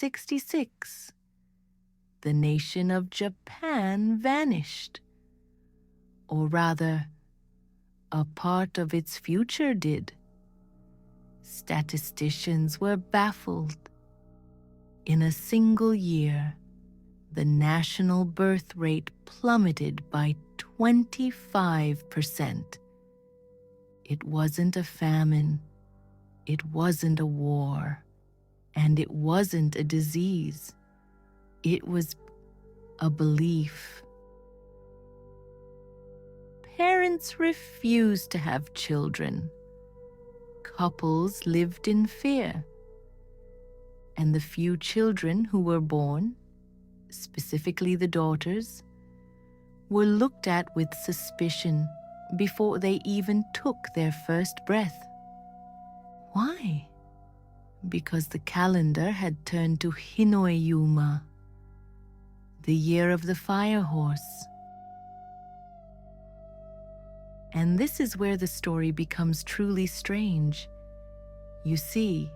1966, the nation of Japan vanished. Or rather, a part of its future did. Statisticians were baffled. In a single year, the national birth rate plummeted by 25%. It wasn't a famine, it wasn't a war, and it wasn't a disease. It was a belief. Parents refused to have children. Couples lived in fear. And the few children who were born, specifically the daughters, were looked at with suspicion before they even took their first breath. Why? Because the calendar had turned to Hinoe-yuma, the year of the fire horse. And this is where the story becomes truly strange. You see,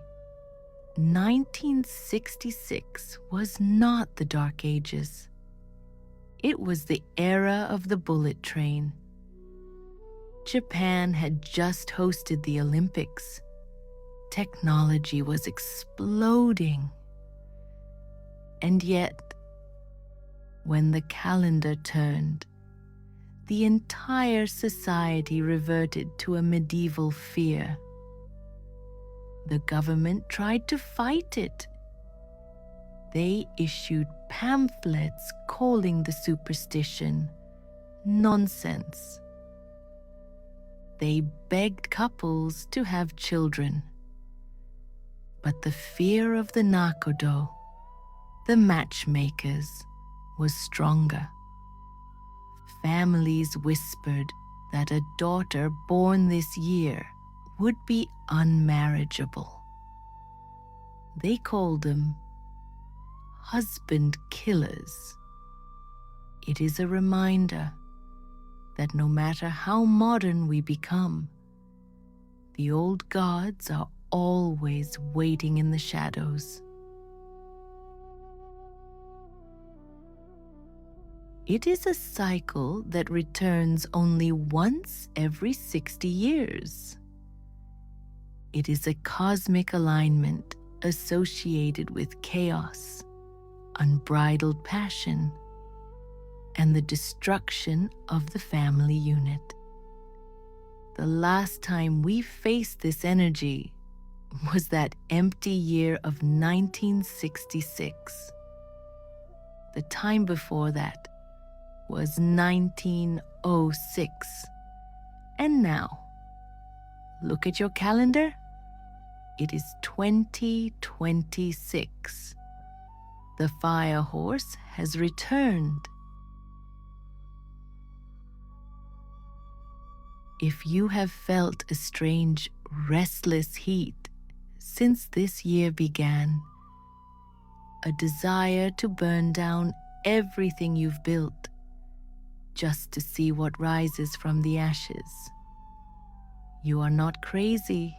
1966 was not the Dark Ages. It was the era of the bullet train. Japan had just hosted the Olympics. Technology was exploding. And yet, when the calendar turned, the entire society reverted to a medieval fear. The government tried to fight it. They issued pamphlets calling the superstition nonsense. They begged couples to have children. But the fear of the nakodo, the matchmakers, was stronger. Families whispered that a daughter born this year would be unmarriageable. They called them husband killers. It is a reminder that no matter how modern we become, the old gods are always waiting in the shadows. It is a cycle that returns only once every 60 years. It is a cosmic alignment associated with chaos, unbridled passion, and the destruction of the family unit. The last time we faced this energy was that empty year of 1966. The time before that was 1906. And now, look at your calendar. It is 2026. The fire horse has returned. If you have felt a strange, restless heat since this year began, a desire to burn down everything you've built just to see what rises from the ashes, you are not crazy.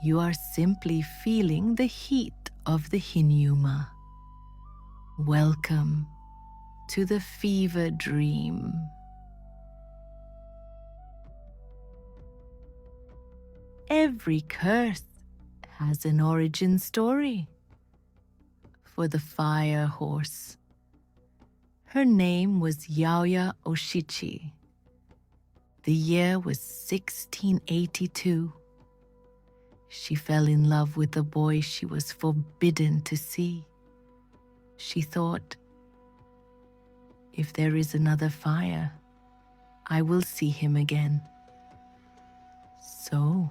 You are simply feeling the heat of the Hinuma. Welcome to the fever dream. Every curse has an origin story. For the fire horse, her name was Yaoya Oshichi. The year was 1682. She fell in love with a boy she was forbidden to see. She thought, if there is another fire, I will see him again. So,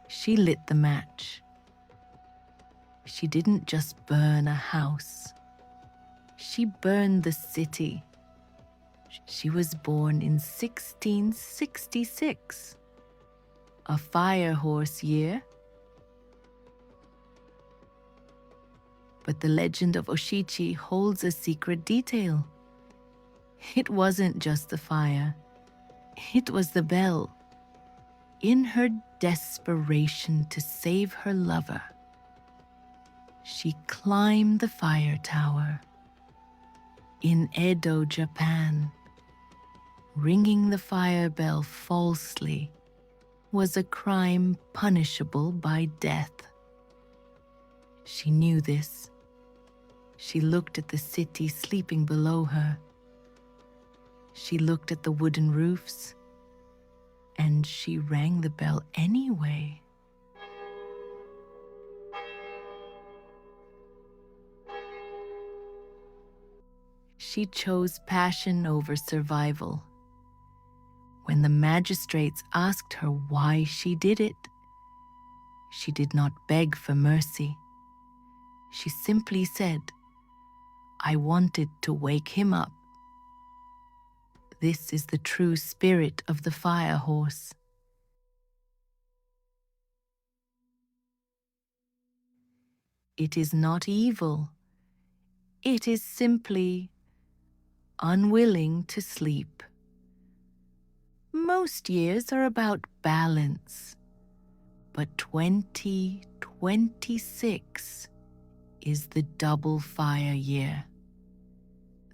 she lit the match. She didn't just burn a house. She burned the city. She was born in 1666, a fire horse year. But the legend of Oshichi holds a secret detail. It wasn't just the fire. It was the bell. In her desperation to save her lover, She climbed the fire tower. In Edo, Japan, ringing the fire bell falsely was a crime punishable by death. She knew this. She looked at the city sleeping below her. She looked at the wooden roofs, and she rang the bell anyway. She chose passion over survival. When the magistrates asked her why she did it, she did not beg for mercy. She simply said, "I wanted to wake him up." This is the true spirit of the fire horse. It is not evil. It is simply unwilling to sleep. Most years are about balance, but 2026 is the double fire year.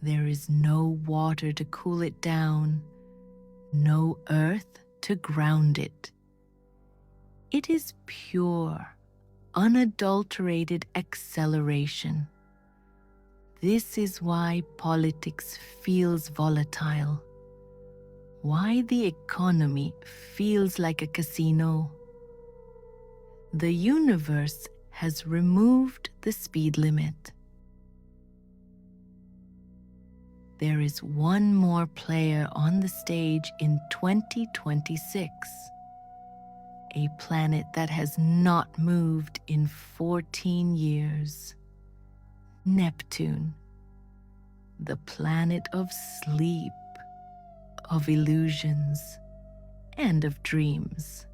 There is no water to cool it down, no earth to ground it. It is pure, unadulterated acceleration. This is why politics feels volatile, why the economy feels like a casino. The universe has removed the speed limit. There is one more player on the stage in 2026, a planet that has not moved in 14 years. Neptune, the planet of sleep, of illusions, and of dreams.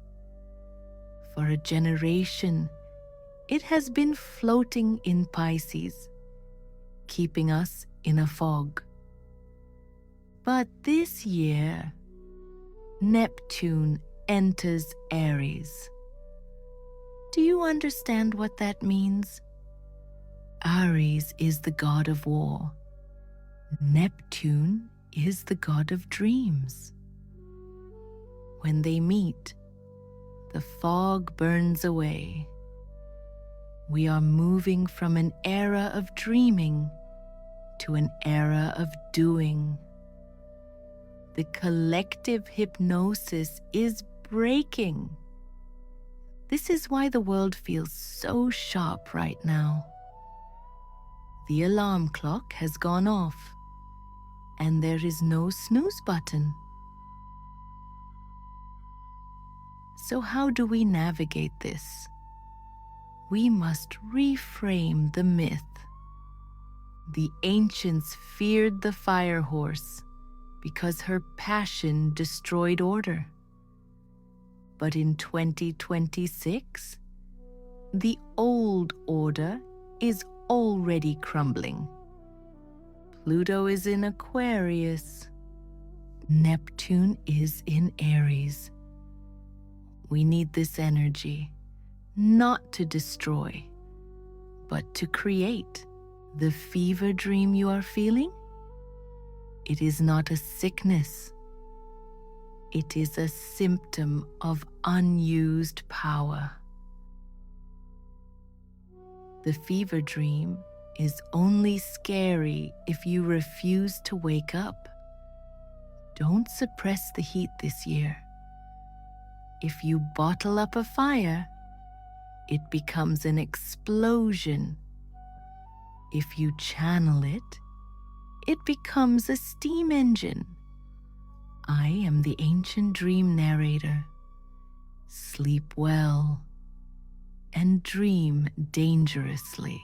For a generation, it has been floating in Pisces, keeping us in a fog. But this year, Neptune enters Aries. Do you understand what that means? Aries is the god of war. Neptune is the god of dreams. When they meet, the fog burns away. We are moving from an era of dreaming to an era of doing. The collective hypnosis is breaking. This is why the world feels so sharp right now. The alarm clock has gone off, and there is no snooze button. So how do we navigate this? We must reframe the myth. The ancients feared the fire horse because her passion destroyed order. But in 2026, the old order is already crumbling. Pluto is in Aquarius. Neptune is in Aries. We need this energy, not to destroy, but to create. The fever dream you are feeling? It is not a sickness. It is a symptom of unused power. The fever dream is only scary if you refuse to wake up. Don't suppress the heat this year. If you bottle up a fire, it becomes an explosion. If you channel it, it becomes a steam engine. I am the Ancient Dream Narrator. Sleep well and dream dangerously.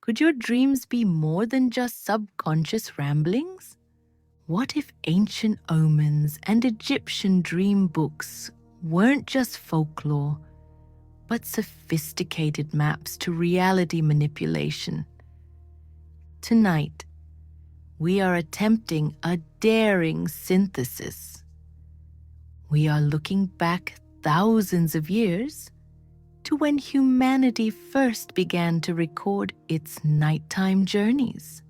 Could your dreams be more than just subconscious ramblings? What if ancient omens and Egyptian dream books weren't just folklore, but sophisticated maps to reality manipulation? Tonight, we are attempting a daring synthesis. We are looking back thousands of years to when humanity first began to record its nighttime journeys,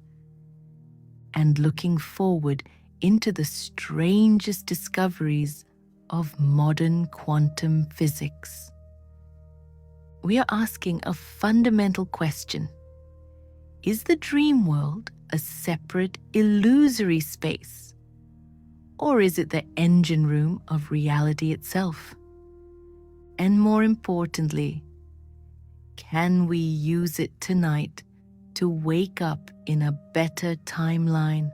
and looking forward into the strangest discoveries of modern quantum physics. We are asking a fundamental question. Is the dream world a separate, illusory space? Or is it the engine room of reality itself? And more importantly, can we use it tonight to wake up in a better timeline?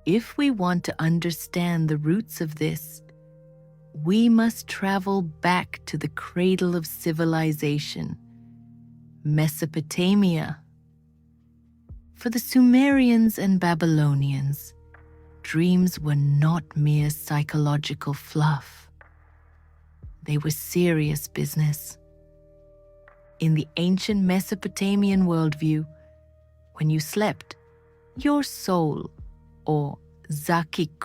If we want to understand the roots of this, we must travel back to the cradle of civilization, Mesopotamia. For the Sumerians and Babylonians, dreams were not mere psychological fluff. They were serious business. In the ancient Mesopotamian worldview, when you slept, your soul, or zakik,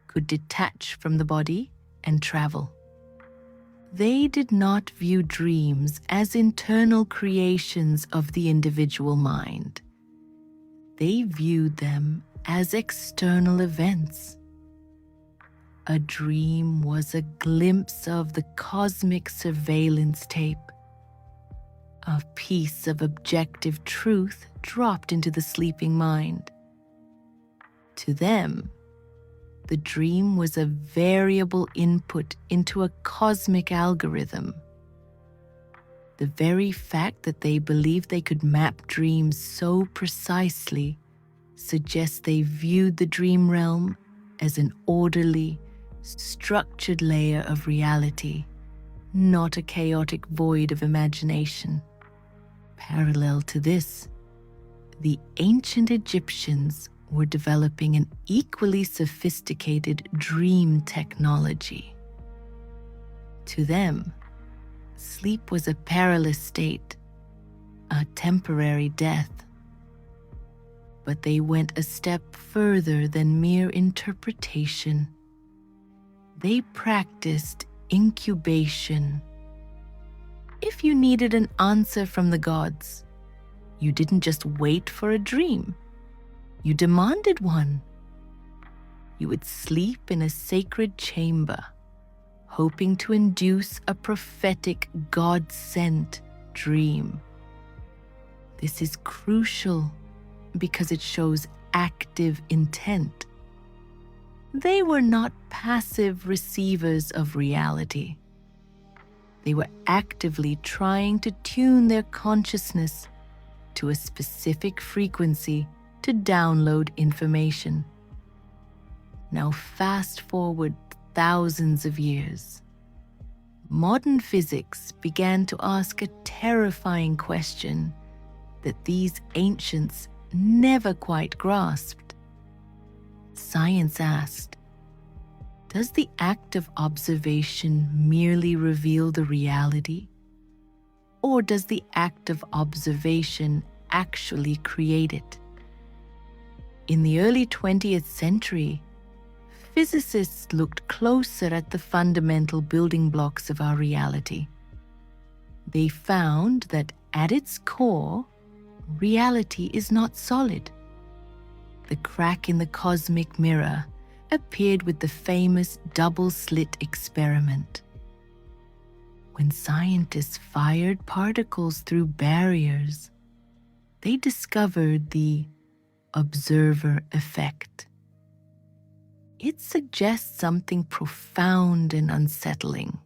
could detach from the body and travel. They did not view dreams as internal creations of the individual mind. They viewed them as external events. A dream was a glimpse of the cosmic surveillance tape, a piece of objective truth dropped into the sleeping mind. To them, the dream was a variable input into a cosmic algorithm. The very fact that they believed they could map dreams so precisely suggests they viewed the dream realm as an orderly, structured layer of reality, not a chaotic void of imagination. Parallel to this, the ancient Egyptians were developing an equally sophisticated dream technology. To them, sleep was a perilous state, a temporary death. But they went a step further than mere interpretation. They practiced incubation. If you needed an answer from the gods, you didn't just wait for a dream. You demanded one. You would sleep in a sacred chamber, hoping to induce a prophetic, God-sent dream. This is crucial because it shows active intent. They were not passive receivers of reality. They were actively trying to tune their consciousness to a specific frequency to download information. Now fast forward thousands of years. Modern physics began to ask a terrifying question that these ancients never quite grasped. Science asked, does the act of observation merely reveal the reality? Or does the act of observation actually create it? In the early 20th century, physicists looked closer at the fundamental building blocks of our reality. They found that at its core, reality is not solid. The crack in the cosmic mirror appeared with the famous double-slit experiment. When scientists fired particles through barriers, they discovered the observer effect. It suggests something profound and unsettling.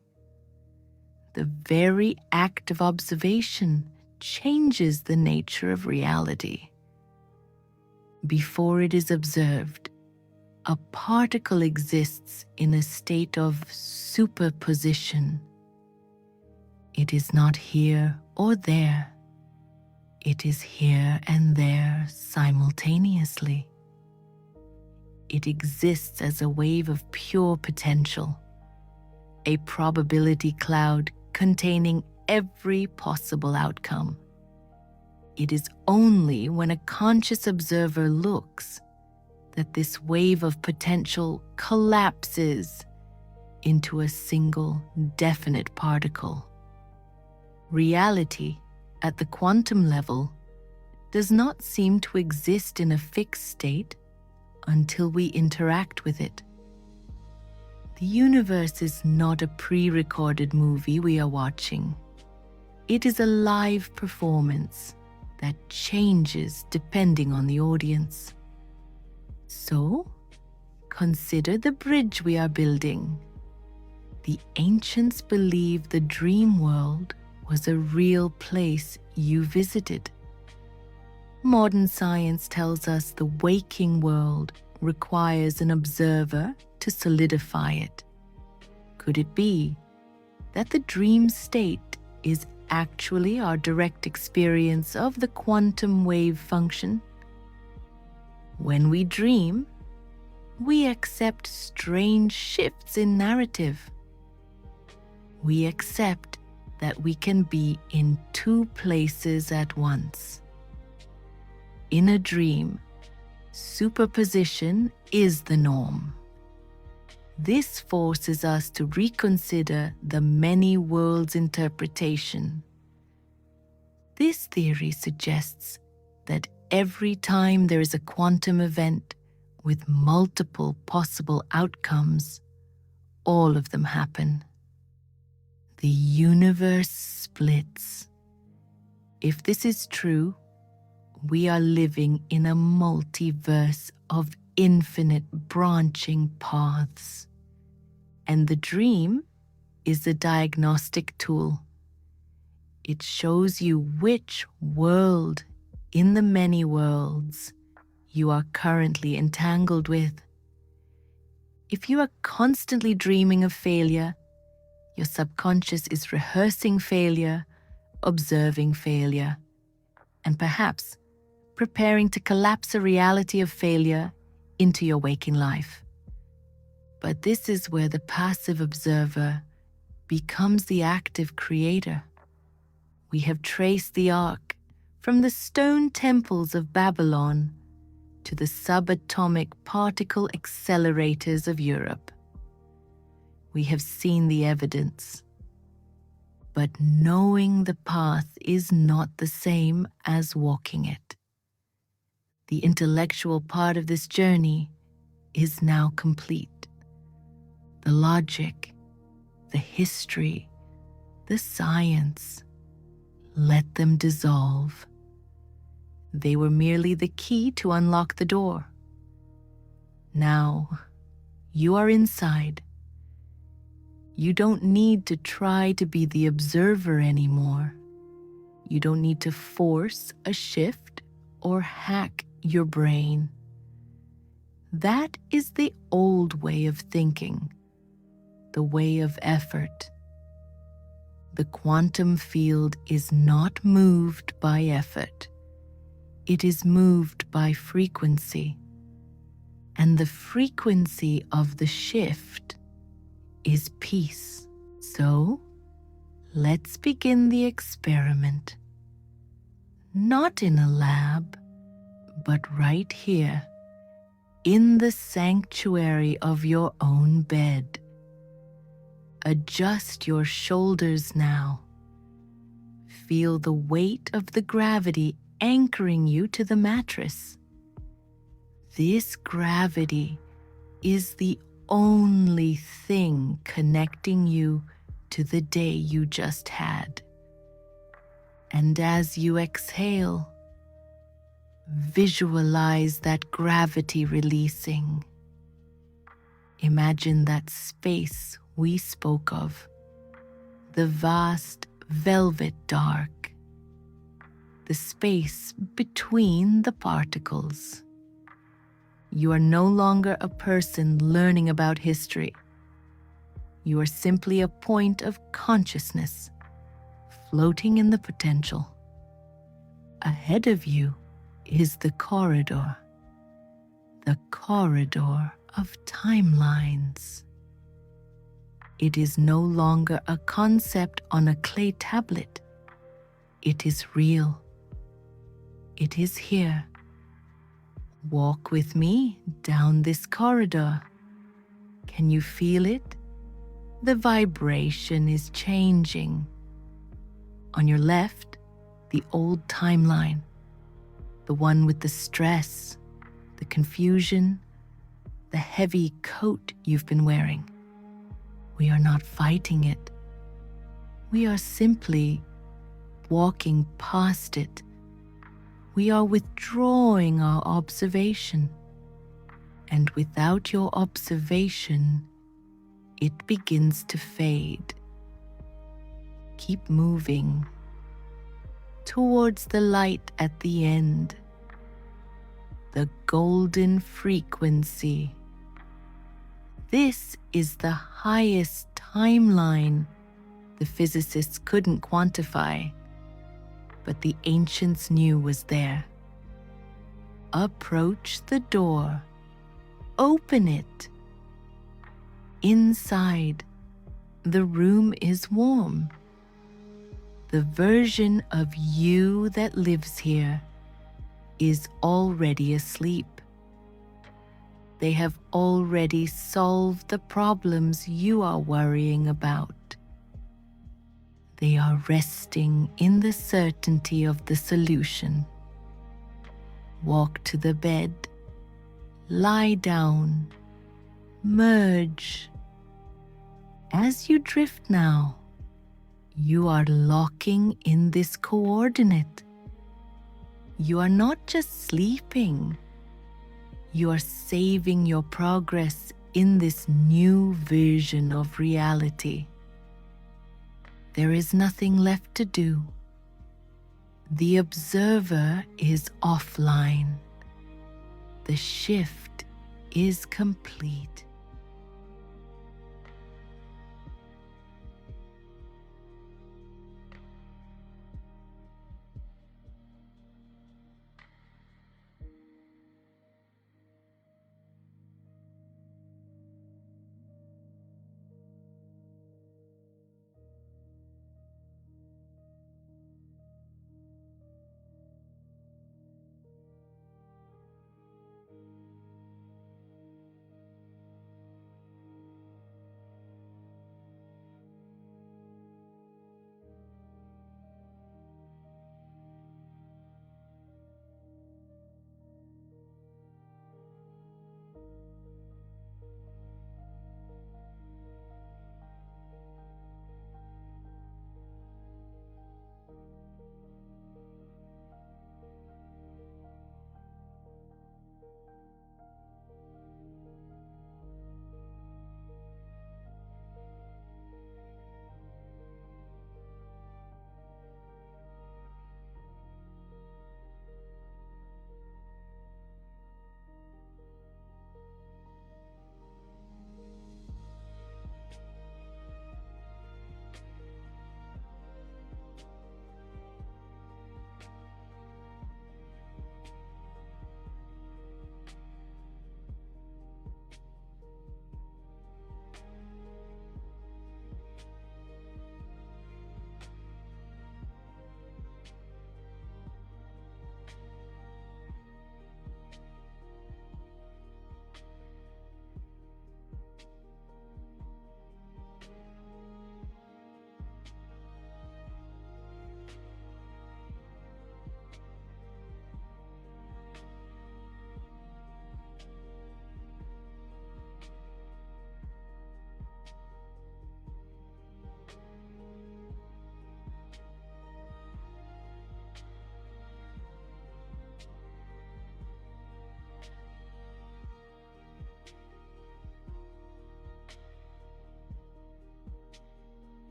The very act of observation changes the nature of reality. Before it is observed, a particle exists in a state of superposition. It is not here or there. It is here and there simultaneously. It exists as a wave of pure potential, a probability cloud containing every possible outcome. It is only when a conscious observer looks that this wave of potential collapses into a single definite particle. Reality at the quantum level does not seem to exist in a fixed state until we interact with it. The universe is not a pre-recorded movie we are watching. It is a live performance that changes depending on the audience. So, consider the bridge we are building. The ancients believed the dream world was a real place you visited. Modern science tells us the waking world requires an observer to solidify it. Could it be that the dream state is actually our direct experience of the quantum wave function? When we dream, we accept strange shifts in narrative. We accept that we can be in two places at once. In a dream, superposition is the norm. This forces us to reconsider the many worlds interpretation. This theory suggests that every time there is a quantum event with multiple possible outcomes, all of them happen. The universe splits. If this is true, we are living in a multiverse of infinite branching paths. And the dream is a diagnostic tool. It shows you which world in the many worlds you are currently entangled with. If you are constantly dreaming of failure, your subconscious is rehearsing failure, observing failure, and perhaps preparing to collapse a reality of failure into your waking life. But this is where the passive observer becomes the active creator. We have traced the arc from the stone temples of Babylon to the subatomic particle accelerators of Europe. We have seen the evidence. But knowing the path is not the same as walking it. The intellectual part of this journey is now complete. The logic, the history, the science, let them dissolve. They were merely the key to unlock the door. Now, you are inside. You don't need to try to be the observer anymore. You don't need to force a shift or hack your brain. That is the old way of thinking, the way of effort. The quantum field is not moved by effort. It is moved by frequency. And the frequency of the shift is peace. So, let's begin the experiment. Not in a lab, but right here, in the sanctuary of your own bed. Adjust your shoulders now. Feel the weight of the gravity anchoring you to the mattress. This gravity is the only thing connecting you to the day you just had. And as you exhale, visualize that gravity releasing. Imagine that space we spoke of, the vast velvet dark, the space between the particles. You are no longer a person learning about history. You are simply a point of consciousness, floating in the potential. Ahead of you is the corridor of timelines. It is no longer a concept on a clay tablet. It is real. It is here. Walk with me down this corridor. Can you feel it? The vibration is changing. On your left, the old timeline, the one with the stress, the confusion, the heavy coat you've been wearing. We are not fighting it. We are simply walking past it. We are withdrawing our observation. And without your observation, it begins to fade. Keep moving towards the light at the end, the golden frequency. This is the highest timeline the physicists couldn't quantify, but the ancients knew was there. Approach the door. Open it. Inside, the room is warm. The version of you that lives here is already asleep. They have already solved the problems you are worrying about. They are resting in the certainty of the solution. Walk to the bed, lie down, merge. As you drift now, you are locking in this coordinate. You are not just sleeping. You are saving your progress in this new vision of reality. There is nothing left to do. The observer is offline. The shift is complete.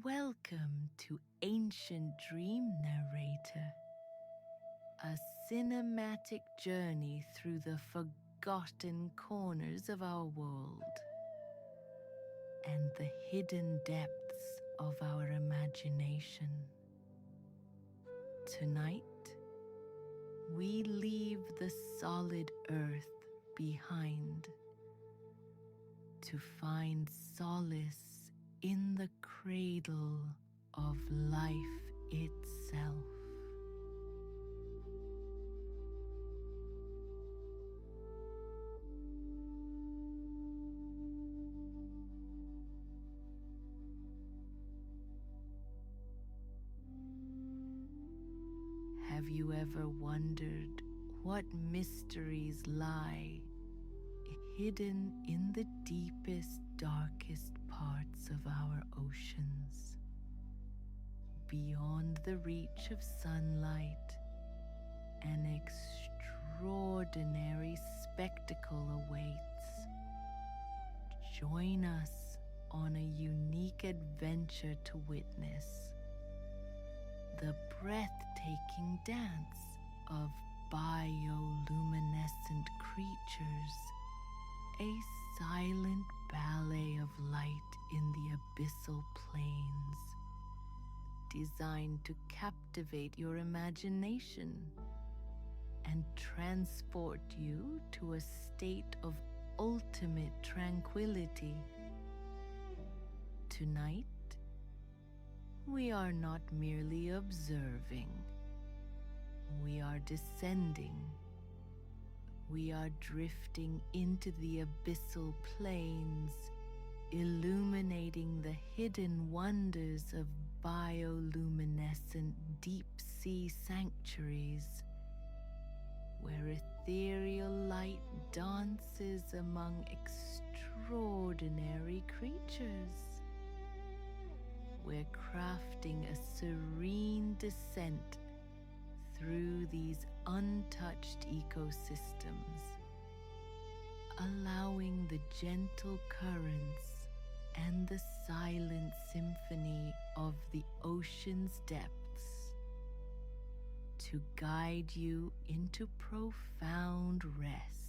Welcome to Ancient Dream Narrator, a cinematic journey through the forgotten corners of our world and the hidden depths of our imagination. Tonight, we leave the solid earth behind to find solace in the cradle of life itself. Have you ever wondered what mysteries lie hidden in the deepest, darkest parts of our oceans? Beyond the reach of sunlight, an extraordinary spectacle awaits. Join us on a unique adventure to witness the breathtaking dance of bioluminescent creatures, a silent ballet of light in the abyssal plains, designed to captivate your imagination and transport you to a state of ultimate tranquility. Tonight, we are not merely observing, we are descending. We are drifting into the abyssal plains, illuminating the hidden wonders of bioluminescent deep-sea sanctuaries, where ethereal light dances among extraordinary creatures. We're crafting a serene descent through these untouched ecosystems, allowing the gentle currents and the silent symphony of the ocean's depths to guide you into profound rest.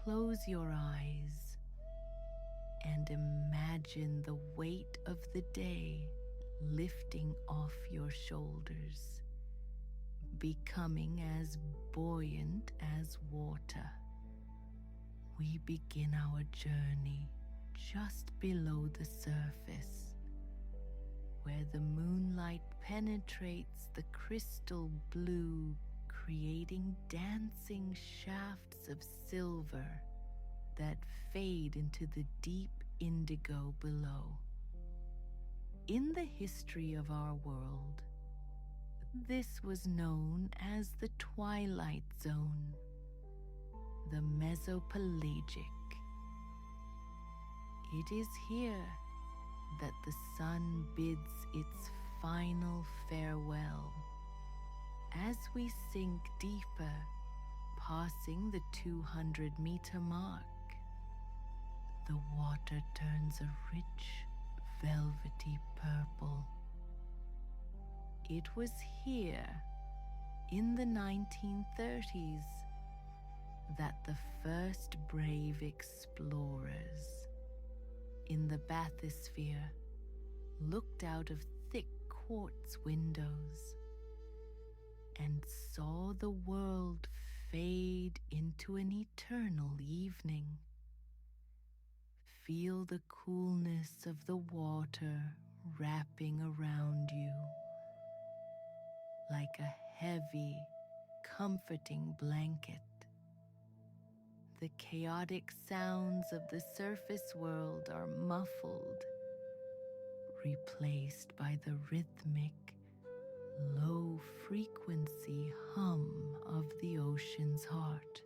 Close your eyes and imagine the weight of the day lifting off your shoulders, becoming as buoyant as water. We begin our journey just below the surface, where the moonlight penetrates the crystal blue, creating dancing shafts of silver that fade into the deep indigo below. In the history of our world, this was known as the Twilight Zone, the Mesopelagic. It is here that the sun bids its final farewell as we sink deeper, passing the 200-meter mark. The water turns a rich, velvety purple. It was here, in the 1930s, that the first brave explorers in the bathysphere looked out of thick quartz windows and saw the world fade into an eternal evening. Feel the coolness of the water wrapping around you like a heavy, comforting blanket. The chaotic sounds of the surface world are muffled, replaced by the rhythmic, low-frequency hum of the ocean's heart.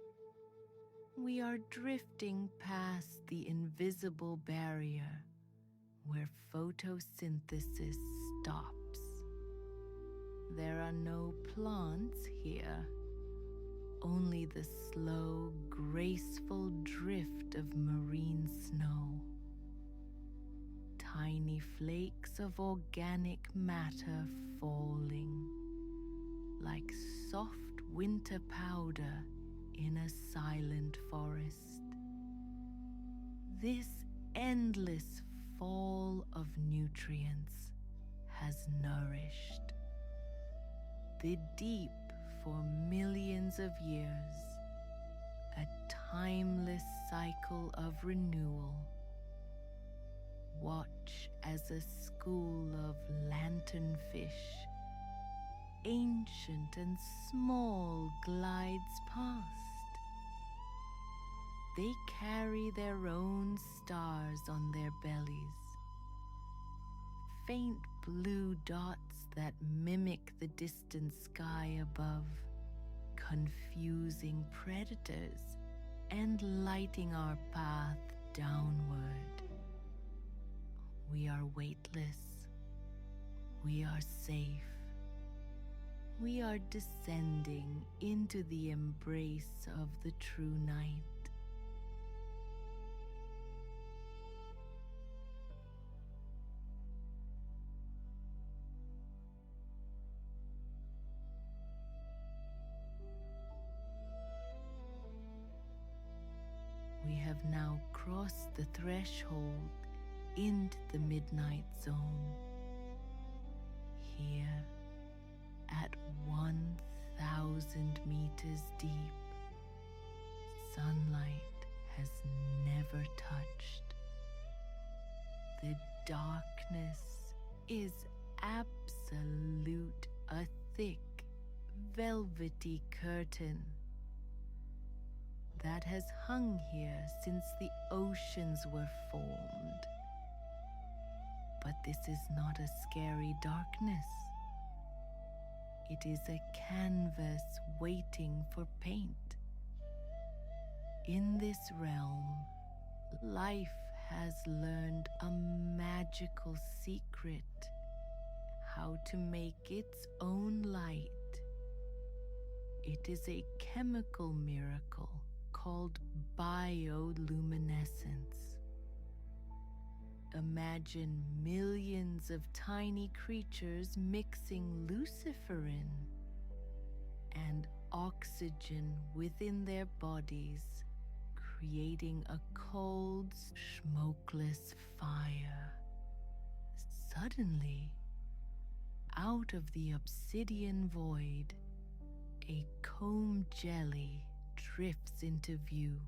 We are drifting past the invisible barrier where photosynthesis stops. There are no plants here, only the slow, graceful drift of marine snow. Tiny flakes of organic matter falling like soft winter powder in a silent forest. This endless fall of nutrients has nourished the deep for millions of years, a timeless cycle of renewal. Watch as a school of lanternfish, ancient and small, glides past. They carry their own stars on their bellies, faint blue dots that mimic the distant sky above, confusing predators and lighting our path downward. We are weightless. We are safe. We are descending into the embrace of the true night. We have now crossed the threshold into the midnight zone. Here, at 1,000 meters deep, sunlight has never touched. The darkness is absolute, a thick, velvety curtain that has hung here since the oceans were formed. But this is not a scary darkness. It is a canvas waiting for paint. In this realm, life has learned a magical secret: how to make its own light. It is a chemical miracle called bioluminescence. Imagine millions of tiny creatures mixing luciferin and oxygen within their bodies, creating a cold, smokeless fire. Suddenly, out of the obsidian void, a comb jelly drifts into view.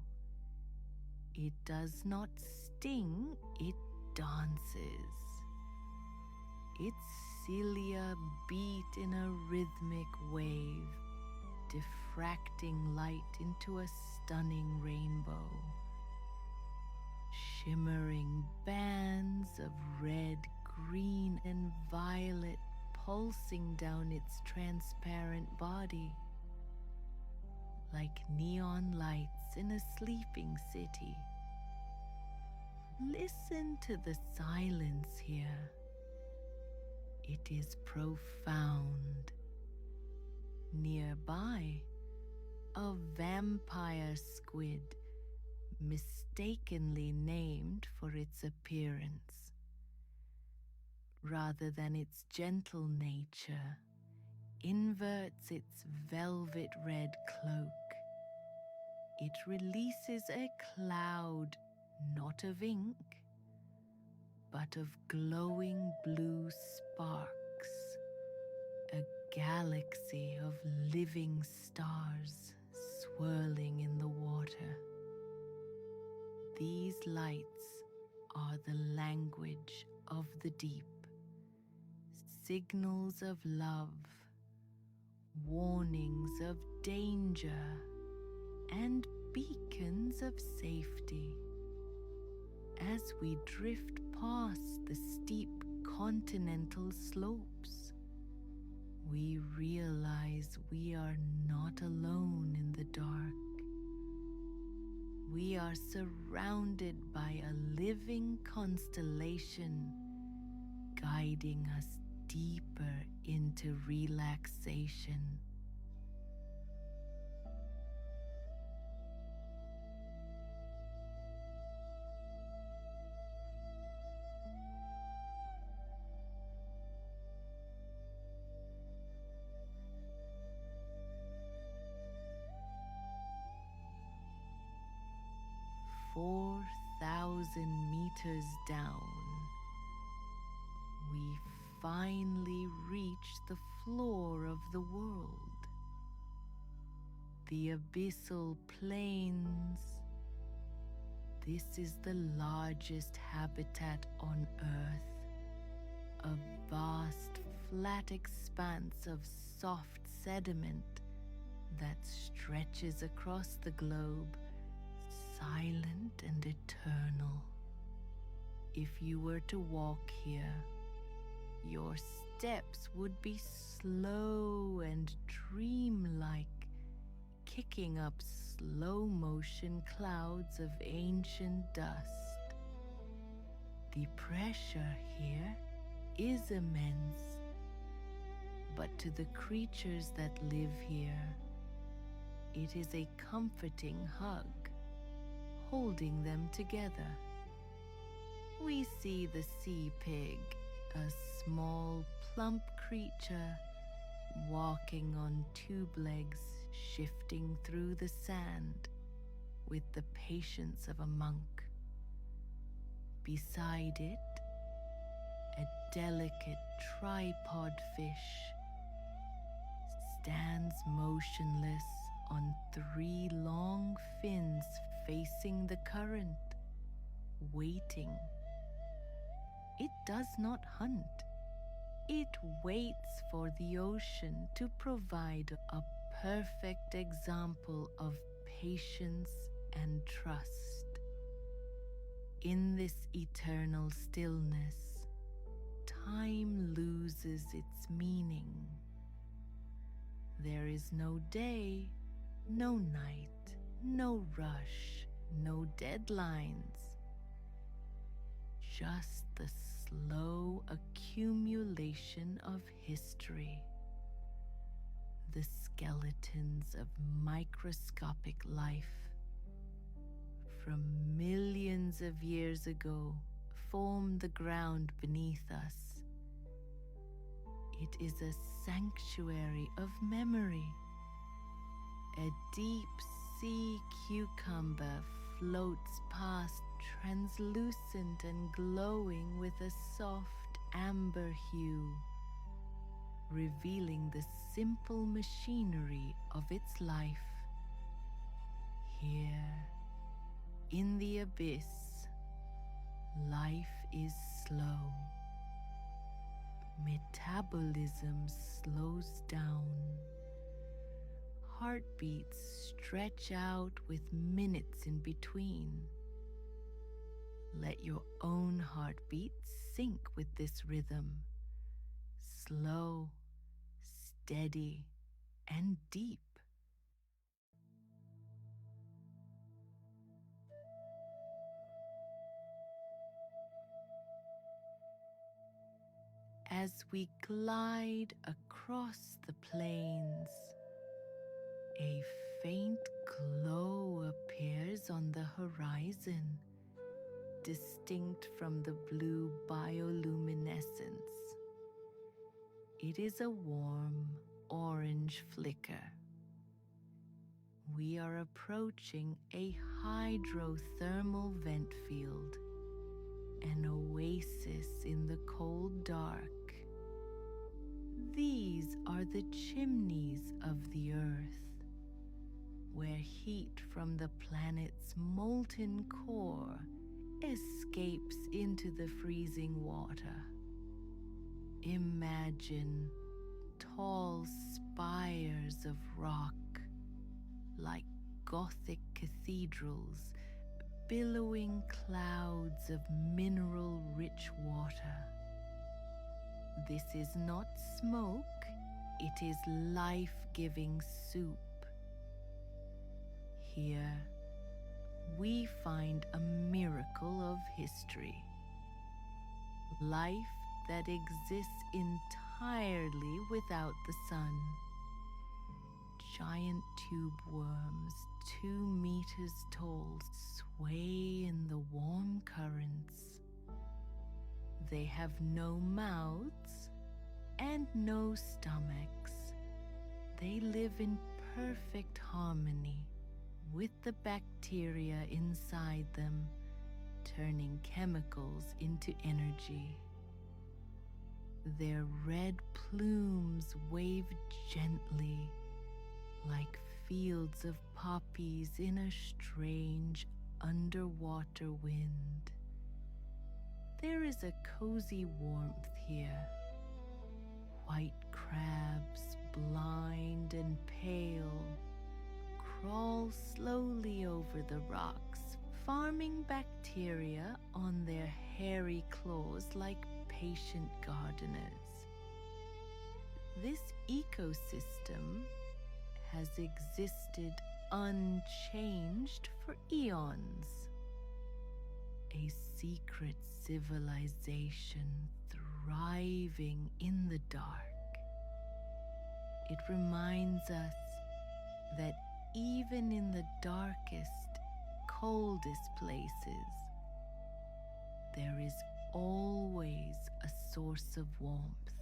It does not sting, it dances. Its cilia beat in a rhythmic wave, diffracting light into a stunning rainbow. Shimmering bands of red, green, and violet pulsing down its transparent body, like neon lights in a sleeping city. Listen to the silence here. It is profound. Nearby, a vampire squid, mistakenly named for its appearance. Rather than its gentle nature, inverts its velvet red cloak. It releases a cloud, not of ink, but of glowing blue sparks, a galaxy of living stars swirling in the water. These lights are the language of the deep, signals of love, warnings of danger, and beacons of safety. As we drift past the steep continental slopes, we realize we are not alone in the dark. We are surrounded by a living constellation, guiding us deeper into relaxation. Four 4,000 meters down, we finally reach the floor of the world. The abyssal plains. This is the largest habitat on Earth, a vast flat expanse of soft sediment that stretches across the globe, silent and eternal. If you were to walk here, your steps would be slow and dreamlike, kicking up slow-motion clouds of ancient dust. The pressure here is immense, but to the creatures that live here, it is a comforting hug, holding them together. We see the sea pig, a small, plump creature walking on tube legs, shifting through the sand with the patience of a monk. Beside it, a delicate tripod fish stands motionless on 3 long fins facing the current, waiting. It does not hunt. It waits for the ocean to provide a perfect example of patience and trust. In this eternal stillness, time loses its meaning. There is no day, no night, no rush, no deadlines. Just the slow accumulation of history. The skeletons of microscopic life from millions of years ago form the ground beneath us. It is a sanctuary of memory. A deep sea cucumber floats past, translucent and glowing with a soft amber hue, revealing the simple machinery of its life. Here, in the abyss, life is slow. Metabolism slows down. Heartbeats stretch out with minutes in between. Let your own heartbeat sync with this rhythm. Slow, steady, and deep. As we glide across the plains, a faint glow appears on the horizon, distinct from the blue bioluminescence. It is a warm orange flicker. We are approaching a hydrothermal vent field, an oasis in the cold dark. These are the chimneys of the Earth, where heat from the planet's molten core escapes into the freezing water. Imagine tall spires of rock, like Gothic cathedrals, billowing clouds of mineral-rich water. This is not smoke, it is life-giving soup. Here, we find a miracle of history. Life that exists entirely without the sun. Giant tube worms, 2 meters tall, sway in the warm currents. They have no mouths and no stomachs. They live in perfect harmony with the bacteria inside them, turning chemicals into energy. Their red plumes wave gently like fields of poppies in a strange underwater wind. There is a cozy warmth here. White crabs, blind and pale, crawl slowly over the rocks, farming bacteria on their hairy claws like patient gardeners. This ecosystem has existed unchanged for eons. A secret civilization thriving in the dark. It reminds us that even in the darkest, coldest places, there is always a source of warmth,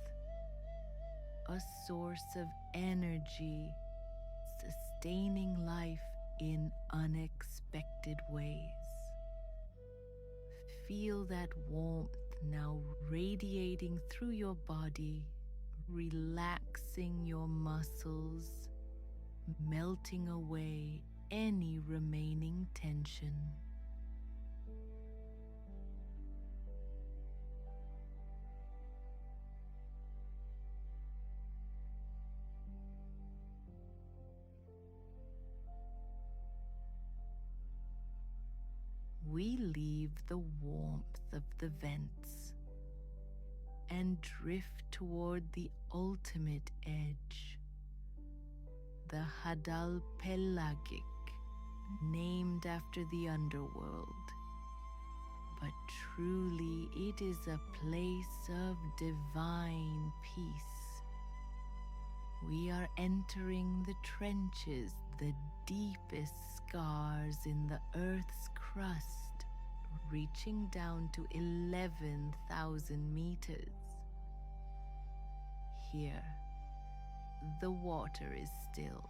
a source of energy, sustaining life in unexpected ways. Feel that warmth now radiating through your body, relaxing your muscles, melting away any remaining tension. We leave the warmth of the vents and drift toward the ultimate edge, the Hadal Pelagic, named after the underworld. But truly it is a place of divine peace. We are entering the trenches, the deepest scars in the Earth's crust, reaching down to 11,000 meters. Here, the water is still.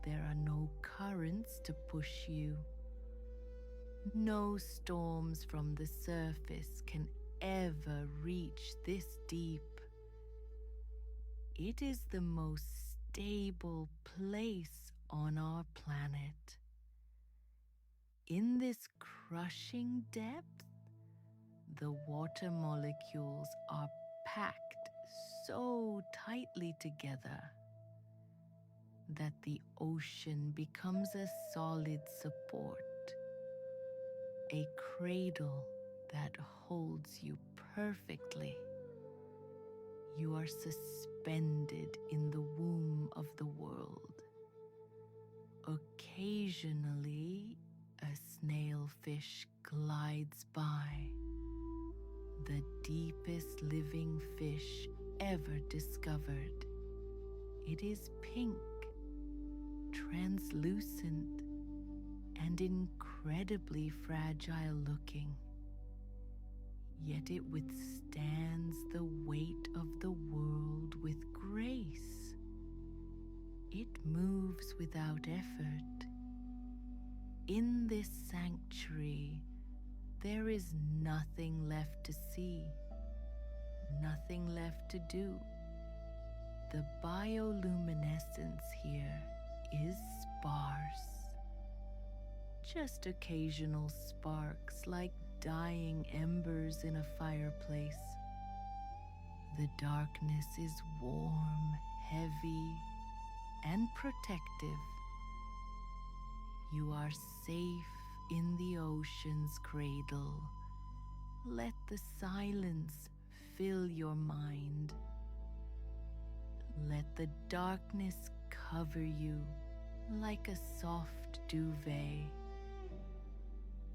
There are no currents to push you. No storms from the surface can ever reach this deep. It is the most stable place on our planet. In this crushing depth, the water molecules are packed so tightly together that the ocean becomes a solid support, a cradle that holds you perfectly. You are suspended in the womb of the world. Occasionally, a snailfish glides by, the deepest living fish ever discovered. It is pink, translucent, and incredibly fragile looking. Yet it withstands the weight of the world with grace. It moves without effort. In this sanctuary, there is nothing left to see, nothing left to do. The bioluminescence here is sparse. Just occasional sparks like dying embers in a fireplace. The darkness is warm, heavy, and protective. You are safe in the ocean's cradle. Let the silence fill your mind. Let the darkness cover you like a soft duvet.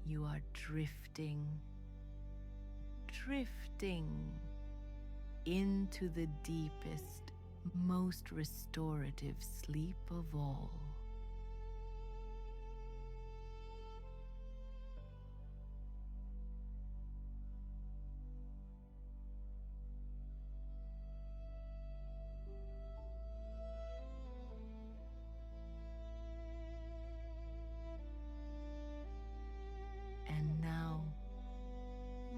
You are drifting, drifting into the deepest, most restorative sleep of all. And now,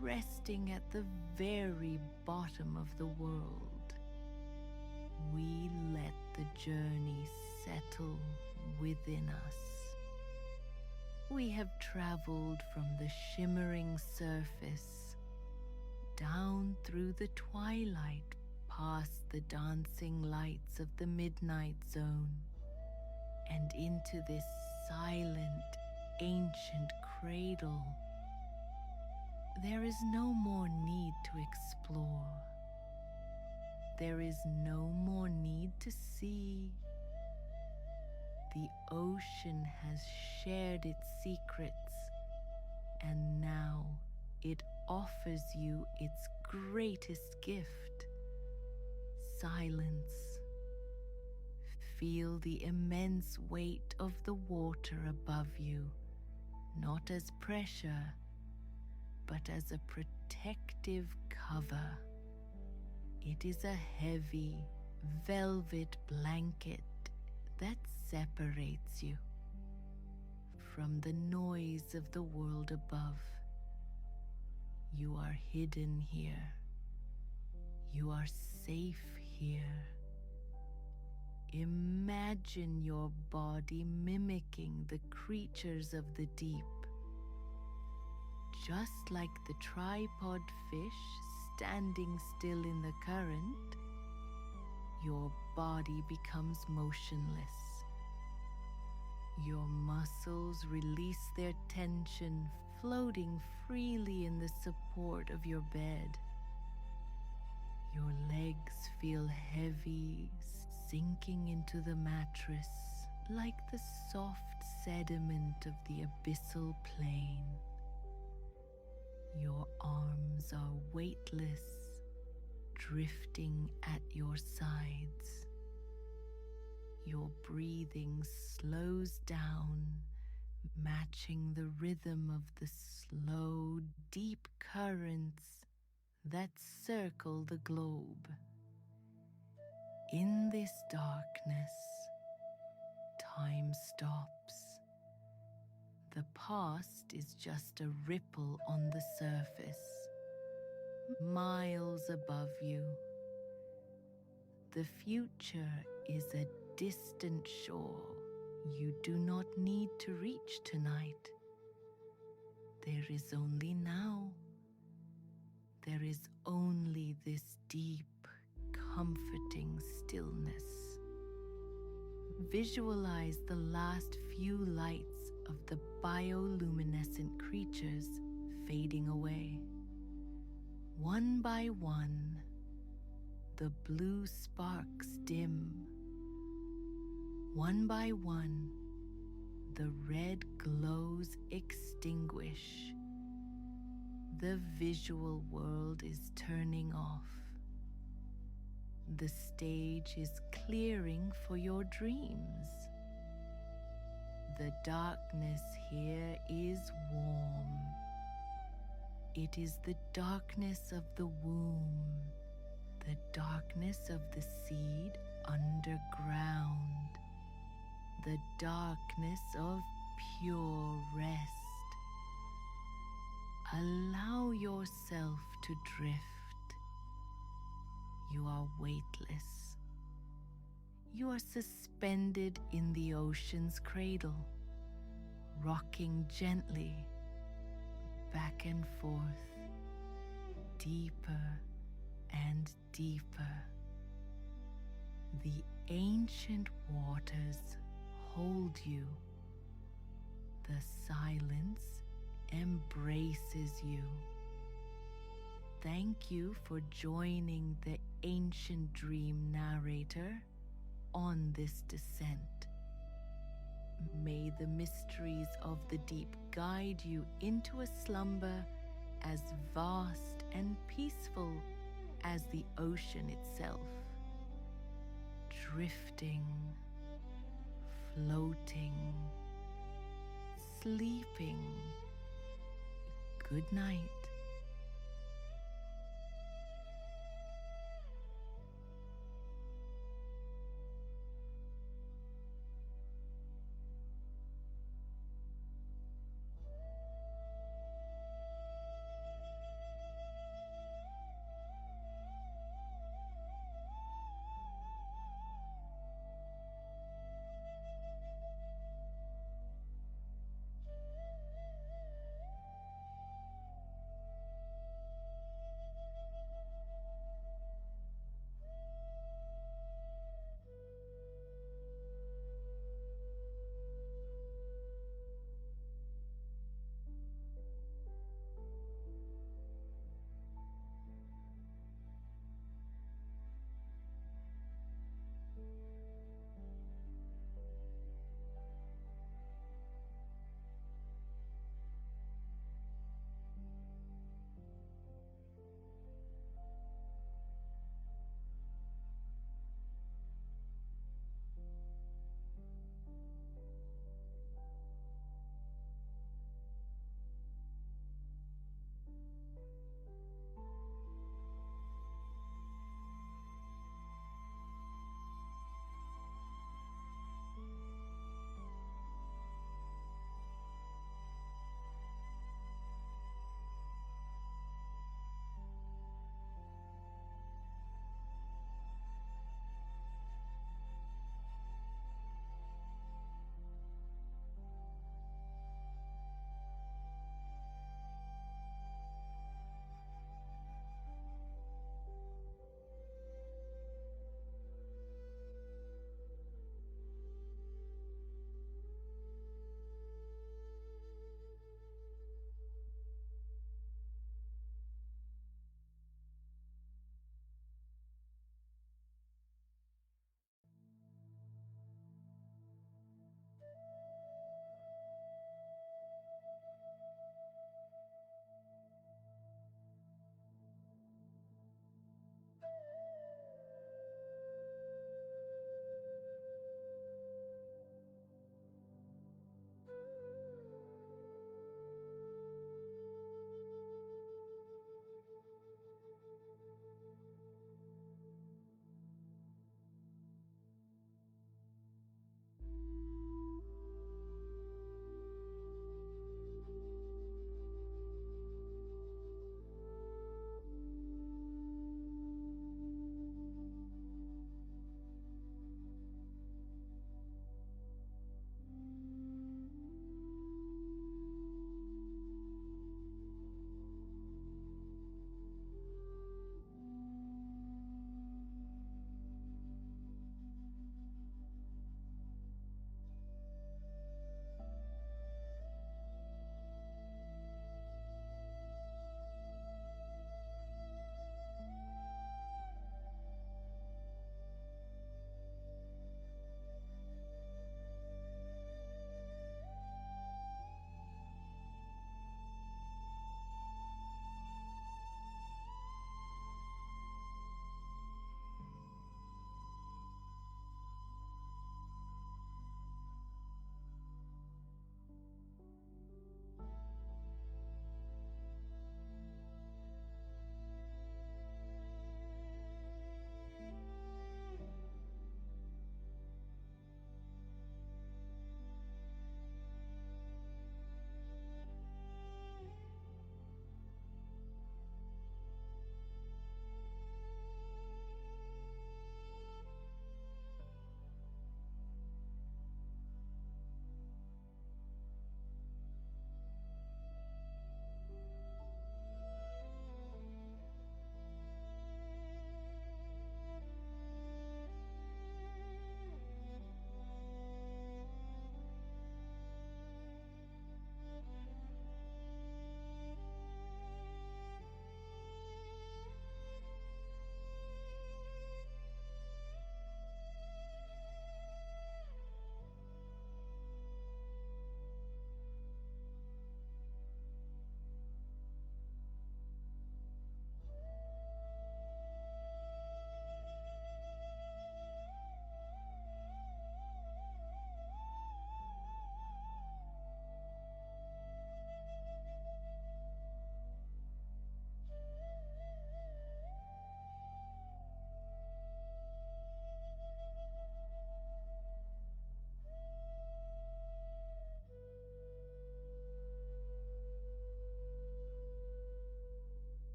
resting at the very bottom of the world, we let the journey settle within us. We have traveled from the shimmering surface down through the twilight, past the dancing lights of the midnight zone, and into this silent, ancient cradle. There is no more need to explore. There is no more need to see. The ocean has shared its secrets, and now it offers you its greatest gift: silence. Feel the immense weight of the water above you, not as pressure, but as a protective cover. It is a heavy, velvet blanket that separates you from the noise of the world above. You are hidden here. You are safe here. Imagine your body mimicking the creatures of the deep. Just like the tripod fish standing still in the current, your body becomes motionless. Your muscles release their tension, floating freely in the support of your bed. Your legs feel heavy, sinking into the mattress like the soft sediment of the abyssal plain. Your arms are weightless, drifting at your sides. Your breathing slows down, matching the rhythm of the slow, deep currents that circle the globe. In this darkness, time stops. The past is just a ripple on the surface, miles above you. The future is a distant shore you do not need to reach tonight. There is only now. There is only this deep, comforting stillness. Visualize the last few lights of the bioluminescent creatures fading away. One by one, the blue sparks dim. One by one, the red glows extinguish. The visual world is turning off. The stage is clearing for your dreams. The darkness here is warm. It is the darkness of the womb, the darkness of the seed underground, the darkness of pure rest. Allow yourself to drift. You are weightless. You are suspended in the ocean's cradle, rocking gently back and forth, deeper and deeper. The ancient waters hold you. The silence embraces you. Thank you for joining the Ancient Dream Narrator on this descent. May the mysteries of the deep guide you into a slumber as vast and peaceful as the ocean itself, drifting, floating, sleeping. Good night.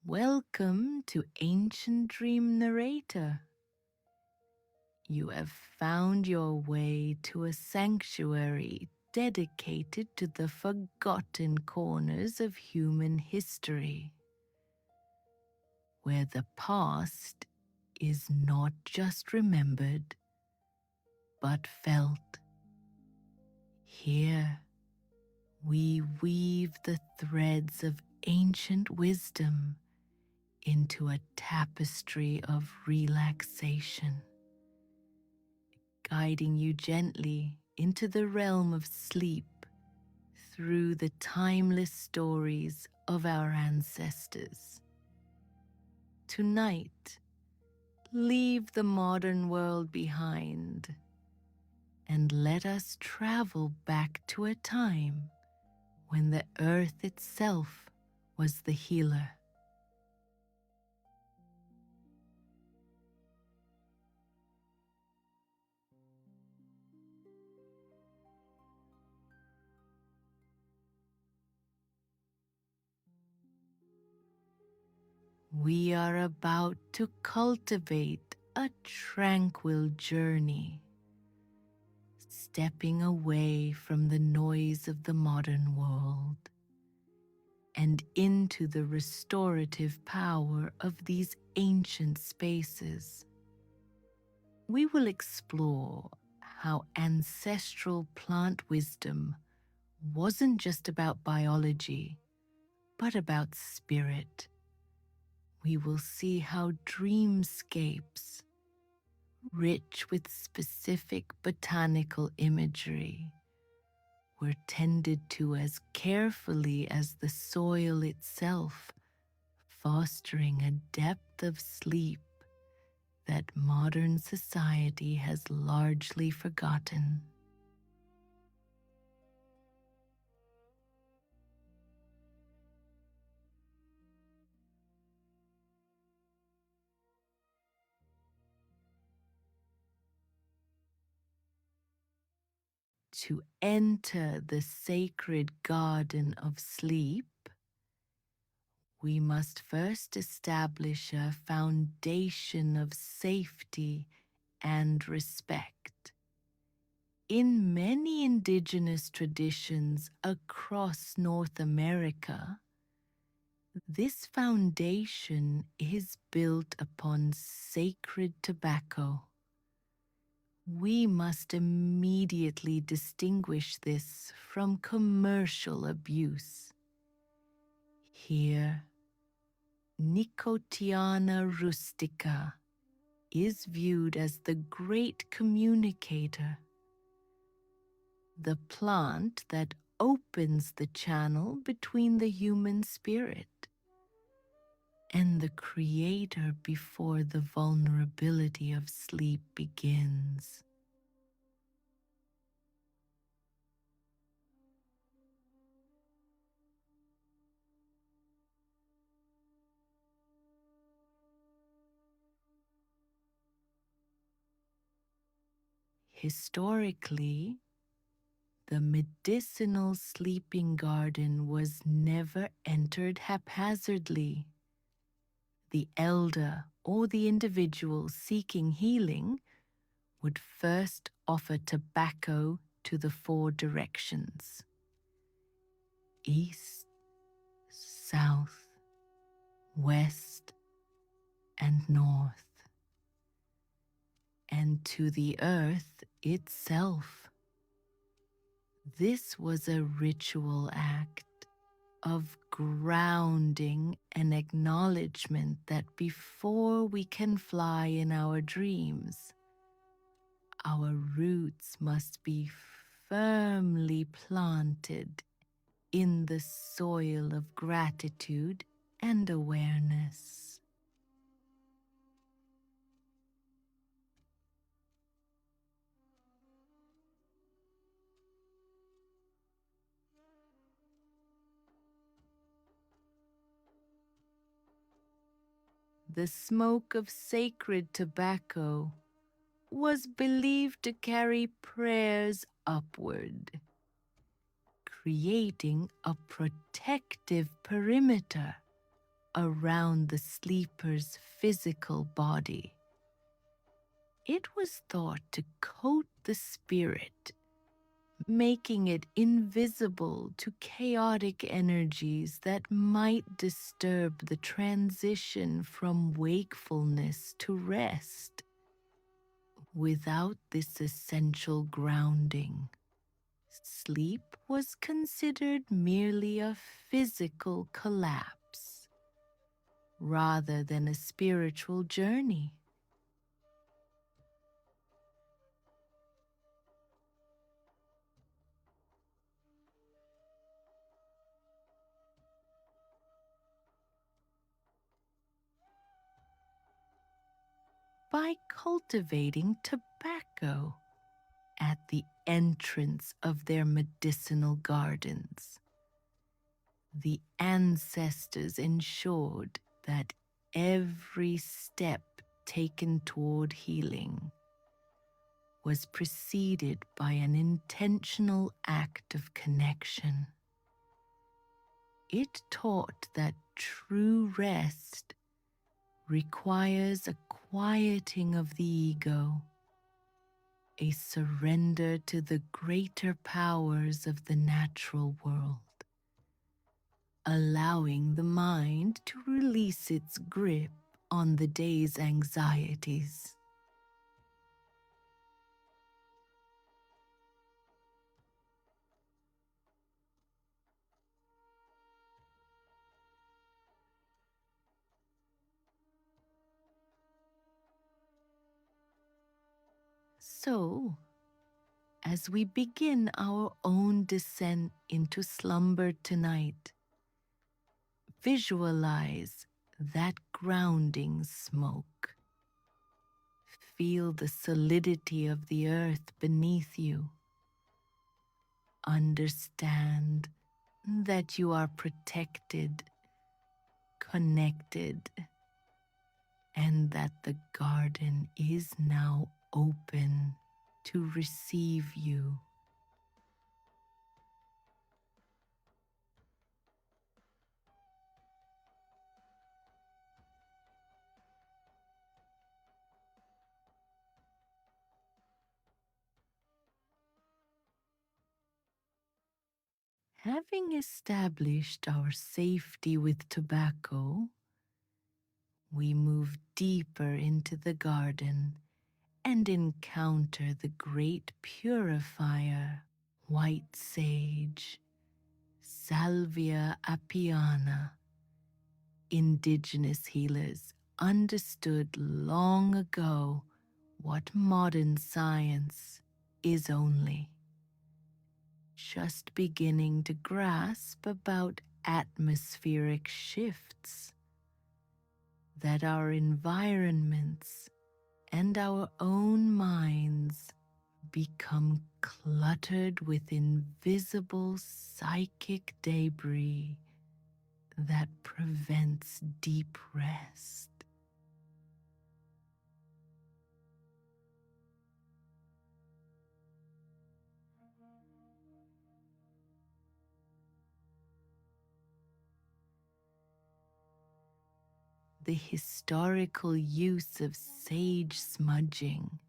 Welcome to Ancient Dream Narrator. You have found your way to a sanctuary dedicated to the forgotten corners of human history, where the past is not just remembered, but felt. Here, we weave the threads of ancient wisdom into a tapestry of relaxation, guiding you gently into the realm of sleep through the timeless stories of our ancestors. Tonight, leave the modern world behind and let us travel back to a time when the earth itself was the healer. We are about to cultivate a tranquil journey, stepping away from the noise of the modern world and into the restorative power of these ancient spaces. We will explore how ancestral plant wisdom wasn't just about biology, but about spirit. We will see how dreamscapes, rich with specific botanical imagery, were tended to as carefully as the soil itself, fostering a depth of sleep that modern society has largely forgotten. To enter the sacred garden of sleep, we must first establish a foundation of safety and respect. In many indigenous traditions across North America, this foundation is built upon sacred tobacco. We must immediately distinguish this from commercial abuse. Here, Nicotiana rustica is viewed as the great communicator, the plant that opens the channel between the human spirit and the creator before the vulnerability of sleep begins. Historically, the medicinal sleeping garden was never entered haphazardly. The elder or the individual seeking healing would first offer tobacco to the four directions: east, south, west, and north, and to the earth itself. This was a ritual act of grounding and acknowledgement that before we can fly in our dreams, our roots must be firmly planted in the soil of gratitude and awareness. The smoke of sacred tobacco was believed to carry prayers upward, creating a protective perimeter around the sleeper's physical body. It was thought to coat the spirit, making it invisible to chaotic energies that might disturb the transition from wakefulness to rest. Without this essential grounding, sleep was considered merely a physical collapse rather than a spiritual journey. By cultivating tobacco at the entrance of their medicinal gardens, the ancestors ensured that every step taken toward healing was preceded by an intentional act of connection. It taught that true rest requires a quieting of the ego, a surrender to the greater powers of the natural world, allowing the mind to release its grip on the day's anxieties. So, as we begin our own descent into slumber tonight, visualize that grounding smoke. Feel the solidity of the earth beneath you. Understand that you are protected, connected, and that the garden is now open to receive you. Having established our safety with tobacco, we move deeper into the garden and encounter the great purifier, white sage, Salvia apiana. Indigenous healers understood long ago what modern science is only just beginning to grasp about atmospheric shifts, that our environments and our own minds become cluttered with invisible psychic debris that prevents deep rest. The historical use of sage smudging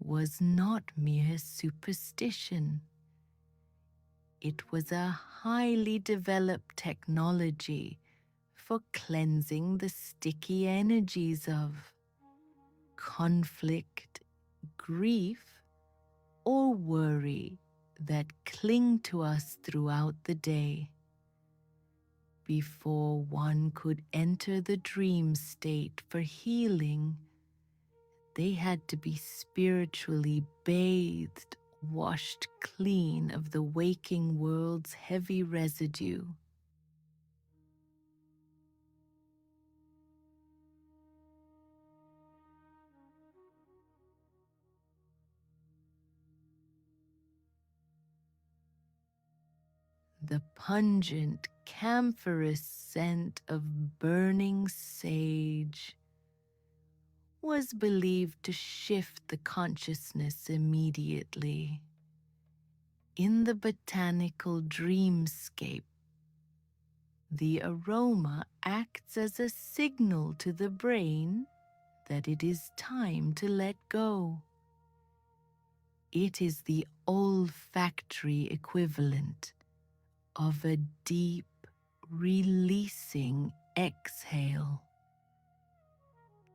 was not mere superstition. It was a highly developed technology for cleansing the sticky energies of conflict, grief, or worry that cling to us throughout the day. Before one could enter the dream state for healing, they had to be spiritually bathed, washed clean of the waking world's heavy residue. The pungent, camphorous scent of burning sage was believed to shift the consciousness immediately. In the botanical dreamscape, The aroma acts as a signal to the brain that it is time to let go. It is the olfactory equivalent of a deep, releasing exhale,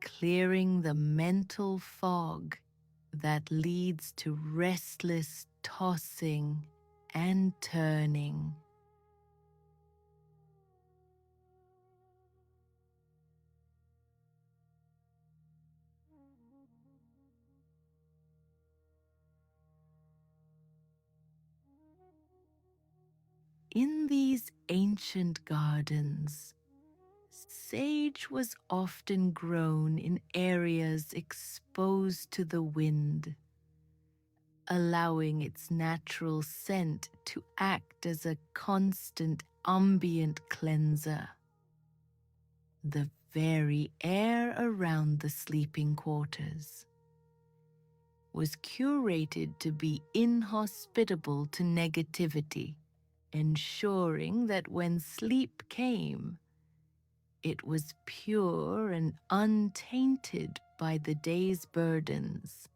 clearing the mental fog that leads to restless tossing and turning. In these ancient gardens, sage was often grown in areas exposed to the wind, allowing its natural scent to act as a constant ambient cleanser. The very air around the sleeping quarters was curated to be inhospitable to negativity, ensuring that when sleep came, it was pure and untainted by the day's burdens.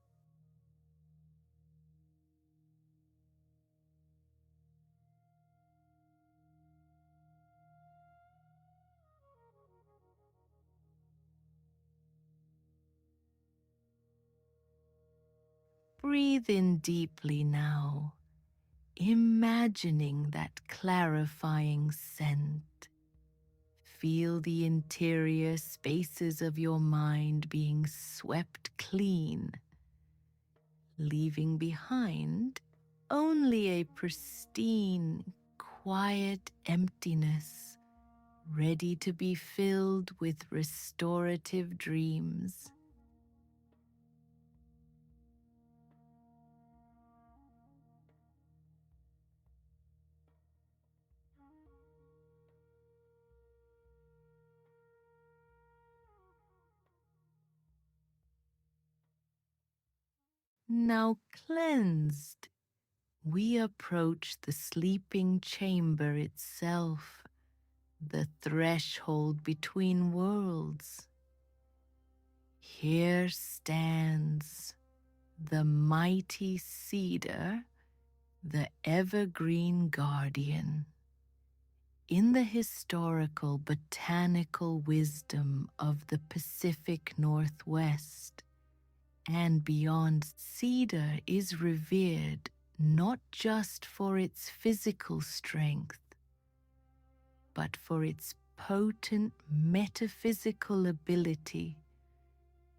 Breathe in deeply now, imagining that clarifying scent. Feel the interior spaces of your mind being swept clean, leaving behind only a pristine, quiet emptiness, ready to be filled with restorative dreams. Now cleansed, we approach the sleeping chamber itself, the threshold between worlds. Here stands the mighty cedar, the evergreen guardian. In the historical botanical wisdom of the Pacific Northwest and beyond, cedar is revered not just for its physical strength, but for its potent metaphysical ability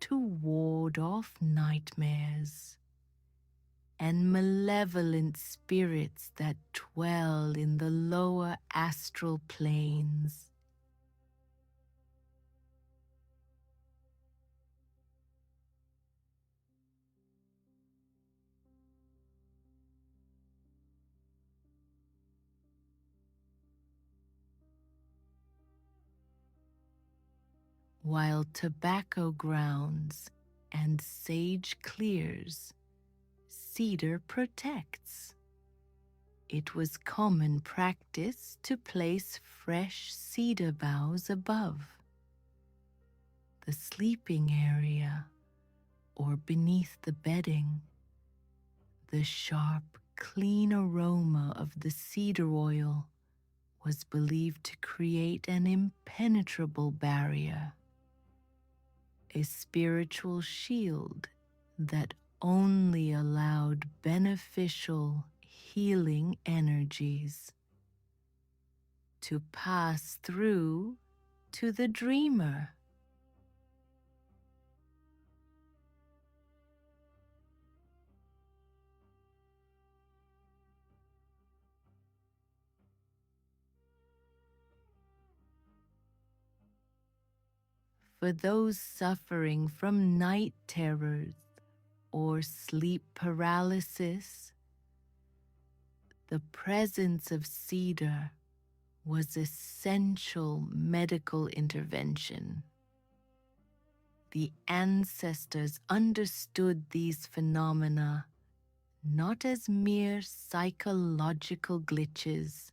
to ward off nightmares and malevolent spirits that dwell in the lower astral planes. While tobacco grounds and sage clears, cedar protects. It was common practice to place fresh cedar boughs above the sleeping area or beneath the bedding. The sharp, clean aroma of the cedar oil was believed to create an impenetrable barrier, a spiritual shield that only allowed beneficial, healing energies to pass through to the dreamer. For those suffering from night terrors or sleep paralysis, the presence of cedar was essential medical intervention. The ancestors understood these phenomena not as mere psychological glitches,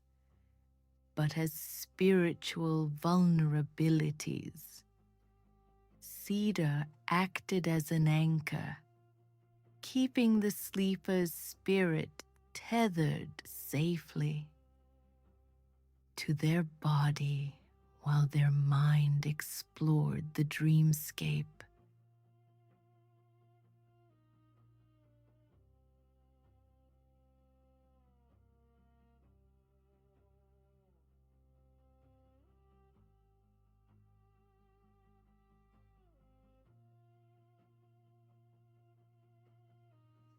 but as spiritual vulnerabilities. Cedar acted as an anchor, keeping the sleeper's spirit tethered safely to their body while their mind explored the dreamscape.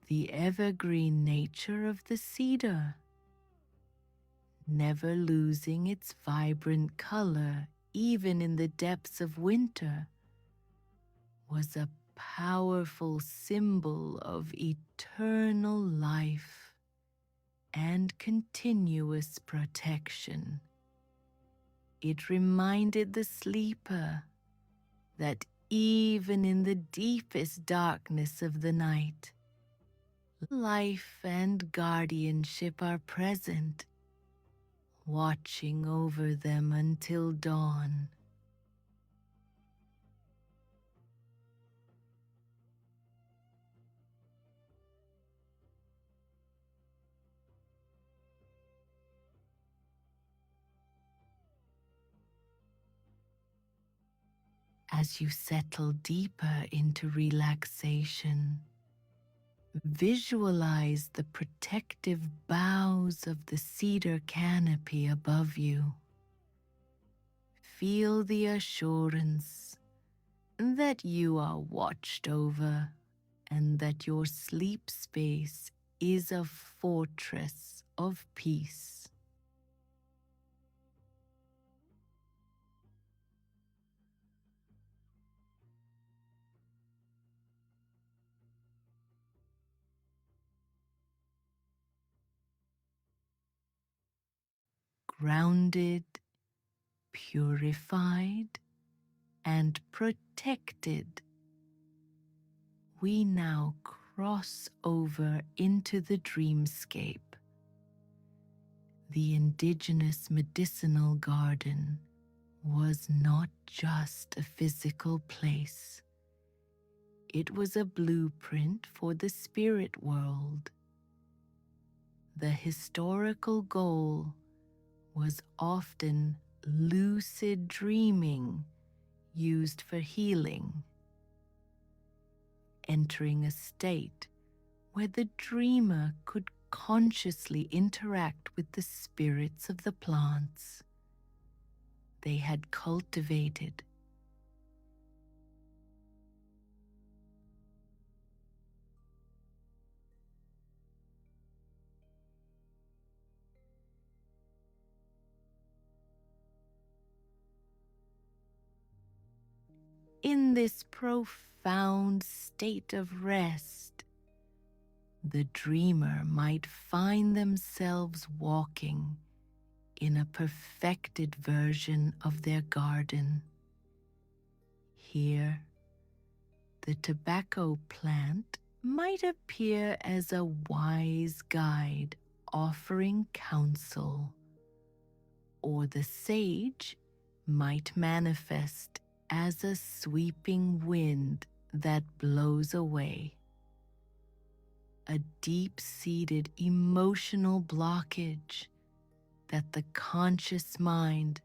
The evergreen nature of the cedar, never losing its vibrant color even in the depths of winter, was a powerful symbol of eternal life and continuous protection. It reminded the sleeper that even in the deepest darkness of the night, life and guardianship are present, watching over them until dawn. As you settle deeper into relaxation, visualize the protective boughs of the cedar canopy above you. Feel the assurance that you are watched over and that your sleep space is a fortress of peace. Grounded, purified, and protected, we now cross over into the dreamscape. The indigenous medicinal garden was not just a physical place. It was a blueprint for the spirit world. The historical goal was often lucid dreaming used for healing, entering a state where the dreamer could consciously interact with the spirits of the plants they had cultivated. In this profound state of rest, the dreamer might find themselves walking in a perfected version of their garden. Here, the tobacco plant might appear as a wise guide offering counsel, or the sage might manifest as a sweeping wind that blows away a deep-seated emotional blockage that the conscious mind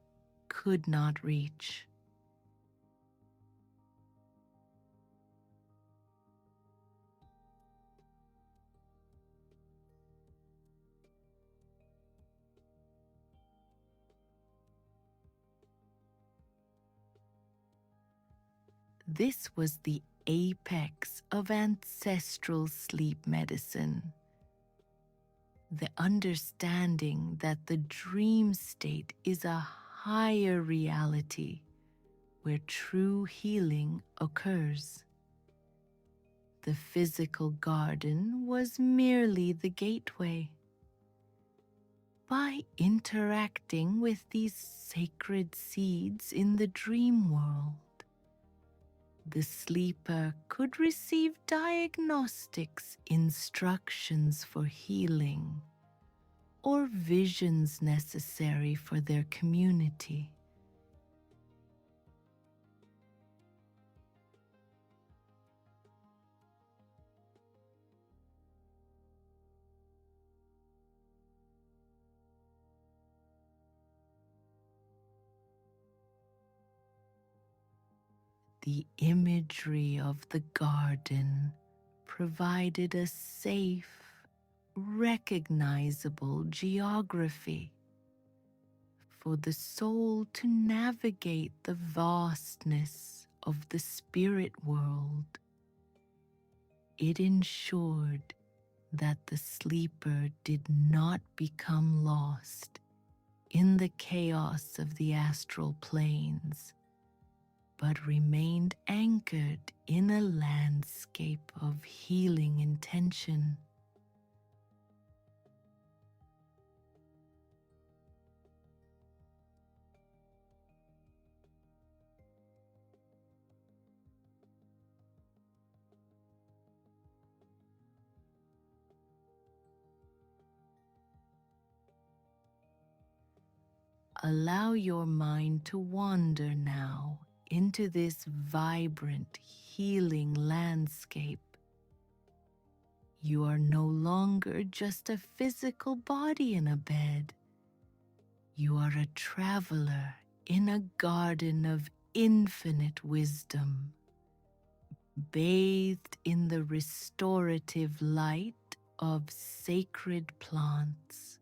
could not reach. This was the apex of ancestral sleep medicine. The understanding that the dream state is a higher reality where true healing occurs. The physical garden was merely the gateway. By interacting with these sacred seeds in the dream world, the sleeper could receive diagnostics, instructions for healing, or visions necessary for their community. The imagery of the garden provided a safe, recognizable geography for the soul to navigate the vastness of the spirit world. It ensured that the sleeper did not become lost in the chaos of the astral planes, but remained anchored in a landscape of healing intention. Allow your mind to wander now into this vibrant, healing landscape. You are no longer just a physical body in a bed. You are a traveler in a garden of infinite wisdom, bathed in the restorative light of sacred plants.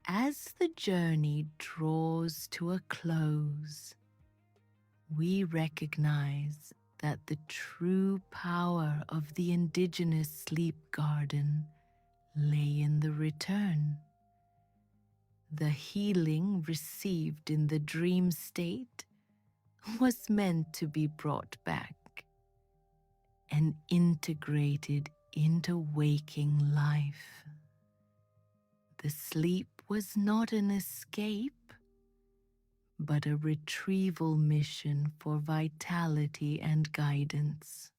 As the journey draws to a close, we recognize that the true power of the indigenous sleep garden lay in the return. The healing received in the dream state was meant to be brought back and integrated into waking life. The sleep was not an escape, but a retrieval mission for vitality and guidance.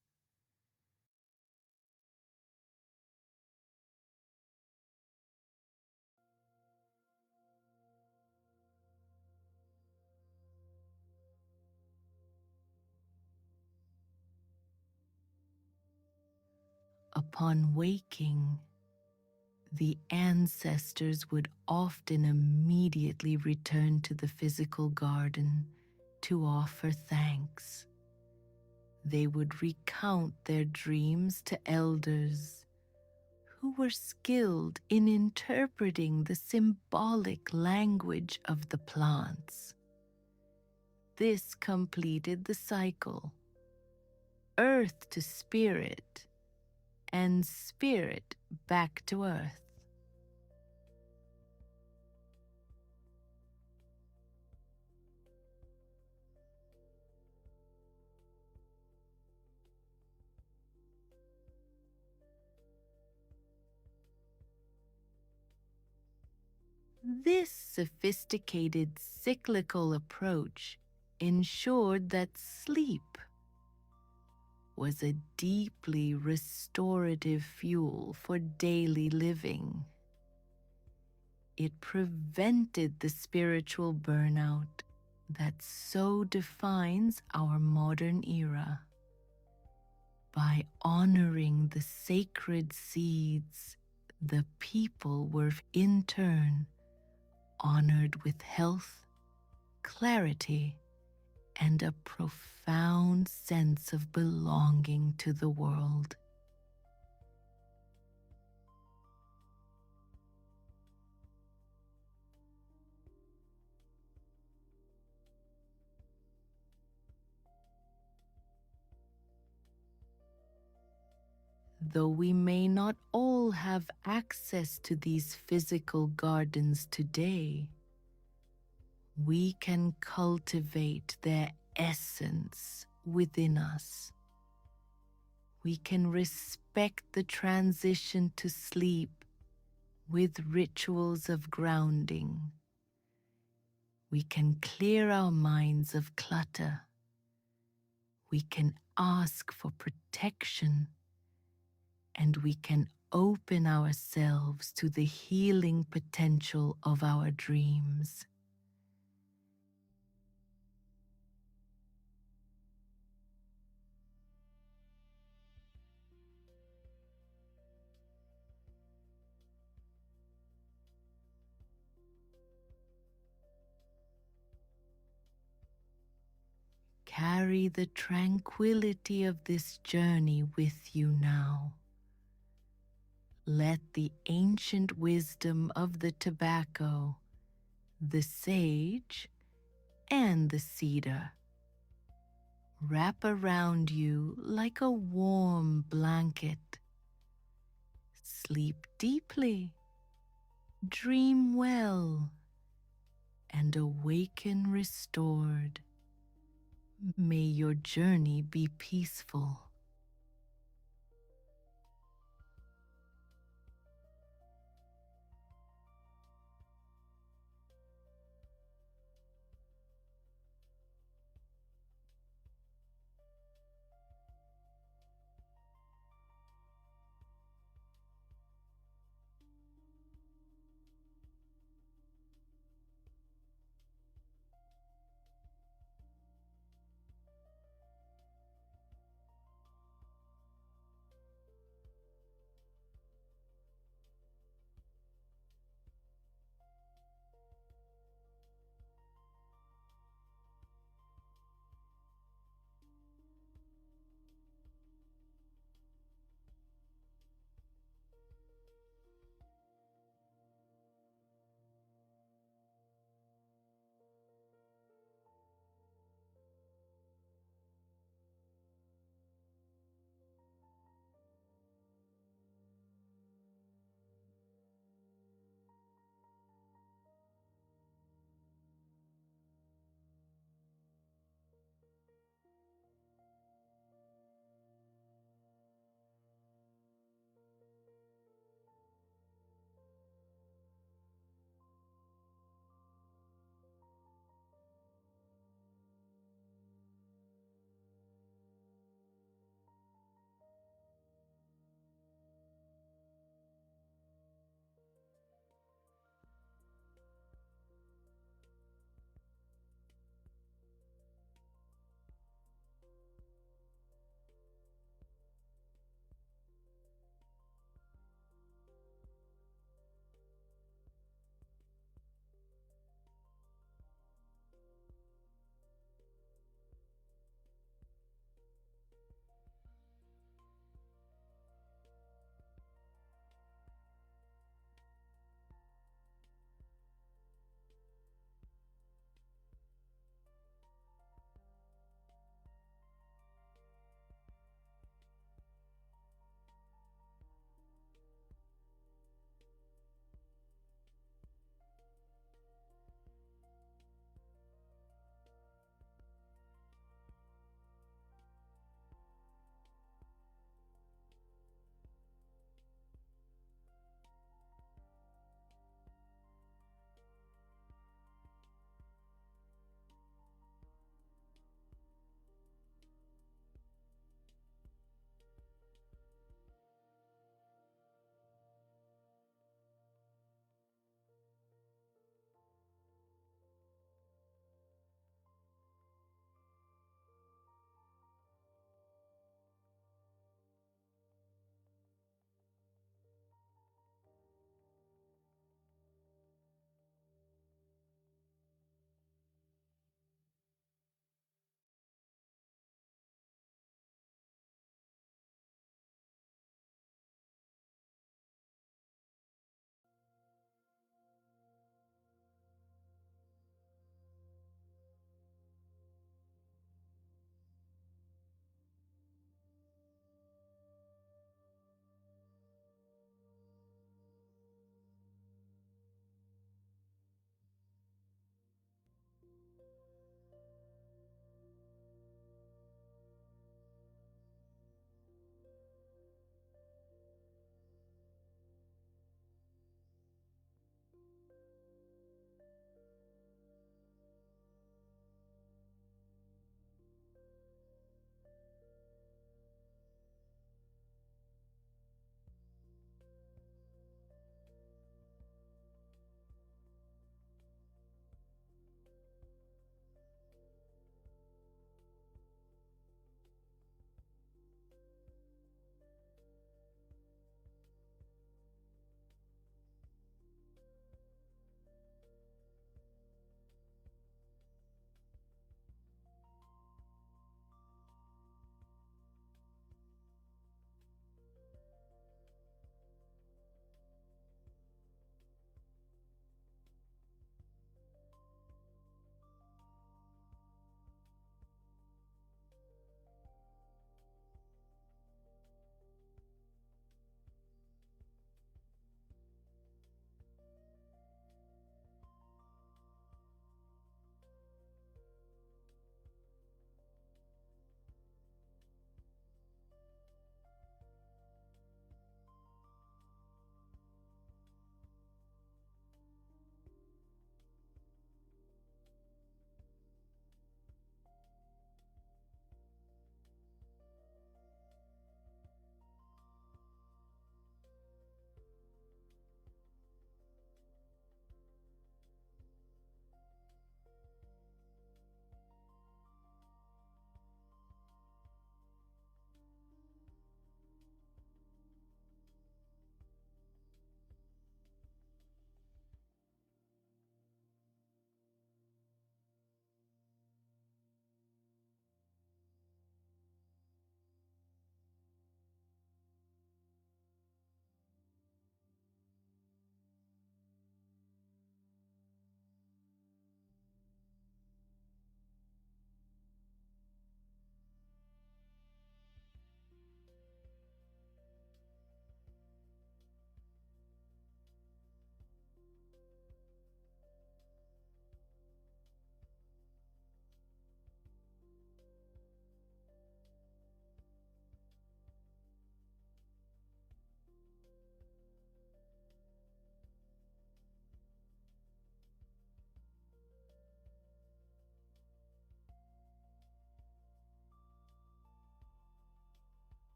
Upon waking, the ancestors would often immediately return to the physical garden to offer thanks. They would recount their dreams to elders who were skilled in interpreting the symbolic language of the plants. This completed the cycle: earth to spirit, and spirit back to earth. This sophisticated cyclical approach ensured that sleep was a deeply restorative fuel for daily living. It prevented the spiritual burnout that so defines our modern era. By honoring the sacred seeds, the people were in turn honored with health, clarity, and a profound sense of belonging to the world. Though we may not all have access to these physical gardens today, we can cultivate their essence within us. We can respect the transition to sleep With rituals of grounding, we can clear our minds of clutter. We can ask for protection, and we can open ourselves to the healing potential of our dreams. Carry the tranquility of this journey with you now. Let the ancient wisdom of the tobacco, the sage, and the cedar wrap around you like a warm blanket. Sleep deeply, dream well, and awaken restored. May your journey be peaceful.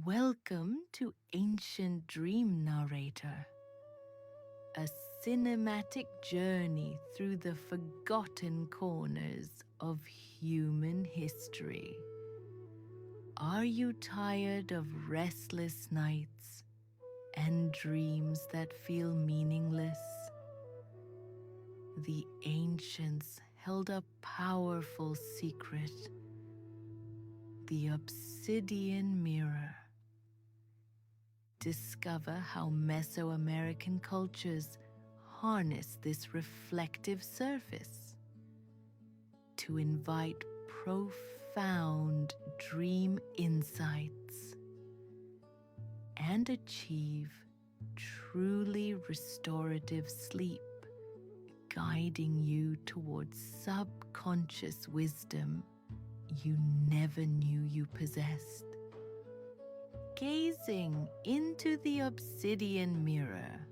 Welcome to Ancient Dream Narrator, a cinematic journey through the forgotten corners of human history. Are you tired of restless nights and dreams that feel meaningless? The ancients held a powerful secret: the obsidian mirror. Discover how Mesoamerican cultures harness this reflective surface to invite profound dream insights and achieve truly restorative sleep, guiding you towards subconscious wisdom you never knew you possessed. Gazing into the obsidian mirror,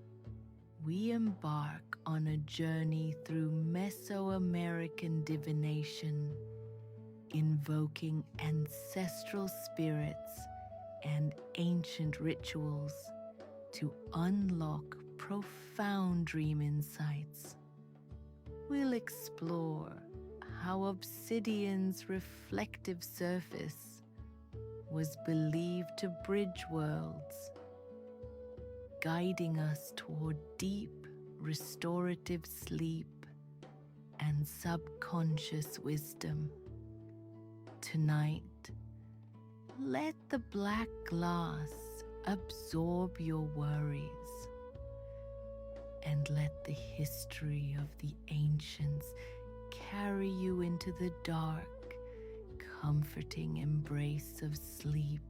we embark on a journey through Mesoamerican divination, invoking ancestral spirits and ancient rituals to unlock profound dream insights. We'll explore how obsidian's reflective surface was believed to bridge worlds, guiding us toward deep, restorative sleep and subconscious wisdom. Tonight, let the black glass absorb your worries, and let the history of the ancients carry you into the dark, comforting embrace of sleep.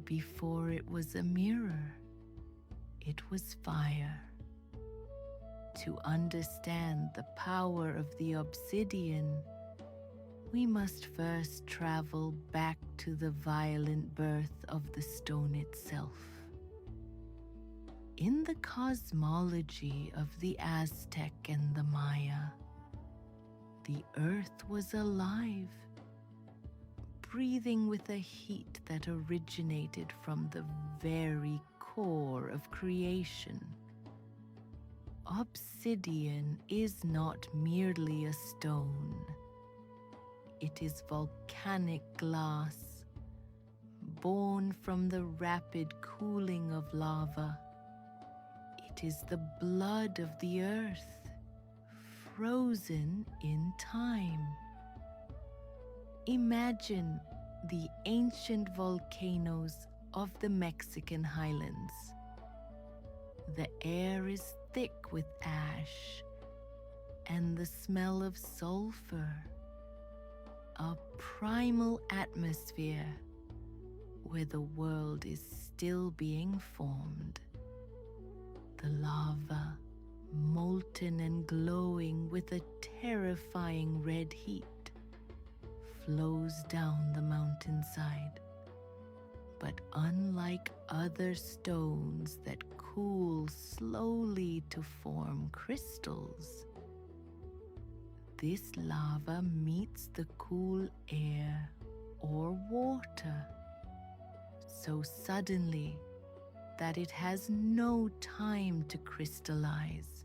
Before it was a mirror, it was fire. To understand the power of the obsidian, we must first travel back to the violent birth of the stone itself. In the cosmology of the Aztec and the Maya, the earth was alive, breathing with a heat that originated from the very core of creation. Obsidian is not merely a stone. It is volcanic glass, born from the rapid cooling of lava. It is the blood of the earth, frozen in time. Imagine the ancient volcanoes of the Mexican highlands. The air is thick with ash and the smell of sulfur, a primal atmosphere where the world is still being formed. The lava, molten and glowing with a terrifying red heat, flows down the mountainside. But unlike other stones that cool slowly to form crystals, this lava meets the cool air or water so suddenly that it has no time to crystallize.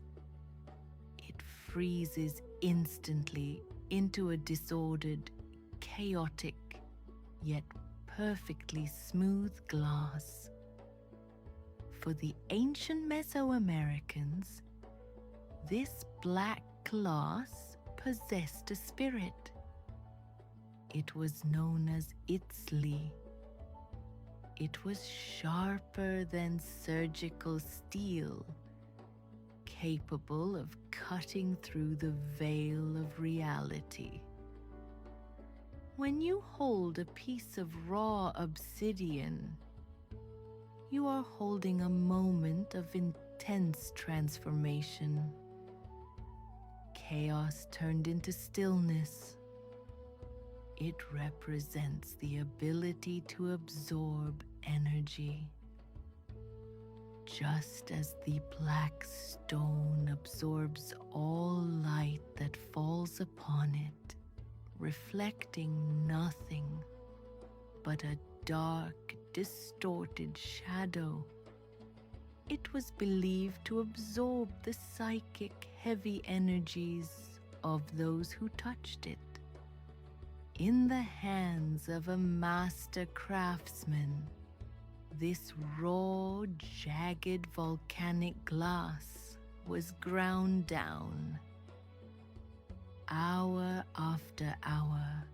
It freezes instantly into a disordered, chaotic, yet perfectly smooth glass. For the ancient Mesoamericans, this black glass possessed a spirit. It was known as Itzli. It was sharper than surgical steel, capable of cutting through the veil of reality. When you hold a piece of raw obsidian, You are holding a moment of intense transformation. Chaos turned into stillness. It represents the ability to absorb energy. Just as the black stone absorbs all light that falls upon it, reflecting nothing but a dark, distorted shadow, it was believed to absorb the psychic, heavy energies of those who touched it. In the hands of a master craftsman, this raw, jagged volcanic glass was ground down. Hour after hour,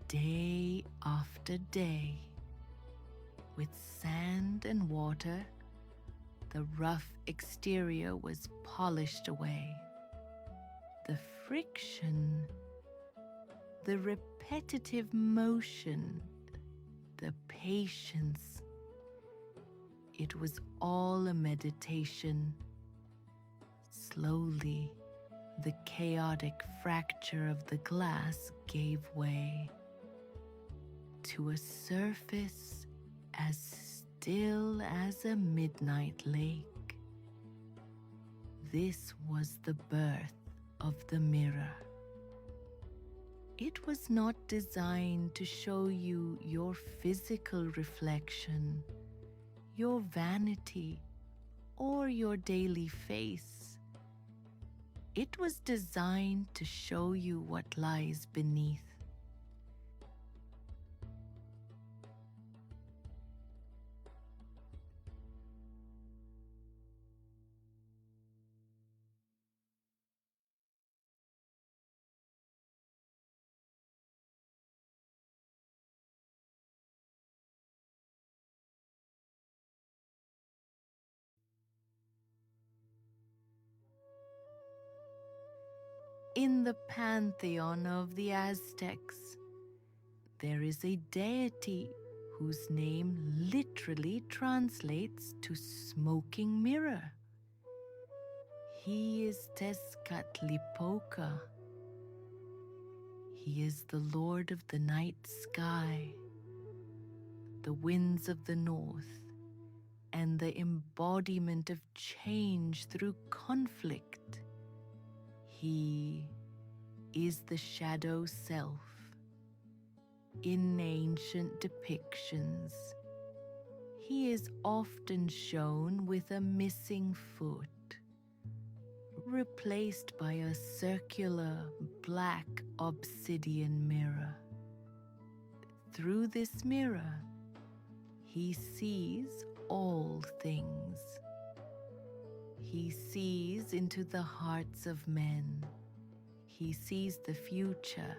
day after day, with sand and water, the rough exterior was polished away. The friction, the repetitive motion, the patience, it was all a meditation. Slowly, the chaotic fracture of the glass gave way to a surface as still as a midnight lake. This was the birth of the mirror. It was not designed to show you your physical reflection, your vanity, or your daily face. It was designed to show you what lies beneath. In the pantheon of the Aztecs, there is a deity whose name literally translates to smoking mirror. He is Tezcatlipoca. He is the Lord of the night sky, the winds of the north, and the embodiment of change through conflict. He is the shadow self. In ancient depictions, he is often shown with a missing foot, replaced by a circular black obsidian mirror. Through this mirror, he sees all things. He sees into the hearts of men. He sees the future,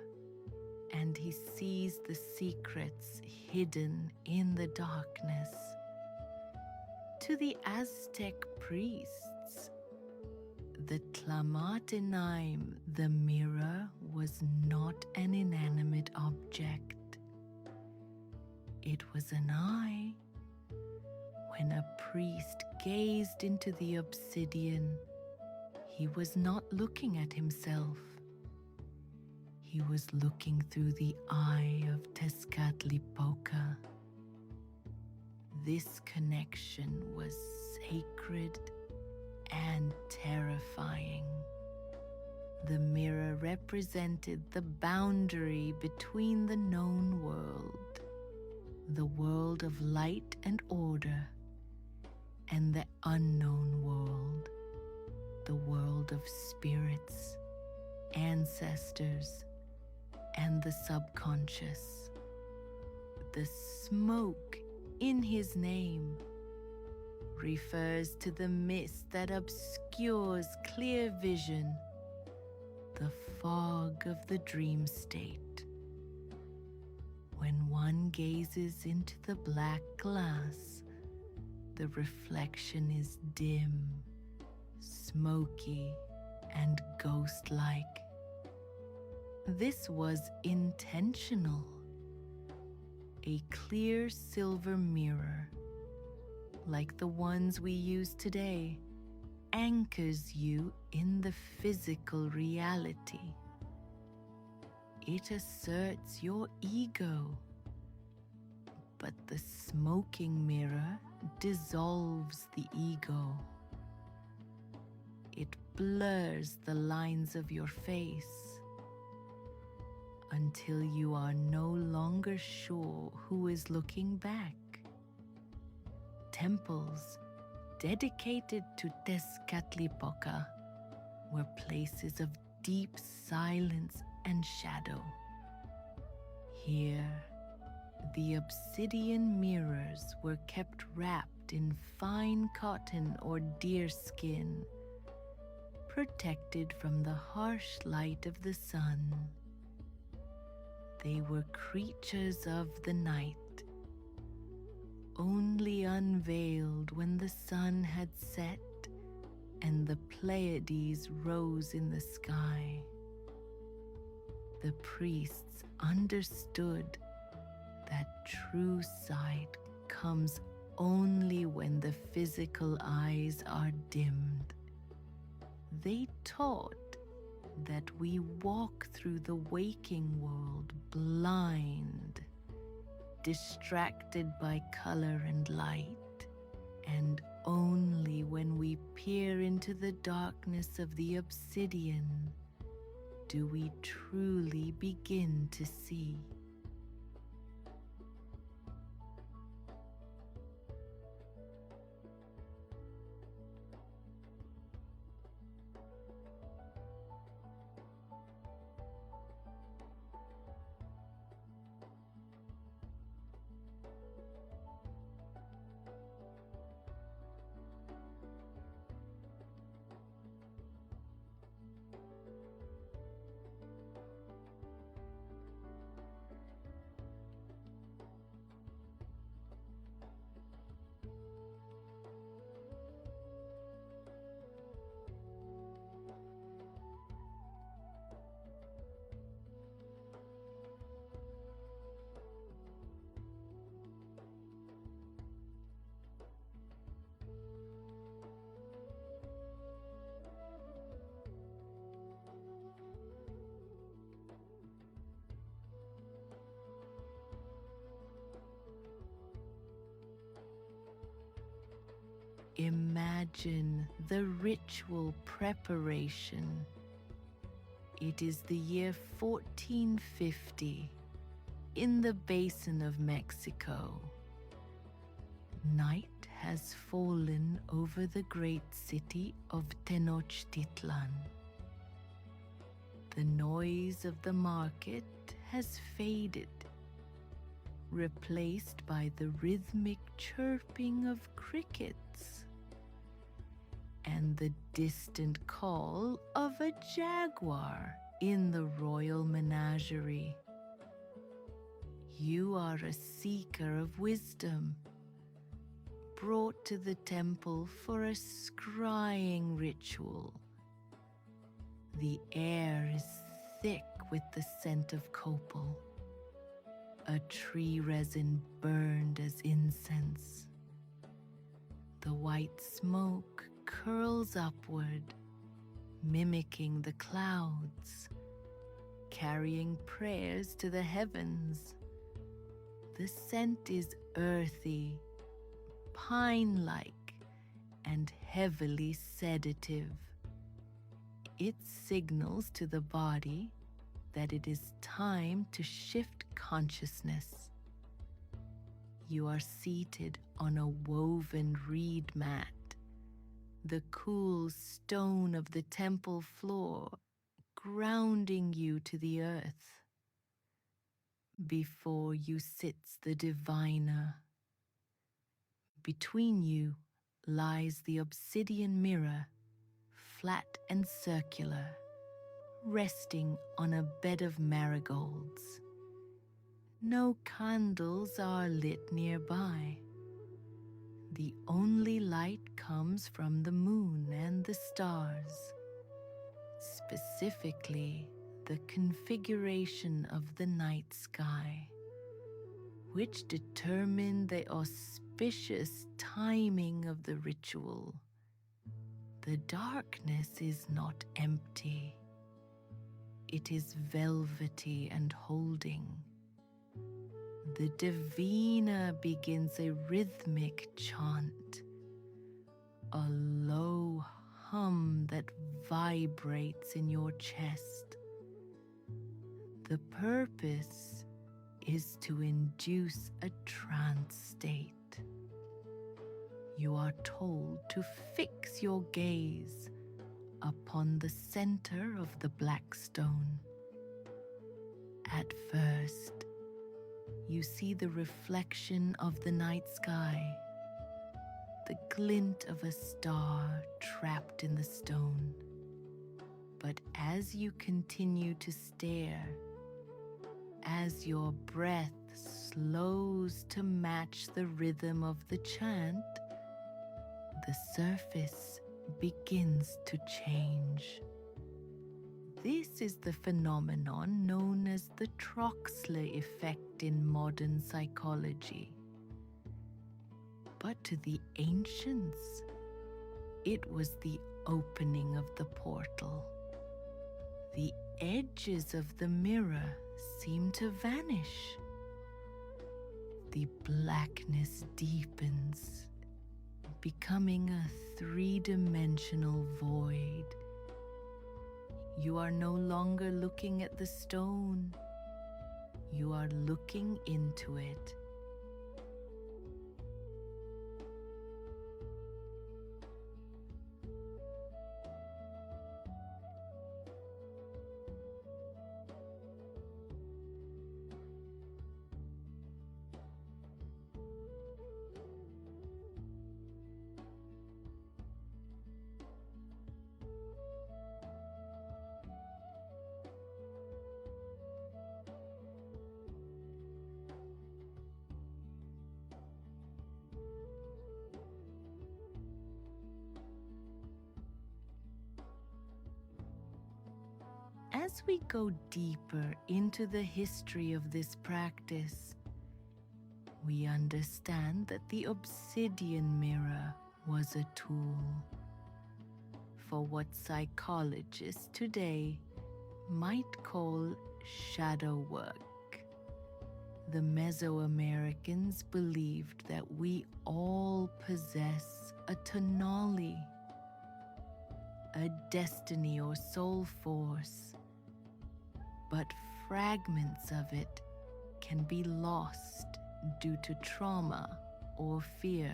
and he sees the secrets hidden in the darkness. To the Aztec priests, the Tlamatinaim, the mirror, was not an inanimate object. It was an eye. When a priest gazed into the obsidian, he was not looking at himself. He was looking through the eye of Tezcatlipoca. This connection was sacred and terrifying. The mirror represented the boundary between the known world, the world of light and order, and the unknown world, the world of spirits, ancestors, and the subconscious. The smoke in his name refers to the mist that obscures clear vision, the fog of the dream state. When one gazes into the black glass, the reflection is dim, smoky, and ghost-like. This was intentional. A clear silver mirror, like the ones we use today, anchors you in the physical reality. It asserts your ego, but the smoking mirror dissolves the ego. It blurs the lines of your face until you are no longer sure who is looking back. Temples dedicated to Tezcatlipoca were places of deep silence and shadow. Here, the obsidian mirrors were kept wrapped in fine cotton or deerskin, protected from the harsh light of the sun. They were creatures of the night, only unveiled when the sun had set and the Pleiades rose in the sky. The priests understood that true sight comes only when the physical eyes are dimmed. They taught that we walk through the waking world blind, distracted by color and light, and only when we peer into the darkness of the obsidian do we truly begin to see. Imagine the ritual preparation. It is the year 1450 in the basin of Mexico. Night has fallen over the great city of Tenochtitlan. The noise of the market has faded, replaced by the rhythmic chirping of crickets and the distant call of a jaguar in the royal menagerie. You are a seeker of wisdom, brought to the temple for a scrying ritual. The air is thick with the scent of copal, a tree resin burned as incense. The white smoke curls upward, mimicking the clouds, carrying prayers to the heavens. The scent is earthy, pine-like, and heavily sedative. It signals to the body that it is time to shift consciousness. You are seated on a woven reed mat, the cool stone of the temple floor grounding you to the earth. Before you sits the diviner. Between you lies the obsidian mirror, flat and circular, resting on a bed of marigolds. No candles are lit nearby. The only light comes from the moon and the stars, specifically the configuration of the night sky. which determine the auspicious timing of the ritual. The darkness is not empty. It is velvety and holding. The Divina begins a rhythmic chant, a low hum that vibrates in your chest. The purpose is to induce a trance state. You are told to fix your gaze upon the center of the black stone. At first, you see the reflection of the night sky, the glint of a star trapped in the stone. But as you continue to stare, as your breath slows to match the rhythm of the chant, the surface begins to change. This is the phenomenon known as the Troxler effect in modern psychology. But to the ancients, it was the opening of the portal. The edges of the mirror seem to vanish. The blackness deepens, becoming a three-dimensional void. You are no longer looking at the stone. You are looking into it. As we go deeper into the history of this practice, we understand that the obsidian mirror was a tool for what psychologists today might call shadow work. The Mesoamericans believed that we all possess a tonali, a destiny or soul force, but fragments of it can be lost due to trauma or fear.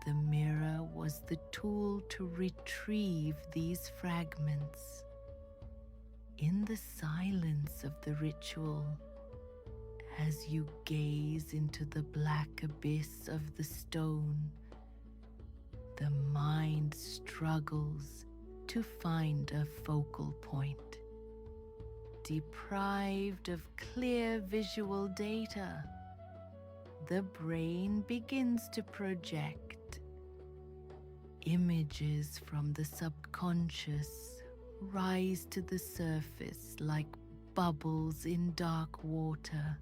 The mirror was the tool to retrieve these fragments. In the silence of the ritual, as you gaze into the black abyss of the stone, the mind struggles to find a focal point. Deprived of clear visual data, the brain begins to project. Images from the subconscious rise to the surface like bubbles in dark water.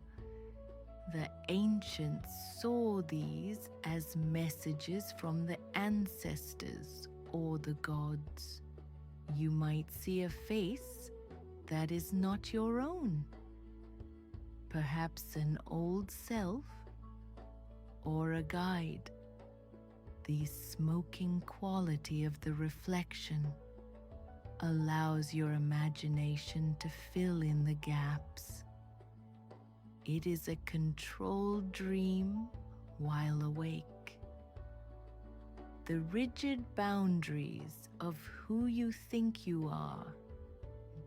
The ancients saw these as messages from the ancestors or the gods. You might see a face that is not your own, perhaps an old self or a guide. The smoking quality of the reflection allows your imagination to fill in the gaps. It is a controlled dream while awake. The rigid boundaries of who you think you are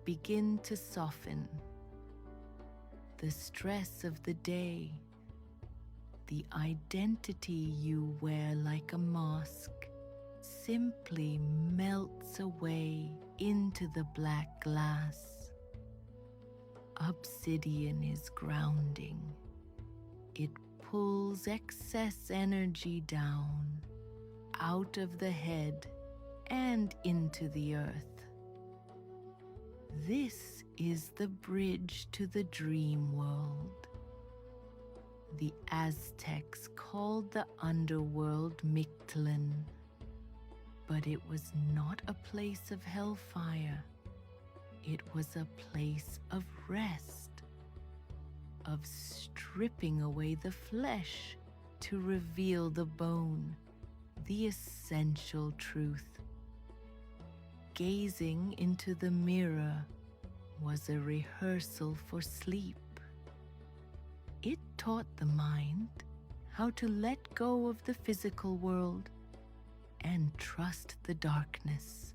begin to soften. The stress of the day, the identity you wear like a mask, simply melts away into the black glass. Obsidian is grounding. It pulls excess energy down, out of the head and into the earth. This is the bridge to the dream world. The Aztecs called the underworld Mictlan, but it was not a place of hellfire. It was a place of rest, of stripping away the flesh to reveal the bone, the essential truth. Gazing into the mirror was a rehearsal for sleep. It taught the mind how to let go of the physical world and trust the darkness.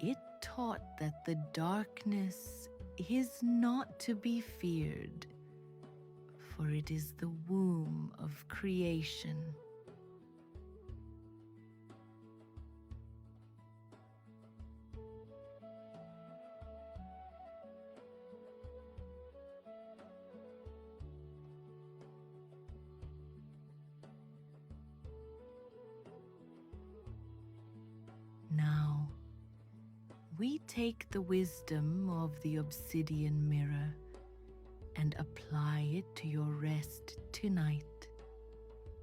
It taught that the darkness is not to be feared, for it is the womb of creation. Now, we take the wisdom of the obsidian mirror and apply it to your rest tonight.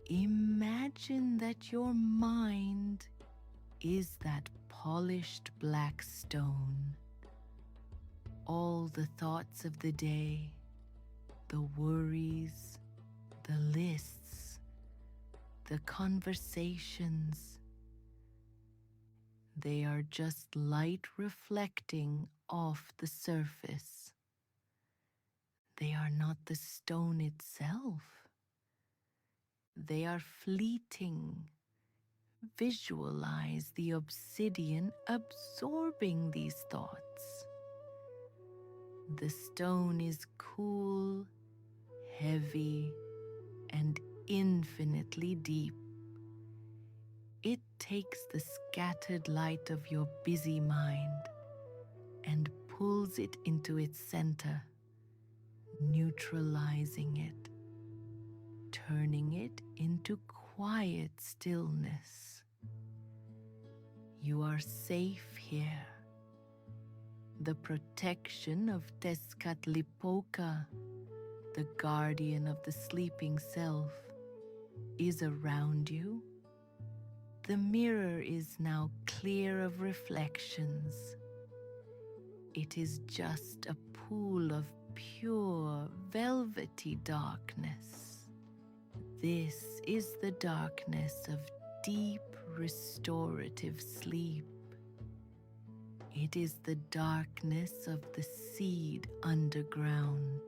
Imagine that your mind is that polished black stone. All the thoughts of the day, the worries, the lists, the conversations, they are just light reflecting off the surface. They are not the stone itself. They are fleeting. Visualize the obsidian absorbing these thoughts. The stone is cool, heavy, and infinitely deep. It takes the scattered light of your busy mind and pulls it into its center, neutralizing it, turning it into quiet stillness. You are safe here. The protection of Tezcatlipoca, the guardian of the sleeping self, is around you. The mirror is now clear of reflections. It is just a pool of pure, velvety darkness. This is the darkness of deep, restorative sleep. It is the darkness of the seed underground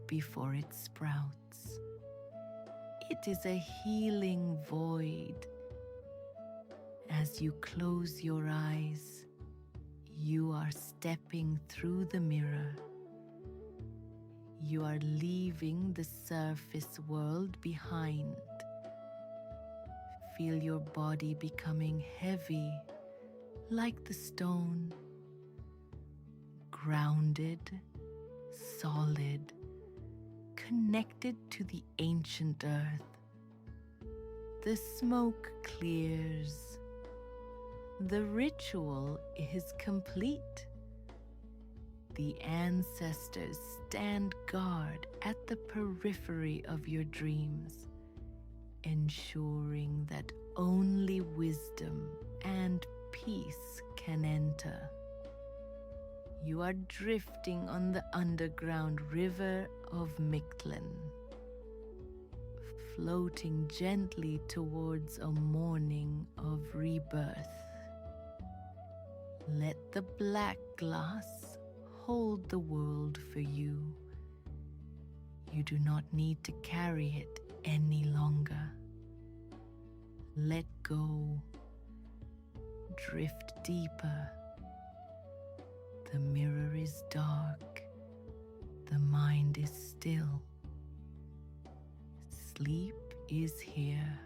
before it sprouts. It is a healing void. As you close your eyes, you are stepping through the mirror. You are leaving the surface world behind. Feel your body becoming heavy, like the stone, grounded, solid, connected to the ancient earth. The smoke clears. The ritual is complete. The ancestors stand guard at the periphery of your dreams, ensuring that only wisdom and peace can enter. You are drifting on the underground river of Mictlan, floating gently towards a morning of rebirth. Let the black glass hold the world for you. You do not need to carry it any longer. Let go. Drift deeper. The mirror is dark. The mind is still. Sleep is here.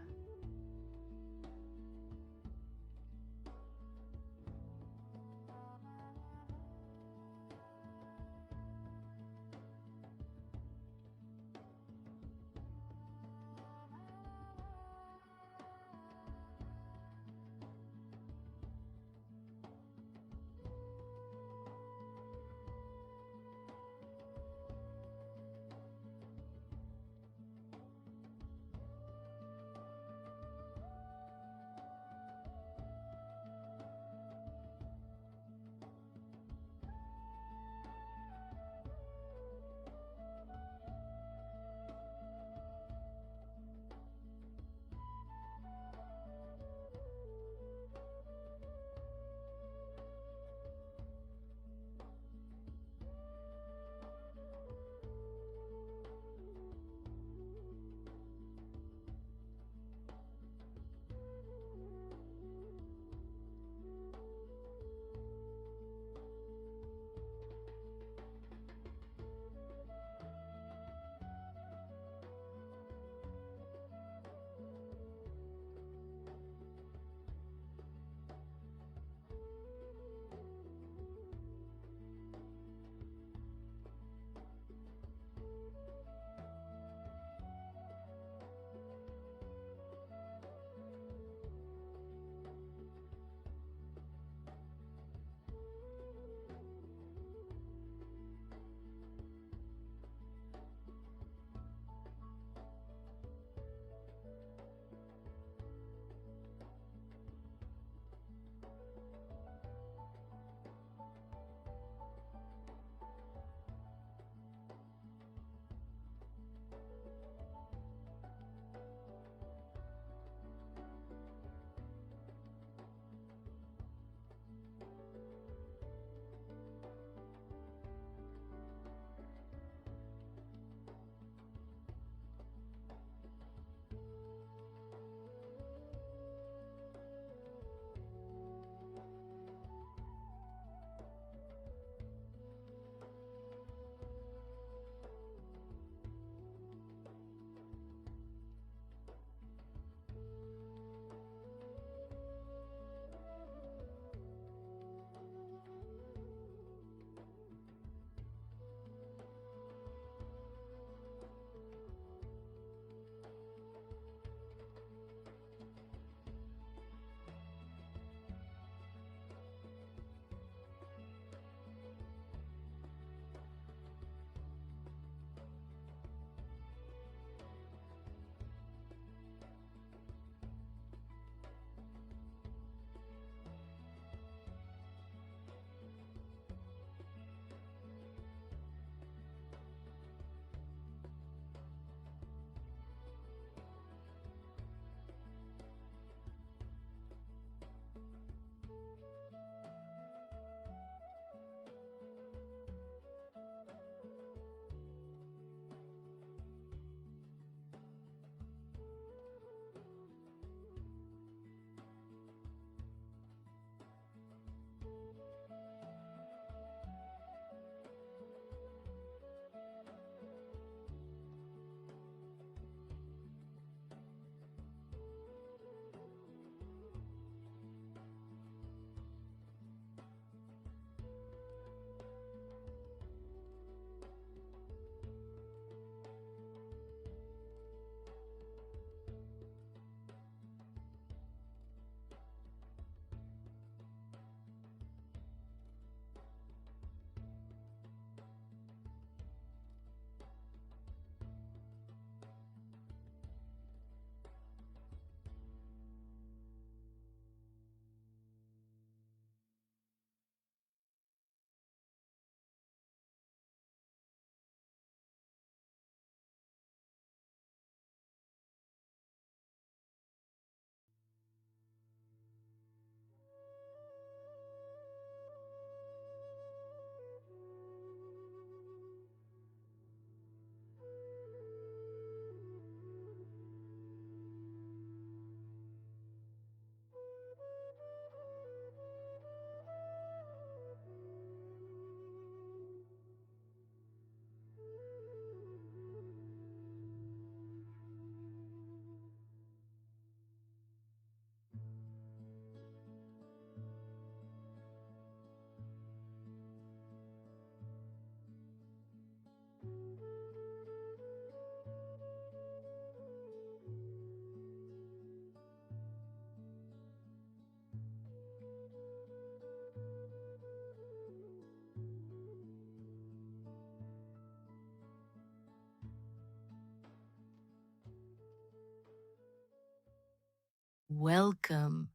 Welcome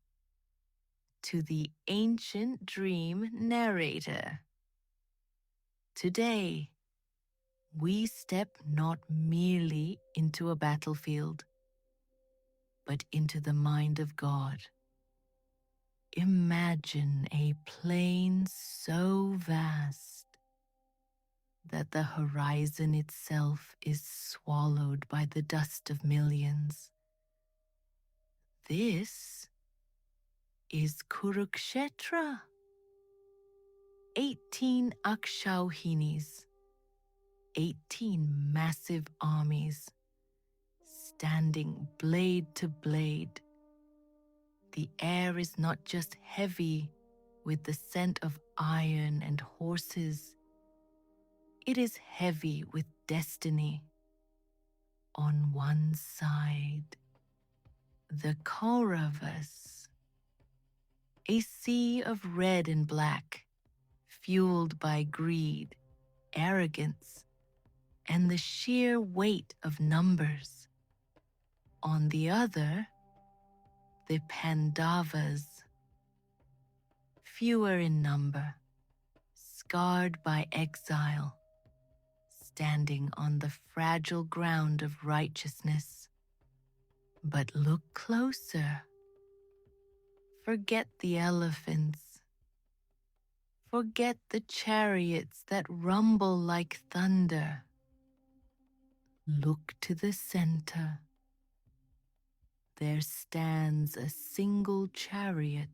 to the Ancient Dream Narrator. Today, we step not merely into a battlefield, but into the mind of God. Imagine a plain so vast that the horizon itself is swallowed by the dust of millions. This is Kurukshetra. 18 Akshauhinis, 18 massive armies, standing blade to blade. The air is not just heavy with the scent of iron and horses, it is heavy with destiny. On one side, the Kauravas, a sea of red and black, fueled by greed, arrogance, and the sheer weight of numbers. On the other, the Pandavas, fewer in number, scarred by exile, standing on the fragile ground of righteousness. But look closer. Forget the elephants. Forget the chariots that rumble like thunder. Look to the center. There stands a single chariot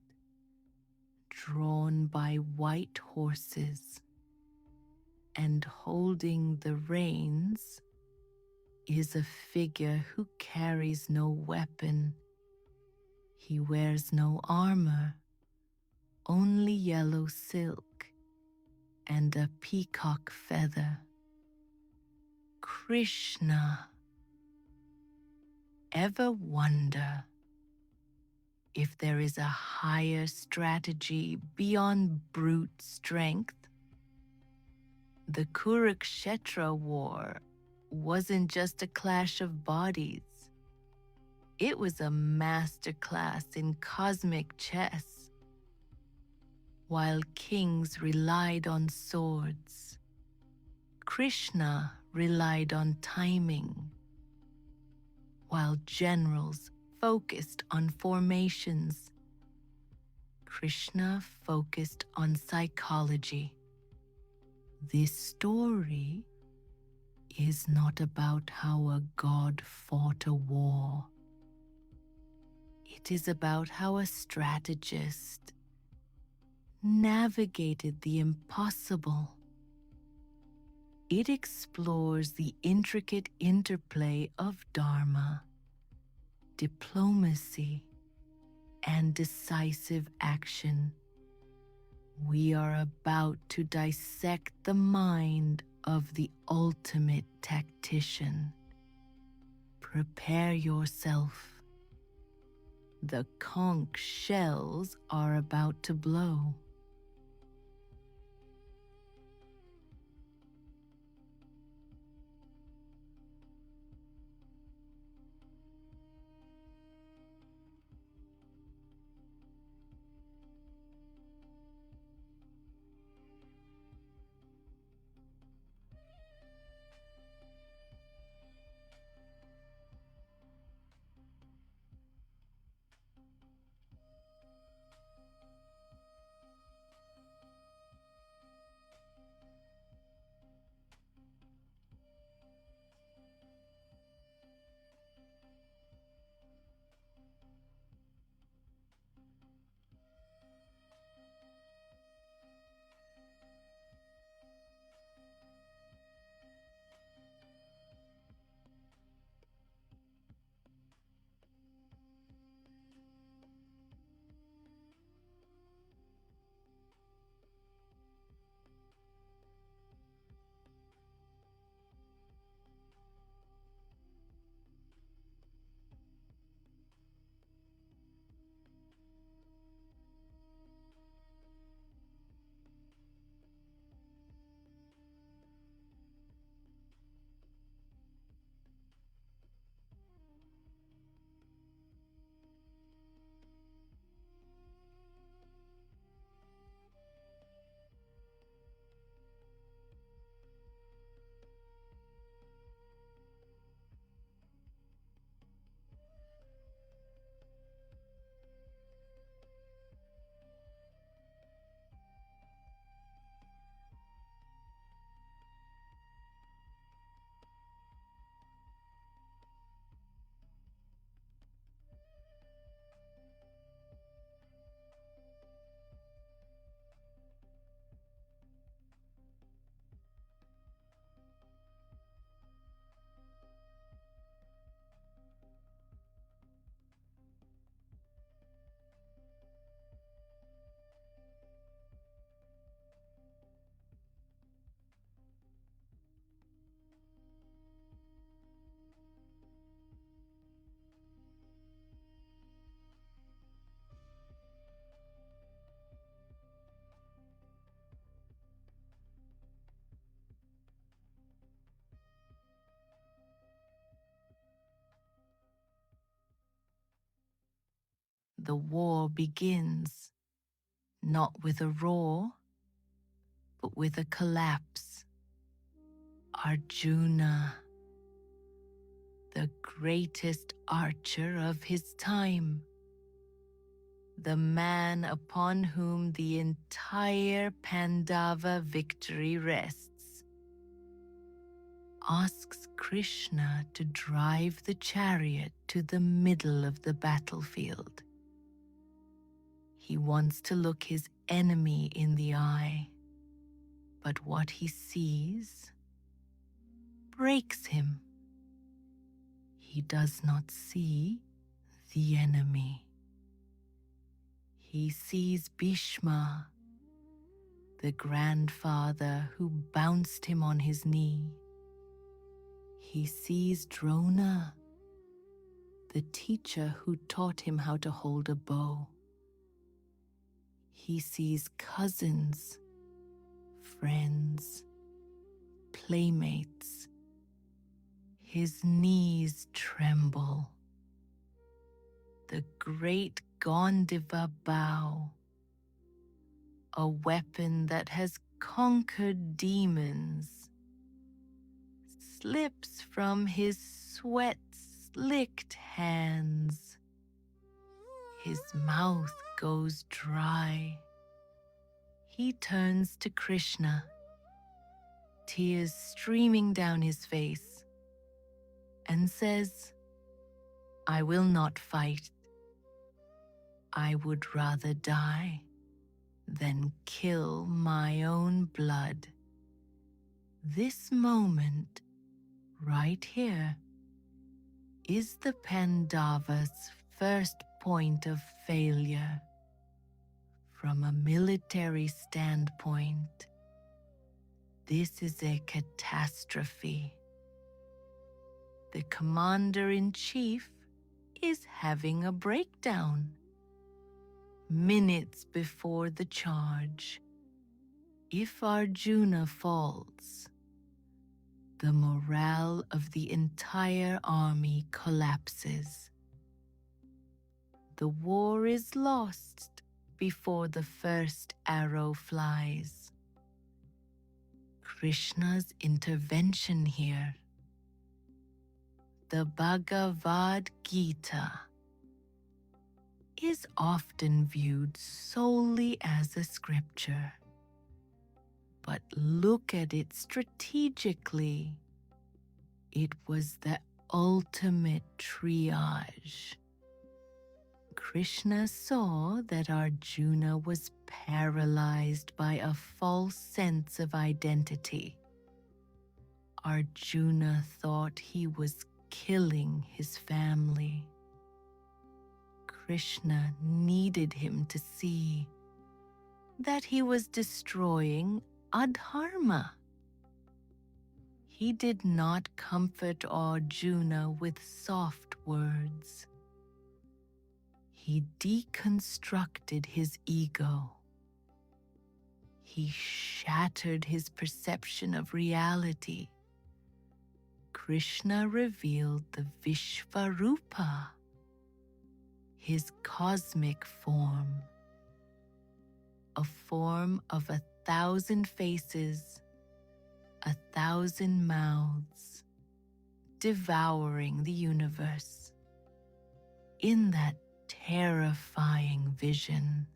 drawn by white horses, and holding the reins is a figure who carries no weapon. He wears no armor, only yellow silk and a peacock feather. Krishna. Ever wonder if there is a higher strategy beyond brute strength? The Kurukshetra war wasn't just a clash of bodies. It was a masterclass in cosmic chess. While kings relied on swords, Krishna relied on timing. While generals focused on formations, Krishna focused on psychology. This story is not about how a god fought a war. It is about how a strategist navigated the impossible. It explores the intricate interplay of dharma, diplomacy, and decisive action. We are about to dissect the mind of the ultimate tactician. Prepare yourself. The conch shells are about to blow. the war begins, not with a roar, but with a collapse. Arjuna, the greatest archer of his time, the man upon whom the entire Pandava victory rests, asks Krishna to drive the chariot to the middle of the battlefield. He wants to look his enemy in the eye, but what he sees breaks him. He does not see the enemy. He sees Bhishma, the grandfather who bounced him on his knee. He sees Drona, the teacher who taught him how to hold a bow. He sees cousins, friends, playmates. His knees tremble. The great Gandiva bow, a weapon that has conquered demons, slips from his sweat-slicked hands. His mouth goes dry. He turns to Krishna, tears streaming down his face, and says, "I will not fight. I would rather die than kill my own blood." This moment, right here, is the Pandavas' first point of failure. From a military standpoint, this is a catastrophe. The commander-in-chief is having a breakdown. Minutes before the charge, if Arjuna falls, the morale of the entire army collapses. The war is lost before the first arrow flies. Krishna's intervention here. The Bhagavad Gita is often viewed solely as a scripture. But look at it strategically. It was the ultimate triage. Krishna saw that Arjuna was paralyzed by a false sense of identity. Arjuna thought he was killing his family. Krishna needed him to see that he was destroying adharma. He did not comfort Arjuna with soft words. He deconstructed his ego. He shattered his perception of reality. Krishna revealed the Vishvarupa, his cosmic form, a form of 1,000 faces, 1,000 mouths, devouring the universe. In that terrifying vision,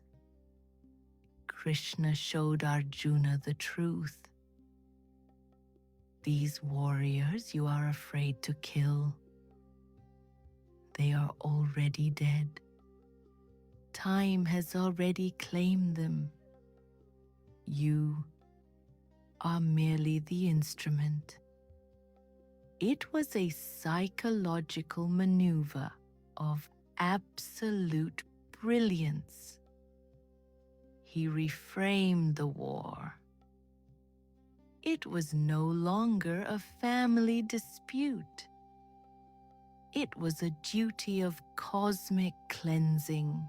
Krishna showed Arjuna the truth. These warriors you are afraid to kill, they are already dead. Time has already claimed them. You are merely the instrument. It was a psychological maneuver of absolute brilliance. He reframed the war. It was no longer a family dispute. It was a duty of cosmic cleansing.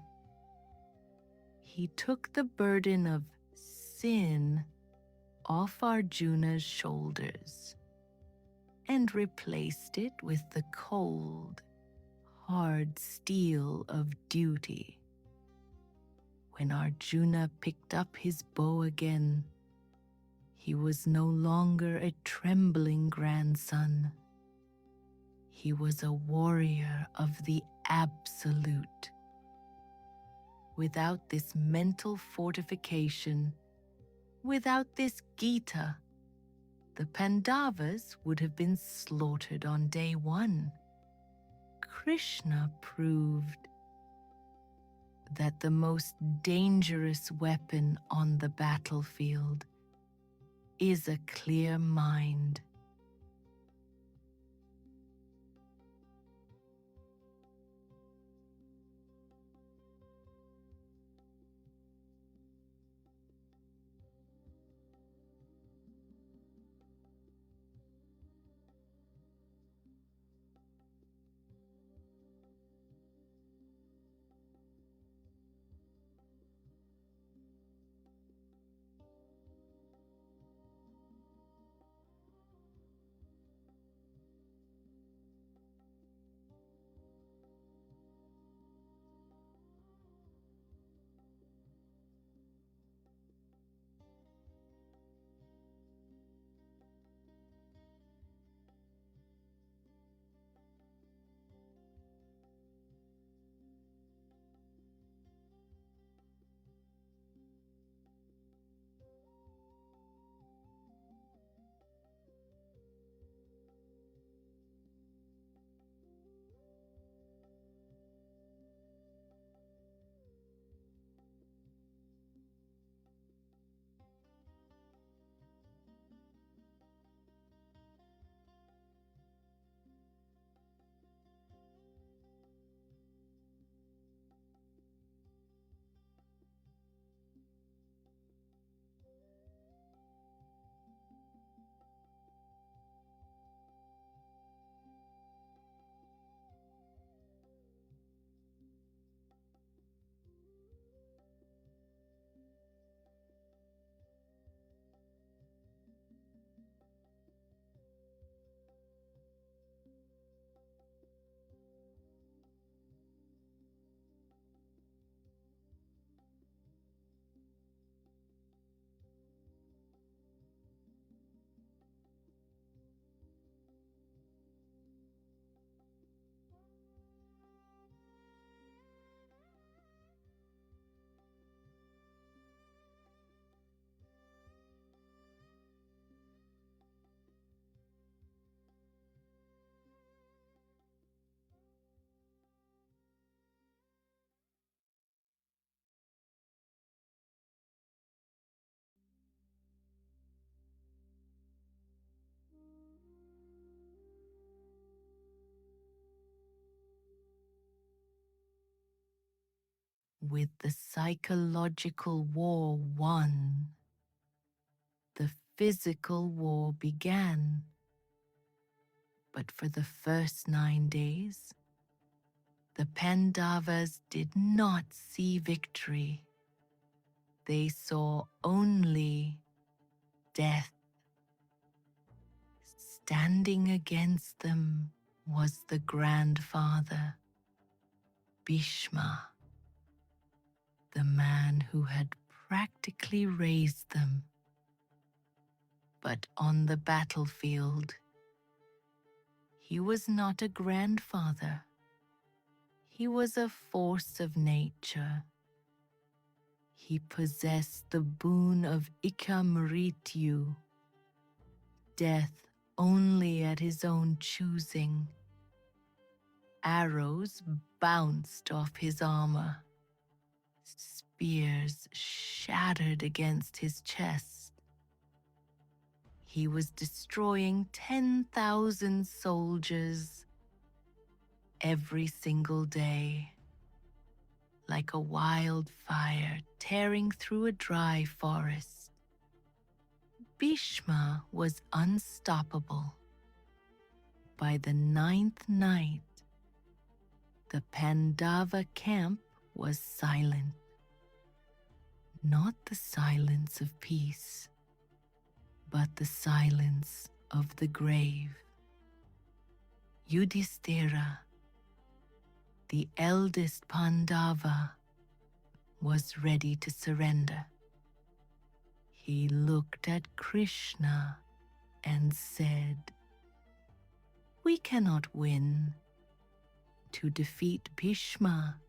He took the burden of sin off Arjuna's shoulders and replaced it with the cold, hard steel of duty. When Arjuna picked up his bow again, he was no longer a trembling grandson. He was a warrior of the absolute. Without this mental fortification, without this Gita, the Pandavas would have been slaughtered on day one. Krishna proved that the most dangerous weapon on the battlefield is a clear mind. With the psychological war won, the physical war began. But for the first 9 days, the Pandavas did not see victory. They saw only death. Standing against them was the grandfather, Bhishma, the man who had practically raised them. But on the battlefield, he was not a grandfather. He was a force of nature. He possessed the boon of Ikamrityu, death only at his own choosing. Arrows bounced off his armor. Spears shattered against his chest. He was destroying 10,000 soldiers every single day, like a wildfire tearing through a dry forest. Bhishma was unstoppable. By the 9th night, the Pandava camp was silent. Not the silence of peace, but the silence of the grave. Yudhishthira, the eldest Pandava, was ready to surrender. He looked at Krishna and said, "We cannot win. To defeat Bhishma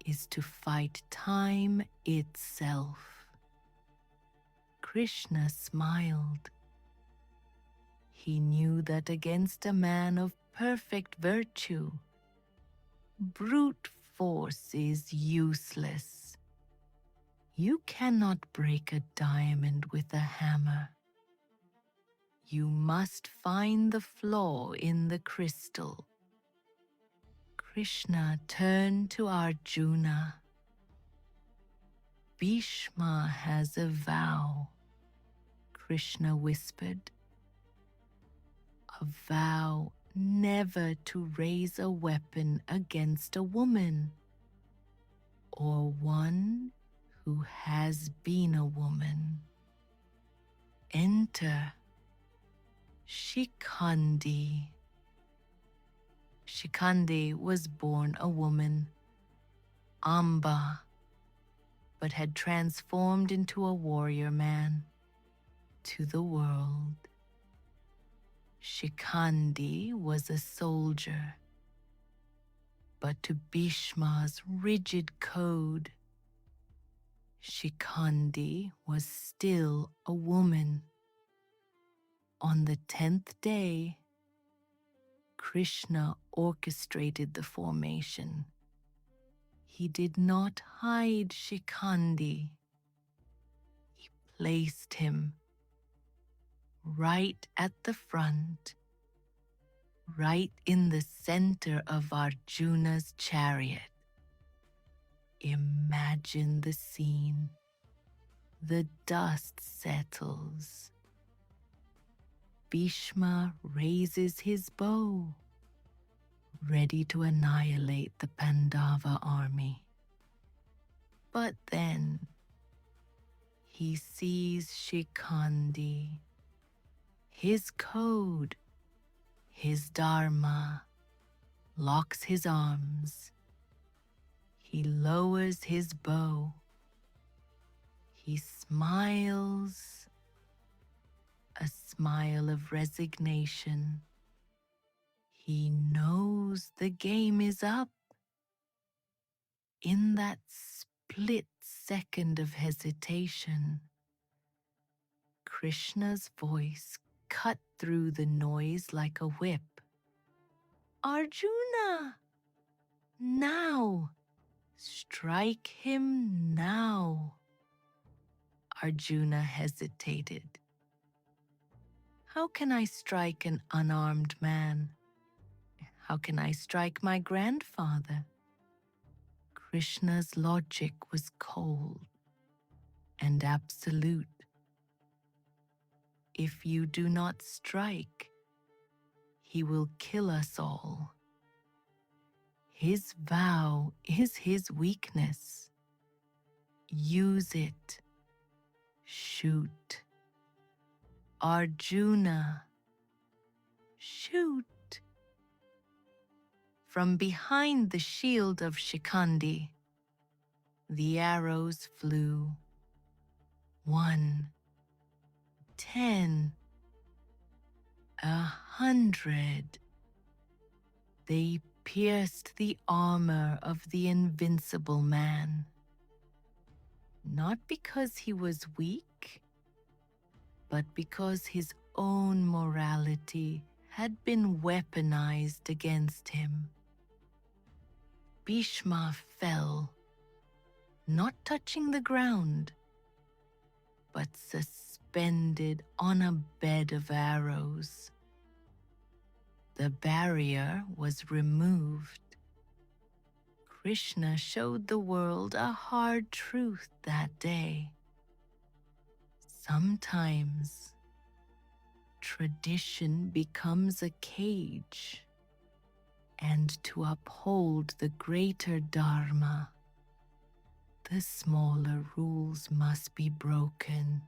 is to fight time itself." Krishna smiled. He knew that against a man of perfect virtue, brute force is useless. You cannot break a diamond with a hammer. You must find the flaw in the crystal. Krishna turned to Arjuna. "Bhishma has a vow," Krishna whispered. "A vow never to raise a weapon against a woman, or one who has been a woman. Enter Shikhandi." Shikhandi was born a woman, Amba, but had transformed into a warrior man. To the world, Shikhandi was a soldier, but to Bhishma's rigid code, Shikhandi was still a woman. On the 10th day, Krishna orchestrated the formation. He did not hide Shikhandi. He placed him right at the front, right in the center of Arjuna's chariot. Imagine the scene. The dust settles. Bhishma raises his bow, ready to annihilate the Pandava army. But then he sees Shikhandi, his code, his dharma, locks his arms. He lowers his bow. He smiles, a smile of resignation. He knows the game is up. In that split second of hesitation, Krishna's voice cut through the noise like a whip. "Arjuna! Now! Strike him now!" Arjuna hesitated. "How can I strike an unarmed man? How can I strike my grandfather?" Krishna's logic was cold and absolute. "If you do not strike, he will kill us all. His vow is his weakness. Use it. Shoot. Arjuna, shoot." From behind the shield of Shikhandi, the arrows flew. 1, 10, 100. They pierced the armor of the invincible man. Not because he was weak, but because his own morality had been weaponized against him. Bhishma fell, not touching the ground, but suspended on a bed of arrows. The barrier was removed. Krishna showed the world a hard truth that day. Sometimes tradition becomes a cage, and to uphold the greater dharma, the smaller rules must be broken.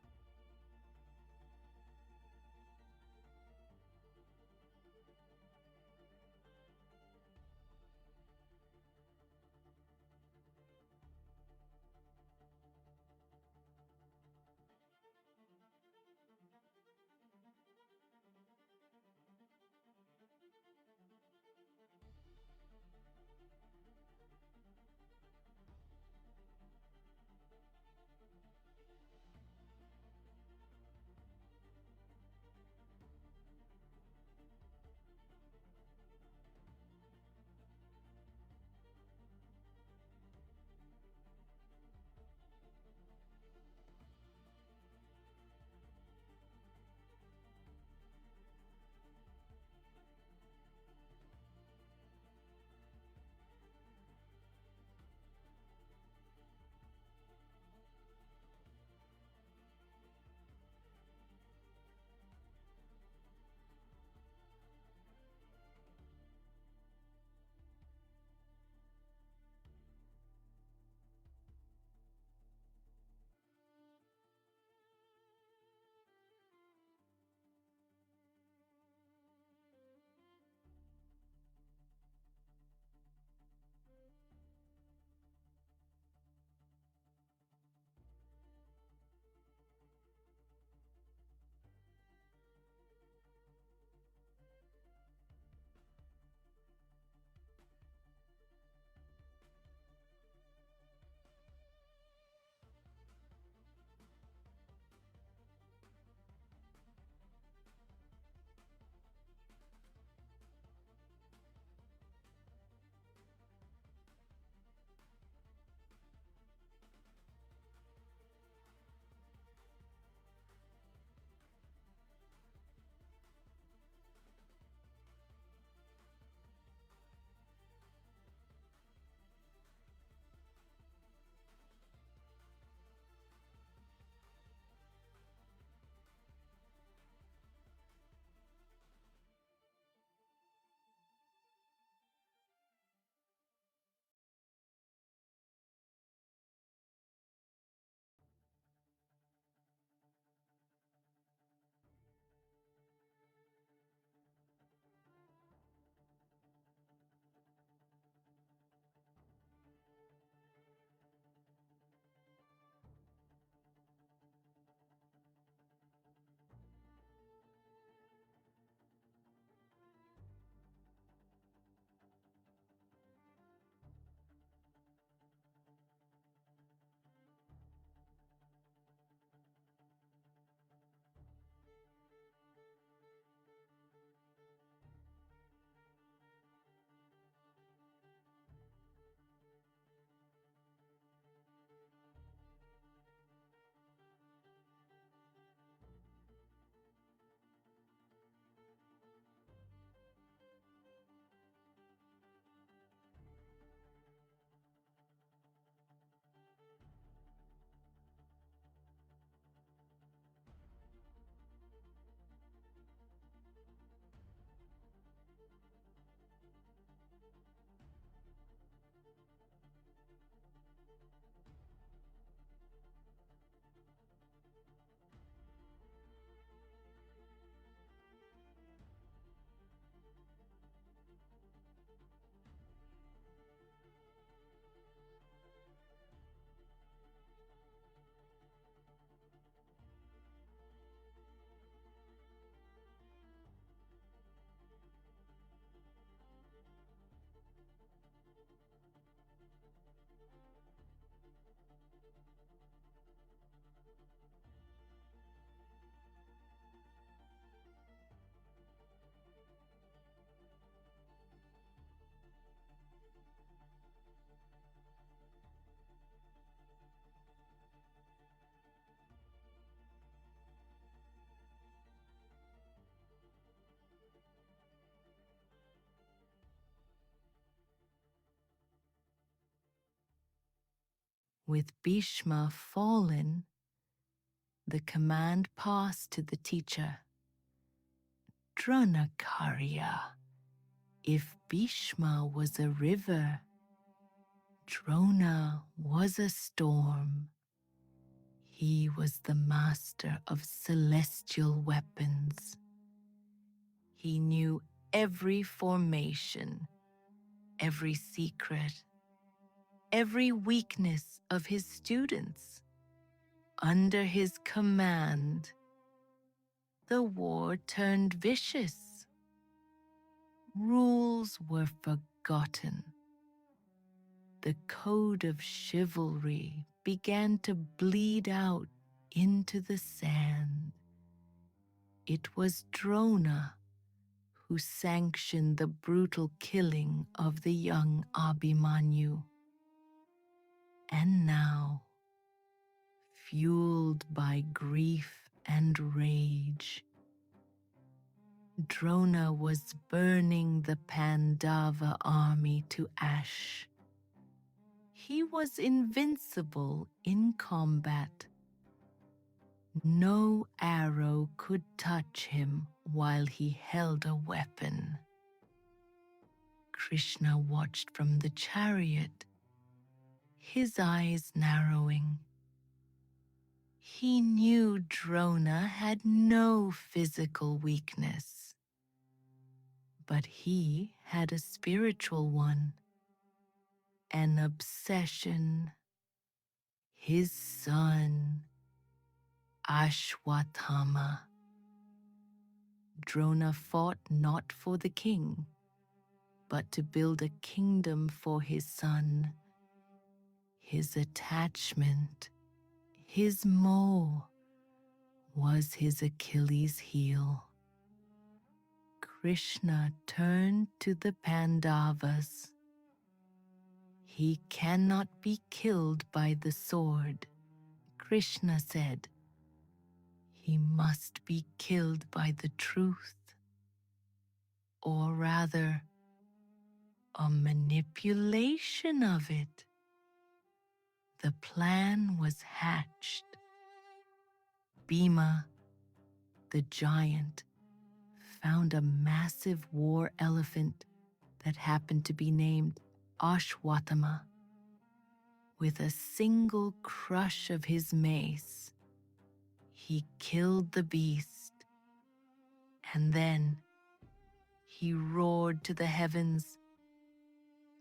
With Bhishma fallen, the command passed to the teacher. Dronakarya, if Bhishma was a river, Drona was a storm. He was the master of celestial weapons. He knew every formation, every secret, every weakness of his students. Under his command, the war turned vicious. Rules were forgotten. The code of chivalry began to bleed out into the sand. It was Drona who sanctioned the brutal killing of the young Abhimanyu. And now, fueled by grief and rage, Drona was burning the Pandava army to ash. He was invincible in combat. No arrow could touch him while he held a weapon. Krishna watched from the chariot, his eyes narrowing. He knew Drona had no physical weakness, but he had a spiritual one, an obsession. His son, Ashwatthama. Drona fought not for the king, but to build a kingdom for his son. His attachment, his moh, was his Achilles' heel. Krishna turned to the Pandavas. He cannot be killed by the sword, Krishna said. He must be killed by the truth, or rather, a manipulation of it. The plan was hatched. Bhima, the giant, found a massive war elephant that happened to be named Ashwatthama. With a single crush of his mace, he killed the beast, and then he roared to the heavens,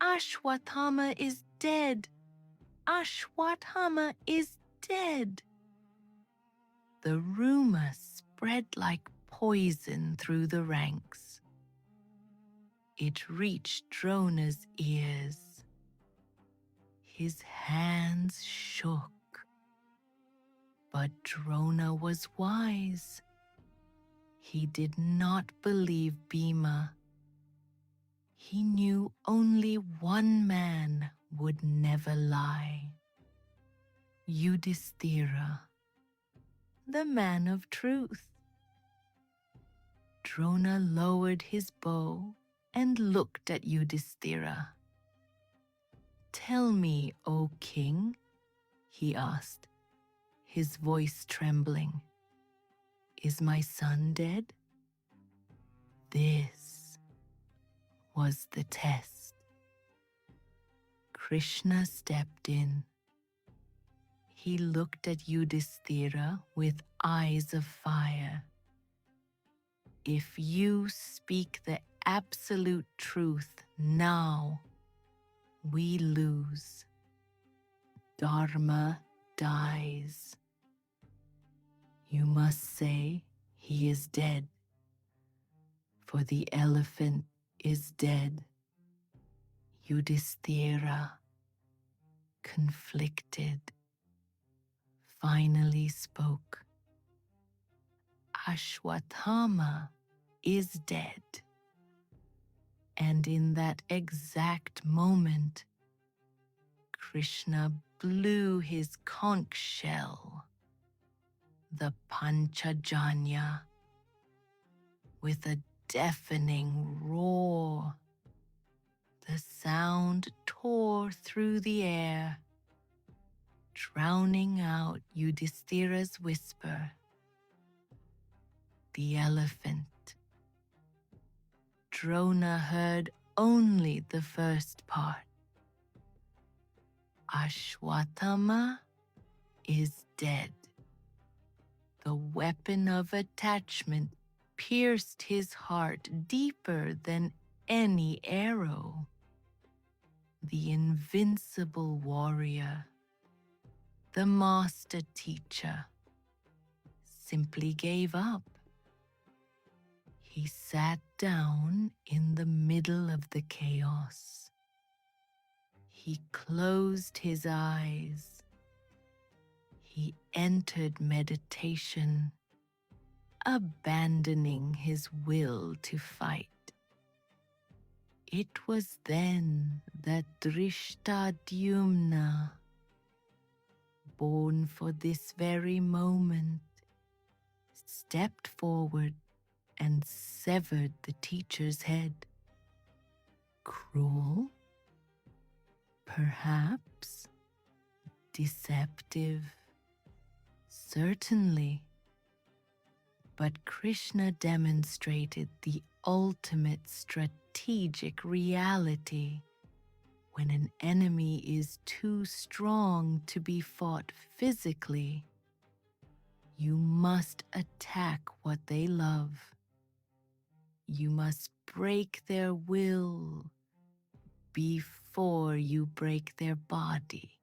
"Ashwatthama is dead! Ashwatthama is dead!" The rumor spread like poison through the ranks. It reached Drona's ears. His hands shook. But Drona was wise. He did not believe Bhima. He knew only one man would never lie. Yudhisthira, the man of truth. Drona lowered his bow and looked at Yudhisthira. "Tell me, O king," he asked, his voice trembling, "is my son dead?" This was the test. Krishna stepped in. He looked at Yudhisthira with eyes of fire. "If you speak the absolute truth now, we lose. Dharma dies. You must say he is dead, for the elephant is dead." Yudhisthira, conflicted, finally spoke. "Ashwatthama is dead." And in that exact moment, Krishna blew his conch shell, the Panchajanya, with a deafening roar. The sound tore through the air. drowning out Yudhishthira's whisper. The elephant. Drona heard only the first part. Ashwatthama is dead. The weapon of attachment pierced his heart deeper than any arrow. The invincible warrior, the master teacher, simply gave up. He sat down in the middle of the chaos. He closed his eyes. He entered meditation, abandoning his will to fight. It was then that Drishtadyumna, born for this very moment, stepped forward and severed the teacher's head. Cruel? Perhaps. Deceptive? Certainly. But Krishna demonstrated the ultimate strategic reality. When an enemy is too strong to be fought physically, you must attack what they love. You must break their will before you break their body.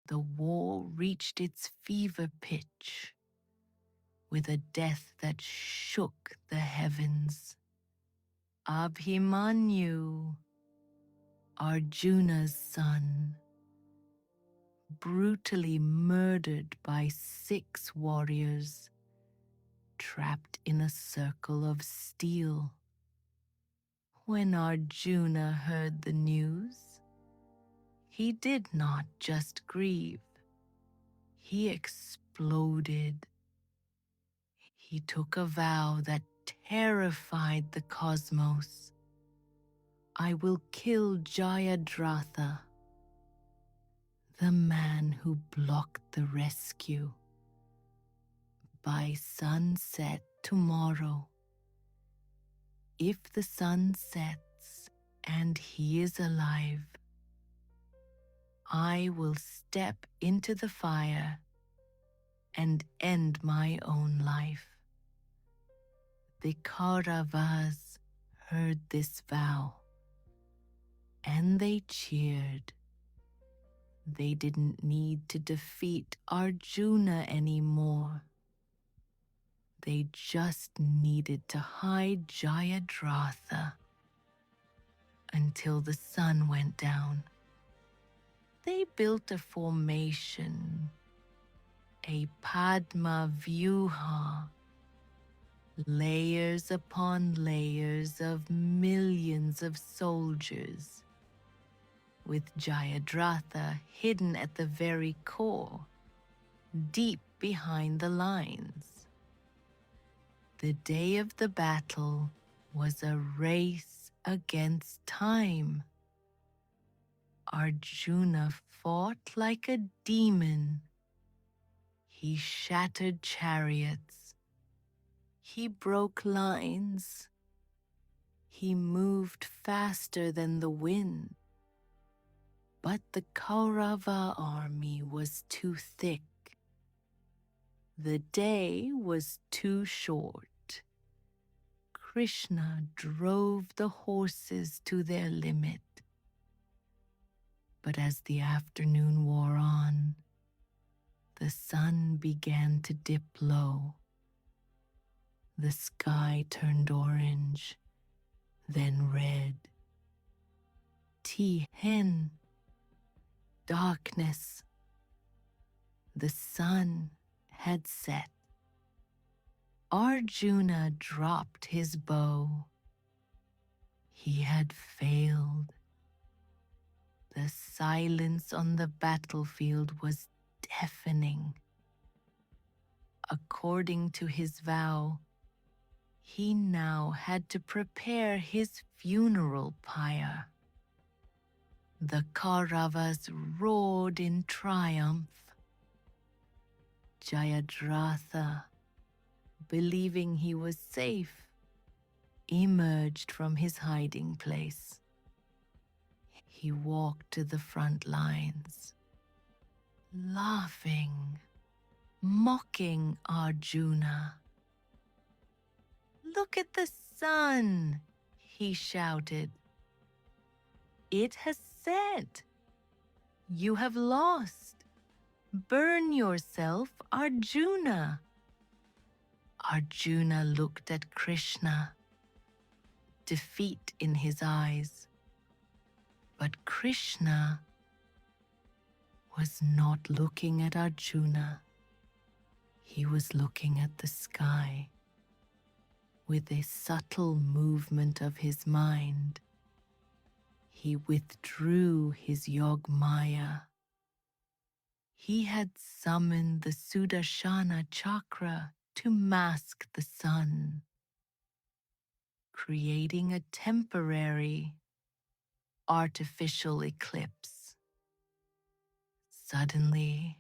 The war reached its fever pitch with a death that shook the heavens. Abhimanyu, Arjuna's son, brutally murdered by 6 warriors trapped in a circle of steel. When Arjuna heard the news, he did not just grieve. He exploded. He took a vow that terrified the cosmos. I will kill Jayadratha, the man who blocked the rescue. By sunset tomorrow, if the sun sets and he is alive, I will step into the fire and end my own life. The Kauravas heard this vow, and they cheered. They didn't need to defeat Arjuna anymore. They just needed to hide Jayadratha until the sun went down. They built a formation, a Padma Vyuha, layers upon layers of millions of soldiers, with Jayadratha hidden at the very core, deep behind the lines. The day of the battle was a race against time. Arjuna fought like a demon. He shattered chariots. He broke lines. He moved faster than the wind. But the Kaurava army was too thick. The day was too short. Krishna drove the horses to their limit. But as the afternoon wore on, the sun began to dip low. The sky turned orange, then red. Tihen, darkness. The sun had set. Arjuna dropped his bow. He had failed. The silence on the battlefield was deafening. According to his vow, he now had to prepare his funeral pyre. The Kauravas roared in triumph. Jayadratha, believing he was safe, emerged from his hiding place. He walked to the front lines, laughing, mocking Arjuna. "Look at the sun," he shouted. "It has set. You have lost. Burn yourself, Arjuna." Arjuna looked at Krishna, defeat in his eyes. But Krishna was not looking at Arjuna. He was looking at the sky. With a subtle movement of his mind, he withdrew his Yogmaya. He had summoned the Sudarshana chakra to mask the sun, creating a temporary, artificial eclipse. Suddenly,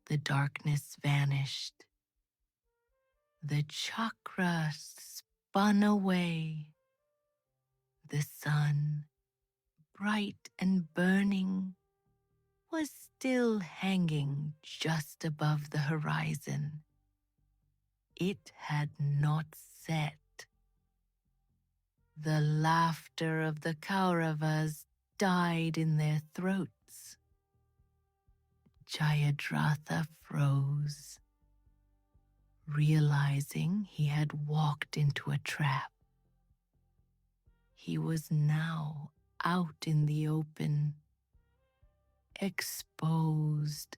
the darkness vanished. The chakra spun away. The sun, bright and burning, was still hanging just above the horizon. It had not set. The laughter of the Kauravas died in their throats. Jayadratha froze, realizing he had walked into a trap. He was now out in the open, exposed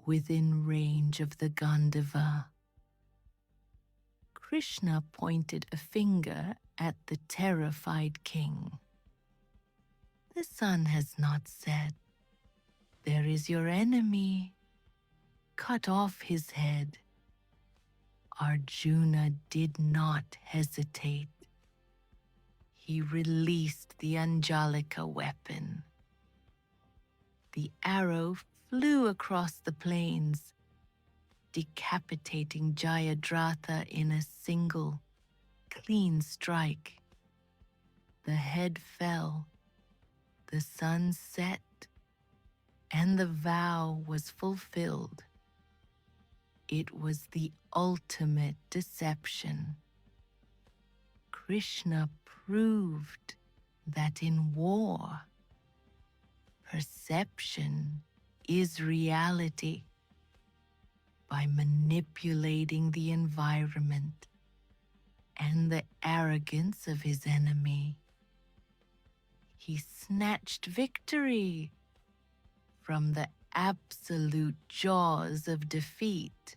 within range of the Gandhava. Krishna pointed a finger at the terrified king. The sun has not set. There is your enemy. Cut off his head. Arjuna did not hesitate. He released the Anjalika weapon. The arrow flew across the plains, decapitating Jayadratha in a single, clean strike. The head fell, the sun set, and the vow was fulfilled. It was the ultimate deception. Krishna proved that in war, perception is reality. By manipulating the environment and the arrogance of his enemy, he snatched victory from the absolute jaws of defeat.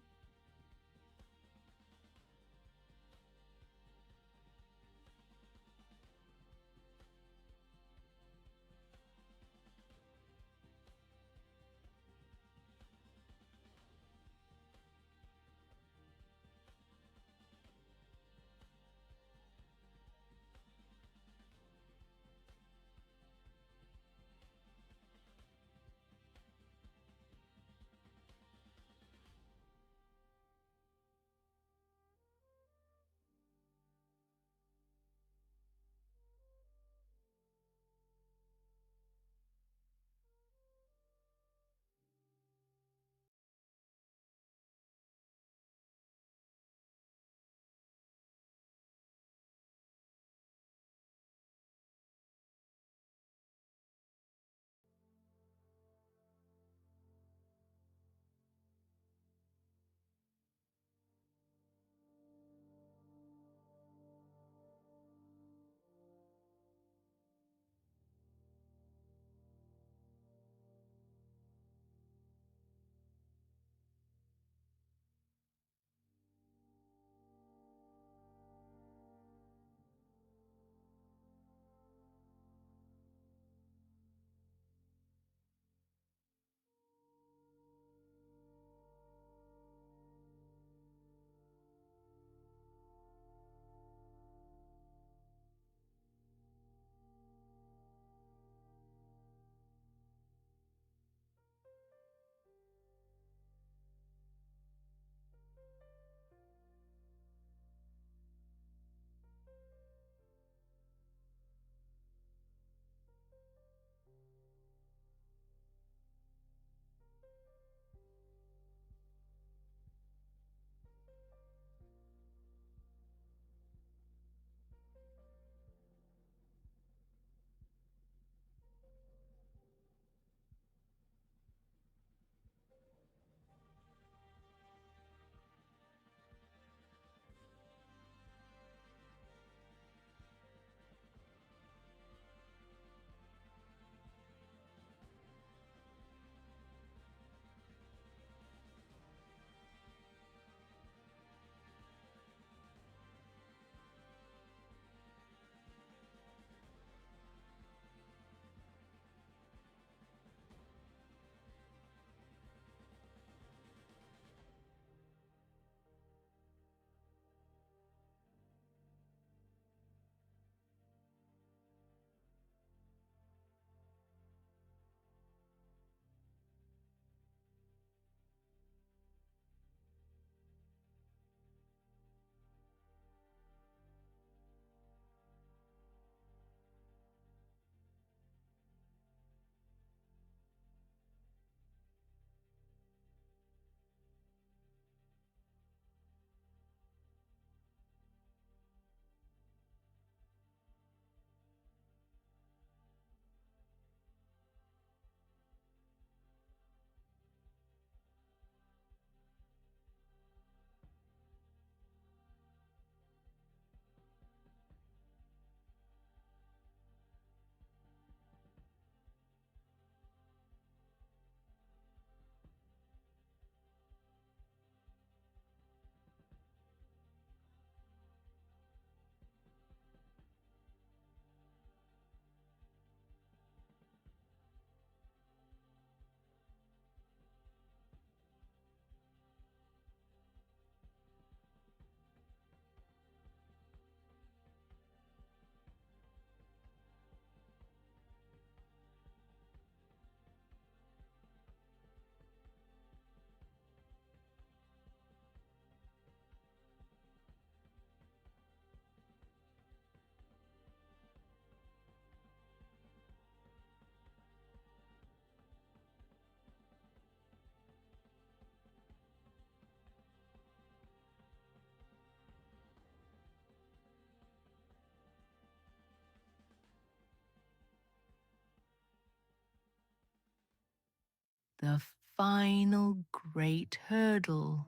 The final great hurdle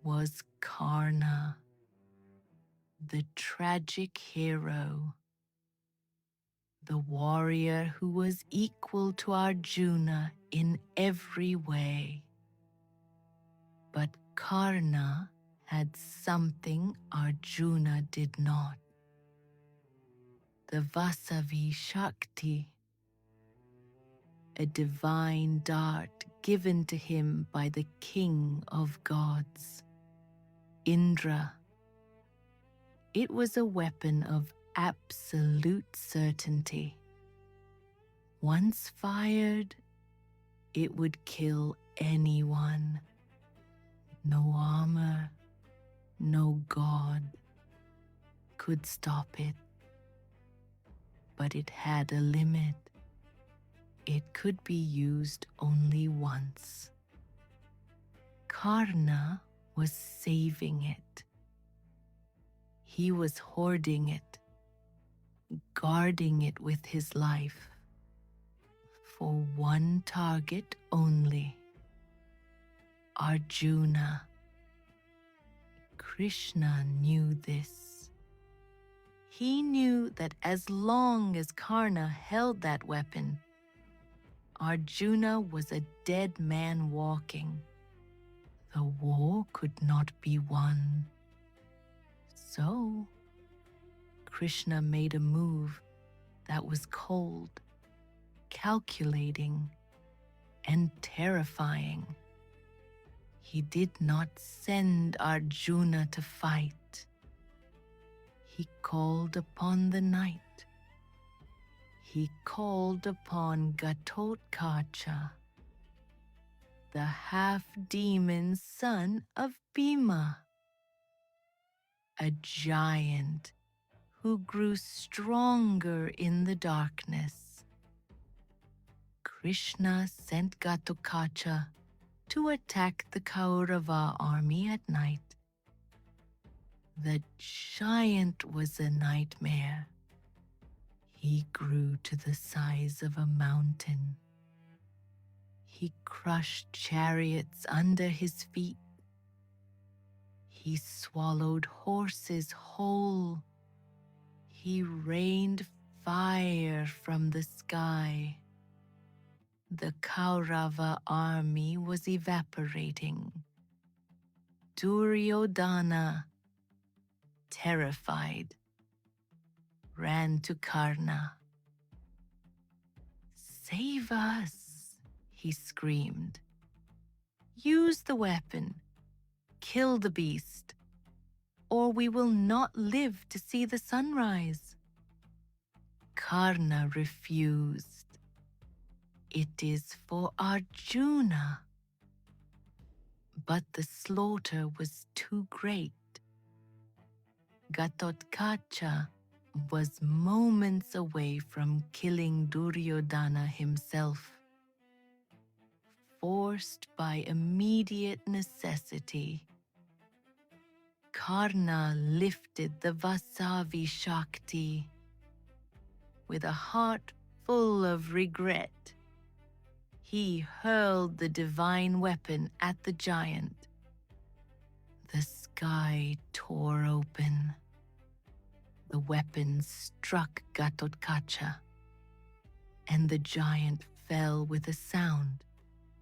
was Karna, the tragic hero, the warrior who was equal to Arjuna in every way. But Karna had something Arjuna did not: the Vasavi Shakti, a divine dart given to him by the king of gods, Indra. It was a weapon of absolute certainty. Once fired, it would kill anyone. No armor, no god could stop it. But it had a limit. It could be used only once. Karna was saving it. He was hoarding it, guarding it with his life, for one target only: Arjuna. Krishna knew this. He knew that as long as Karna held that weapon, Arjuna was a dead man walking. The war could not be won. So, Krishna made a move that was cold, calculating, and terrifying. He did not send Arjuna to fight. He called upon the night. He called upon Gatotkacha, the half-demon son of Bhima, a giant who grew stronger in the darkness. Krishna sent Gatotkacha to attack the Kaurava army at night. The giant was a nightmare. He grew to the size of a mountain. He crushed chariots under his feet. He swallowed horses whole. He rained fire from the sky. The Kaurava army was evaporating. Duryodhana, terrified, ran to Karna. "Save us," he screamed. "Use the weapon. Kill the beast, or we will not live to see the sunrise." Karna refused. "It is for Arjuna." But the slaughter was too great. Gatotkacha was moments away from killing Duryodhana himself. Forced by immediate necessity, Karna lifted the Vasavi Shakti. With a heart full of regret, he hurled the divine weapon at the giant. The sky tore open. The weapon struck Gatotkacha, and the giant fell with a sound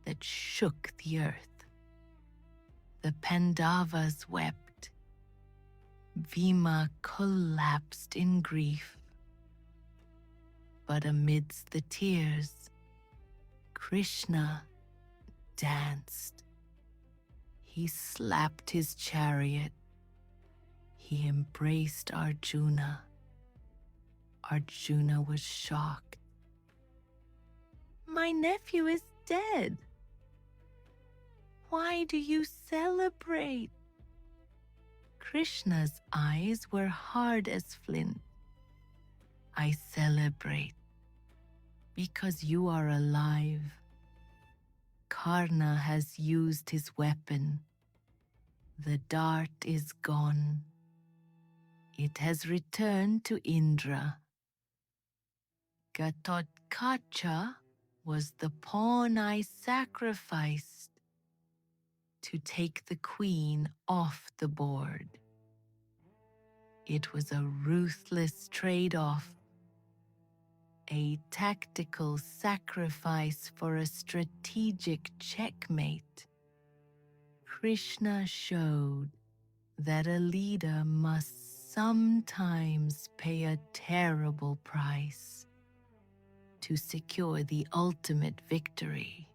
that shook the earth. The Pandavas wept. Bhima collapsed in grief. But amidst the tears, Krishna danced. He slapped his chariot. He embraced Arjuna. Arjuna was shocked. "My nephew is dead. Why do you celebrate?" Krishna's eyes were hard as flint. "I celebrate because you are alive. Karna has used his weapon. The dart is gone. It has returned to Indra. Gatotkacha was the pawn I sacrificed to take the queen off the board. It was a ruthless trade-off, a tactical sacrifice for a strategic checkmate. Krishna showed that a leader must sometimes pay a terrible price to secure the ultimate victory.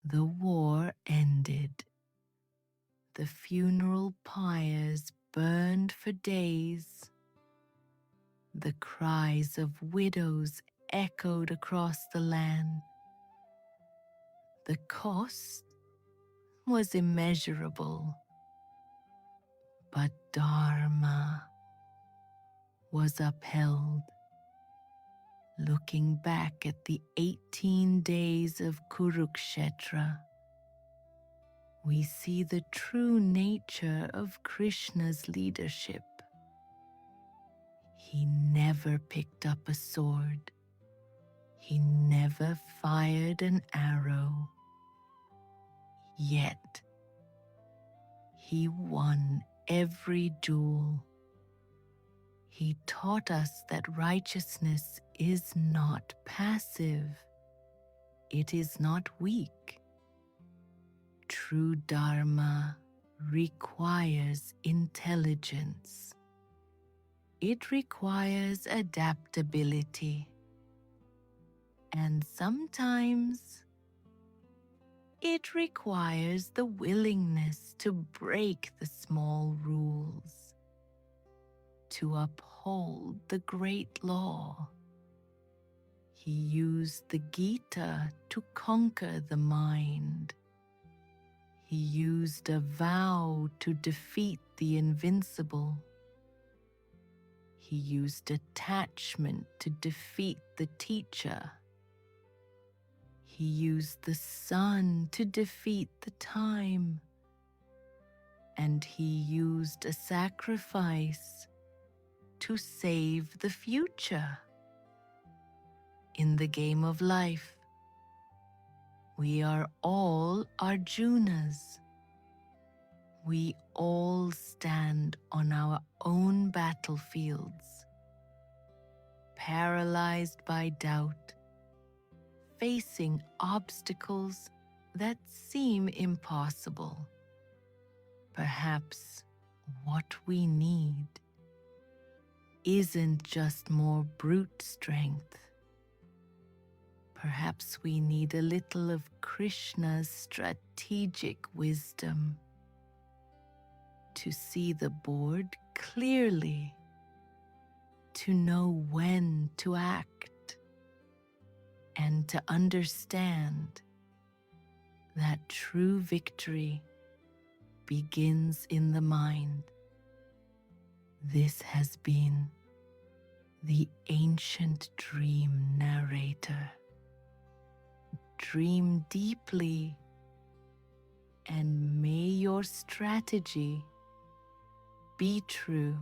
The war ended. The funeral pyres burned for days. The cries of widows echoed across the land. The cost was immeasurable, but Dharma was upheld. Looking back at the 18 days of Kurukshetra, we see the true nature of Krishna's leadership. He never picked up a sword. He never fired an arrow. Yet, he won every duel. He taught us that righteousness is not passive. It is not weak. True Dharma requires intelligence. It requires adaptability. And sometimes it requires the willingness to break the small rules, to uphold the great law. He used the Gita to conquer the mind. He used a vow to defeat the invincible. He used attachment to defeat the teacher. He used the sun to defeat the time. And he used a sacrifice to save the future. In the game of life, we are all Arjunas. We all stand on our own battlefields, paralyzed by doubt, facing obstacles that seem impossible. Perhaps what we need isn't just more brute strength. Perhaps we need a little of Krishna's strategic wisdom to see the board clearly, to know when to act, and to understand that true victory begins in the mind. This has been the Ancient Dream Narrator. Dream deeply, and may your strategy be true.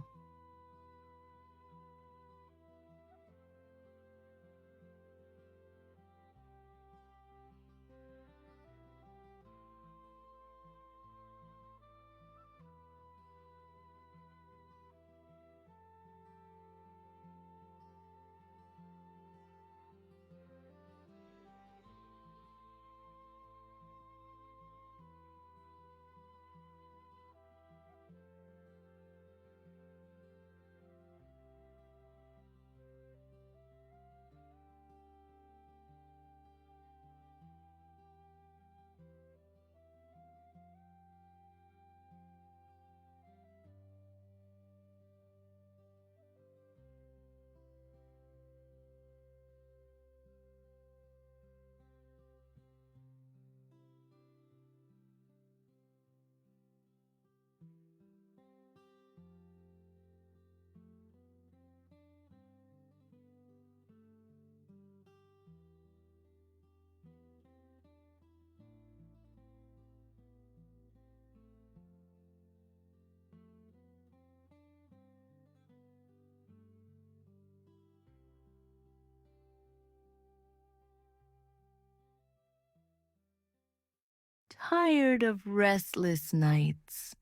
Tired of restless nights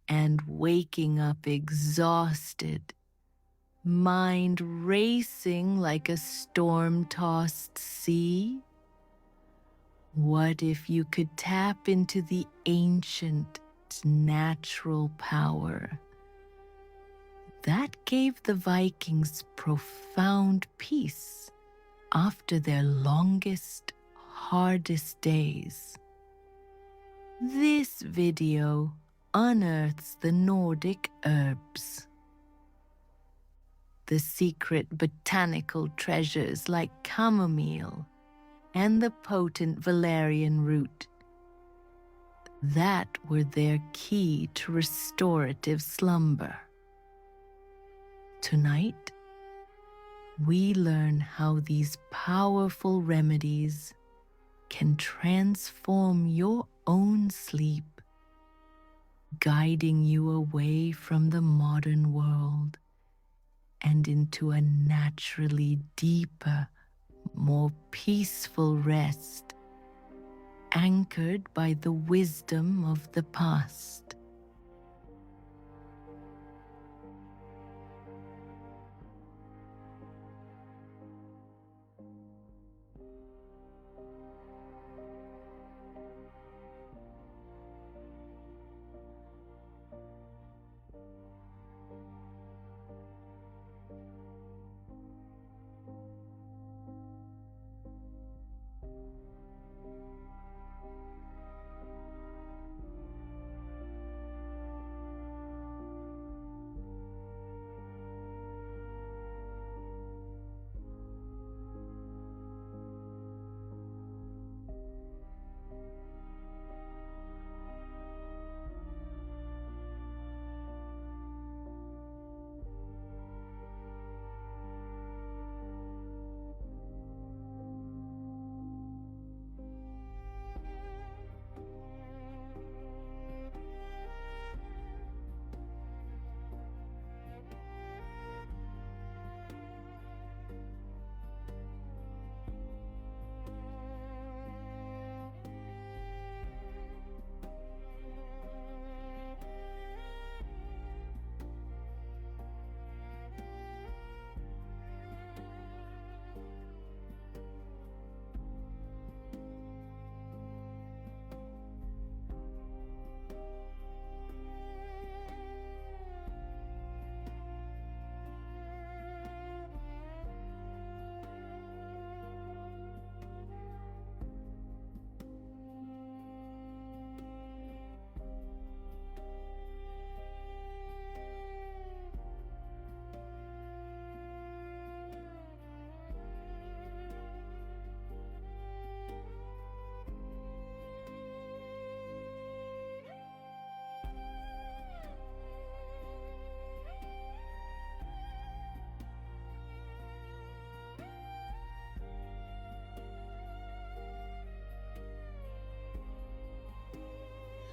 and waking up exhausted, mind racing like a storm-tossed sea? What if you could tap into the ancient natural power that gave the Vikings profound peace after their longest, hardest days? This video unearths the Nordic herbs, the secret botanical treasures like chamomile and the potent valerian root that were their key to restorative slumber. Tonight, we learn how these powerful remedies can transform your own sleep, guiding you away from the modern world and into a naturally deeper, more peaceful rest, anchored by the wisdom of the past.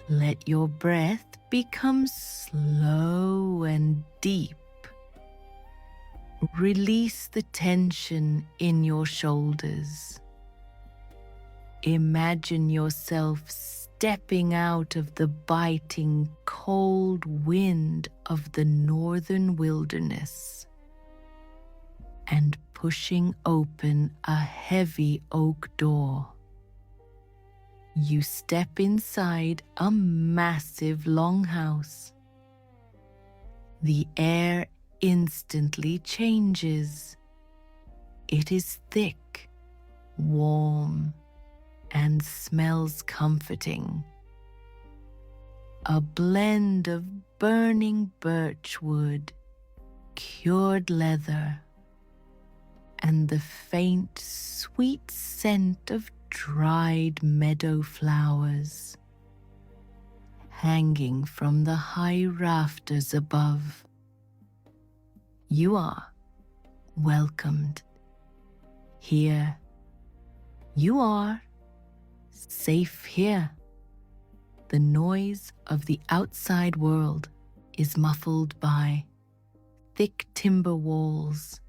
Let your breath become slow and deep. Release the tension in your shoulders. Imagine yourself stepping out of the biting cold wind of the northern wilderness and pushing open a heavy oak door. You step inside a massive longhouse. The air instantly changes. It is thick, warm, and smells comforting. A blend of burning birch wood, cured leather, and the faint, sweet scent of dried meadow flowers hanging from the high rafters above. You are welcomed here. You are safe here. The noise of the outside world is muffled by thick timber walls.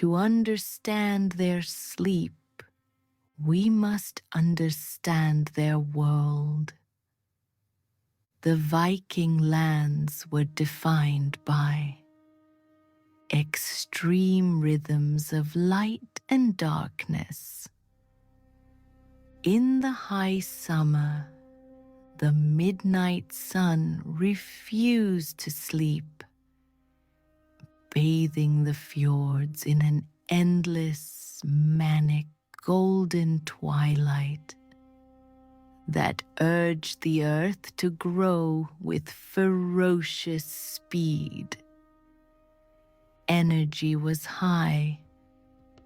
To understand their sleep, we must understand their world. The Viking lands were defined by extreme rhythms of light and darkness. In the high summer, the midnight sun refused to sleep, bathing the fjords in an endless, manic, golden twilight that urged the earth to grow with ferocious speed. Energy was high,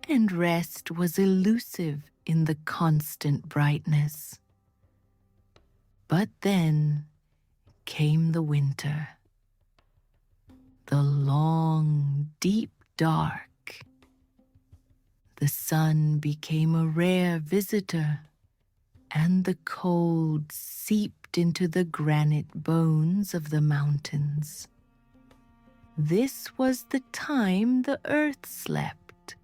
and rest was elusive in the constant brightness. But then came the winter, the long, deep dark. The sun became a rare visitor, and the cold seeped into the granite bones of the mountains. This was the time the earth slept,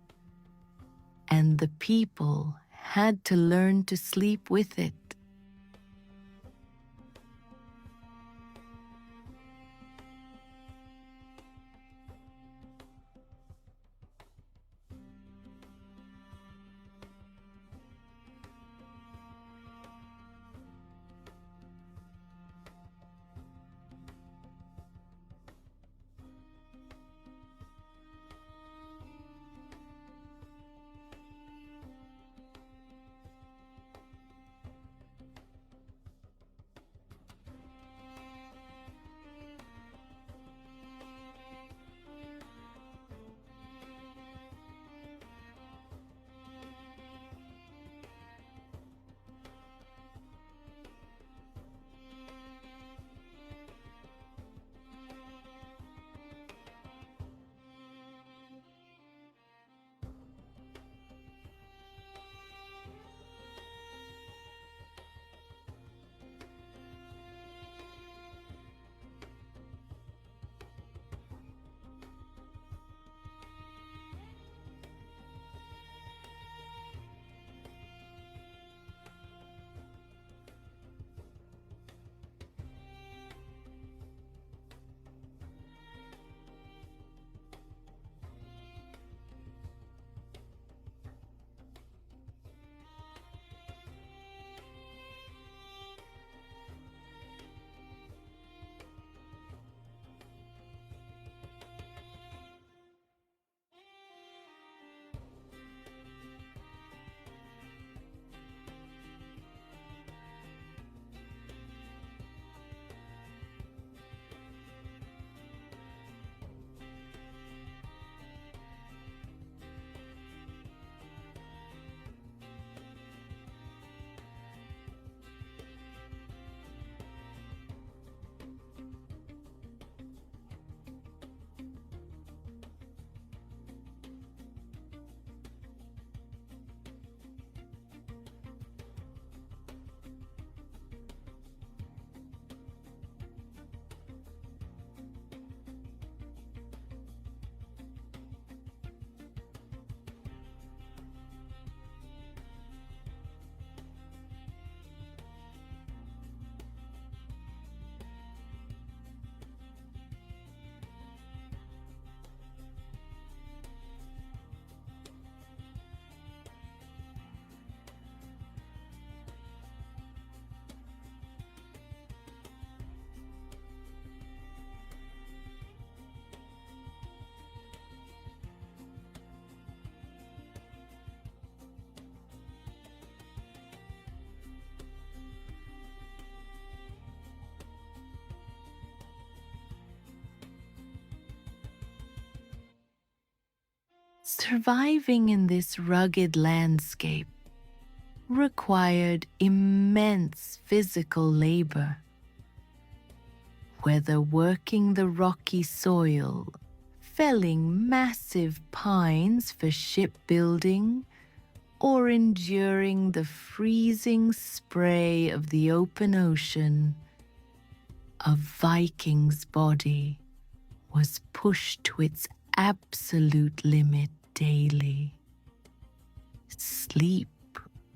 and the people had to learn to sleep with it. Surviving in this rugged landscape required immense physical labor. Whether working the rocky soil, felling massive pines for shipbuilding, or enduring the freezing spray of the open ocean, a Viking's body was pushed to its absolute limit daily. Sleep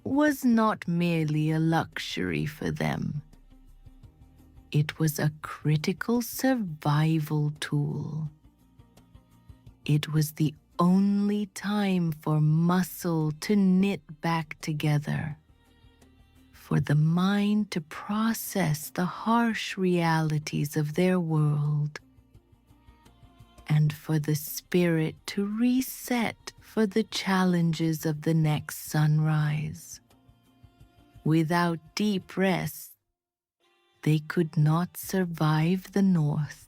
was not merely a luxury for them. It was a critical survival tool. It was the only time for muscle to knit back together, for the mind to process the harsh realities of their world, and for the spirit to reset for the challenges of the next sunrise. Without deep rest, they could not survive the north.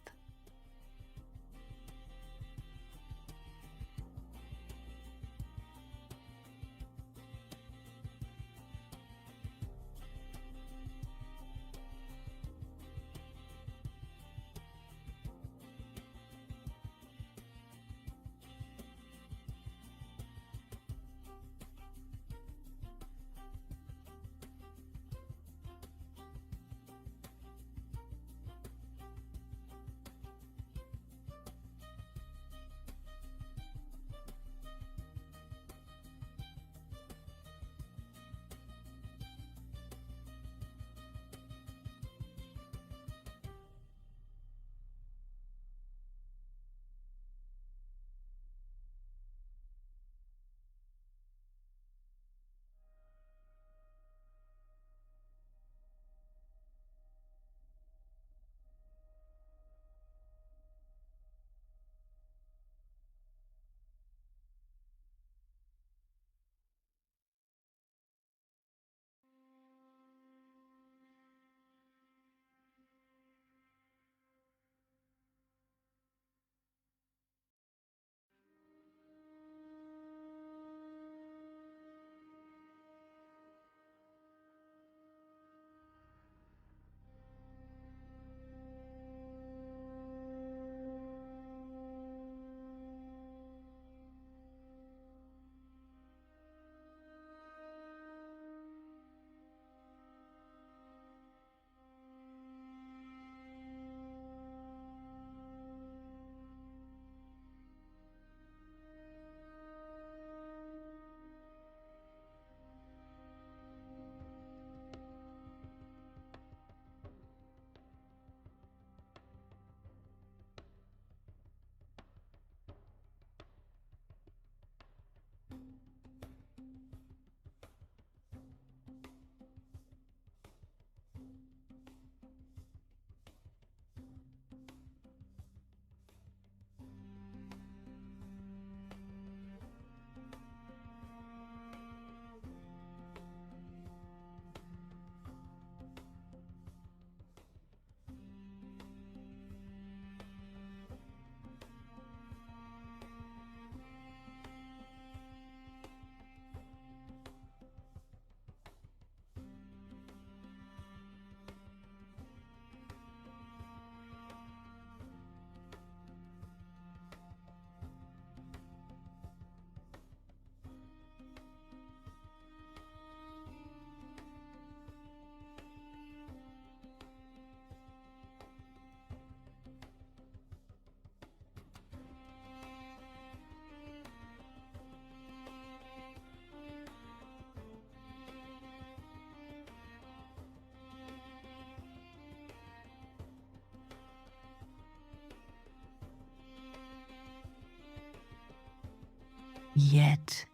Yet,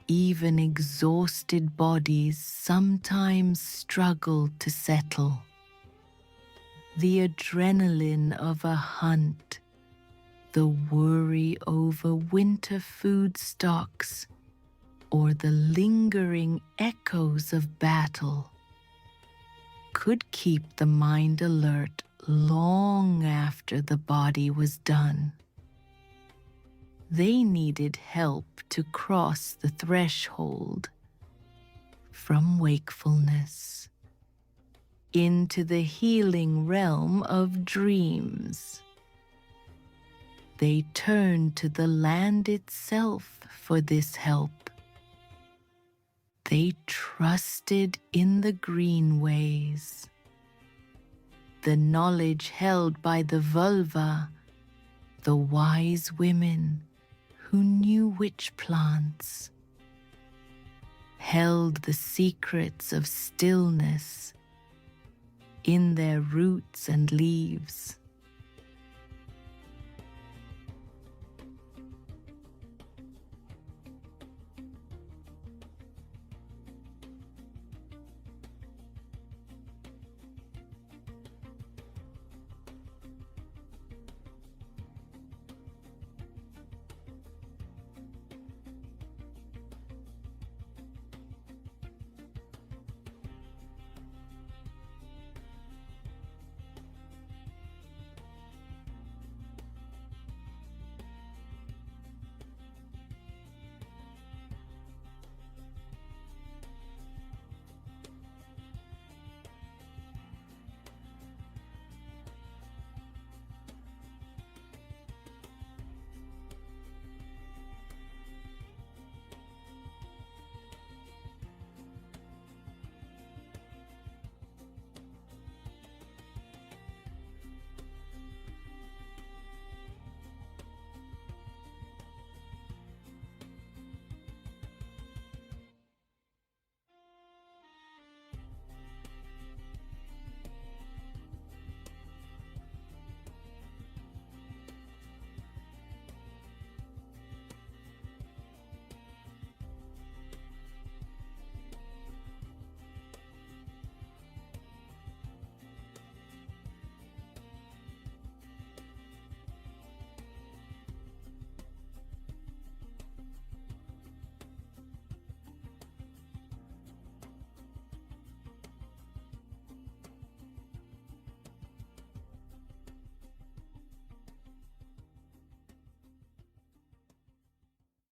even exhausted bodies sometimes struggle to settle. The adrenaline of a hunt, the worry over winter food stocks, or the lingering echoes of battle could keep the mind alert long after the body was done. They needed help to cross the threshold from wakefulness into the healing realm of dreams. They turned to the land itself for this help. They trusted in the green ways, the knowledge held by the vulva, the wise women who knew which plants held the secrets of stillness in their roots and leaves.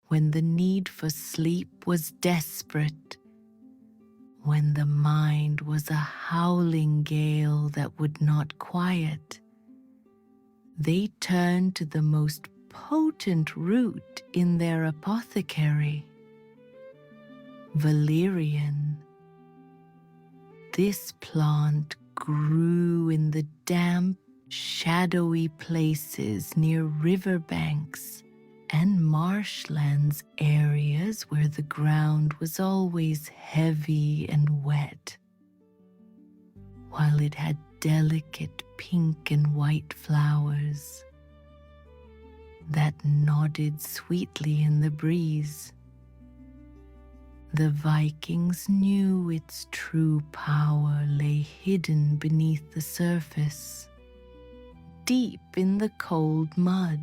when the need for sleep was desperate, when the mind was a howling gale that would not quiet, they turned to the most potent root in their apothecary, valerian. This plant grew in the damp, shadowy places near riverbanks and marshlands, areas where the ground was always heavy and wet. While it had delicate pink and white flowers that nodded sweetly in the breeze, the Vikings knew its true power lay hidden beneath the surface, deep in the cold mud.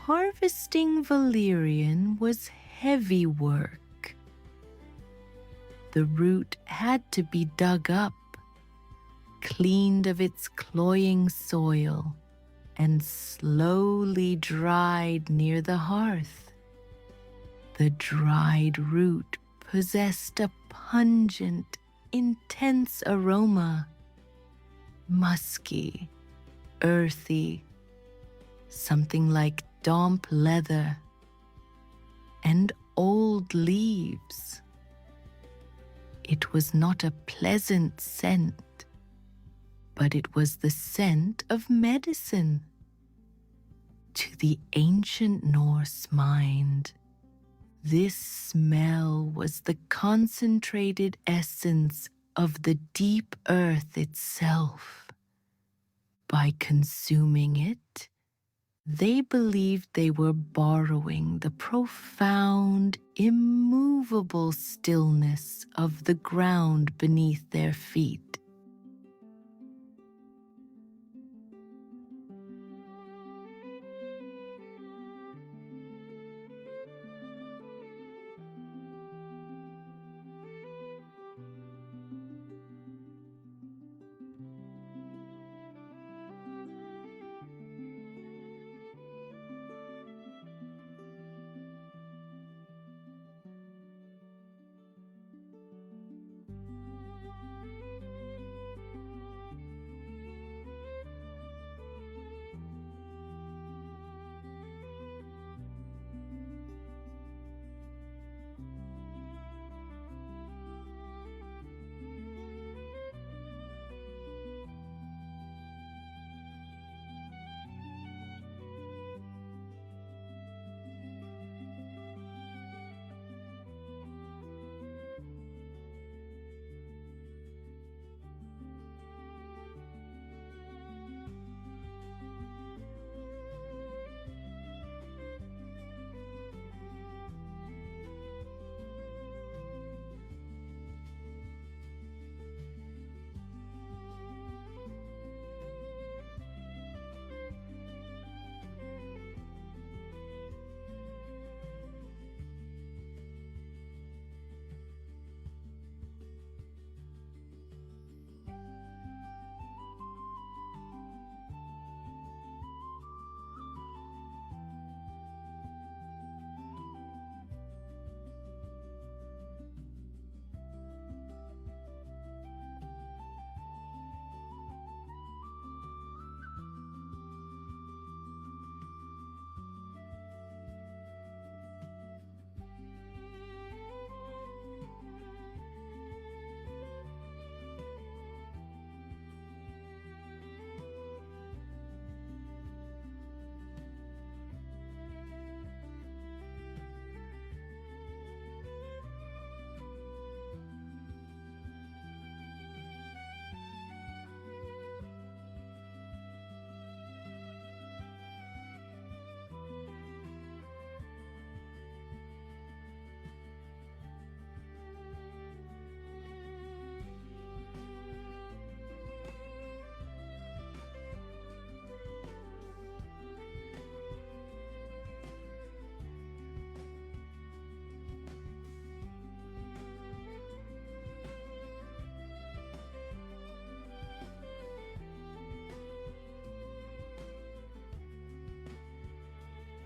Harvesting valerian was heavy work. The root had to be dug up, cleaned of its cloying soil, and slowly dried near the hearth. The dried root possessed a pungent, intense aroma, musky, earthy, something like damp leather and old leaves. It was not a pleasant scent, but it was the scent of medicine. To the ancient Norse mind, this smell was the concentrated essence of the deep earth itself. By consuming it, They believed they were borrowing the profound, immovable stillness of the ground beneath their feet.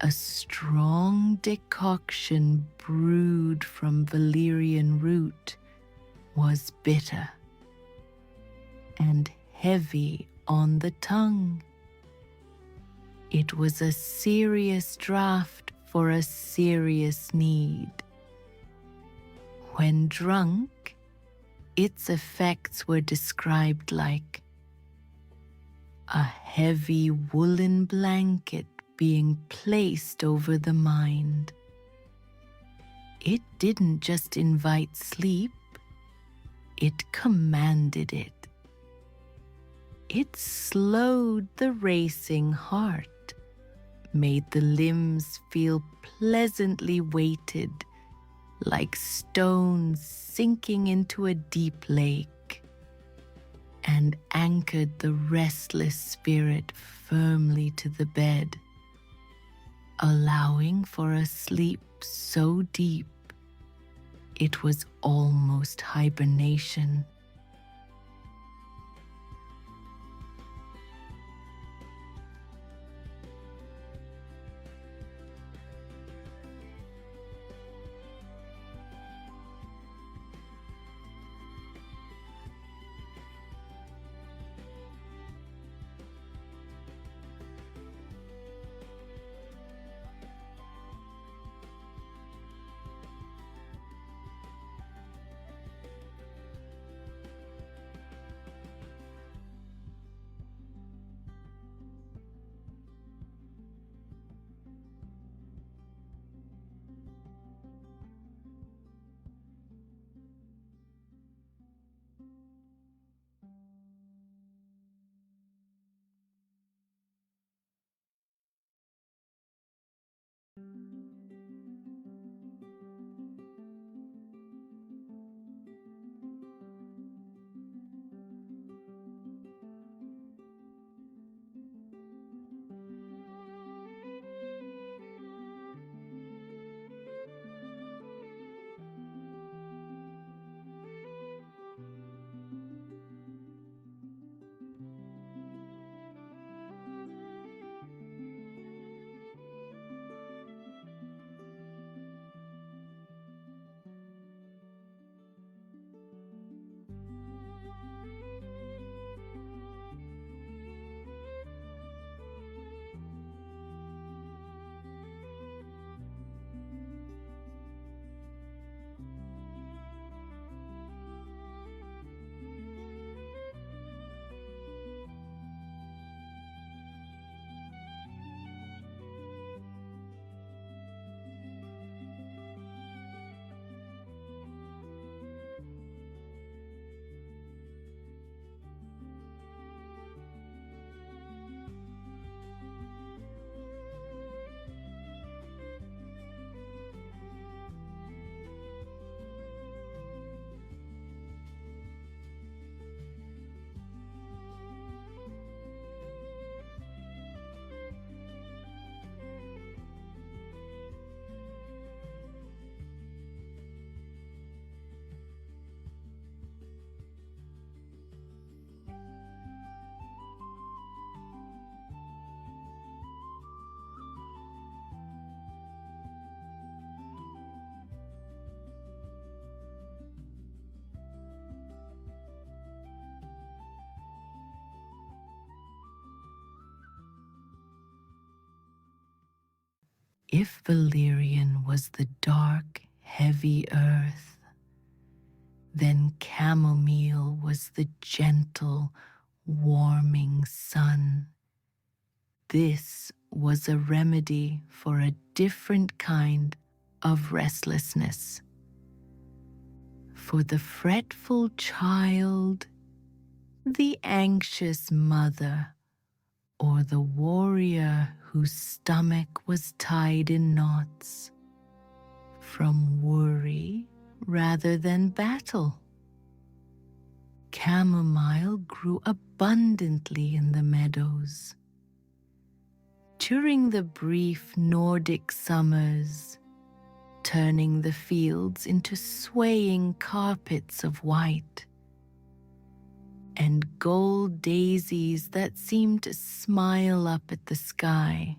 A strong decoction brewed from valerian root was bitter and heavy on the tongue. It was a serious draught for a serious need. When drunk, its effects were described like a heavy woolen blanket being placed over the mind. It didn't just invite sleep, it commanded it. It slowed the racing heart, made the limbs feel pleasantly weighted, like stones sinking into a deep lake, and anchored the restless spirit firmly to the bed, allowing for a sleep so deep it was almost hibernation. If Valerian was the dark, heavy earth, then chamomile was the gentle, warming sun. This was a remedy for a different kind of restlessness. For the fretful child, the anxious mother, or the warrior whose stomach was tied in knots, from worry rather than battle. Chamomile grew abundantly in the meadows. During the brief Nordic summers, turning the fields into swaying carpets of white, and gold daisies that seemed to smile up at the sky.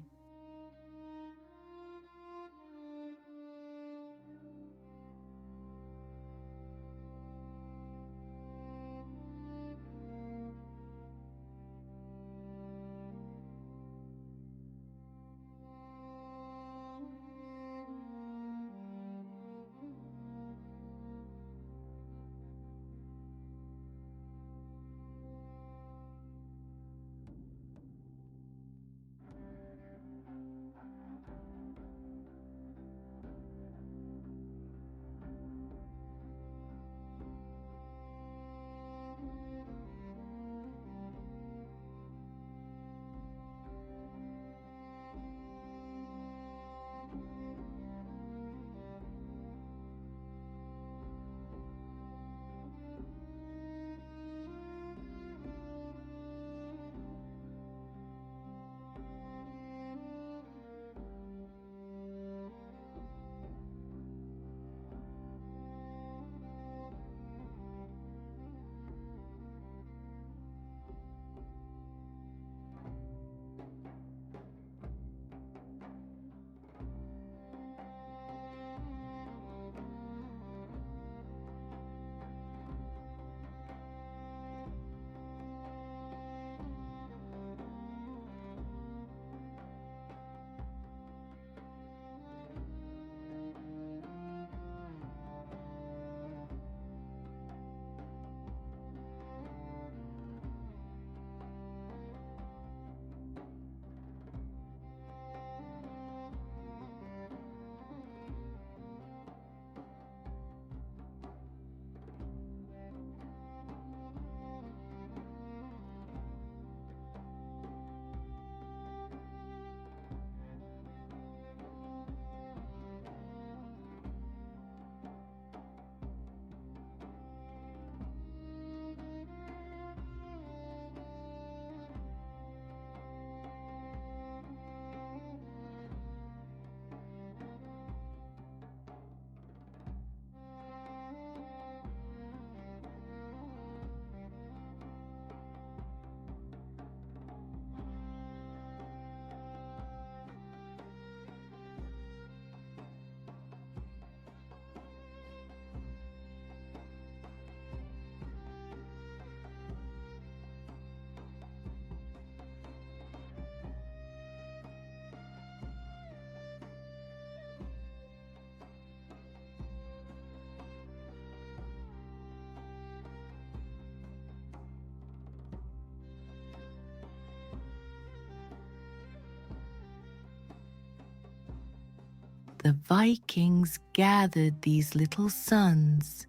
The Vikings gathered these little suns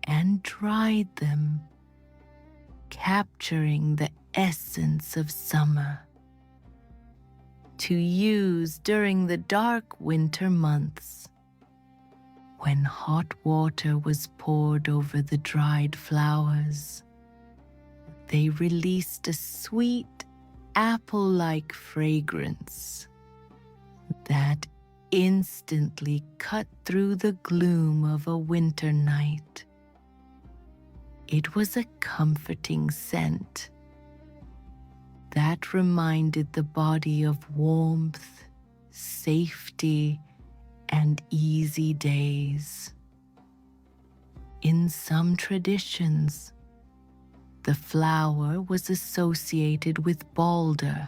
and dried them, capturing the essence of summer, to use during the dark winter months, when hot water was poured over the dried flowers. They released a sweet, apple-like fragrance that instantly cut through the gloom of a winter night. It was a comforting scent that reminded the body of warmth, safety, and easy days. In some traditions, the flower was associated with Balder,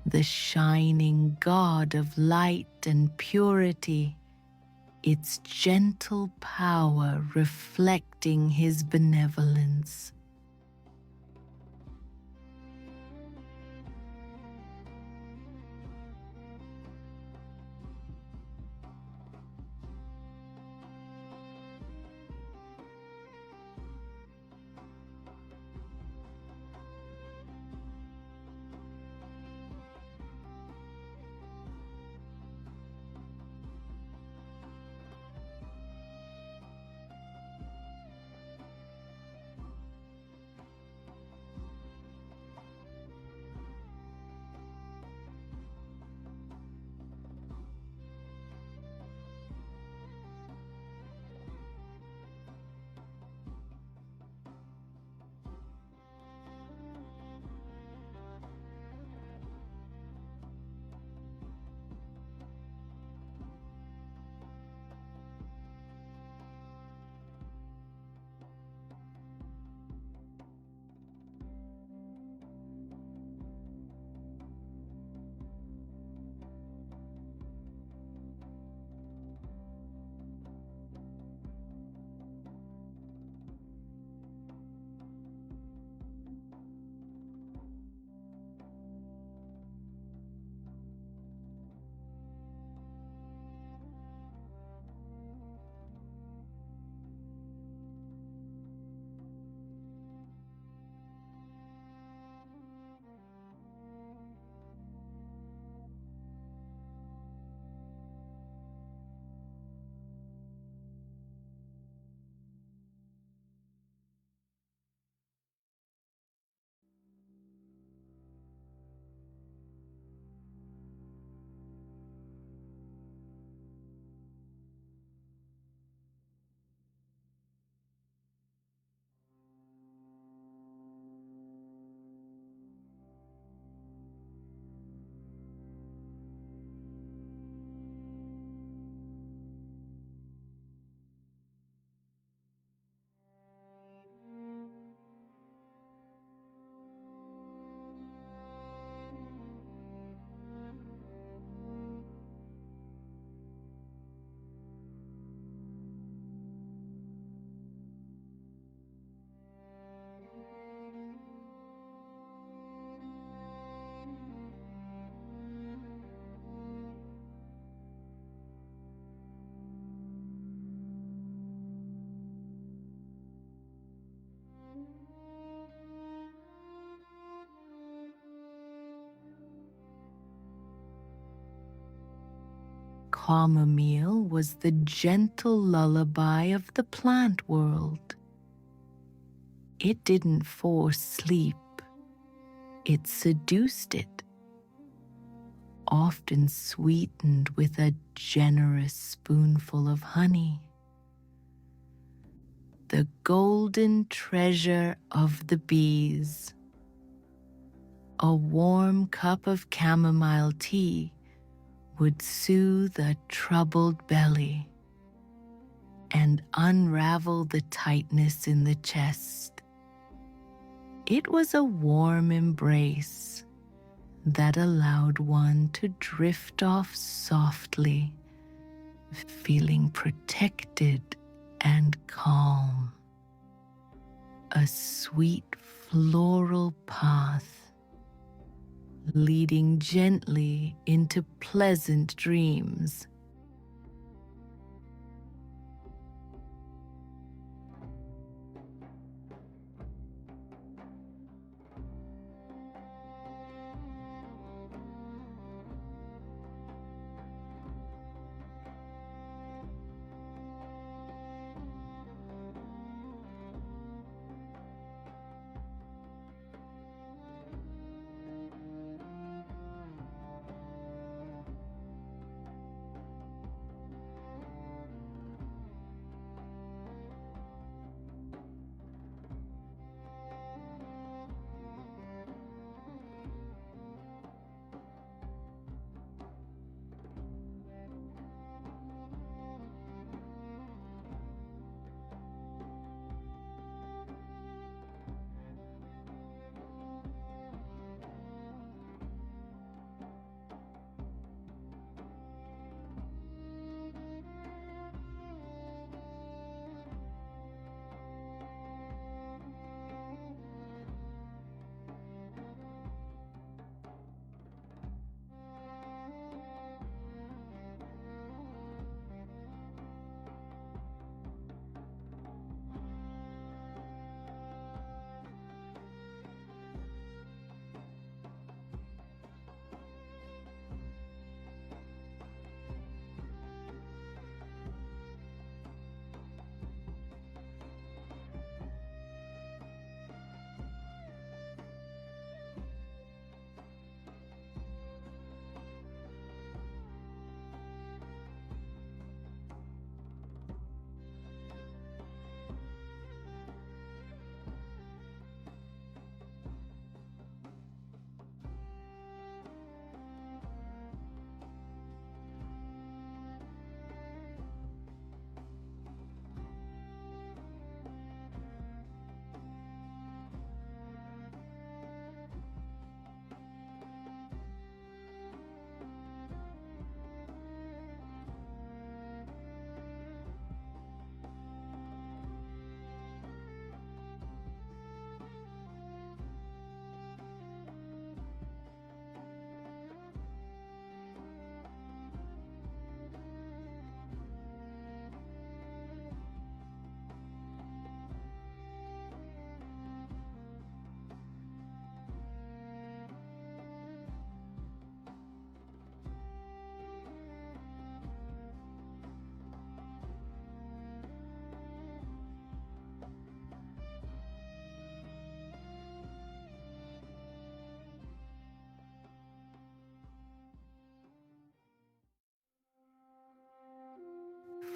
the shining god of light and purity, its gentle power reflecting his benevolence. Chamomile was the gentle lullaby of the plant world. It didn't force sleep, it seduced it, often sweetened with a generous spoonful of honey. The golden treasure of the bees. A warm cup of chamomile tea would soothe a troubled belly and unravel the tightness in the chest. It was a warm embrace that allowed one to drift off softly, feeling protected and calm. A sweet floral path leading gently into pleasant dreams.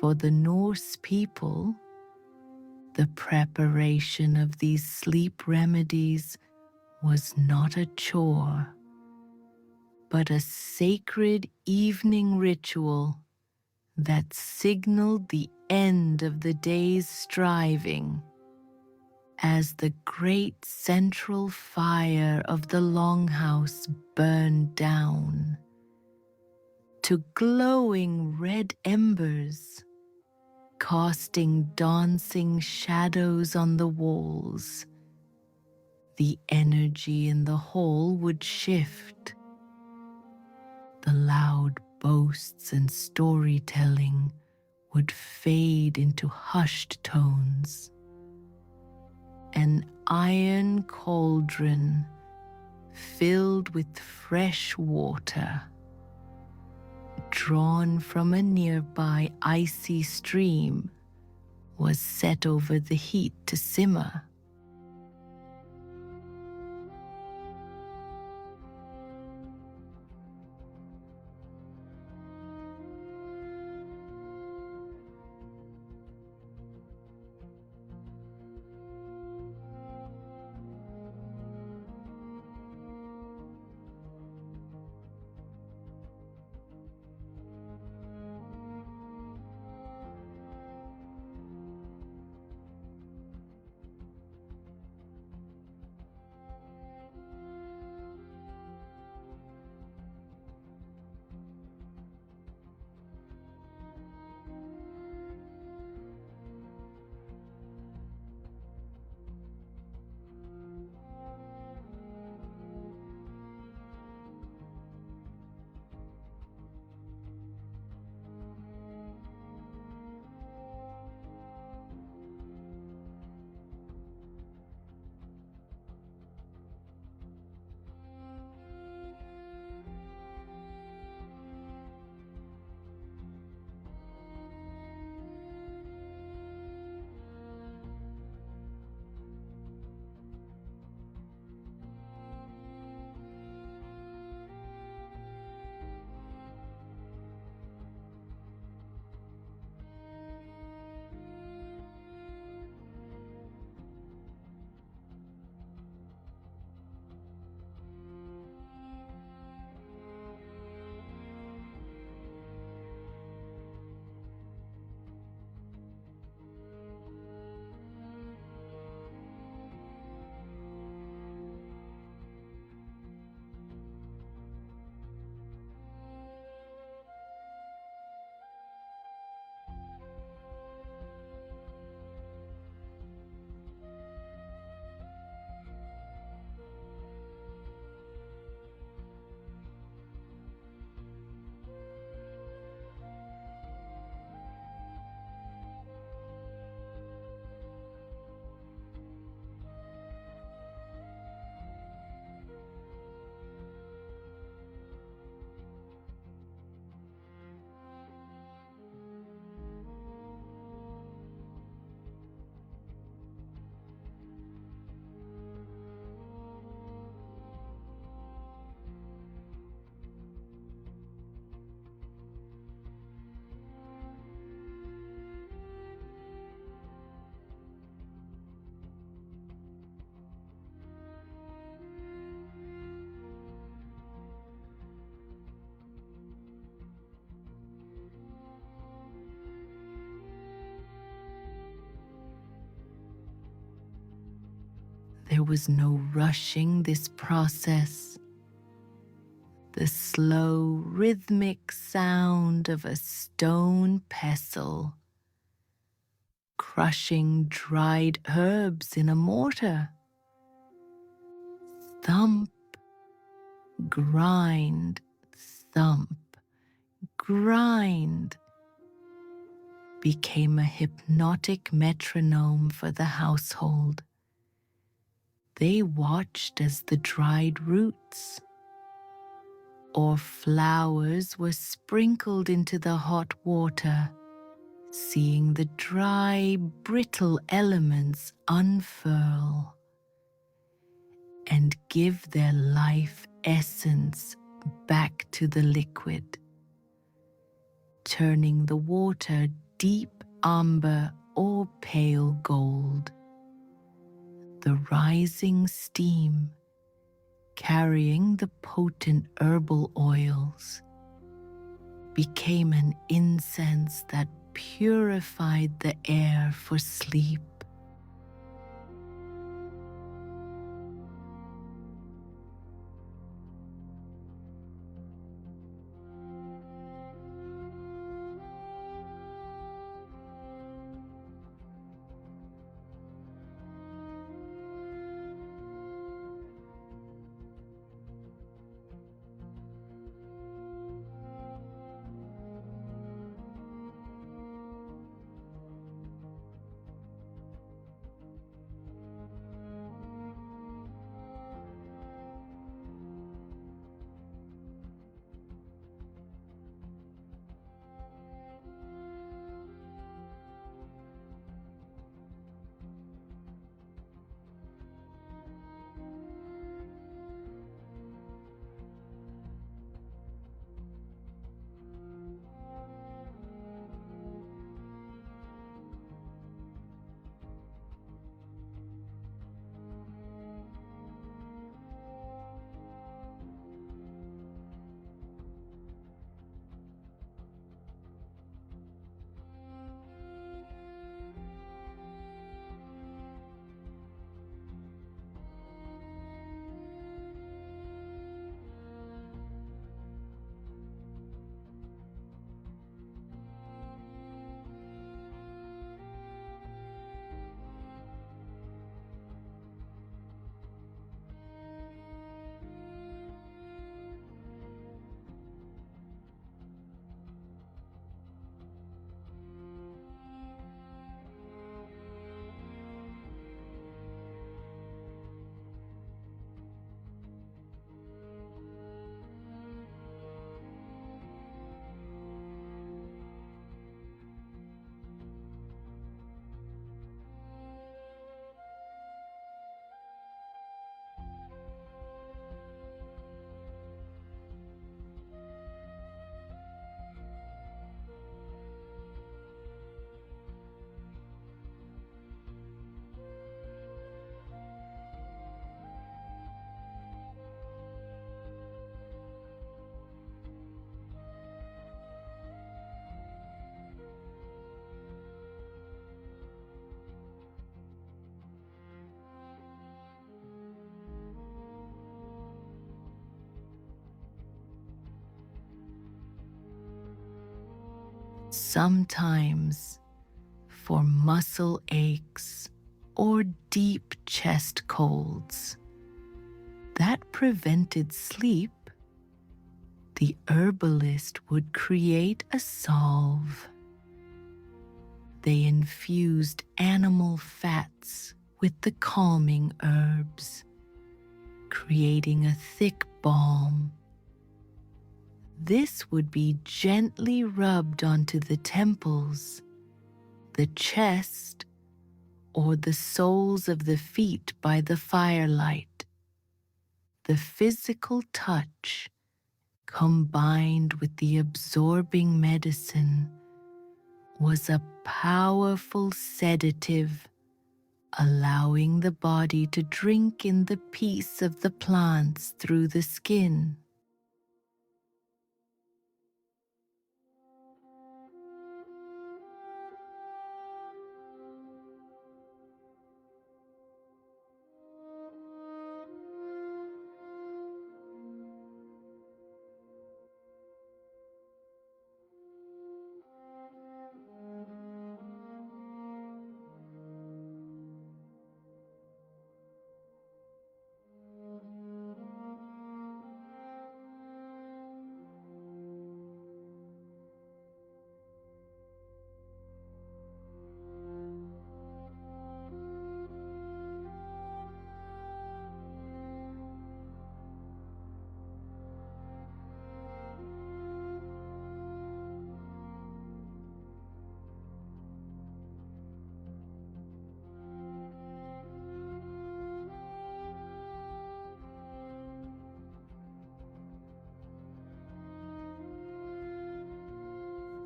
For the Norse people, the preparation of these sleep remedies was not a chore, but a sacred evening ritual that signaled the end of the day's striving. As the great central fire of the longhouse burned down to glowing red embers, casting dancing shadows on the walls, the energy in the hall would shift. The loud boasts and storytelling would fade into hushed tones. An iron cauldron filled with fresh water, drawn from a nearby icy stream, was set over the heat to simmer. There was no rushing this process. The slow, rhythmic sound of a stone pestle crushing dried herbs in a mortar. Thump, grind, thump, grind became a hypnotic metronome for the household. They watched as the dried roots or flowers were sprinkled into the hot water, seeing the dry, brittle elements unfurl and give their life essence back to the liquid, turning the water deep amber or pale gold. The rising steam, carrying the potent herbal oils, became an incense that purified the air for sleep. Sometimes, for muscle aches or deep chest colds that prevented sleep, the herbalist would create a salve. They infused animal fats with the calming herbs, creating a thick balm. This would be gently rubbed onto the temples, the chest, or the soles of the feet by the firelight. The physical touch, combined with the absorbing medicine, was a powerful sedative, allowing the body to drink in the peace of the plants through the skin.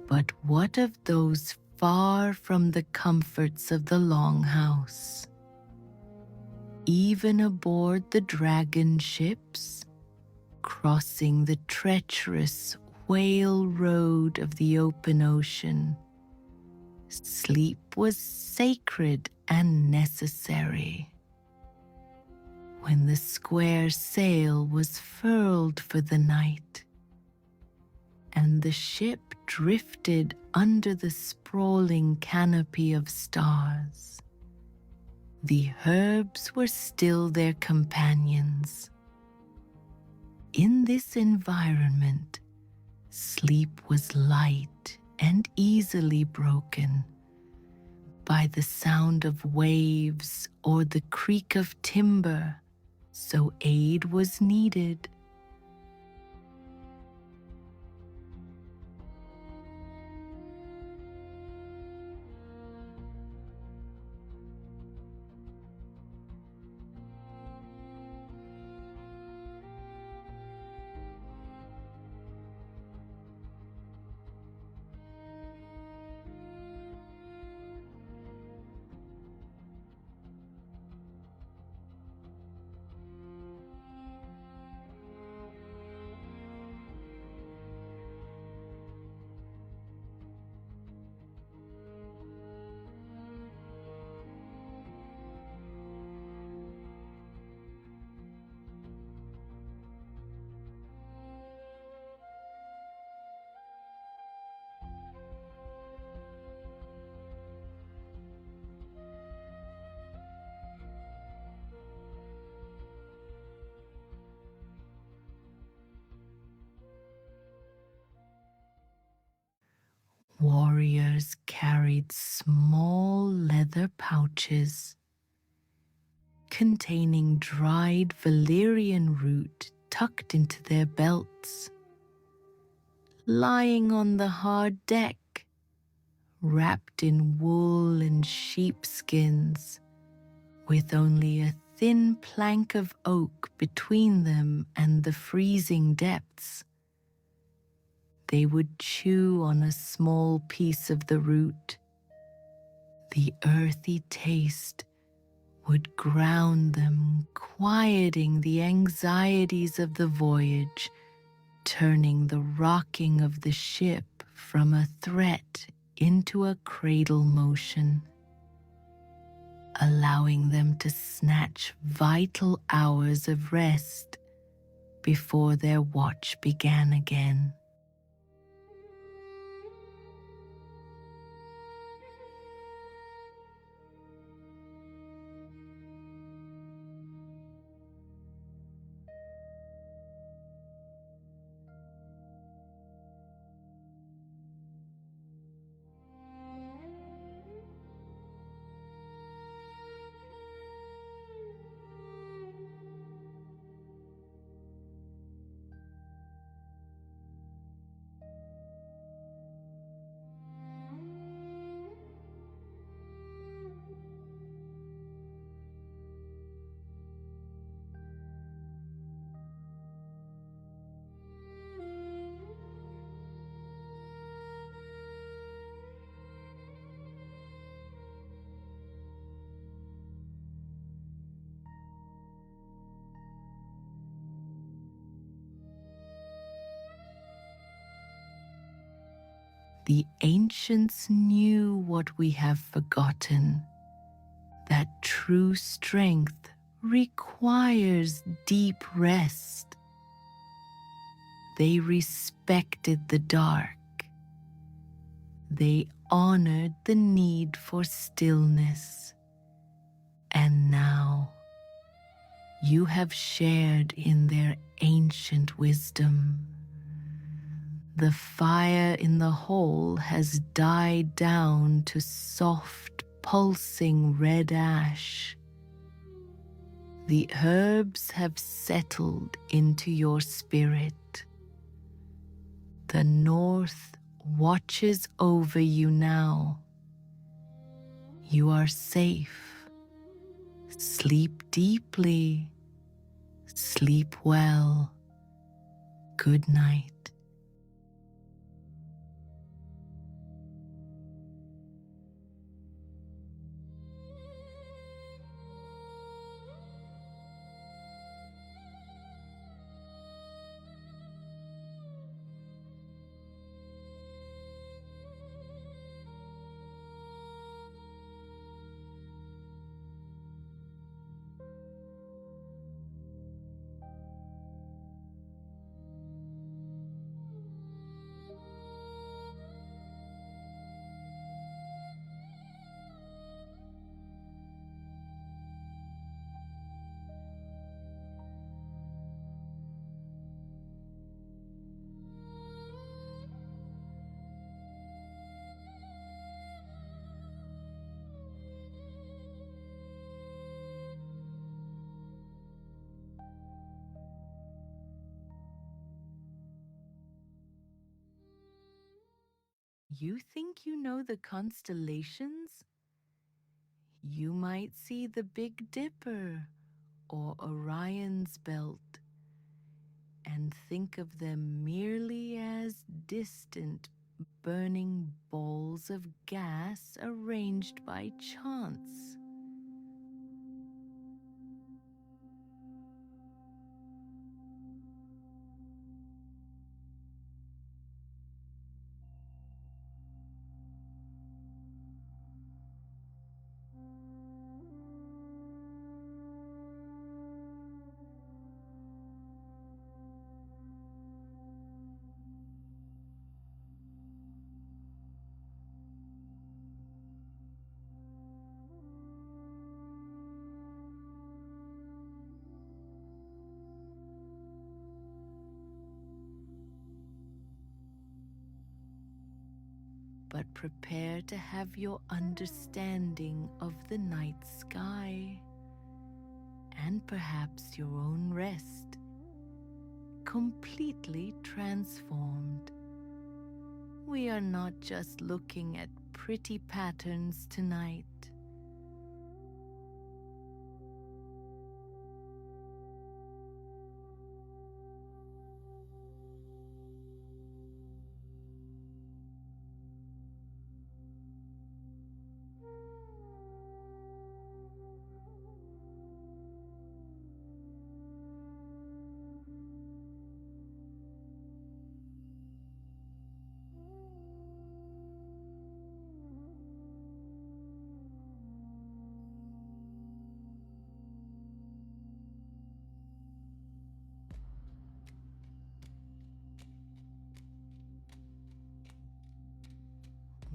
But what of those far from the comforts of the Longhouse. Even aboard the dragon ships, crossing the treacherous whale road of the open ocean, sleep was sacred and necessary. When the square sail was furled for the night, and the ship drifted under the sprawling canopy of stars, the herbs were still their companions. In this environment, sleep was light and easily broken by the sound of waves or the creak of timber, so aid was needed. Warriors carried small leather pouches containing dried valerian root tucked into their belts. Lying on the hard deck, wrapped in wool and sheepskins, with only a thin plank of oak between them and the freezing depths, they would chew on a small piece of the root. The earthy taste would ground them, quieting the anxieties of the voyage, turning the rocking of the ship from a threat into a cradle motion, allowing them to snatch vital hours of rest before their watch began again. The ancients knew what we have forgotten, that true strength requires deep rest. They respected the dark. They honored the need for stillness. And now you have shared in their ancient wisdom. The fire in the hole has died down to soft, pulsing red ash. The herbs have settled into your spirit. The north watches over you now. You are safe. Sleep deeply. Sleep well. Good night. You think you know the constellations? You might see the Big Dipper or Orion's belt and think of them merely as distant, burning balls of gas arranged by chance. But prepare to have your understanding of the night sky and perhaps your own rest completely transformed. We are not just looking at pretty patterns tonight.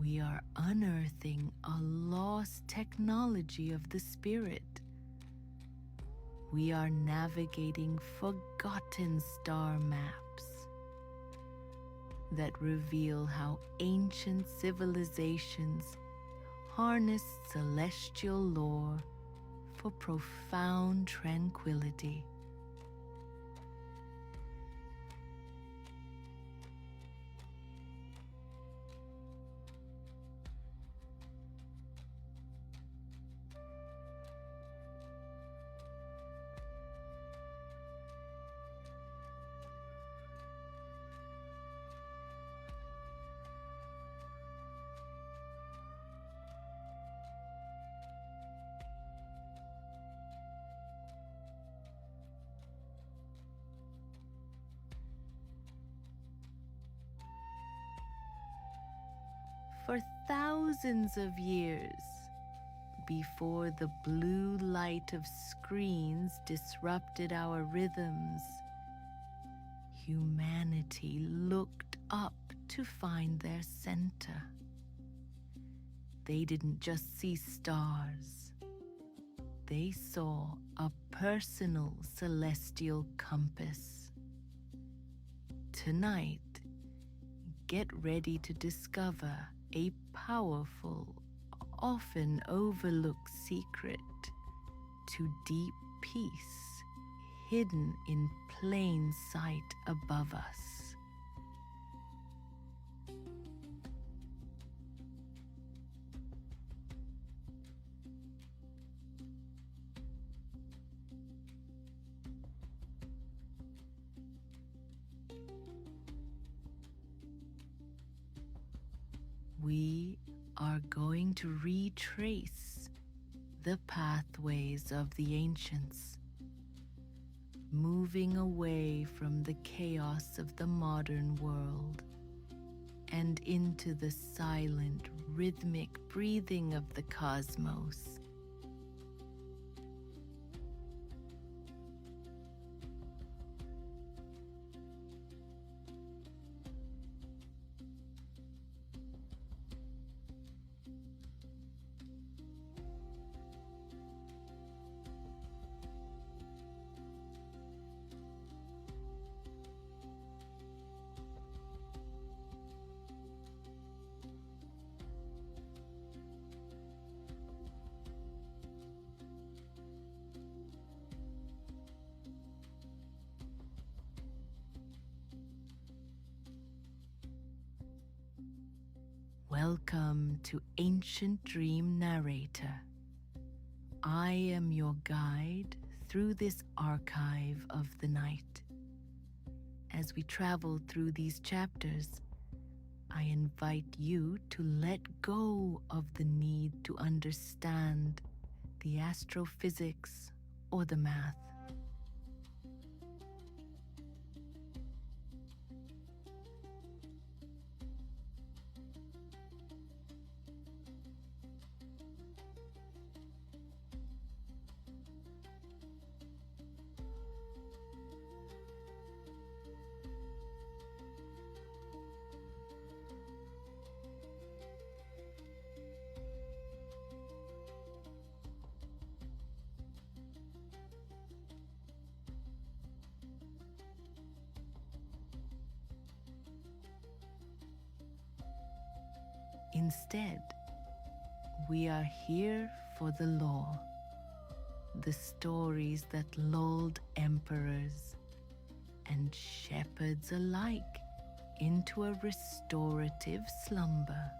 We are unearthing a lost technology of the spirit. We are navigating forgotten star maps that reveal how ancient civilizations harnessed celestial lore for profound tranquility. For thousands of years, before the blue light of screens disrupted our rhythms, humanity looked up to find their center. They didn't just see stars. They saw a personal celestial compass. Tonight, get ready to discover a powerful, often overlooked secret to deep peace hidden in plain sight above us. We are going to retrace the pathways of the ancients, moving away from the chaos of the modern world and into the silent, rhythmic breathing of the cosmos. Welcome to Ancient Dream Narrator. I am your guide through this archive of the night. As we travel through these chapters, I invite you to let go of the need to understand the astrophysics or the math. Instead, we are here for the lore, the stories that lulled emperors and shepherds alike into a restorative slumber.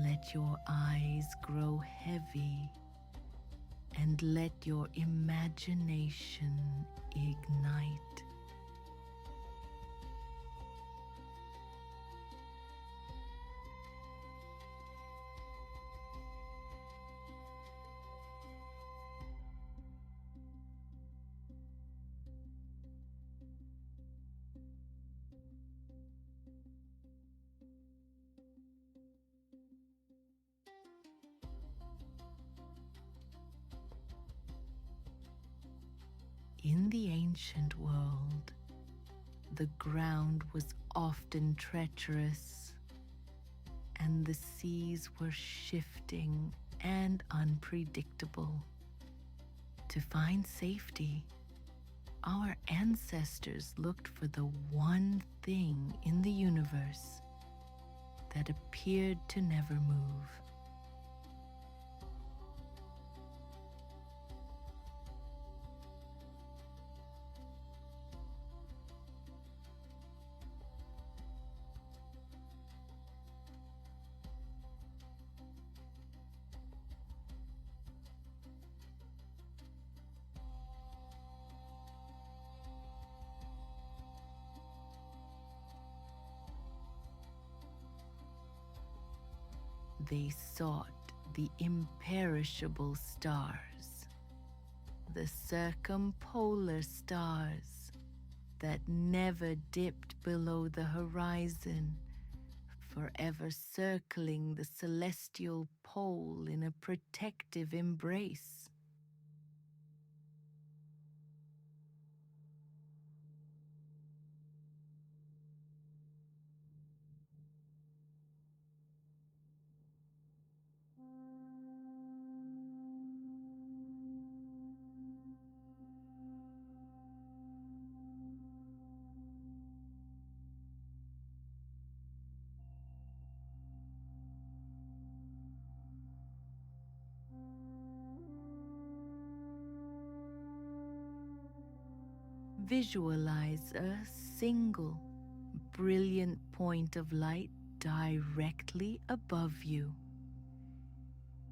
Let your eyes grow heavy and let your imagination ignite. In the ancient world, the ground was often treacherous, and the seas were shifting and unpredictable. To find safety, our ancestors looked for the one thing in the universe that appeared to never move. They sought the imperishable stars, the circumpolar stars that never dipped below the horizon, forever circling the celestial pole in a protective embrace. Visualize a single, brilliant point of light directly above you.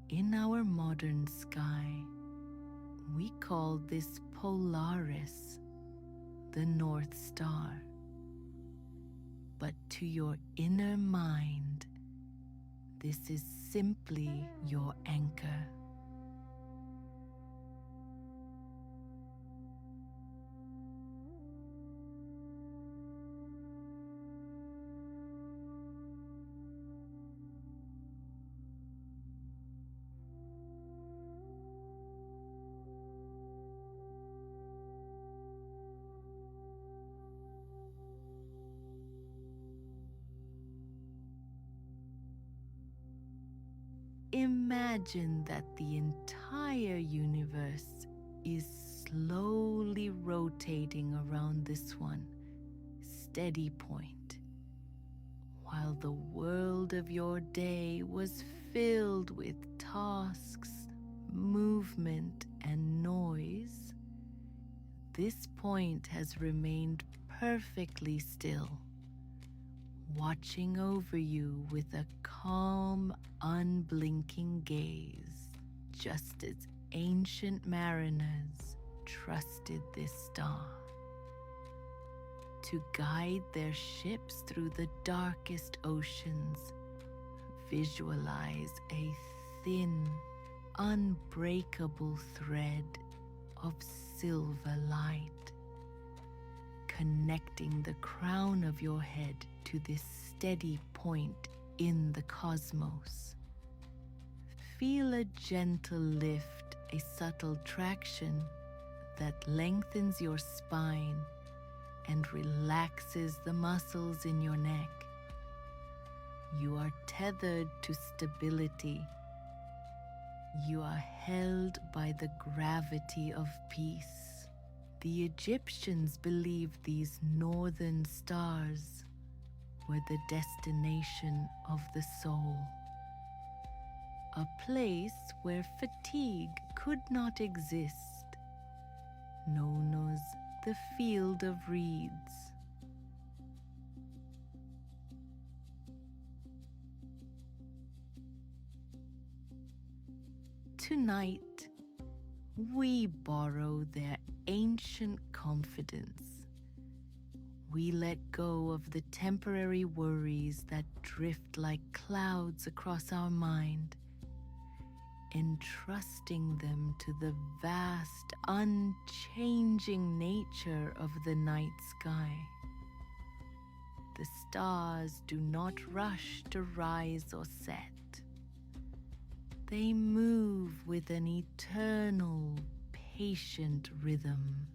In our modern sky, we call this Polaris, the North Star. But to your inner mind, this is simply your anchor. Imagine that the entire universe is slowly rotating around this one steady point, while the world of your day was filled with tasks, movement, and noise. This point has remained perfectly still, watching over you with a calm, unblinking gaze, just as ancient mariners trusted this star to guide their ships through the darkest oceans. Visualize a thin, unbreakable thread of silver light, connecting the crown of your head to this steady point in the cosmos. Feel a gentle lift, a subtle traction that lengthens your spine and relaxes the muscles in your neck. You are tethered to stability. You are held by the gravity of peace. The Egyptians believed these northern stars were the destination of the soul, a place where fatigue could not exist, known as the field of reeds. Tonight, we borrow their ancient confidence. We let go of the temporary worries that drift like clouds across our mind, entrusting them to the vast, unchanging nature of the night sky. The stars do not rush to rise or set. They move with an eternal, patient rhythm.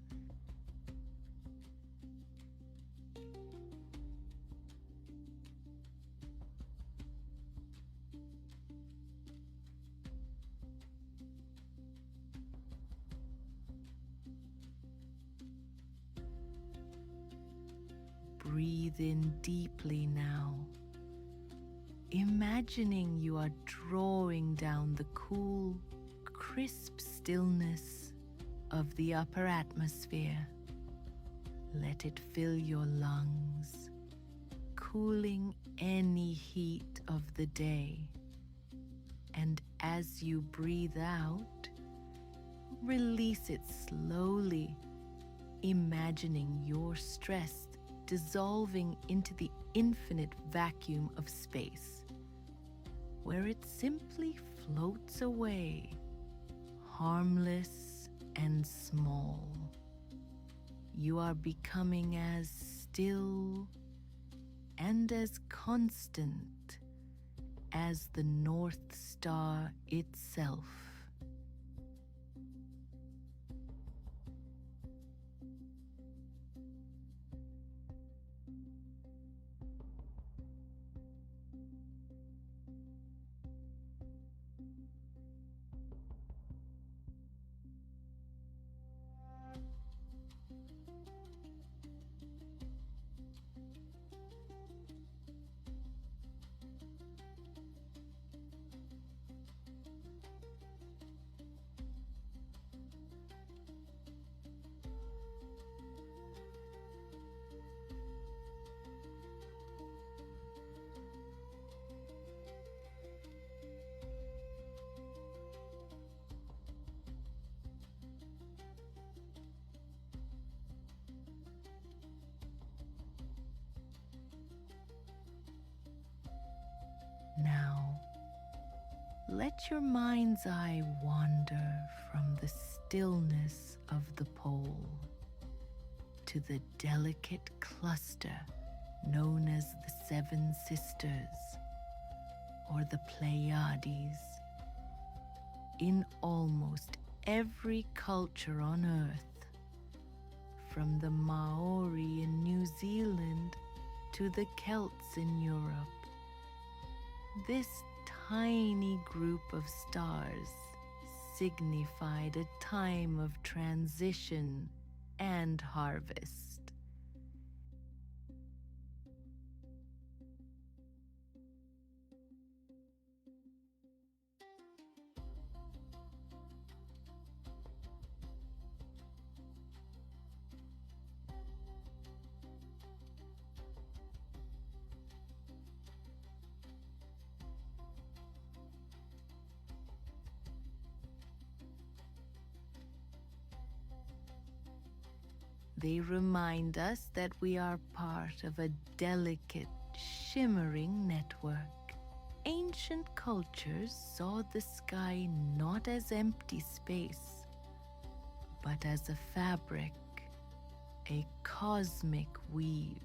Breathe in deeply now, imagining you are drawing down the cool, crisp stillness of the upper atmosphere. Let it fill your lungs, cooling any heat of the day. And as you breathe out, release it slowly, imagining your stress dissolving into the infinite vacuum of space, where it simply floats away, harmless and small. You are becoming as still and as constant as the North Star itself. Now, let your mind's eye wander from the stillness of the pole to the delicate cluster known as the Seven Sisters or the Pleiades. In almost every culture on Earth, from the Maori in New Zealand to the Celts in Europe, this tiny group of stars signified a time of transition and harvest. They remind us that we are part of a delicate, shimmering network. Ancient cultures saw the sky not as empty space, but as a fabric, a cosmic weave.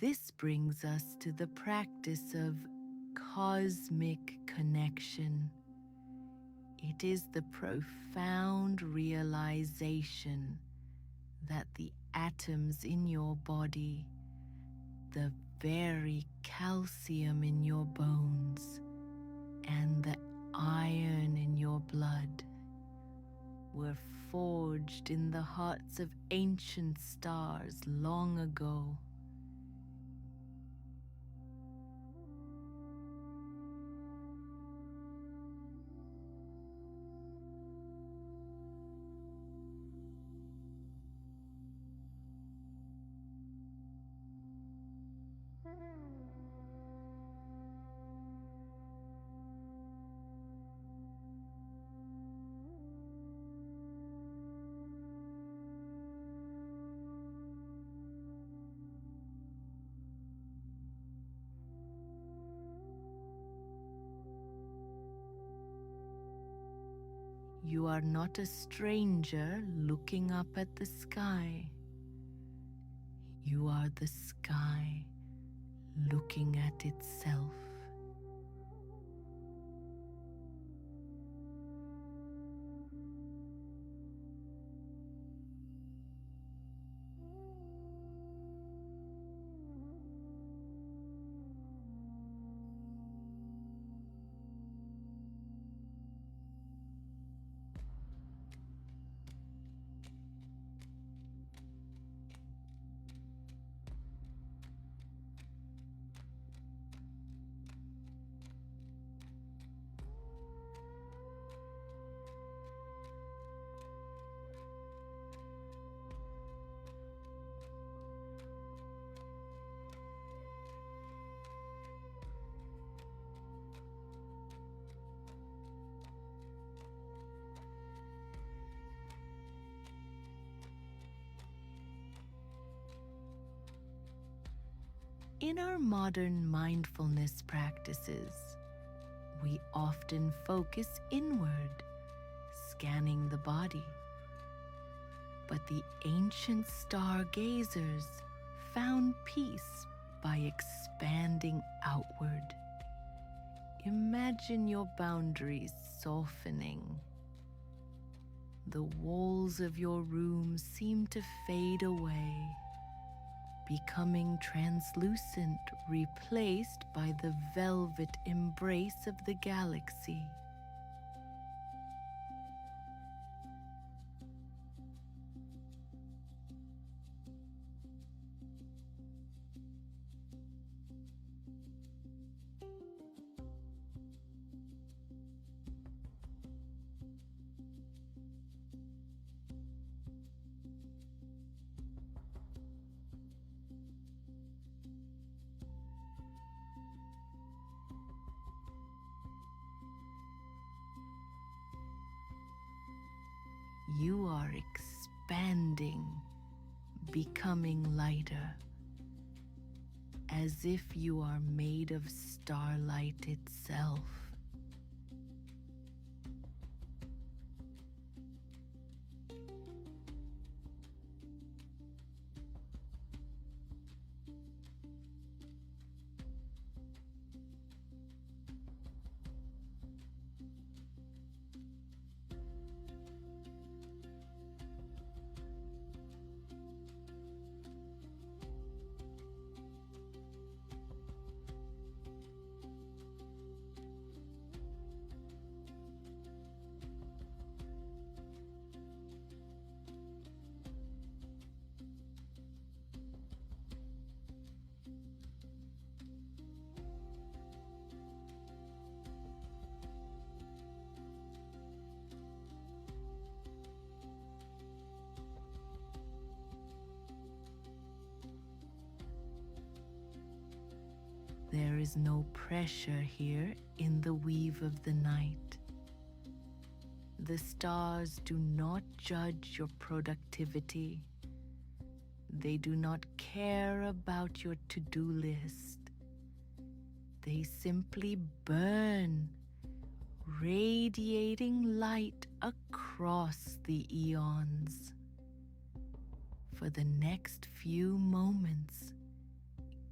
This brings us to the practice of cosmic connection. It is the profound realization that the atoms in your body, the very calcium in your bones, and the iron in your blood were forged in the hearts of ancient stars long ago. You are not a stranger looking up at the sky. You are the sky looking at itself. In our modern mindfulness practices, we often focus inward, scanning the body. But the ancient stargazers found peace by expanding outward. Imagine your boundaries softening. The walls of your room seem to fade away, becoming translucent, replaced by the velvet embrace of the galaxy. You are expanding, becoming lighter, as if you are made of starlight itself. is no pressure here in the weave of the night. The stars do not judge your productivity. They do not care about your to-do list. They simply burn, radiating light across the eons. For the next few moments,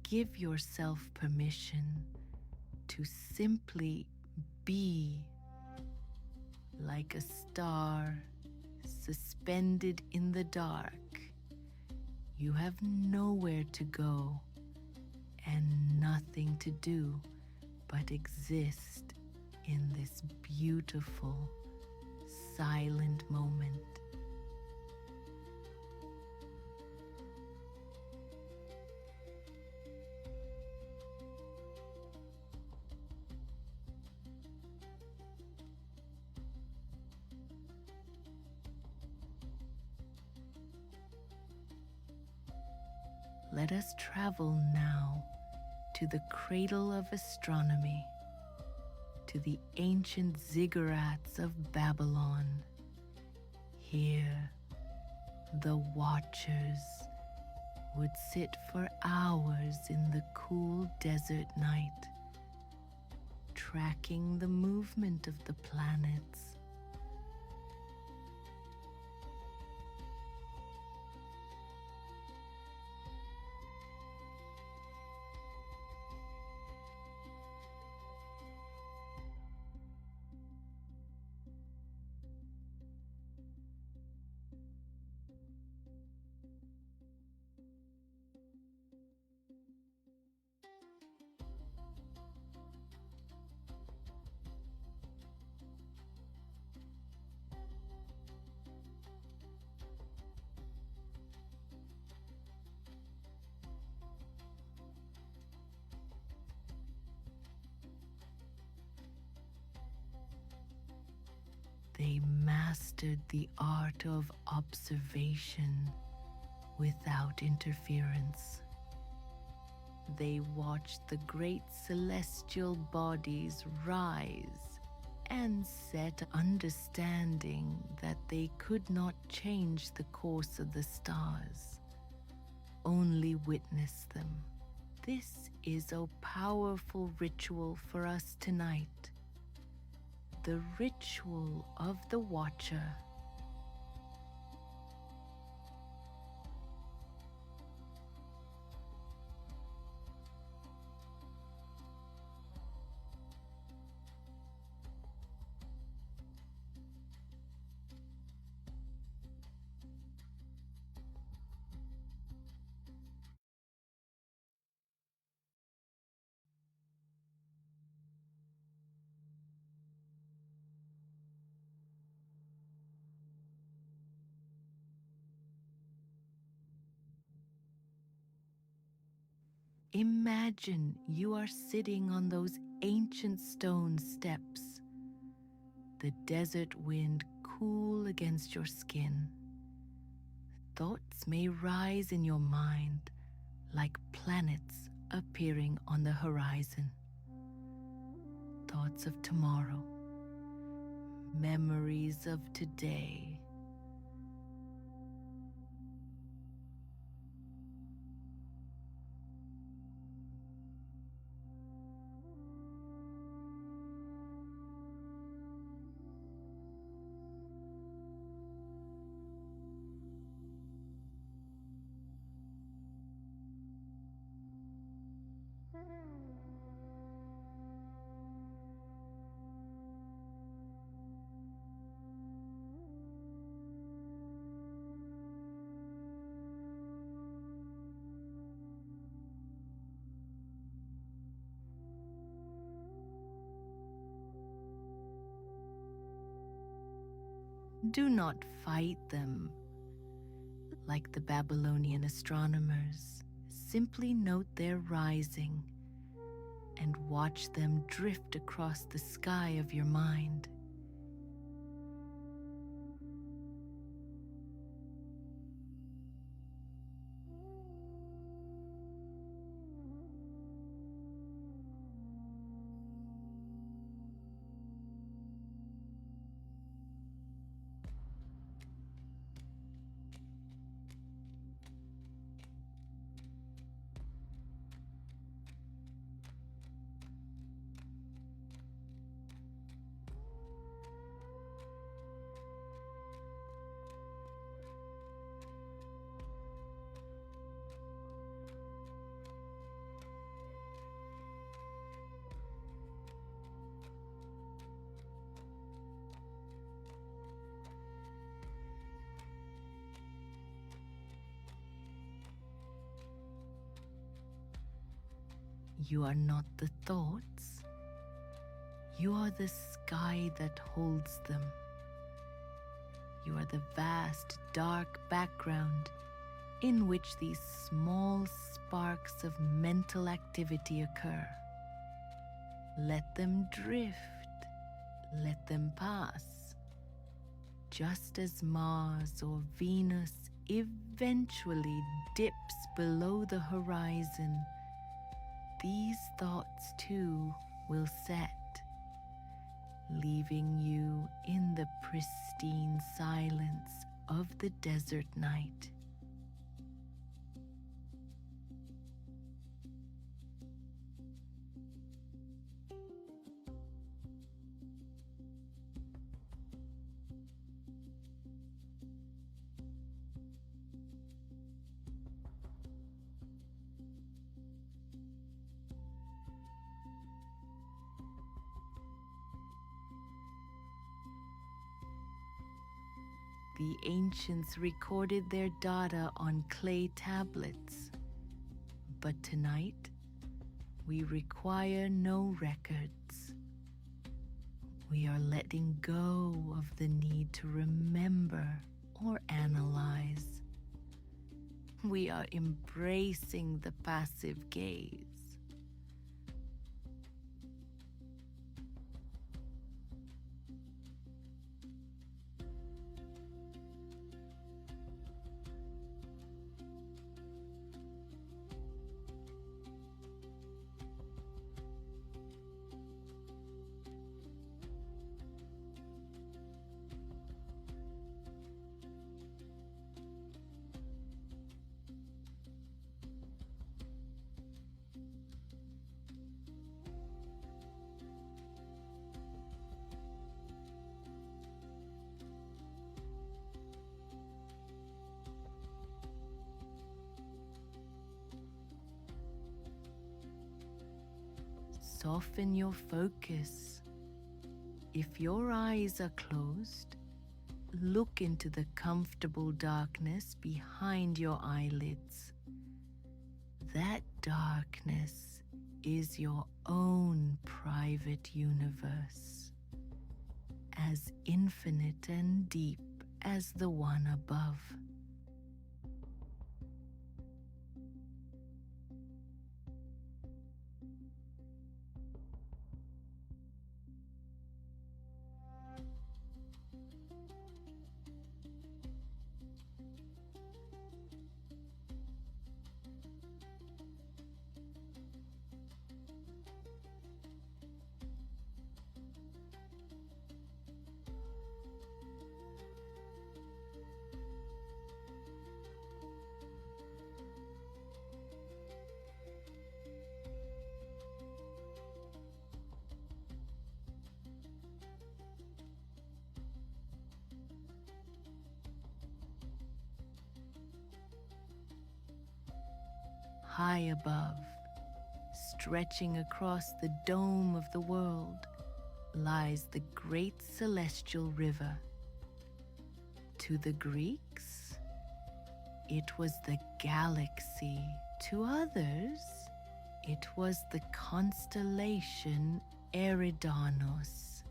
give yourself permission to simply be, like a star suspended in the dark. You have nowhere to go and nothing to do but exist in this beautiful, silent moment. Let us travel now to the cradle of astronomy, to the ancient ziggurats of Babylon. Here, the watchers would sit for hours in the cool desert night, tracking the movement of the planets. They mastered the art of observation without interference. They watched the great celestial bodies rise and set, understanding that they could not change the course of the stars, only witness them. This is a powerful ritual for us tonight. The ritual of the watcher. Imagine you are sitting on those ancient stone steps, the desert wind cool against your skin. Thoughts may rise in your mind like planets appearing on the horizon. Thoughts of tomorrow, memories of today. Do not fight them like the Babylonian astronomers. Simply note their rising and watch them drift across the sky of your mind. You are not the thoughts. You are the sky that holds them. You are the vast, dark background in which these small sparks of mental activity occur. Let them drift. Let them pass. Just as Mars or Venus eventually dips below the horizon, these thoughts too will set, leaving you in the pristine silence of the desert night. The ancients recorded their data on clay tablets, but tonight we require no records. We are letting go of the need to remember or analyze. We are embracing the passive gaze. Soften your focus. If your eyes are closed, look into the comfortable darkness behind your eyelids. That darkness is your own private universe, as infinite and deep as the one above. High above, stretching across the dome of the world, lies the great celestial river. To the Greeks, it was the galaxy. To others, it was the constellation Eridanos,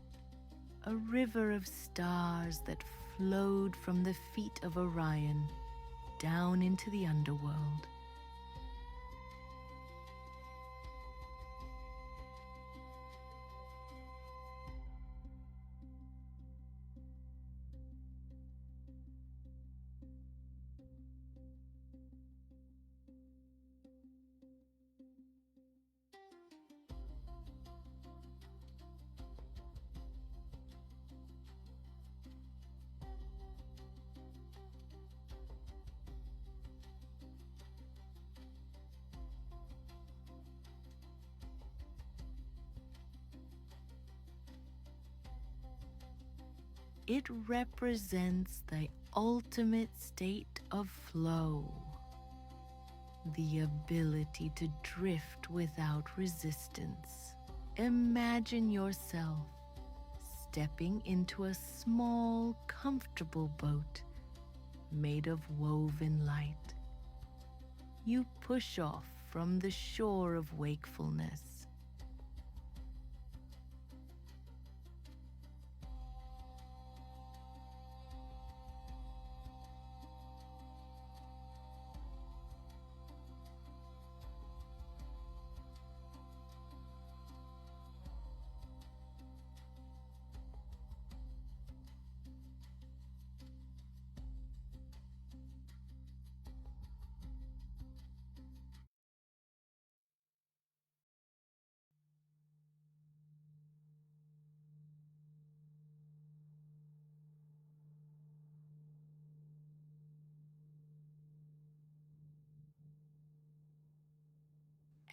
a river of stars that flowed from the feet of Orion down into the underworld. It represents the ultimate state of flow, the ability to drift without resistance. Imagine yourself stepping into a small, comfortable boat made of woven light. You push off from the shore of wakefulness.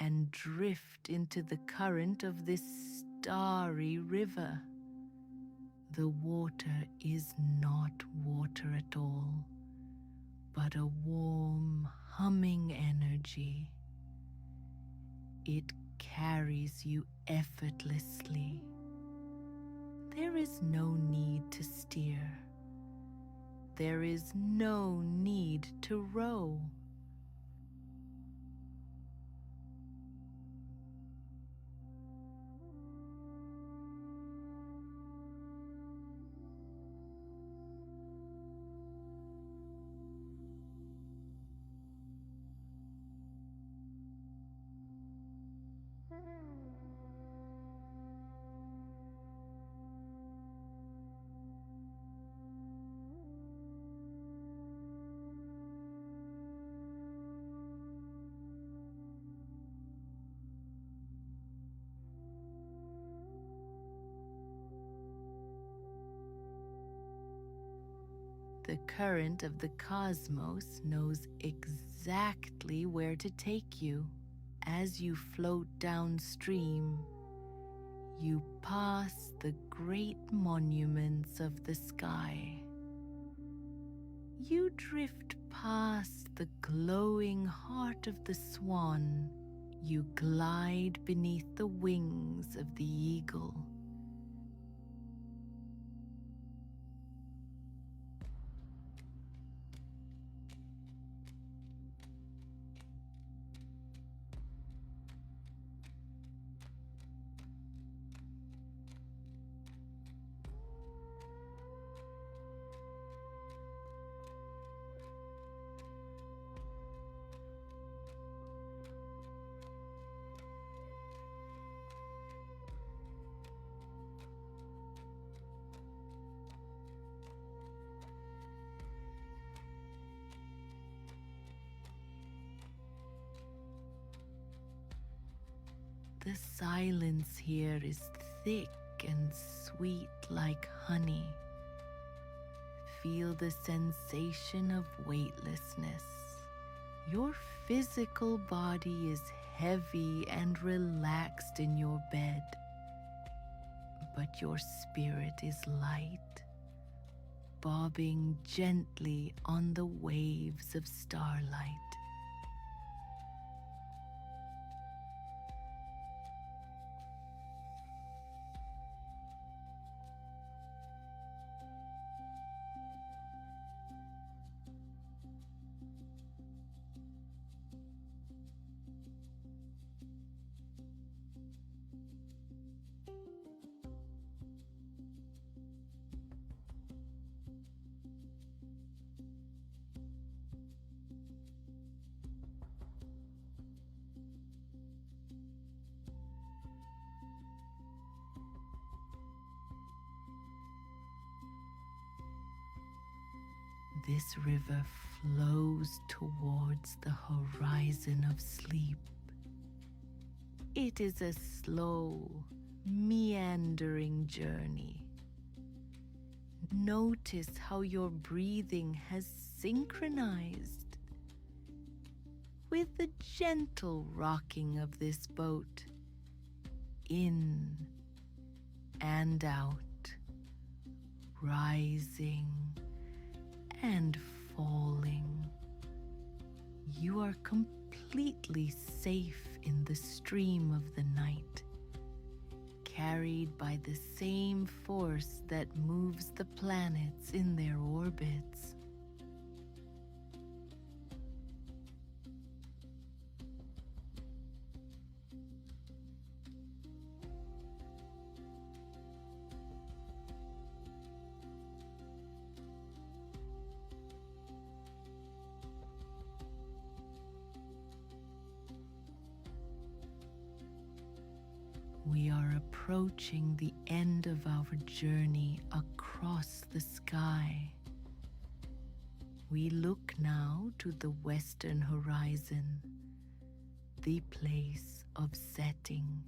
And drift into the current of this starry river. The water is not water at all, but a warm, humming energy. It carries you effortlessly. There is no need to steer. There is no need to row. The current of the cosmos knows exactly where to take you. As you float downstream, you pass the great monuments of the sky. You drift past the glowing heart of the swan. You glide beneath the wings of the eagle. The silence here is thick and sweet like honey. Feel the sensation of weightlessness. Your physical body is heavy and relaxed in your bed, but your spirit is light, bobbing gently on the waves of starlight. This river flows towards the horizon of sleep. It is a slow, meandering journey. Notice how your breathing has synchronized with the gentle rocking of this boat, in and out, rising and falling. You are completely safe in the stream of the night, carried by the same force that moves the planets in their orbits. approaching the end of our journey across the sky. We look now to the western horizon, the place of setting.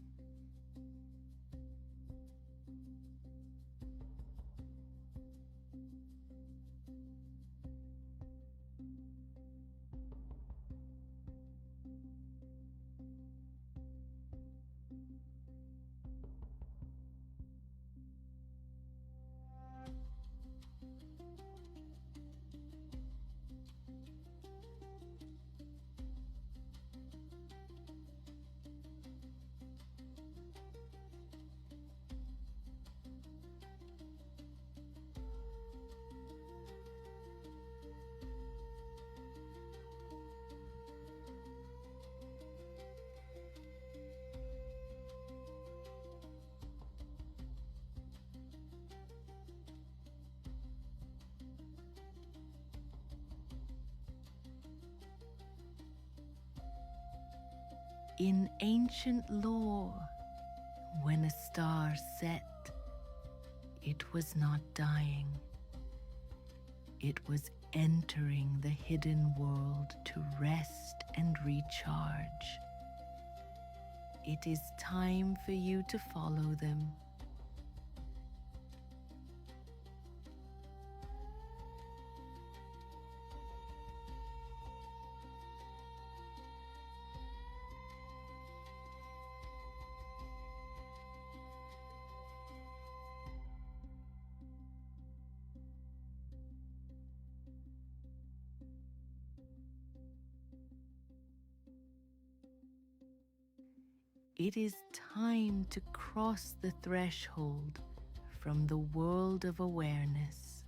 In ancient lore, when a star set, it was not dying. It was entering the hidden world to rest and recharge. It is time for you to follow them. It is time to cross the threshold from the world of awareness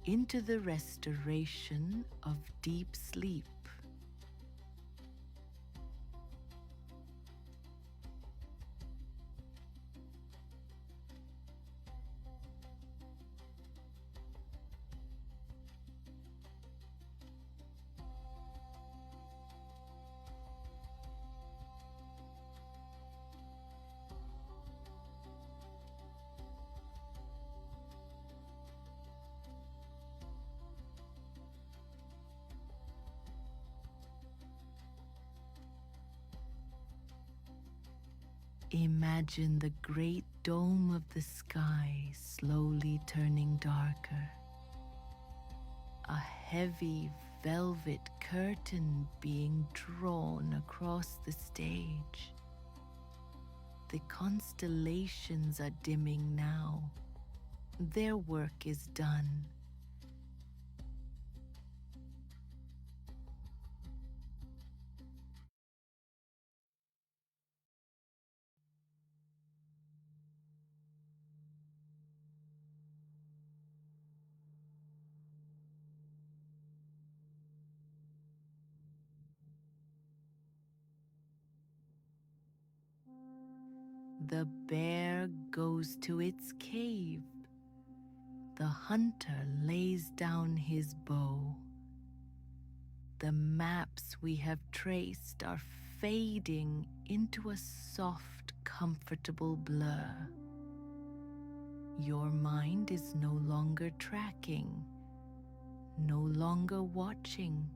into the restoration of deep sleep. Imagine the great dome of the sky slowly turning darker. A heavy velvet curtain being drawn across the stage. The constellations are dimming now. Their work is done. The bear goes to its cave. The hunter lays down his bow. The maps we have traced are fading into a soft, comfortable blur. Your mind is no longer tracking, no longer watching.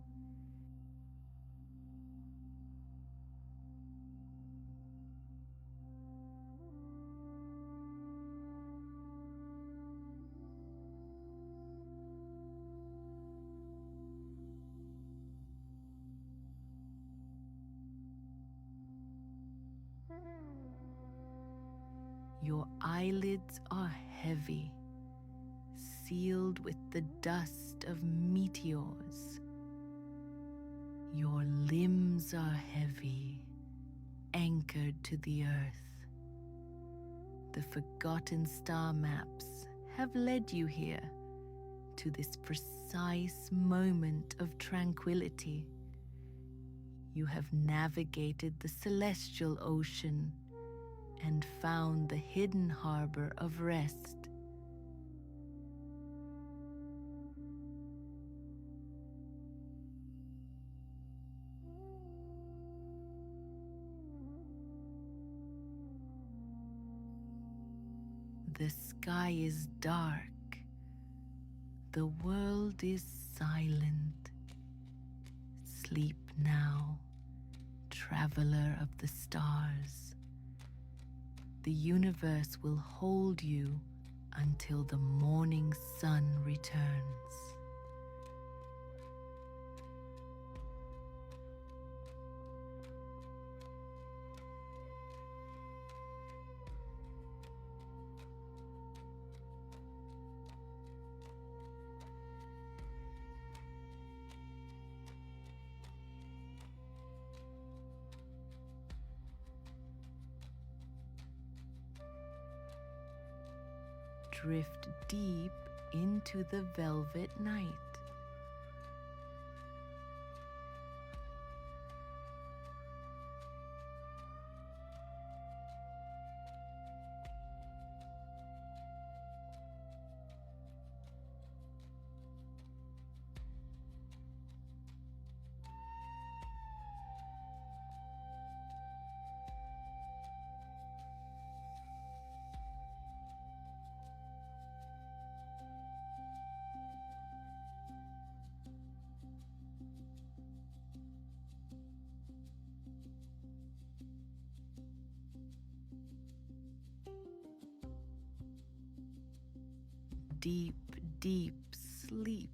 Your eyelids are heavy, sealed with the dust of meteors. Your limbs are heavy, anchored to the earth. The forgotten star maps have led you here to this precise moment of tranquility. You have navigated the celestial ocean and found the hidden harbor of rest. The sky is dark. The world is silent. Sleep now, traveler of the stars. The universe will hold you until the morning sun returns. Drift deep into the velvet night. Deep, deep sleep.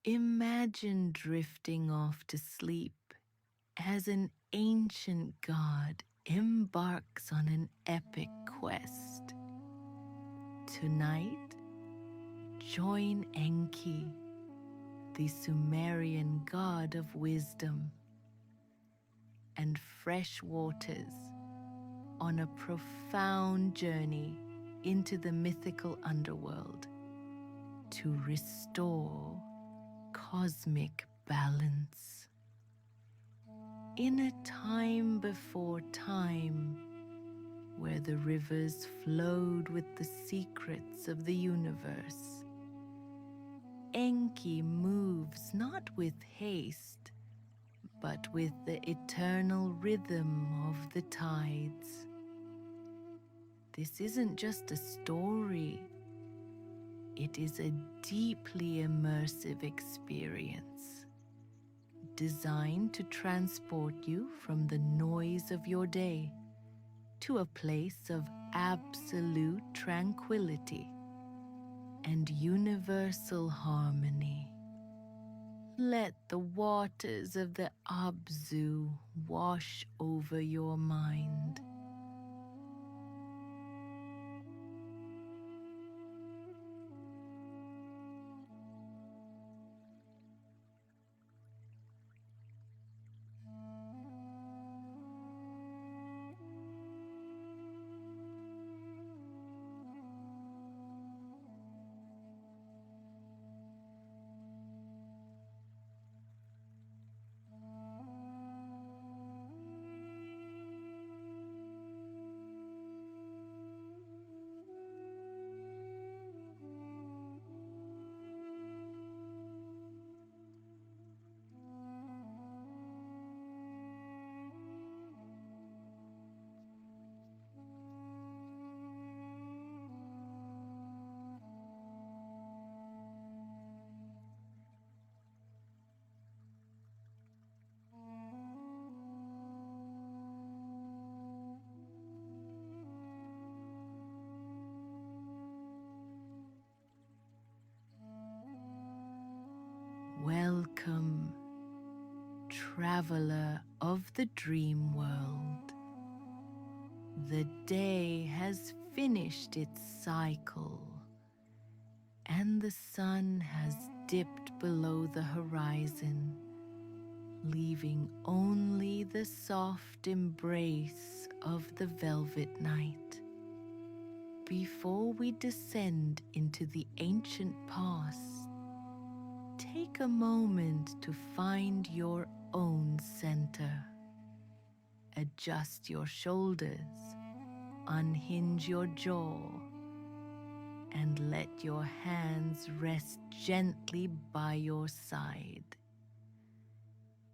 Imagine drifting off to sleep as an ancient god embarks on an epic quest. Tonight, join Enki, the Sumerian god of wisdom, and fresh waters on a profound journey into the mythical underworld to restore cosmic balance. In a time before time, where the rivers flowed with the secrets of the universe, Enki moves not with haste, but with the eternal rhythm of the tides. This isn't just a story. It is a deeply immersive experience, designed to transport you from the noise of your day to a place of absolute tranquility and universal harmony. Let the waters of the Abzu wash over your mind. traveler of the dream world. The day has finished its cycle, and the sun has dipped below the horizon, leaving only the soft embrace of the velvet night. Before we descend into the ancient past, take a moment to find your own center. Adjust your shoulders, unhinge your jaw, and let your hands rest gently by your side.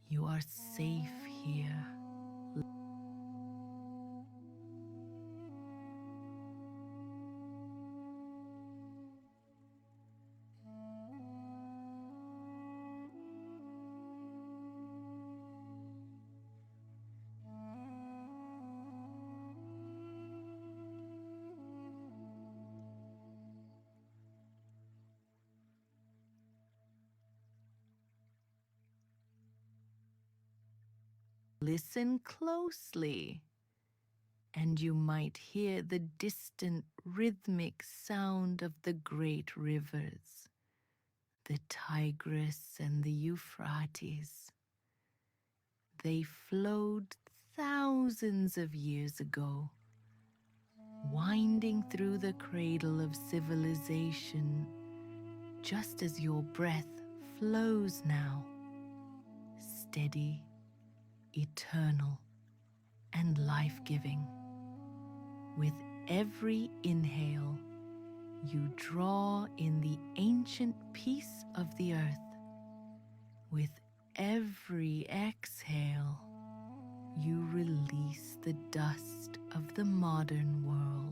You are safe here. Listen closely, and you might hear the distant rhythmic sound of the great rivers, the Tigris and the Euphrates. They flowed thousands of years ago, winding through the cradle of civilization, just as your breath flows now, steady, eternal, and life-giving. With every inhale, you draw in the ancient peace of the earth. With every exhale, you release the dust of the modern world.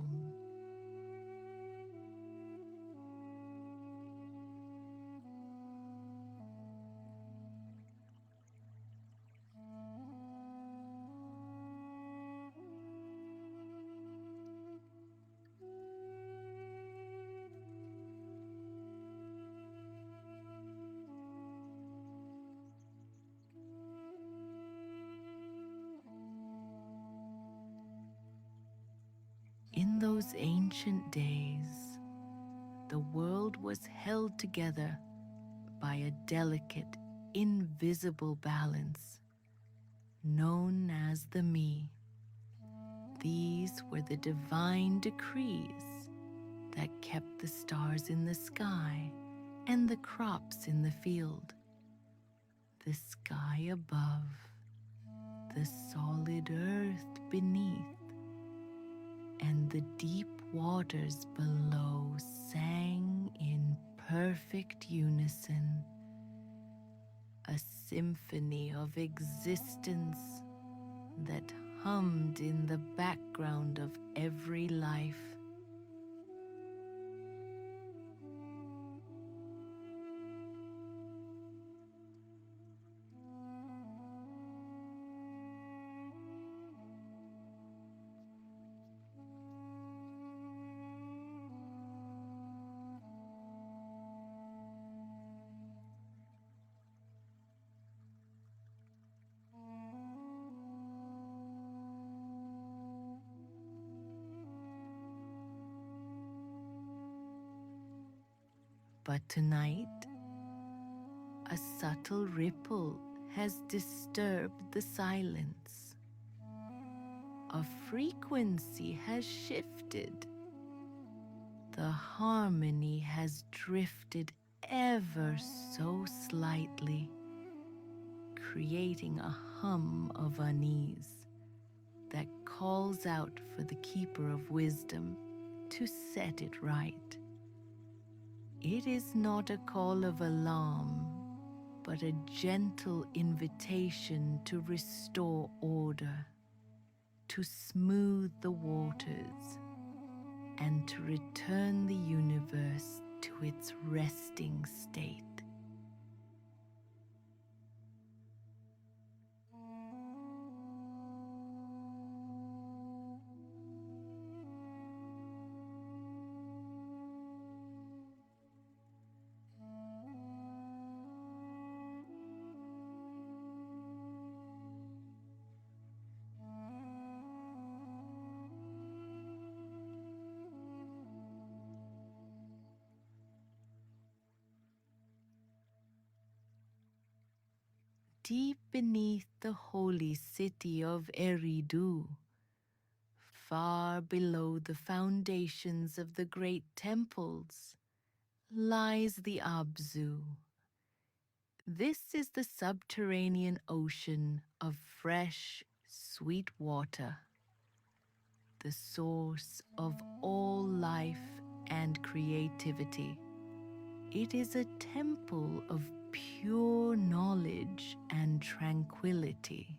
In those ancient days, the world was held together by a delicate, invisible balance known as the Me. These were the divine decrees that kept the stars in the sky and the crops in the field. The sky above, the solid earth beneath, and the deep waters below sang in perfect unison, a symphony of existence that hummed in the background of every life. But tonight, a subtle ripple has disturbed the silence. A frequency has shifted. The harmony has drifted ever so slightly, creating a hum of unease that calls out for the keeper of wisdom to set it right. It is not a call of alarm, but a gentle invitation to restore order, to smooth the waters, and to return the universe to its resting state. deep beneath the holy city of Eridu, far below the foundations of the great temples, lies the Abzu. This is the subterranean ocean of fresh, sweet water, the source of all life and creativity. It is a temple of pure knowledge and tranquility,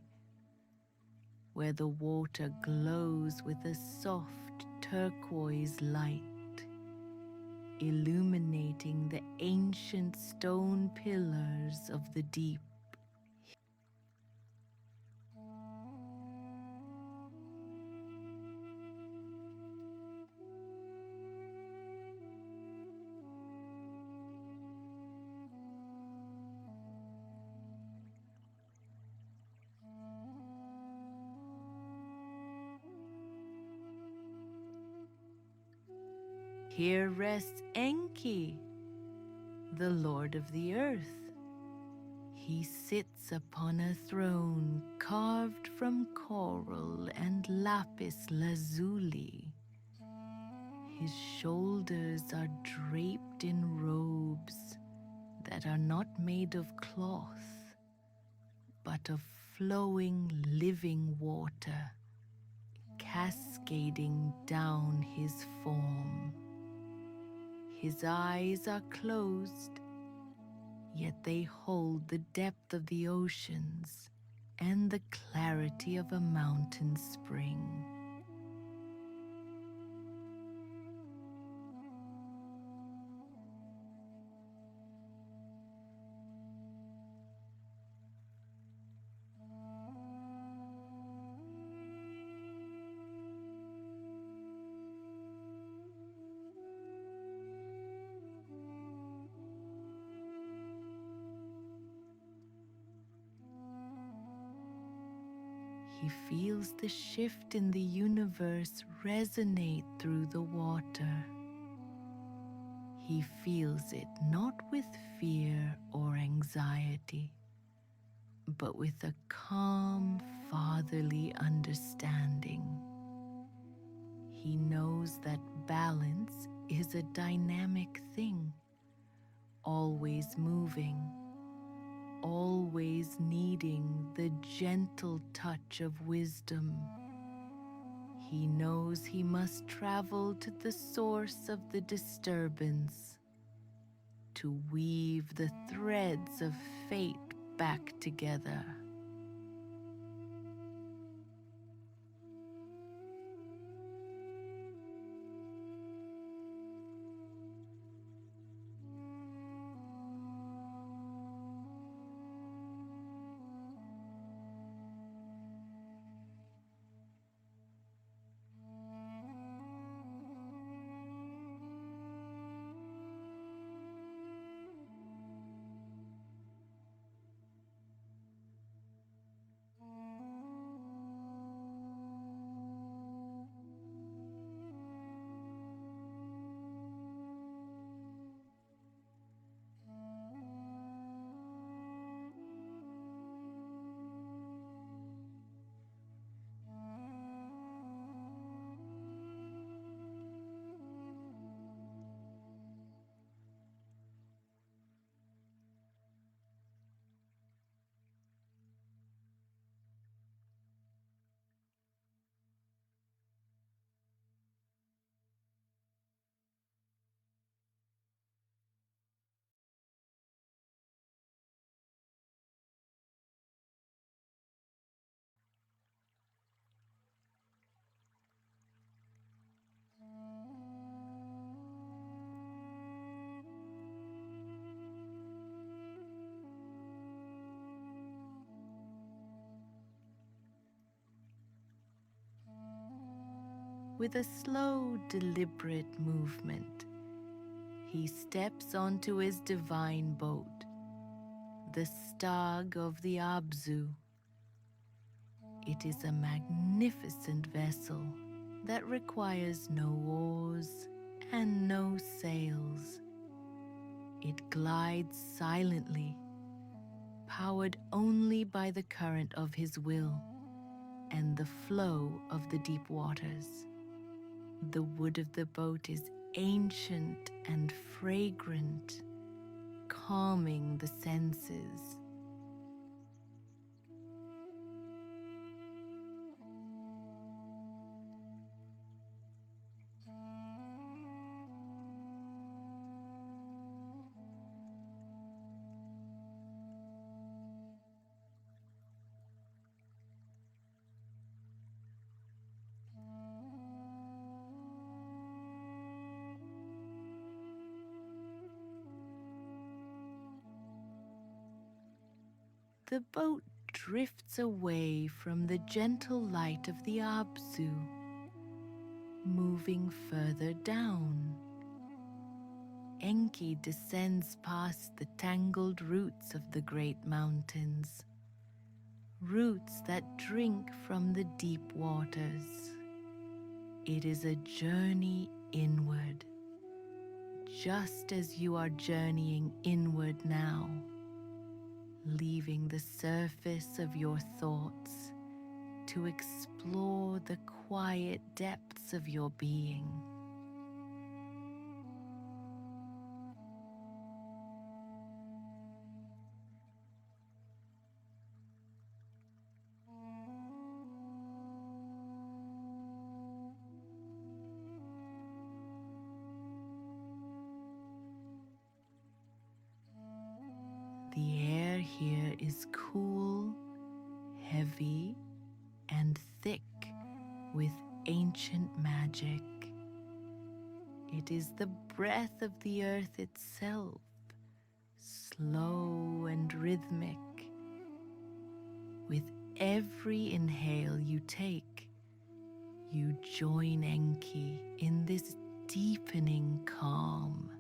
where the water glows with a soft turquoise light, illuminating the ancient stone pillars of the deep. Here rests Enki, the Lord of the Earth. He sits upon a throne carved from coral and lapis lazuli. His shoulders are draped in robes that are not made of cloth, but of flowing living water, cascading down his form. His eyes are closed, yet they hold the depth of the oceans and the clarity of a mountain spring. He feels the shift in the universe resonate through the water. He feels it not with fear or anxiety, but with a calm, fatherly understanding. He knows that balance is a dynamic thing, always moving, always needing the gentle touch of wisdom. He knows he must travel to the source of the disturbance, to weave the threads of fate back together. With a slow, deliberate movement, he steps onto his divine boat, the stag of the Abzu. It is a magnificent vessel that requires no oars and no sails. It glides silently, powered only by the current of his will and the flow of the deep waters. The wood of the boat is ancient and fragrant, calming the senses. The boat drifts away from the gentle light of the Abzu, moving further down. Enki descends past the tangled roots of the great mountains, roots that drink from the deep waters. It is a journey inward, just as you are journeying inward now, leaving the surface of your thoughts to explore the quiet depths of your being. The air here is cool, heavy, and thick with ancient magic. It is the breath of the earth itself, slow and rhythmic. With every inhale you take, you join Enki in this deepening calm.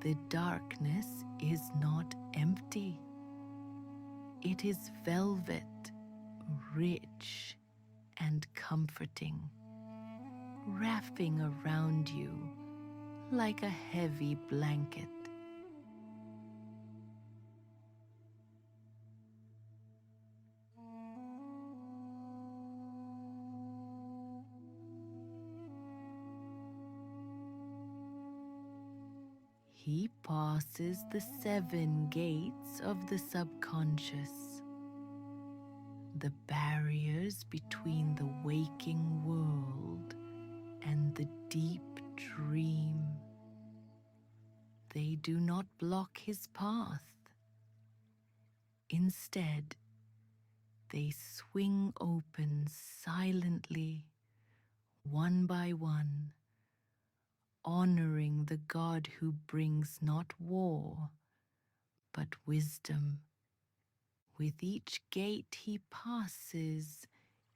The darkness is not empty. It is velvet, rich and comforting, wrapping around you like a heavy blanket. He passes the 7 gates of the subconscious, the barriers between the waking world and the deep dream. They do not block his path. Instead, they swing open silently, one by one, honoring the God who brings not war, but wisdom. With each gate he passes,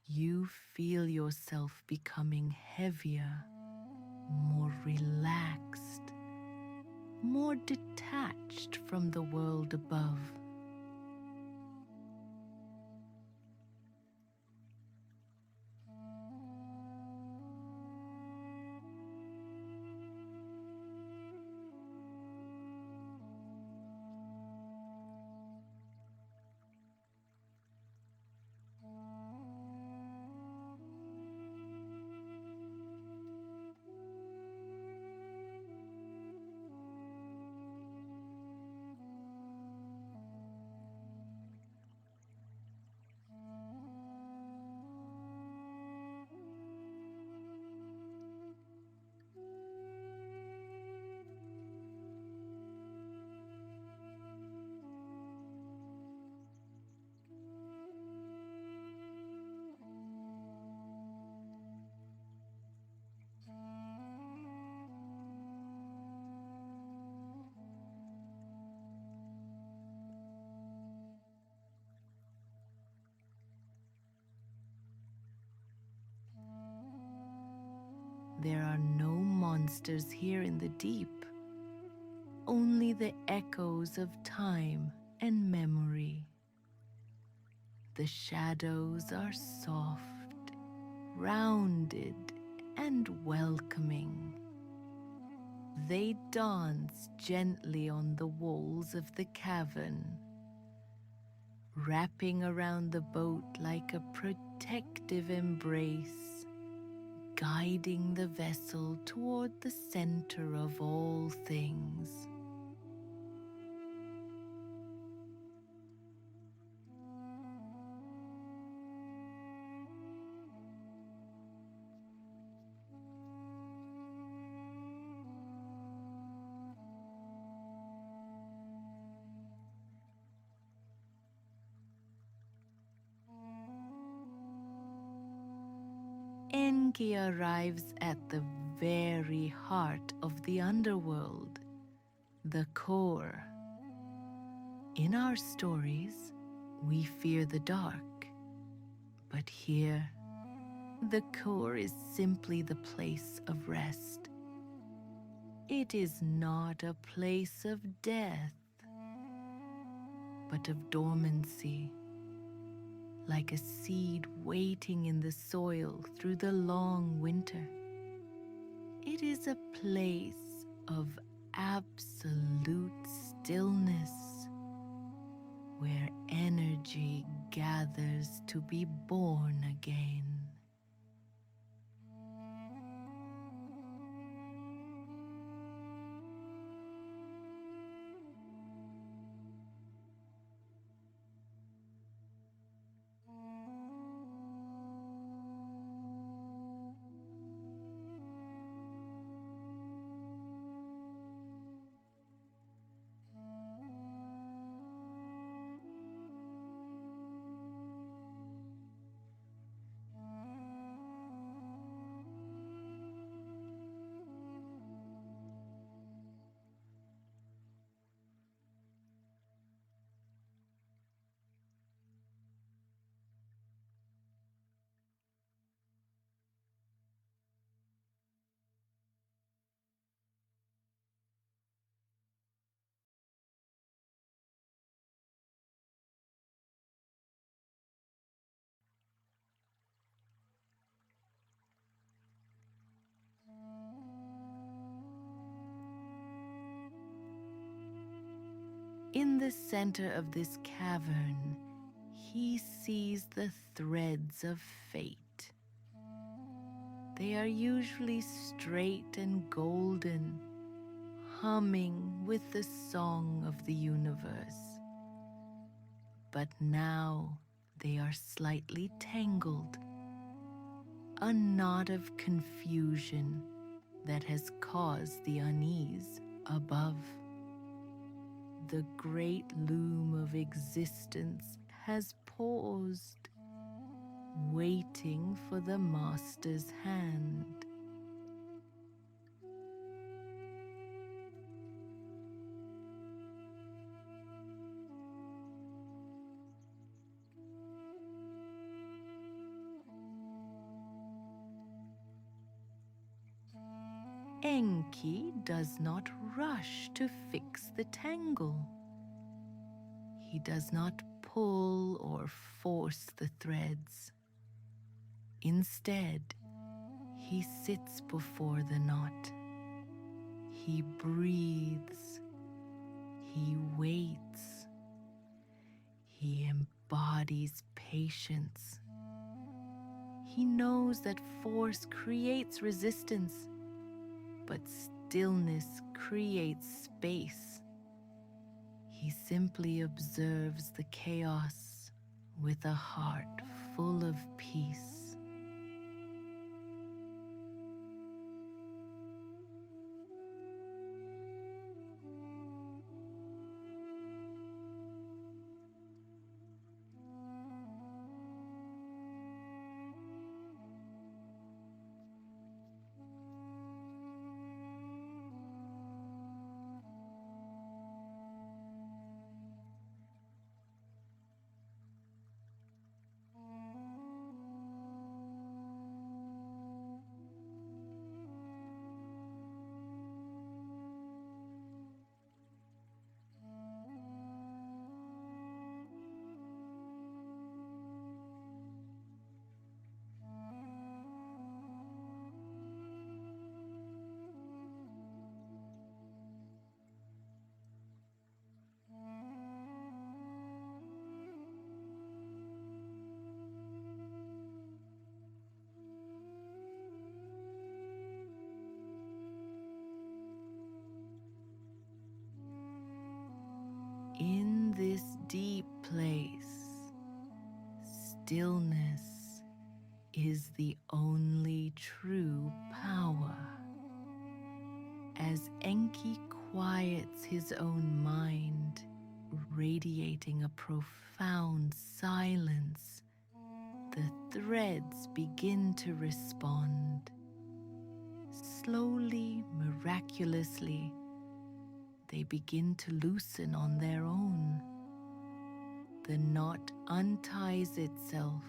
you feel yourself becoming heavier, more relaxed, more detached from the world above. There are no monsters here in the deep, only the echoes of time and memory. The shadows are soft, rounded, and welcoming. They dance gently on the walls of the cavern, wrapping around the boat like a protective embrace, guiding the vessel toward the center of all things. Enki arrives at the very heart of the underworld, the core. In our stories, we fear the dark, but here, the core is simply the place of rest. It is not a place of death, but of dormancy, like a seed waiting in the soil through the long winter. It is a place of absolute stillness, where energy gathers to be born again. In the center of this cavern, he sees the threads of fate. They are usually straight and golden, humming with the song of the universe. But now they are slightly tangled, a knot of confusion that has caused the unease above. The great loom of existence has paused, waiting for the master's hand. Enki does not rush to fix the tangle. He does not pull or force the threads. Instead, he sits before the knot. He breathes. He waits. He embodies patience. He knows that force creates resistance, but stillness creates space. He simply observes the chaos with a heart full of peace. deep place, stillness is the only true power. As Enki quiets his own mind, radiating a profound silence, the threads begin to respond. Slowly, miraculously, they begin to loosen on their own. The knot unties itself,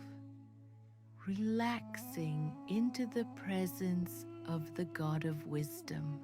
relaxing into the presence of the God of wisdom.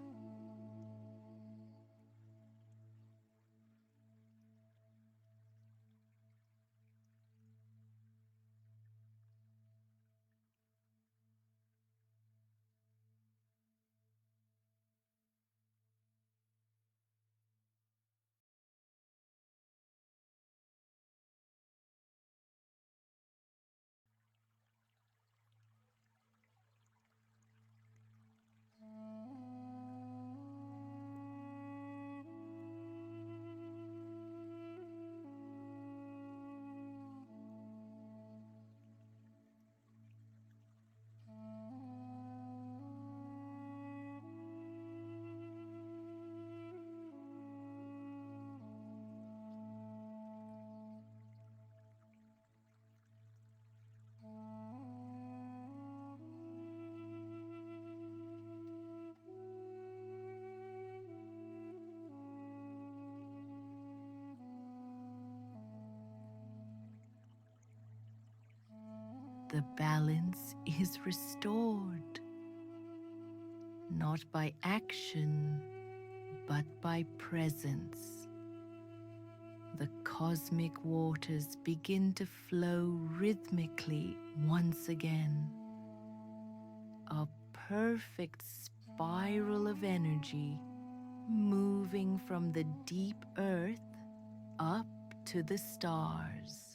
The balance is restored, not by action, but by presence. The cosmic waters begin to flow rhythmically once again. A perfect spiral of energy moving from the deep earth up to the stars.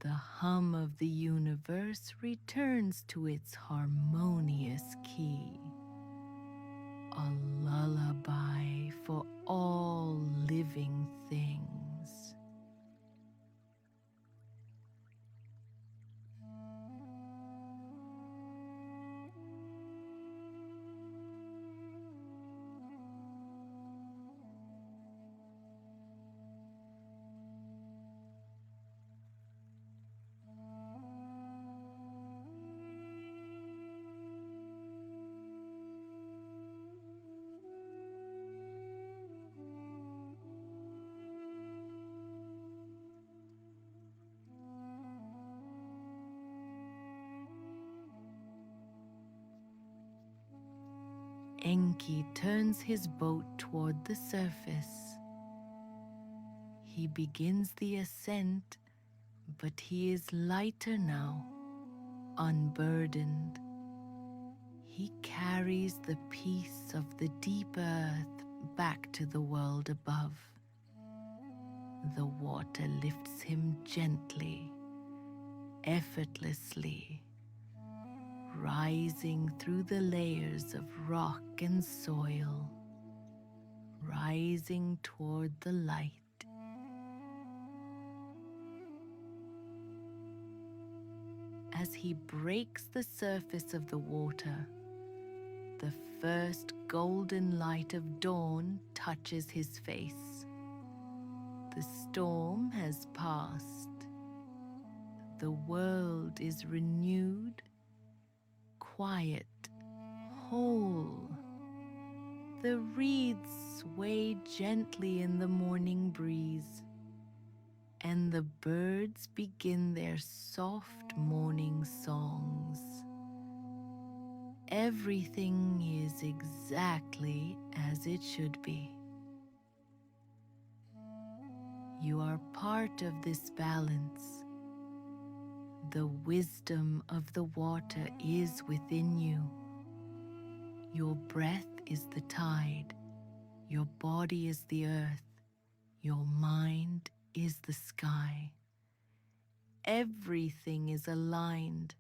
The hum of the universe returns to its harmonious key, a lullaby for all living things. Enki turns his boat toward the surface. He begins the ascent, but he is lighter now, unburdened. He carries the peace of the deep earth back to the world above. The water lifts him gently, effortlessly, rising through the layers of rock and soil, rising toward the light. As he breaks the surface of the water, the first golden light of dawn touches his face. The storm has passed. The world is renewed, quiet, whole. The reeds sway gently in the morning breeze, and the birds begin their soft morning songs. Everything is exactly as it should be. You are part of this balance. The wisdom of the water is within you. Your breath is the tide. Your body is the earth. Your mind is the sky. Everything is aligned,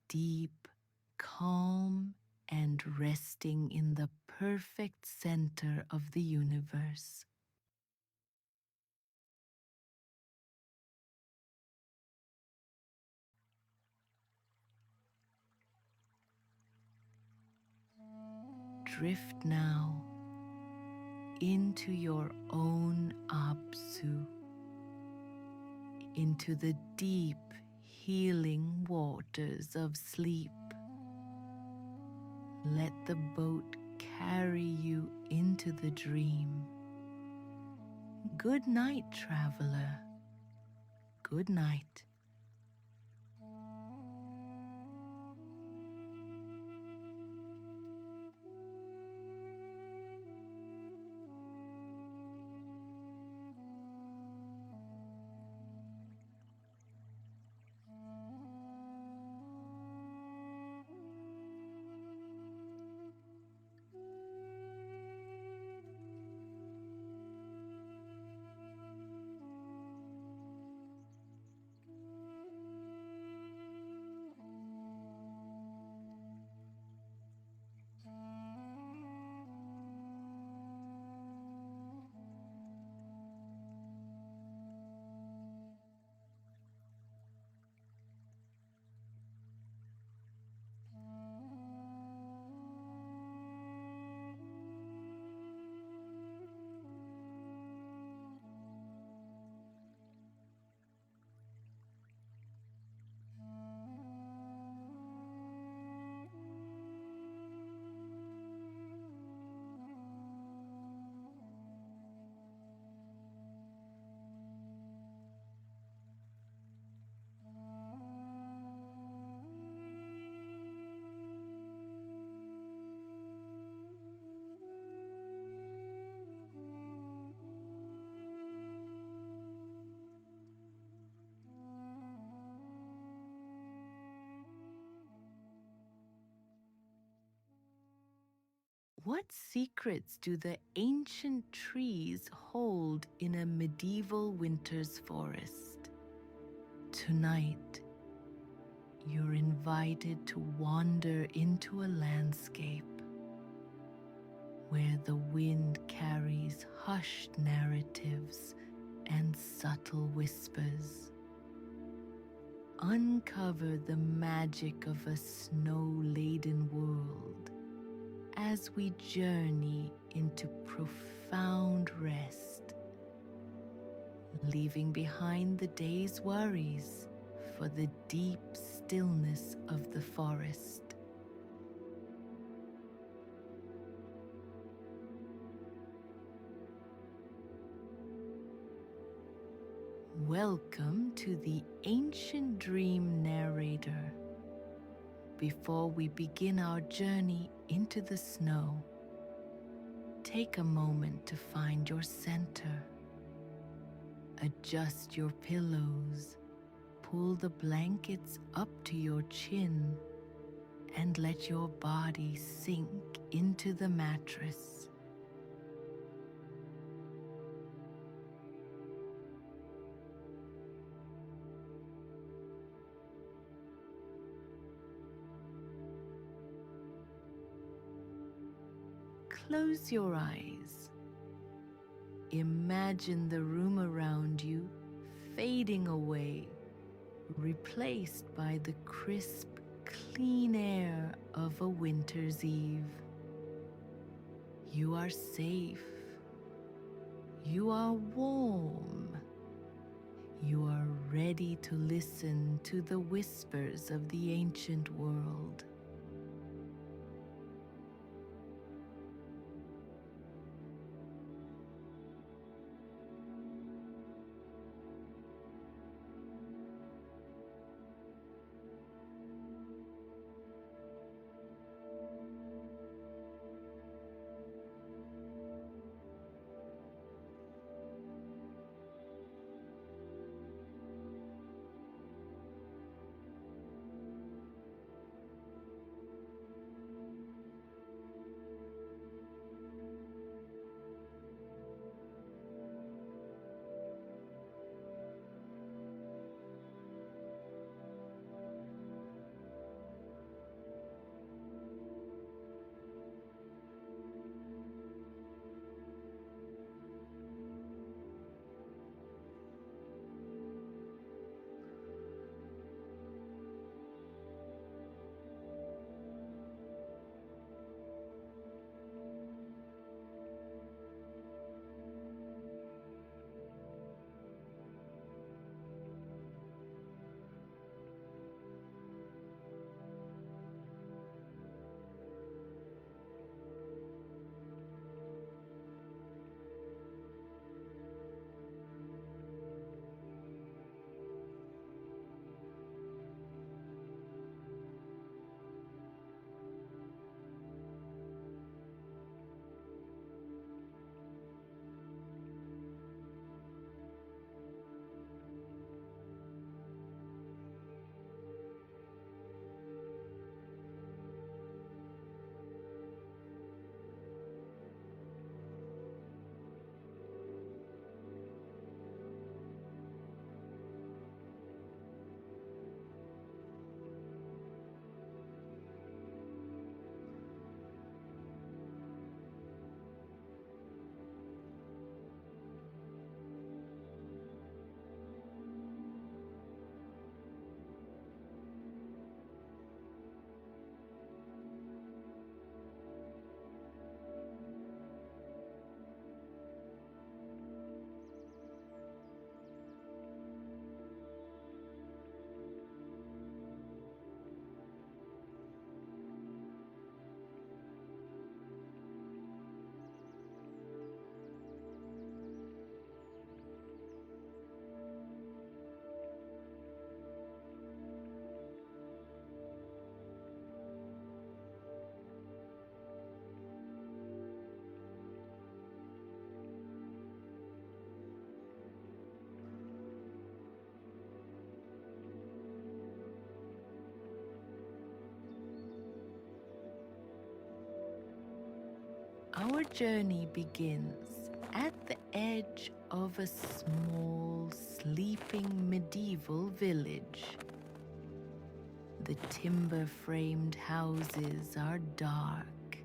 deep, calm, and resting in the perfect center of the universe. drift now into your own Absu, into the deep, healing waters of sleep. Let the boat carry you into the dream. Good night, traveler. Good night. What secrets do the ancient trees hold in a medieval winter's forest? Tonight, you're invited to wander into a landscape where the wind carries hushed narratives and subtle whispers. Uncover the magic of a snow-laden world as we journey into profound rest, leaving behind the day's worries for the deep stillness of the forest. Welcome to the Ancient Dream Narrator. Before we begin our journey into the snow, take a moment to find your center. Adjust your pillows, pull the blankets up to your chin, and let your body sink into the mattress. Close your eyes. Imagine the room around you fading away, replaced by the crisp, clean air of a winter's eve. You are safe. You are warm. You are ready to listen to the whispers of the ancient world. Our journey begins at the edge of a small, sleeping medieval village. The timber-framed houses are dark,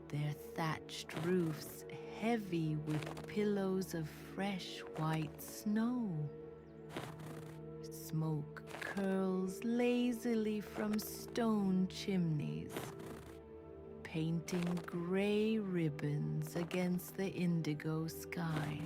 their thatched roofs heavy with pillows of fresh white snow. Smoke curls lazily from stone chimneys, painting gray ribbons against the indigo sky.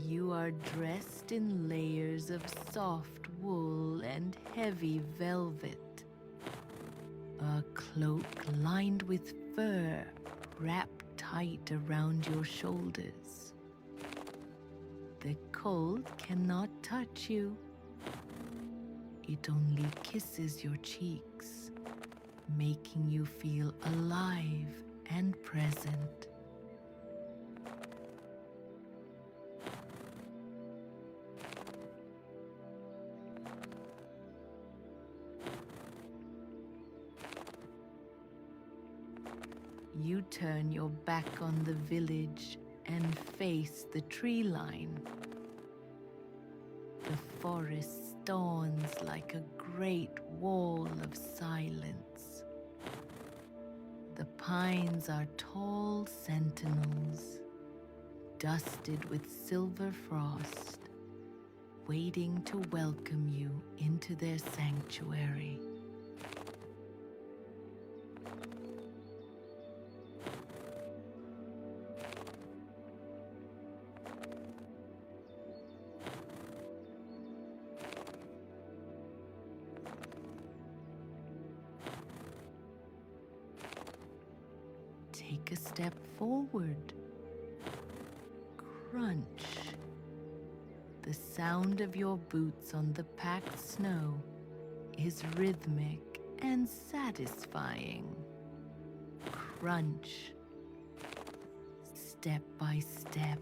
You are dressed in layers of soft wool and heavy velvet. A cloak lined with fur wrapped tight around your shoulders. The cold cannot touch you. It only kisses your cheeks, making you feel alive and present. You turn your back on the village and face the tree line. The forest stawns like a great wall of silence. The pines are tall sentinels, dusted with silver frost, waiting to welcome you into their sanctuary. Take a step forward. Crunch. The sound of your boots on the packed snow is rhythmic and satisfying. Crunch. Step by step,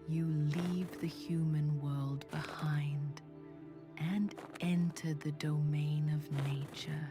you leave the human world behind and enter the domain of nature.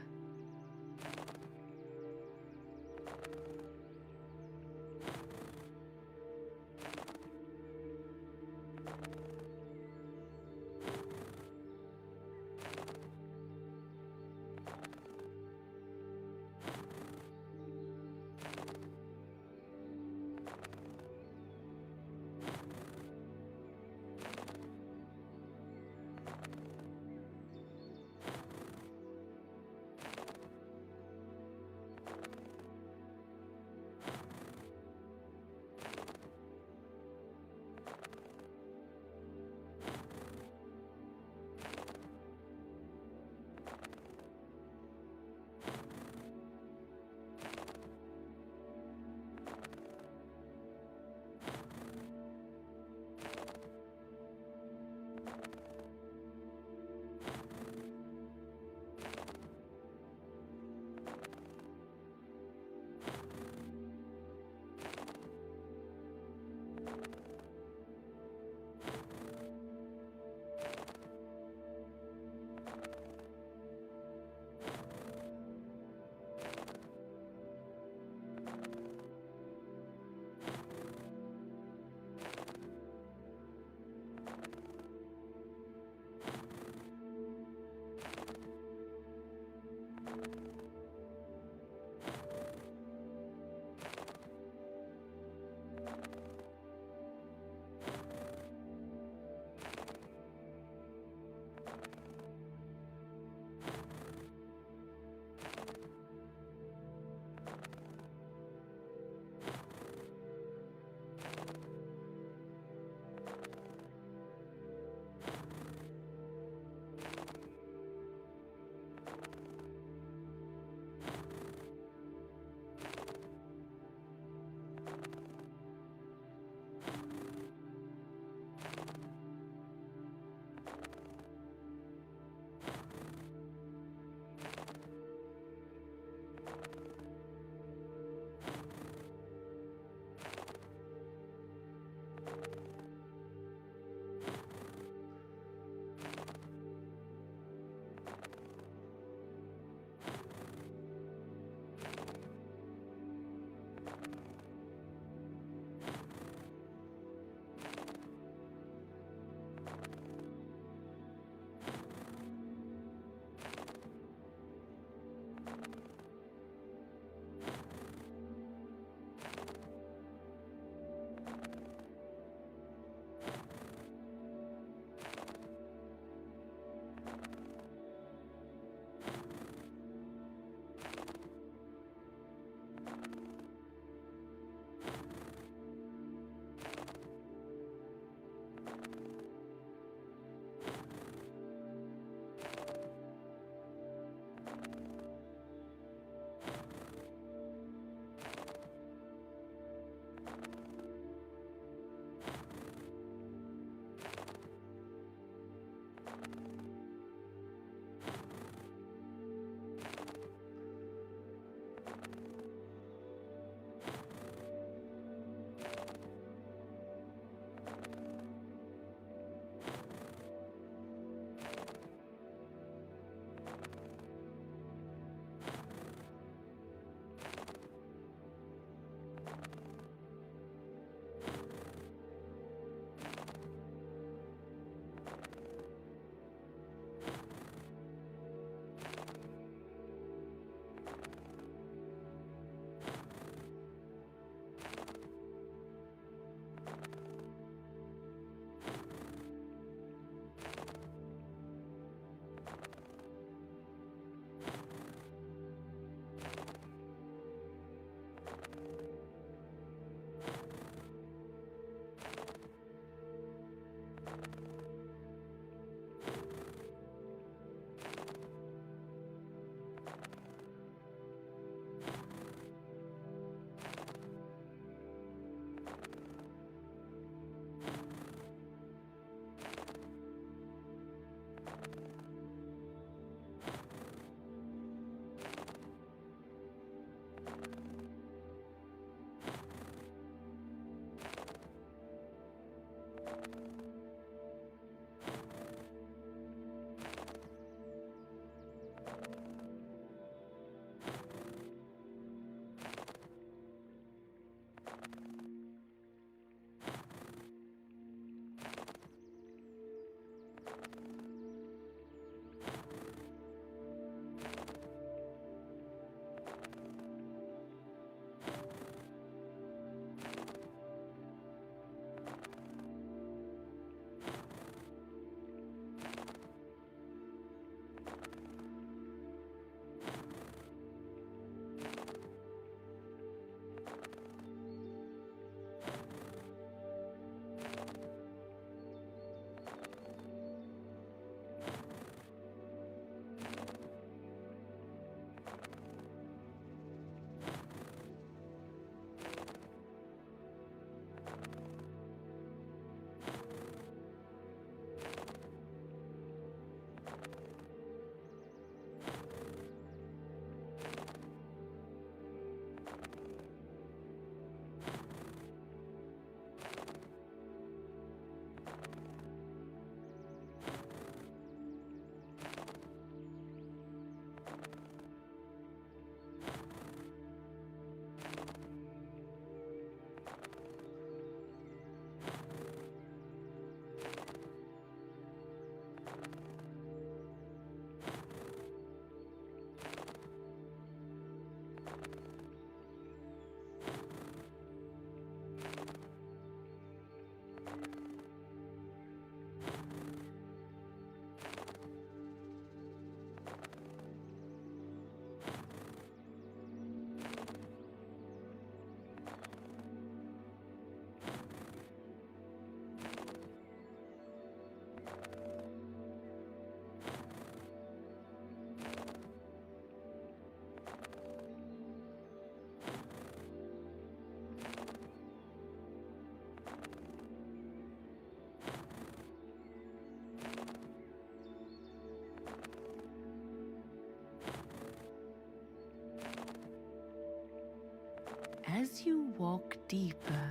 As you walk deeper,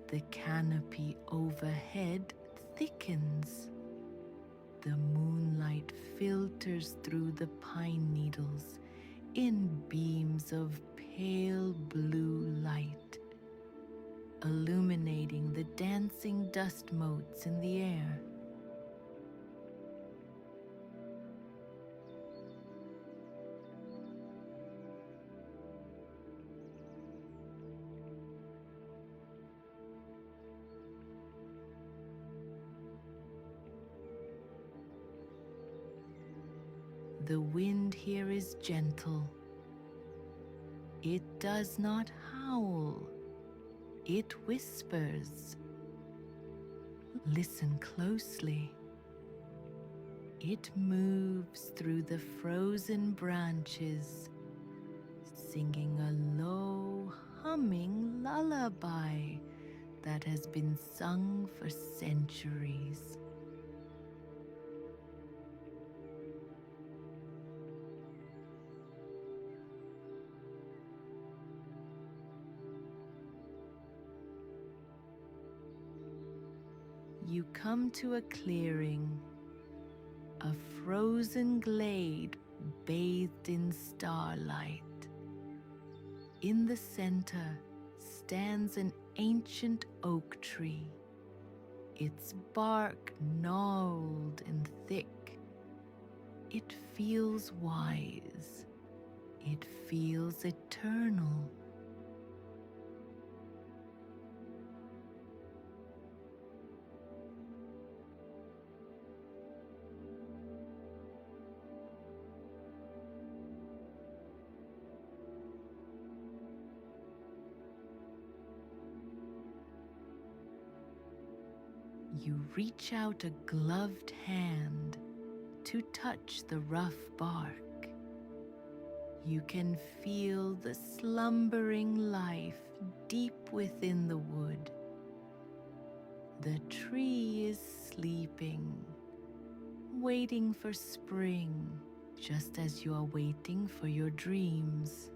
the canopy overhead thickens. The moonlight filters through the pine needles in beams of pale blue light, illuminating the dancing dust motes in the air. The wind here is gentle. It does not howl. It whispers. Listen closely. It moves through the frozen branches, singing a low, humming lullaby that has been sung for centuries. You come to a clearing, a frozen glade bathed in starlight. In the center stands an ancient oak tree, its bark gnarled and thick. It feels wise. It feels eternal. You reach out a gloved hand to touch the rough bark. You can feel the slumbering life deep within the wood. The tree is sleeping, waiting for spring, just as you are waiting for your dreams.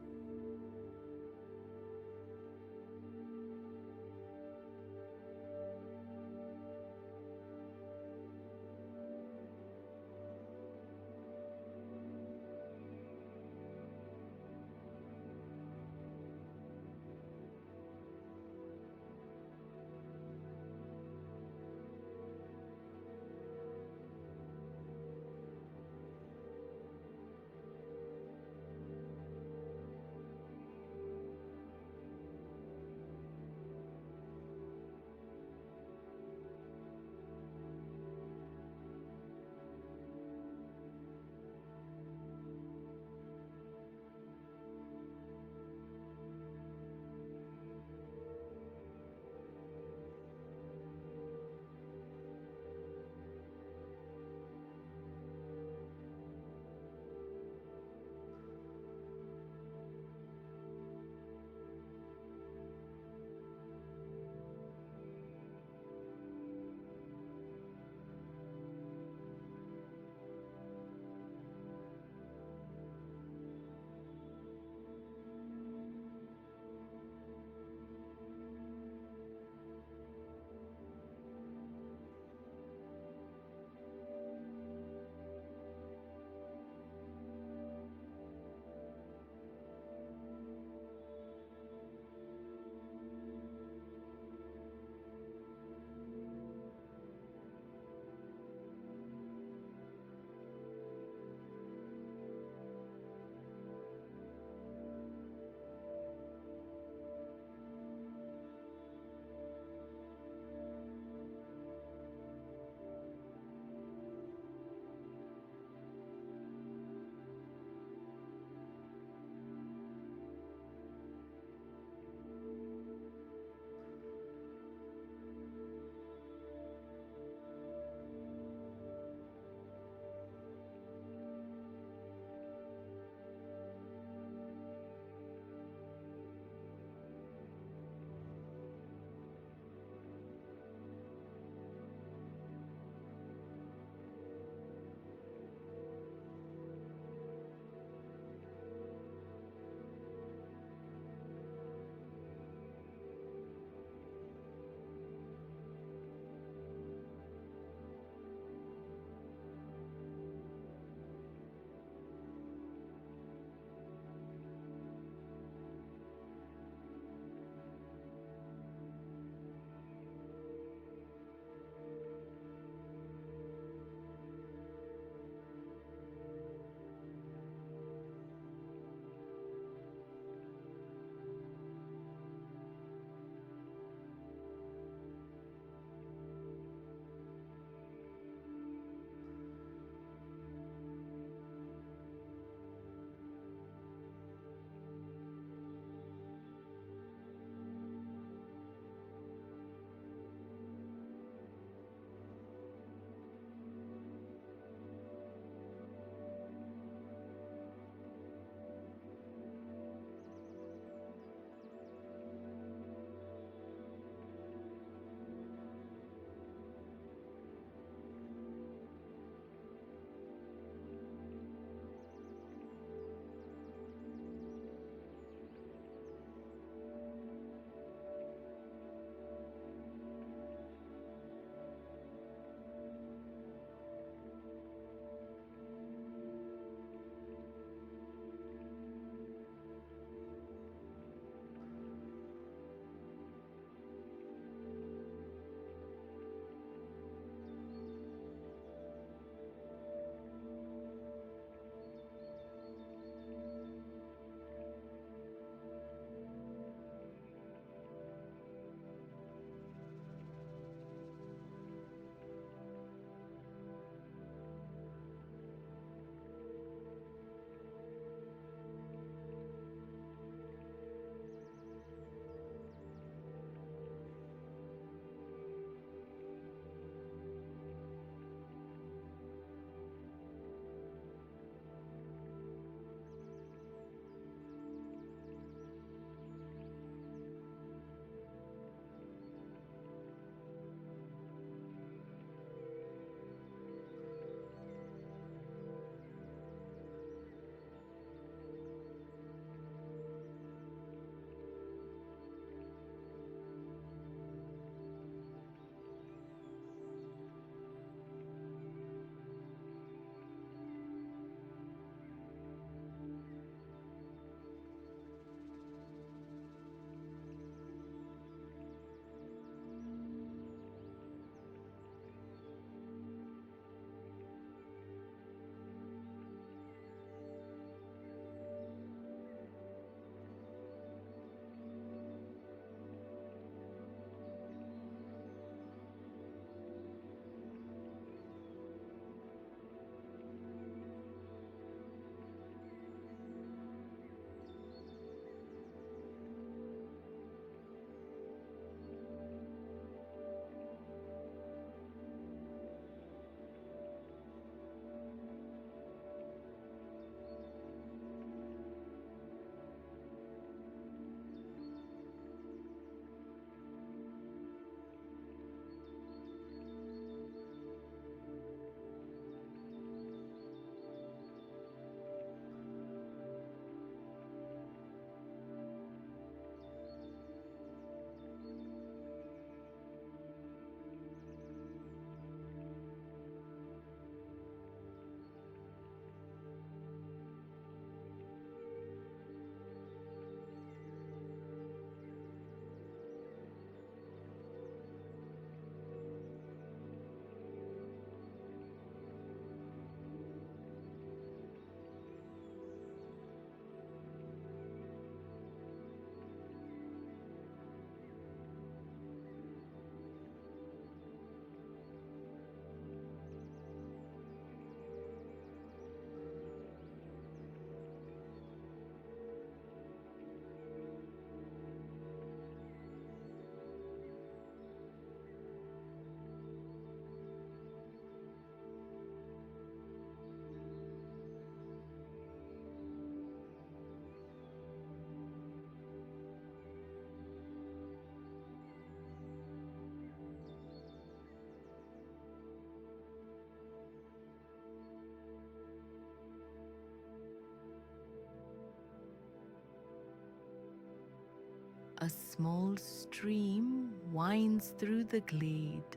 A small stream winds through the glade.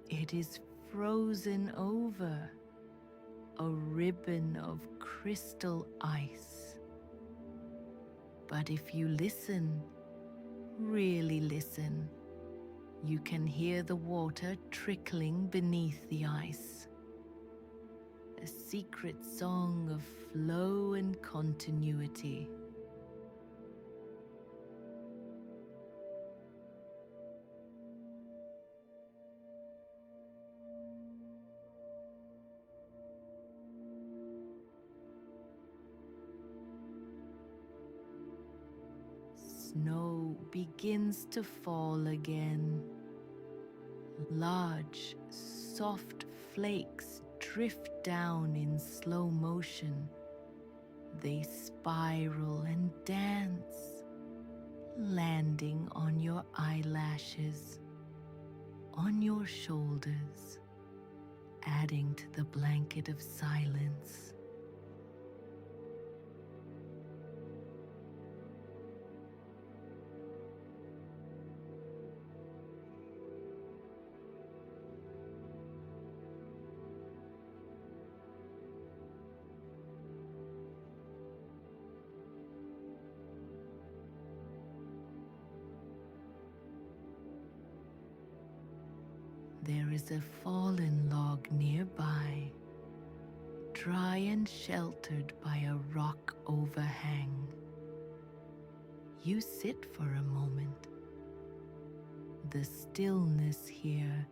It is frozen over, a ribbon of crystal ice. But if you listen, really listen, you can hear the water trickling beneath the ice. A secret song of flow and continuity. Snow begins to fall again. Large, soft flakes drift down in slow motion. They spiral and dance, landing on your eyelashes, on your shoulders, adding to the blanket of silence. There is a fallen log nearby, dry and sheltered by a rock overhang. You sit for a moment. The stillness here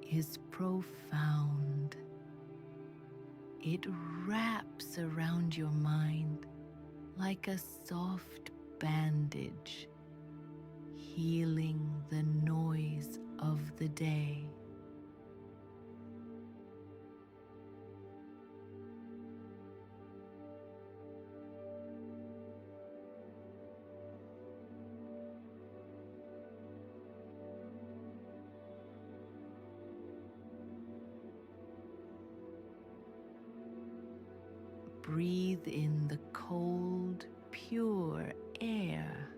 is profound. It wraps around your mind like a soft bandage, healing the noise of the day. Breathe in the cold, pure air.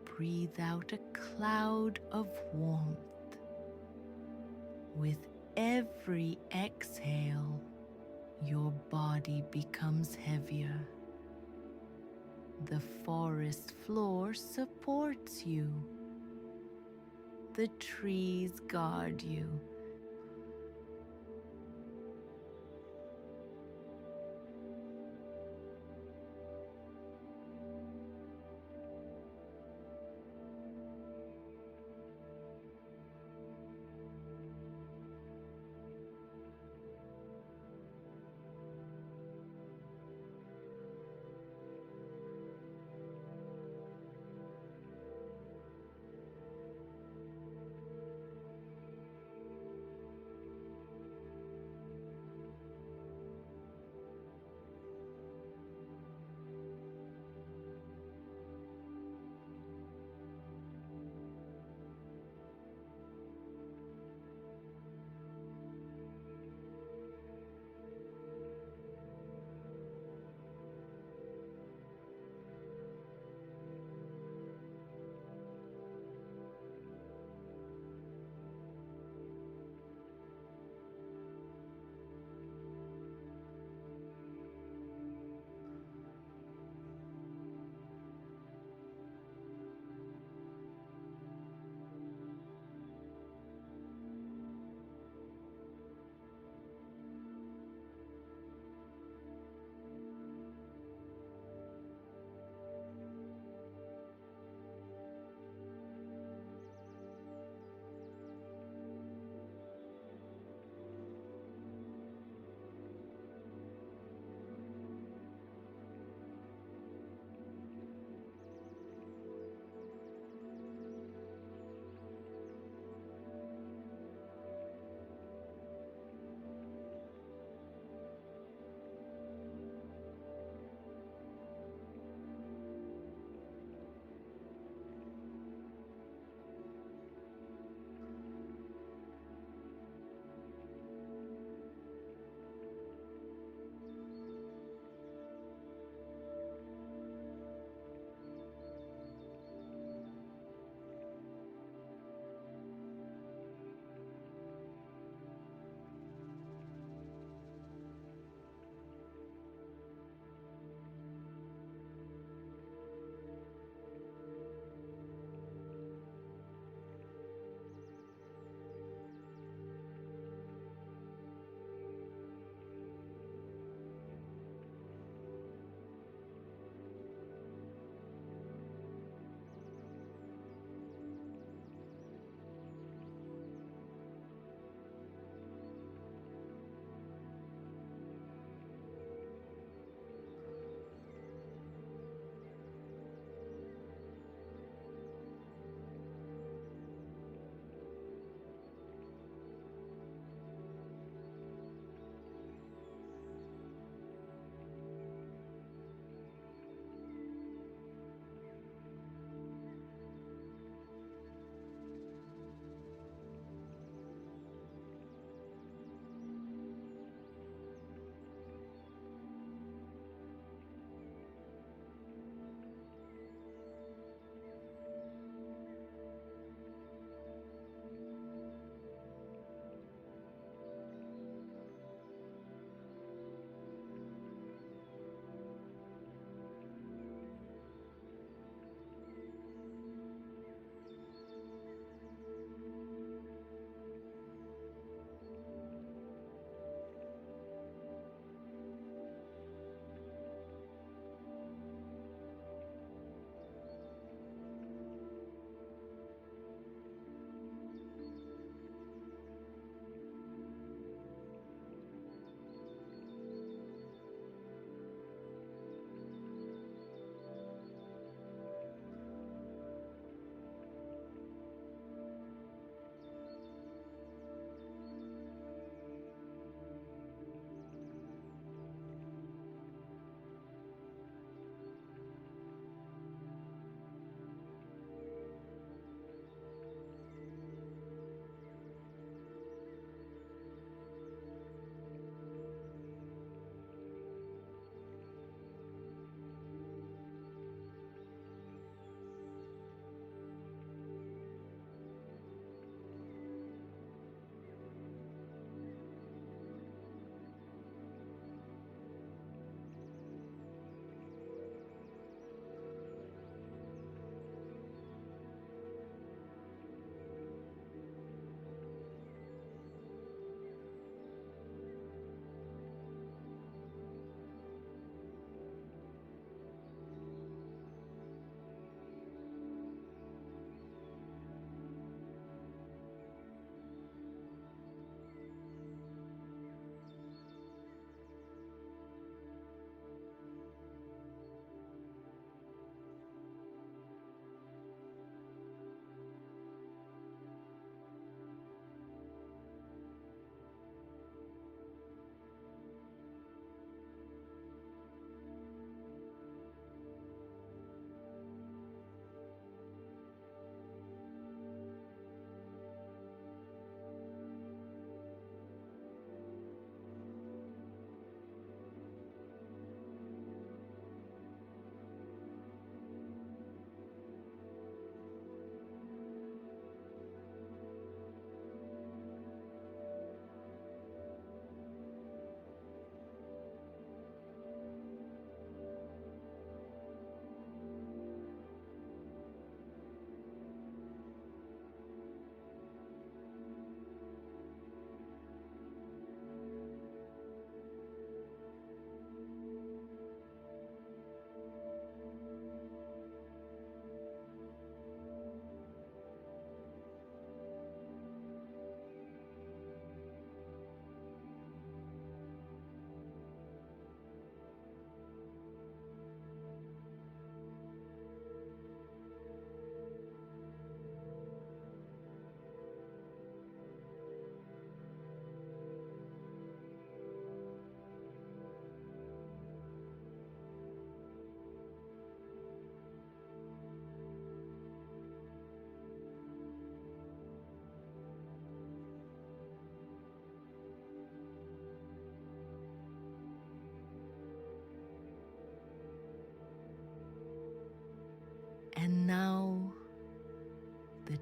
Breathe out a cloud of warmth. With every exhale, your body becomes heavier. The forest floor supports you. The trees guard you.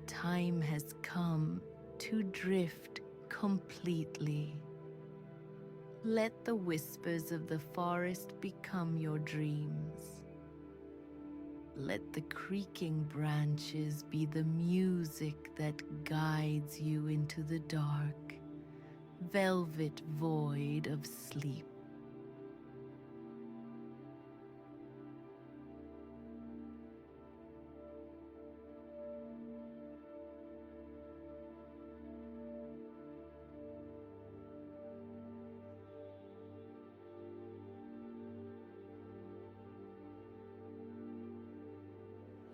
time has come to drift completely. Let the whispers of the forest become your dreams. Let the creaking branches be the music that guides you into the dark, velvet void of sleep.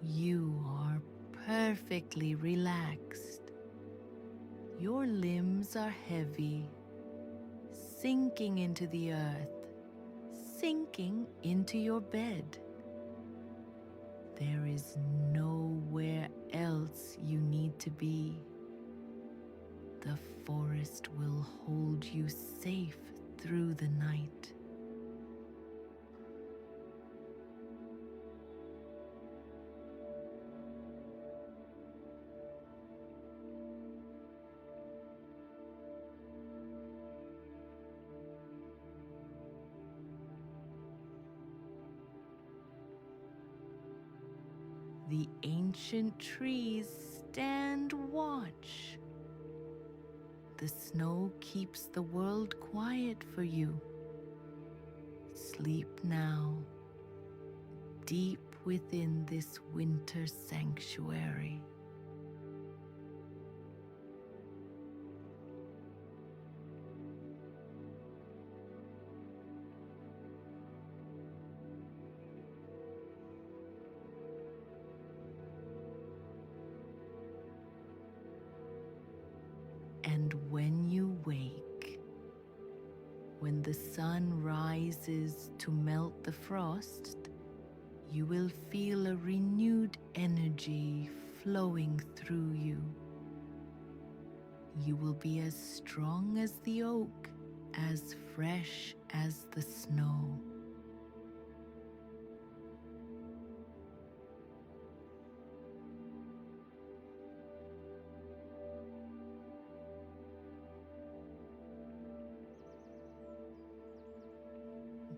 You are perfectly relaxed. Your limbs are heavy, sinking into the earth, sinking into your bed. There is nowhere else you need to be. The forest will hold you safe through the night. The ancient trees stand watch. The snow keeps the world quiet for you. Sleep now, deep within this winter sanctuary. And when you wake, when the sun rises to melt the frost, you will feel a renewed energy flowing through you. You will be as strong as the oak, as fresh as the snow.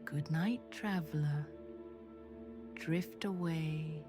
Good night, traveler. Drift away.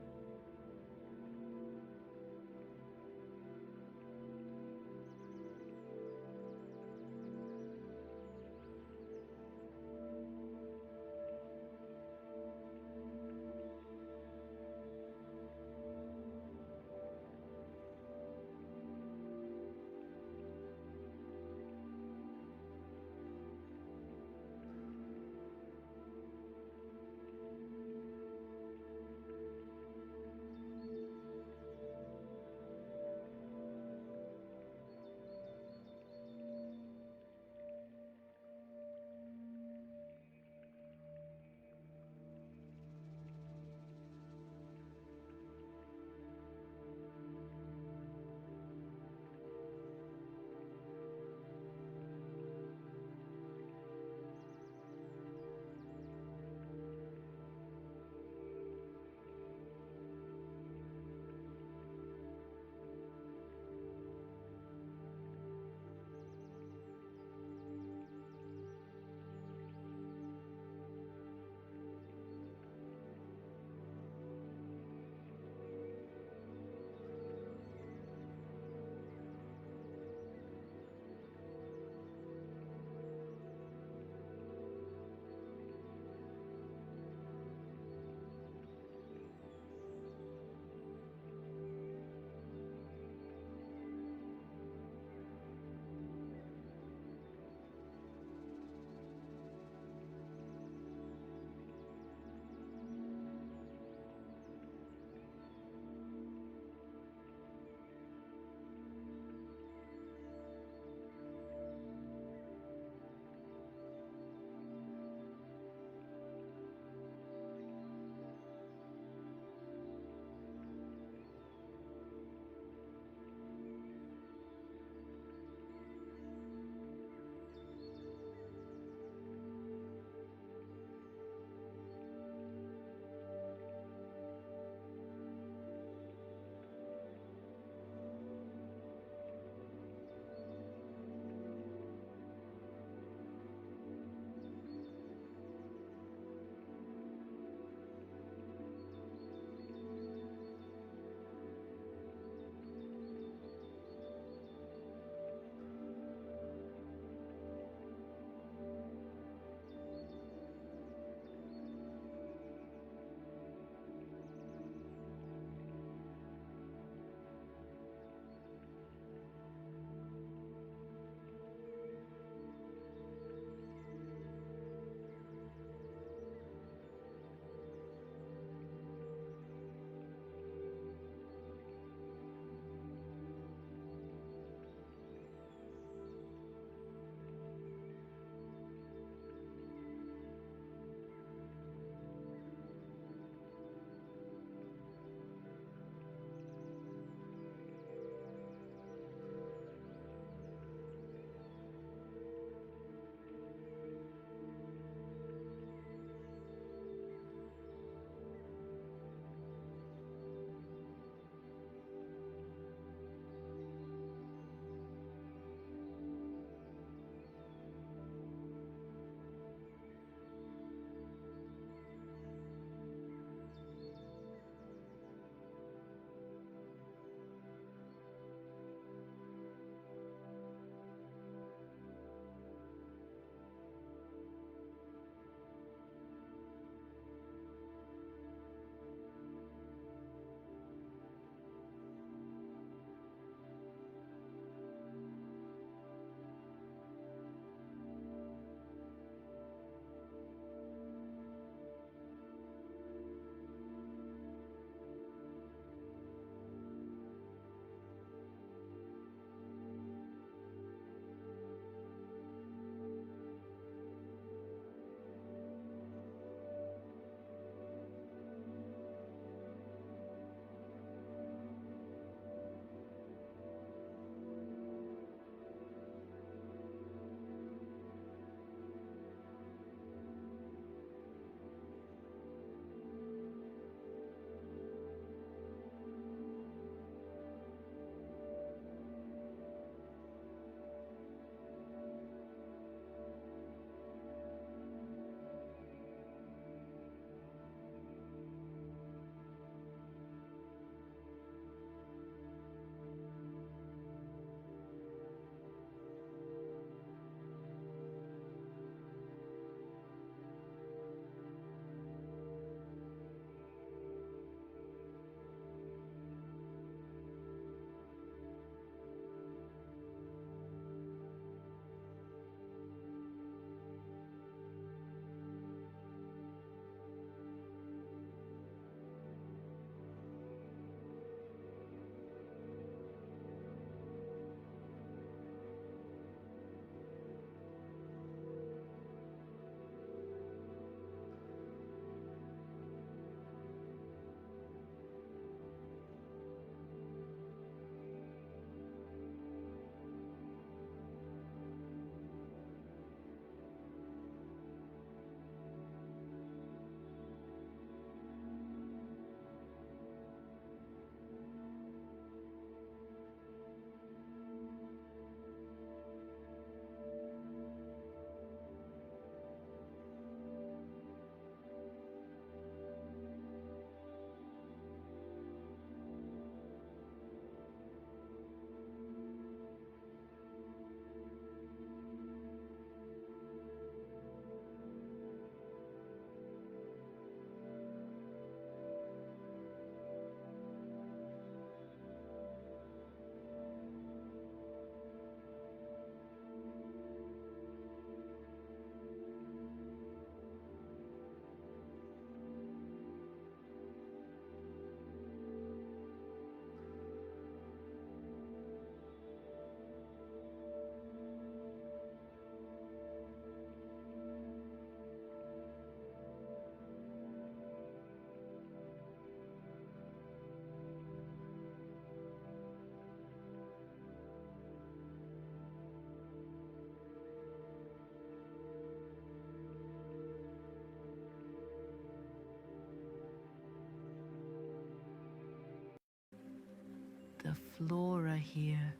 The flora here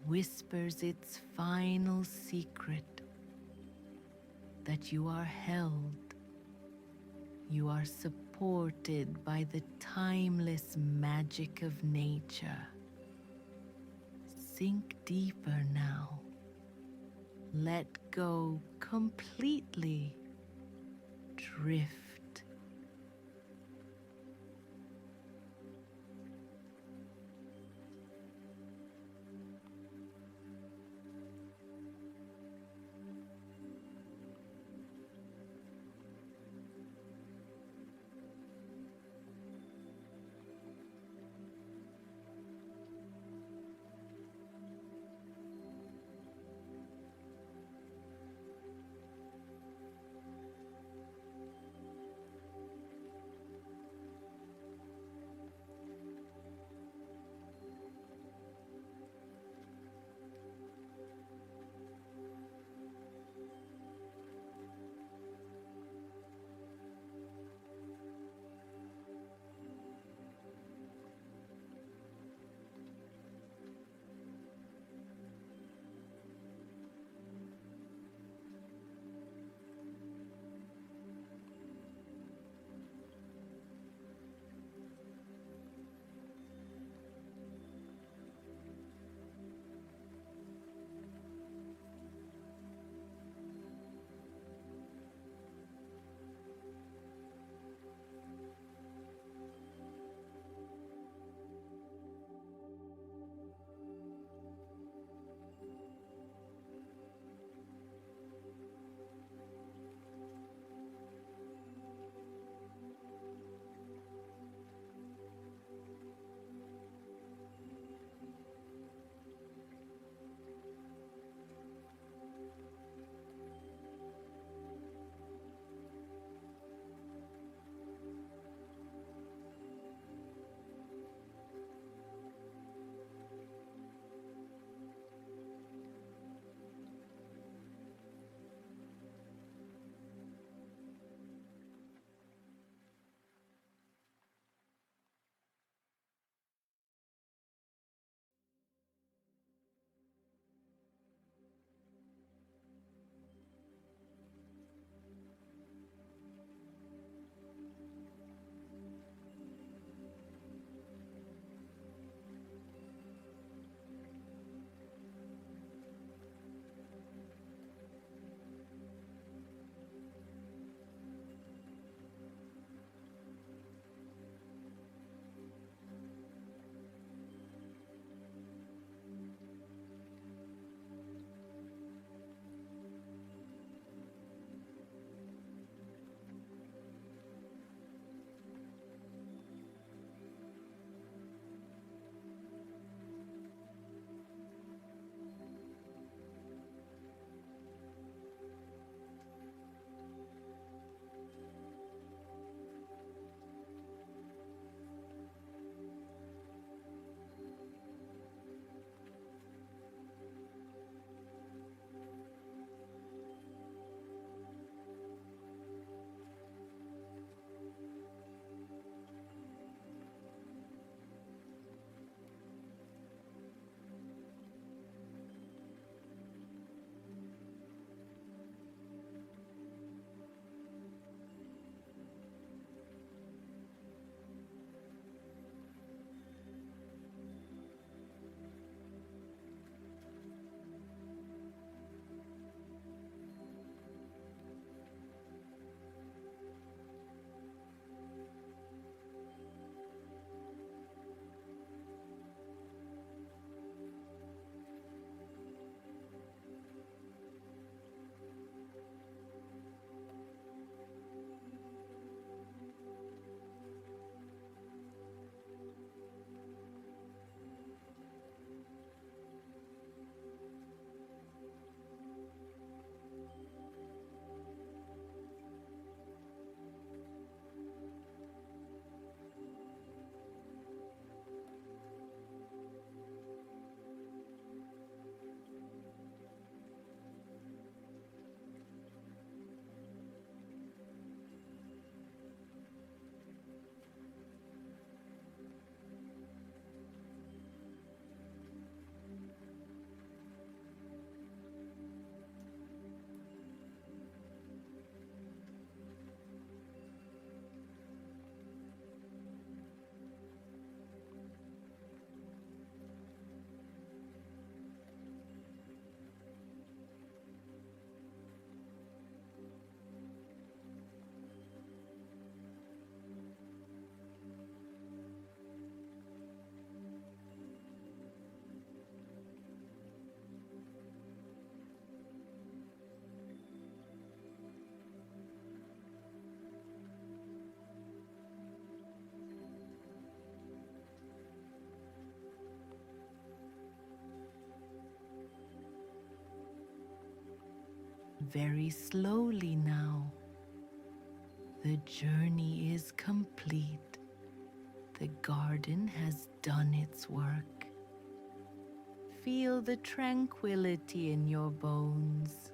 whispers its final secret, that you are held, you are supported by the timeless magic of nature. Sink deeper now. Let go completely. Drift. very slowly now. The journey is complete. The garden has done its work. Feel the tranquility in your bones.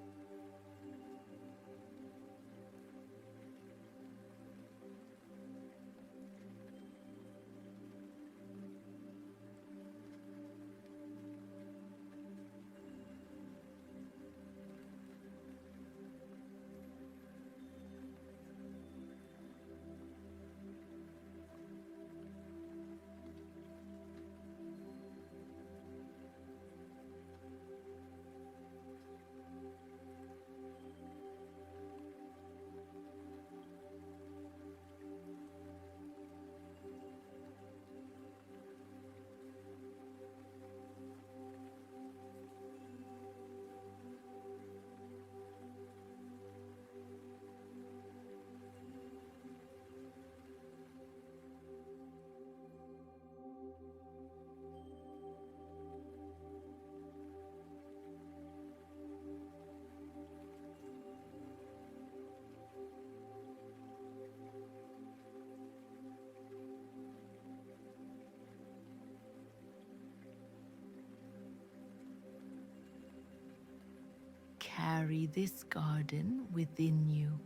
Carry this garden within you.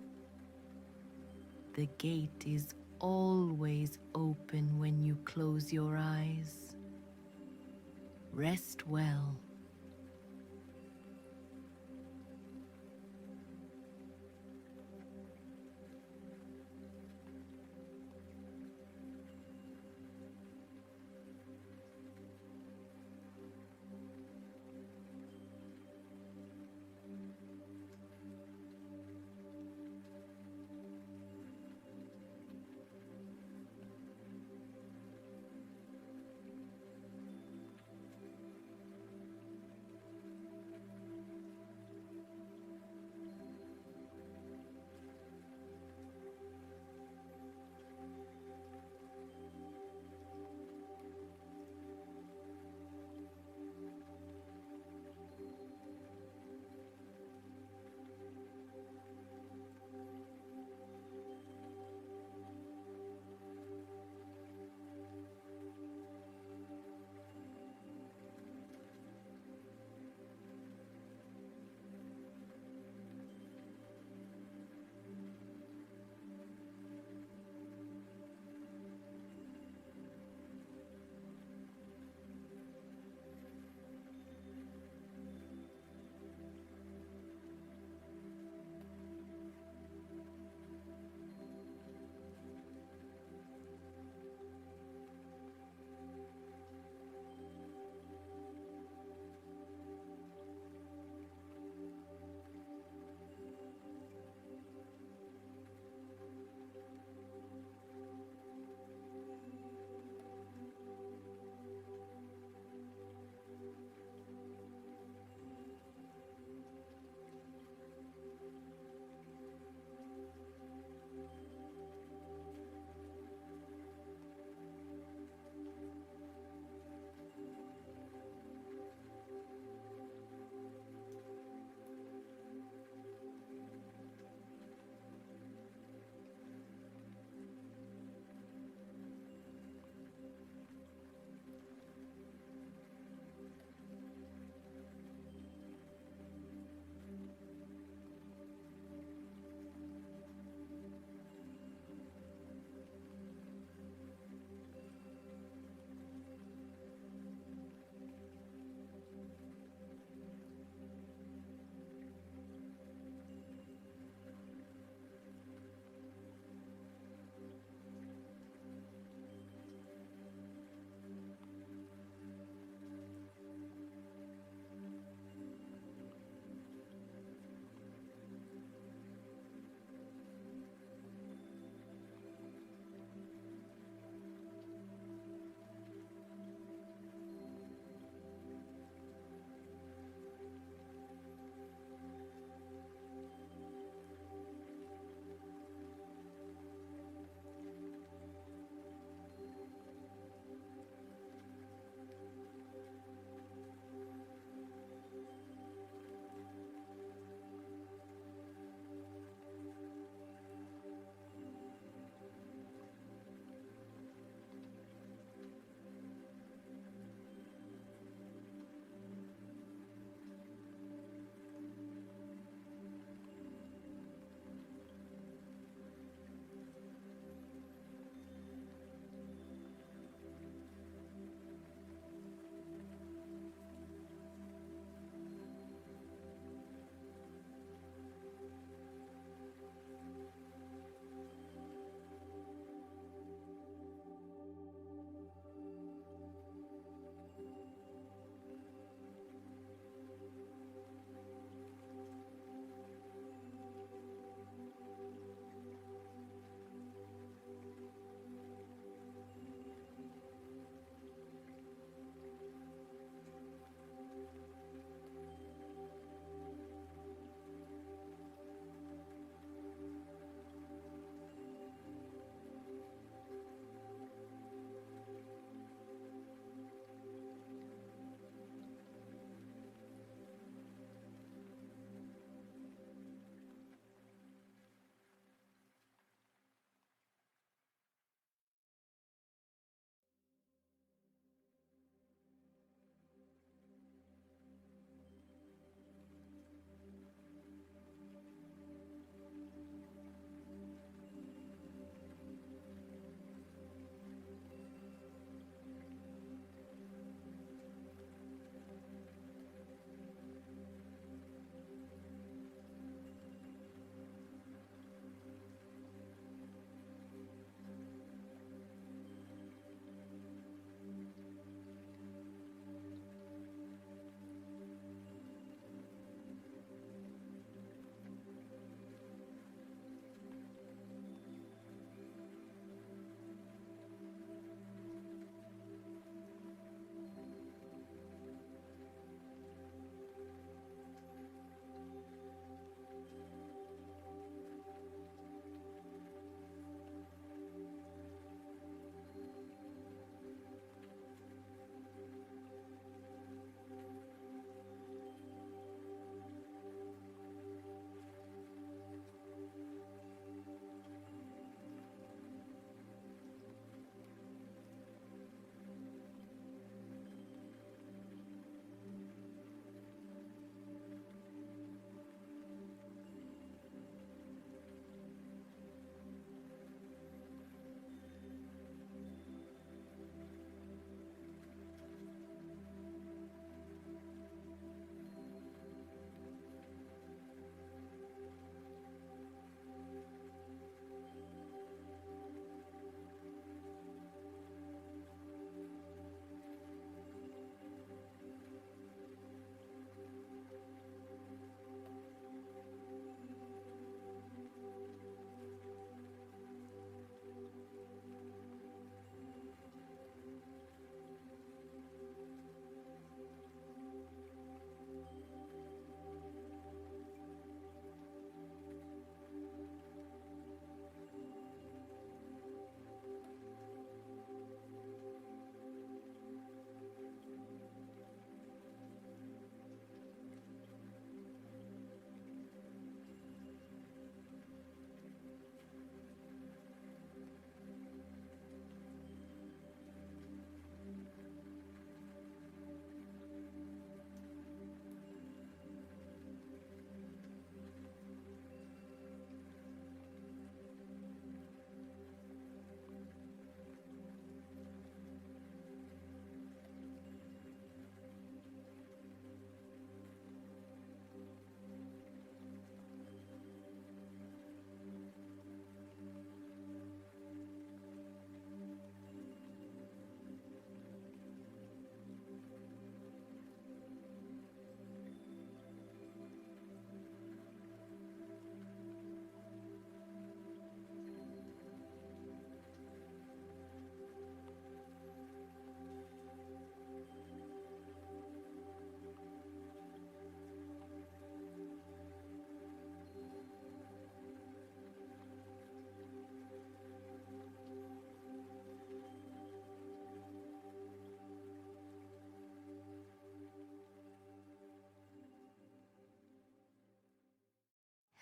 The gate is always open when you close your eyes. Rest well.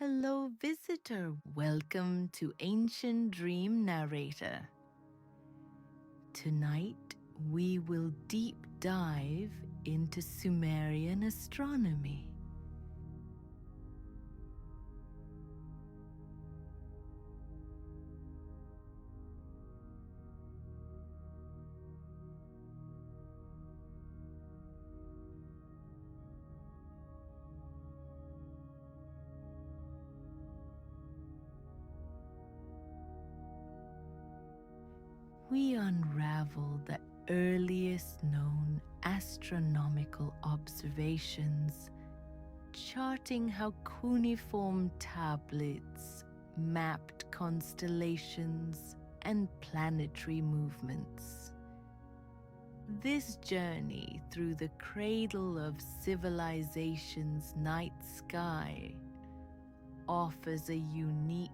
Hello, visitor. Welcome to Ancient Dream Narrator. Tonight, we will deep dive into Sumerian astronomy. We unravel the earliest known astronomical observations, charting how cuneiform tablets mapped constellations and planetary movements. This journey through the cradle of civilization's night sky offers a unique,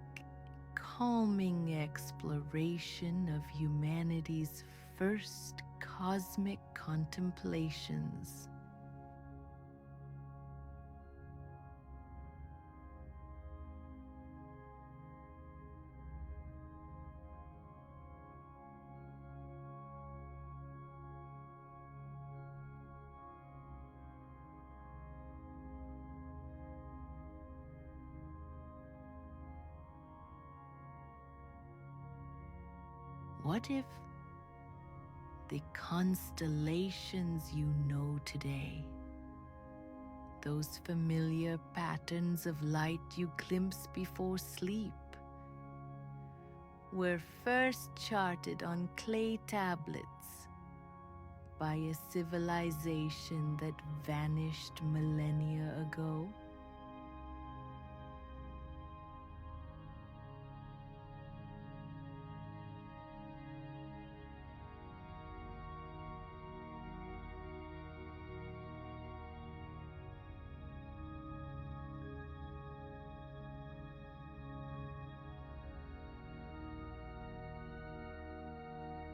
calming exploration of humanity's first cosmic contemplations. What if the constellations you know today, those familiar patterns of light you glimpse before sleep, were first charted on clay tablets by a civilization that vanished millennia ago?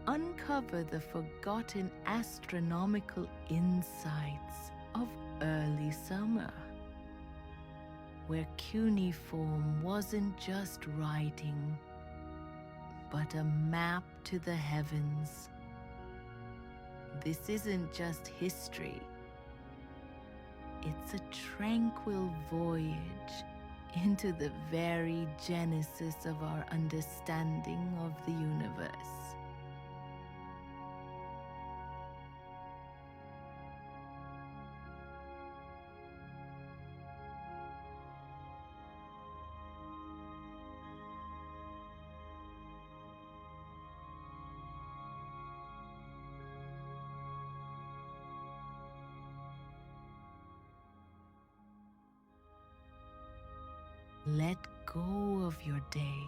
Uncover the forgotten astronomical insights of early summer, where cuneiform wasn't just writing, but a map to the heavens. This isn't just history. It's a tranquil voyage into the very genesis of our understanding of the universe. Let go of your day.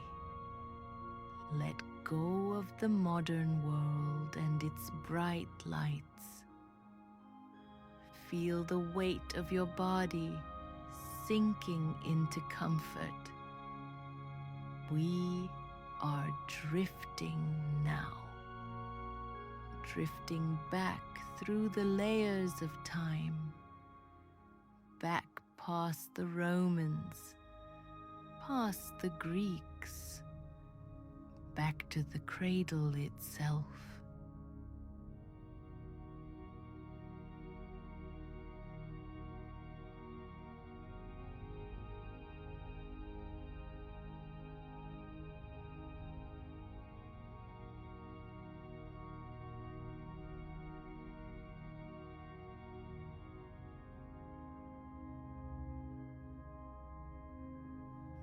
Let go of the modern world and its bright lights. Feel the weight of your body sinking into comfort. We are drifting now. Drifting back through the layers of time. Back past the Romans, past the Greeks, back to the cradle itself.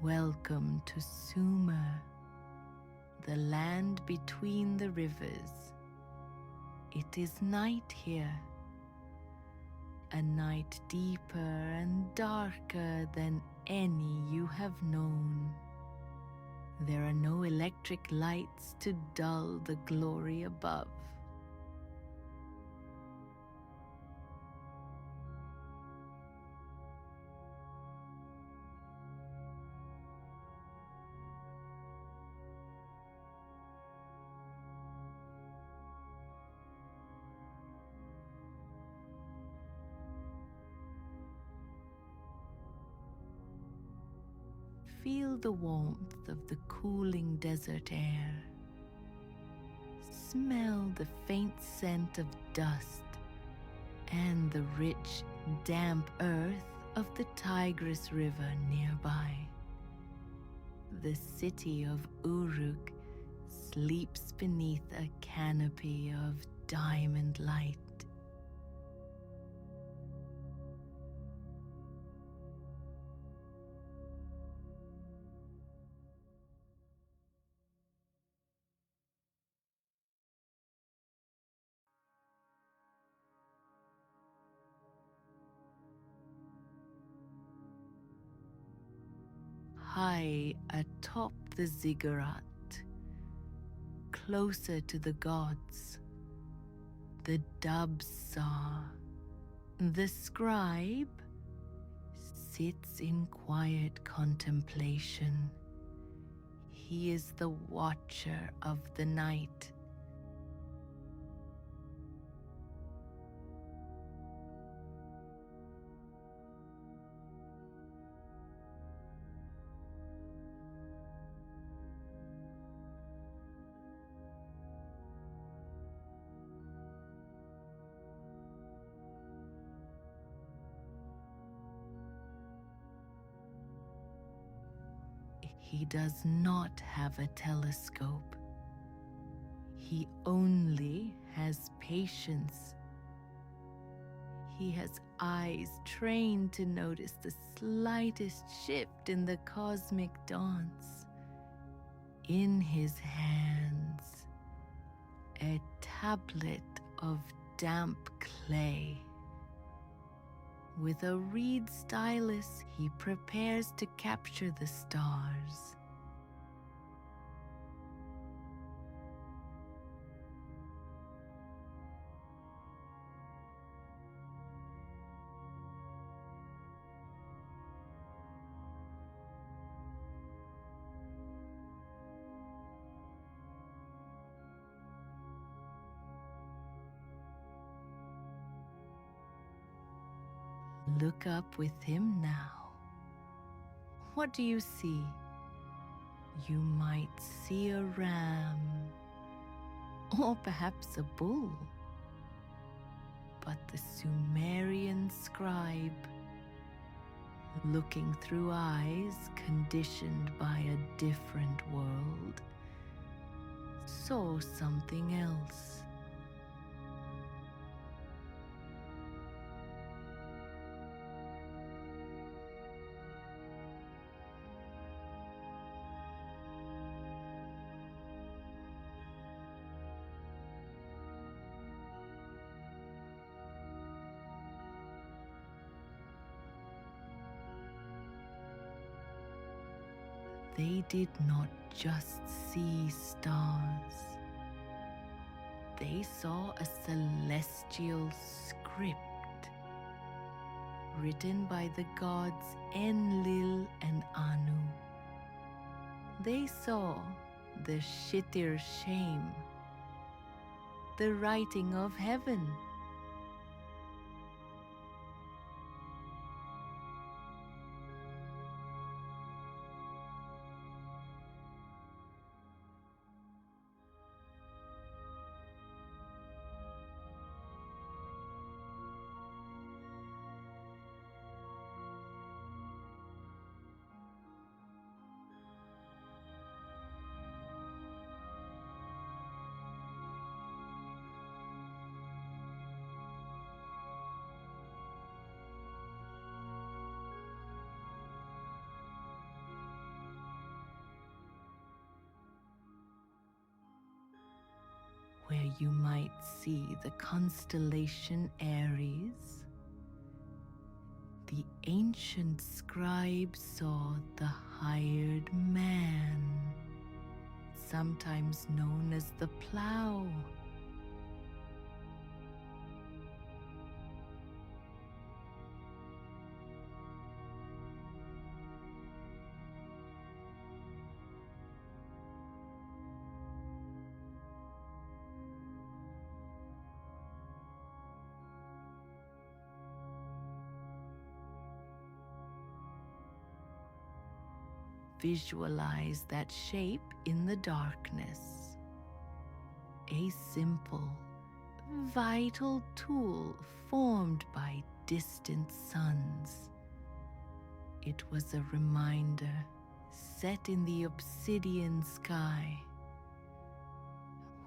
Welcome to Sumer, the land between the rivers. It is night here, a night deeper and darker than any you have known. There are no electric lights to dull the glory above. Feel the warmth of the cooling desert air. Smell the faint scent of dust and the rich, damp earth of the Tigris River nearby. The city of Uruk sleeps beneath a canopy of diamond light. High atop the ziggurat, closer to the gods, the Dubsar, the scribe, sits in quiet contemplation. He is the watcher of the night. He does not have a telescope. He only has patience. He has eyes trained to notice the slightest shift in the cosmic dance. In his hands, a tablet of damp clay. With a reed stylus, he prepares to capture the stars. Look up with him now. What do you see? You might see a ram, or perhaps a bull. But the Sumerian scribe, looking through eyes conditioned by a different world, saw something else. They did not just see stars. They saw a celestial script written by the gods Enlil and Anu. They saw the Shittir Shem, the writing of heaven. Where you might see the constellation Aries, the ancient scribe saw the hired man, sometimes known as the plow. visualize that shape in the darkness. A simple, vital tool formed by distant suns. It was a reminder set in the obsidian sky.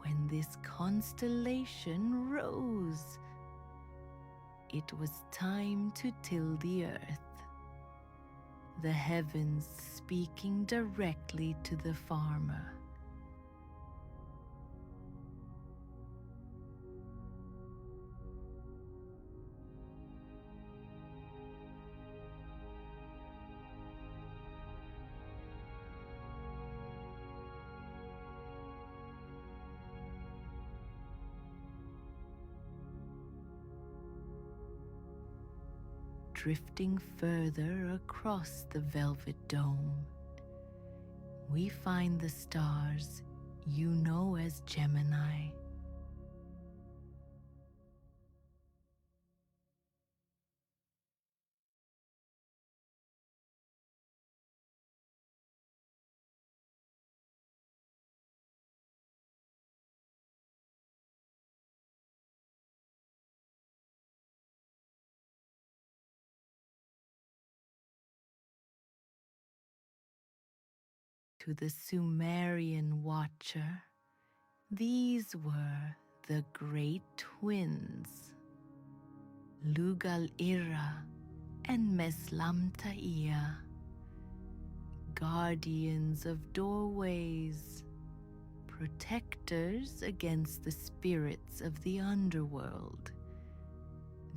When this constellation rose, it was time to till the earth, the heavens speaking directly to the farmer. Drifting further across the velvet dome, we find the stars you know as Gemini. To the Sumerian watcher, these were the great twins, Lugal-Ira and Meslamtaia, guardians of doorways, protectors against the spirits of the underworld.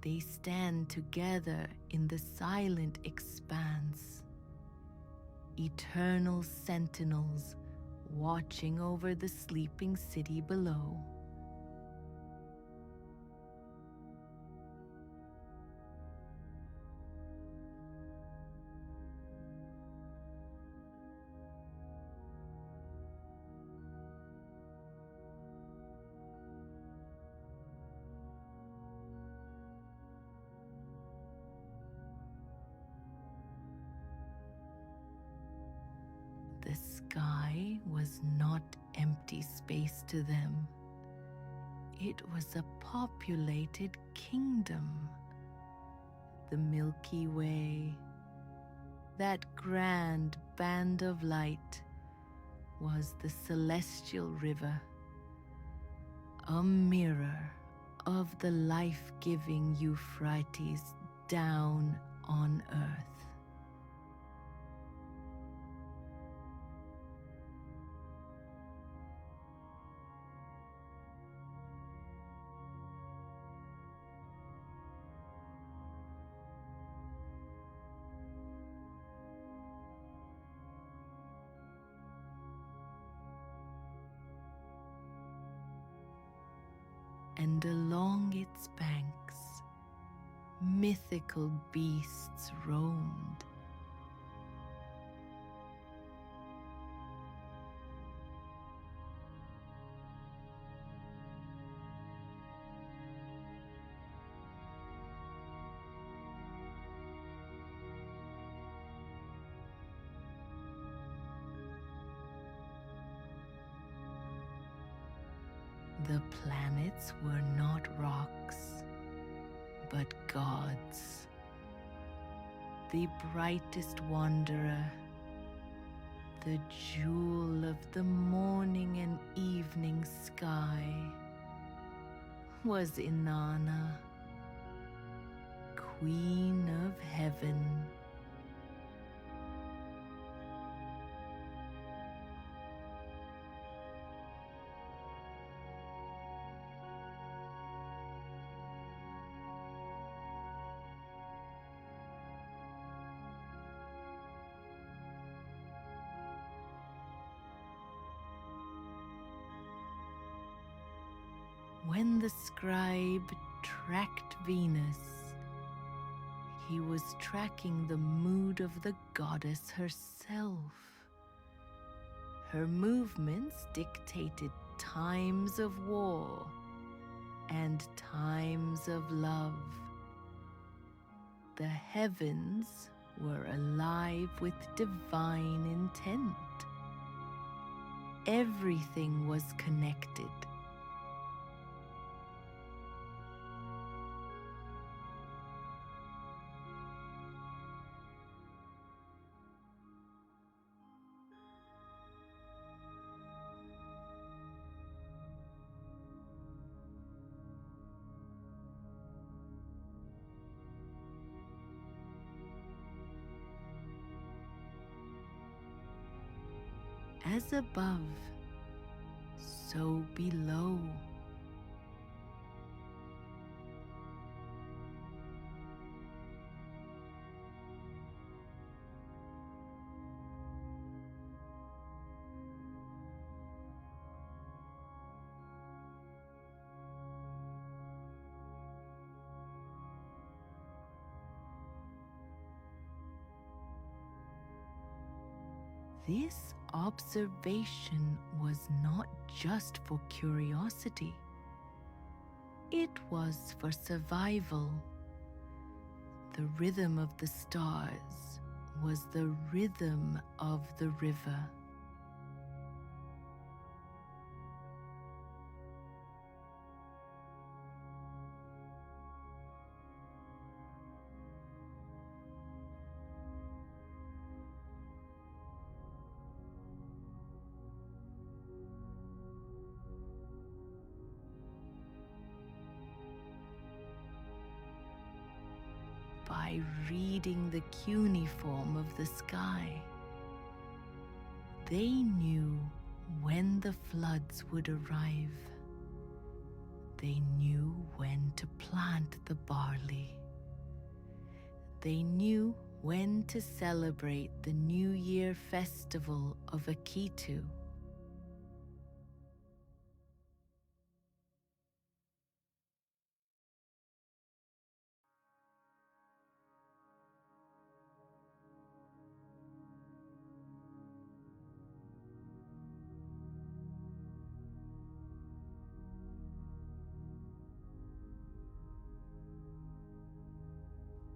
They stand together in the silent expanse, eternal sentinels watching over the sleeping city below. The sky was not empty space to them. It was a populated kingdom. The Milky Way, that grand band of light, was the celestial river, a mirror of the life-giving Euphrates down on earth. And along its banks, mythical beasts roamed. The planets were not rocks, but gods. The brightest wanderer, the jewel of the morning and evening sky, was Inanna, Queen of Heaven. When the scribe tracked Venus, he was tracking the mood of the goddess herself. Her movements dictated times of war and times of love. The heavens were alive with divine intent. Everything was connected. As above, so below. This observation was not just for curiosity. It was for survival. The rhythm of the stars was the rhythm of the river. By reading the cuneiform of the sky, they knew when the floods would arrive. They knew when to plant the barley. They knew when to celebrate the New Year festival of Akitu.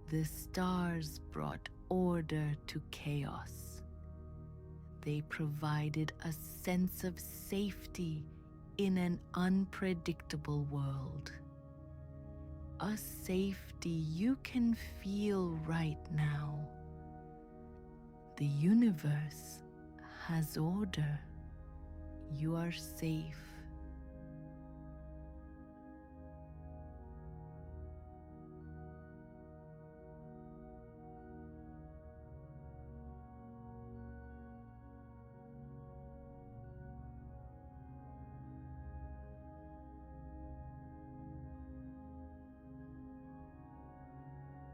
The stars brought order to chaos. They provided a sense of safety in an unpredictable world. A safety you can feel right now. The universe has order. You are safe.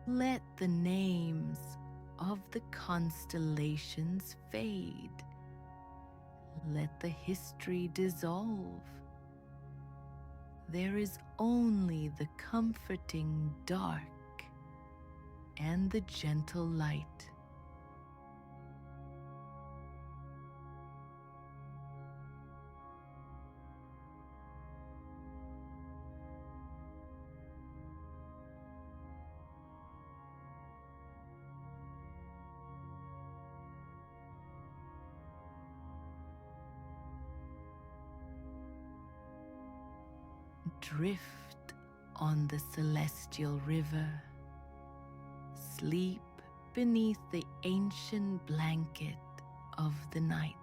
Let the names of the constellations fade. Let the history dissolve. There is only the comforting dark and the gentle light. Drift on the celestial river. Sleep beneath the ancient blanket of the night.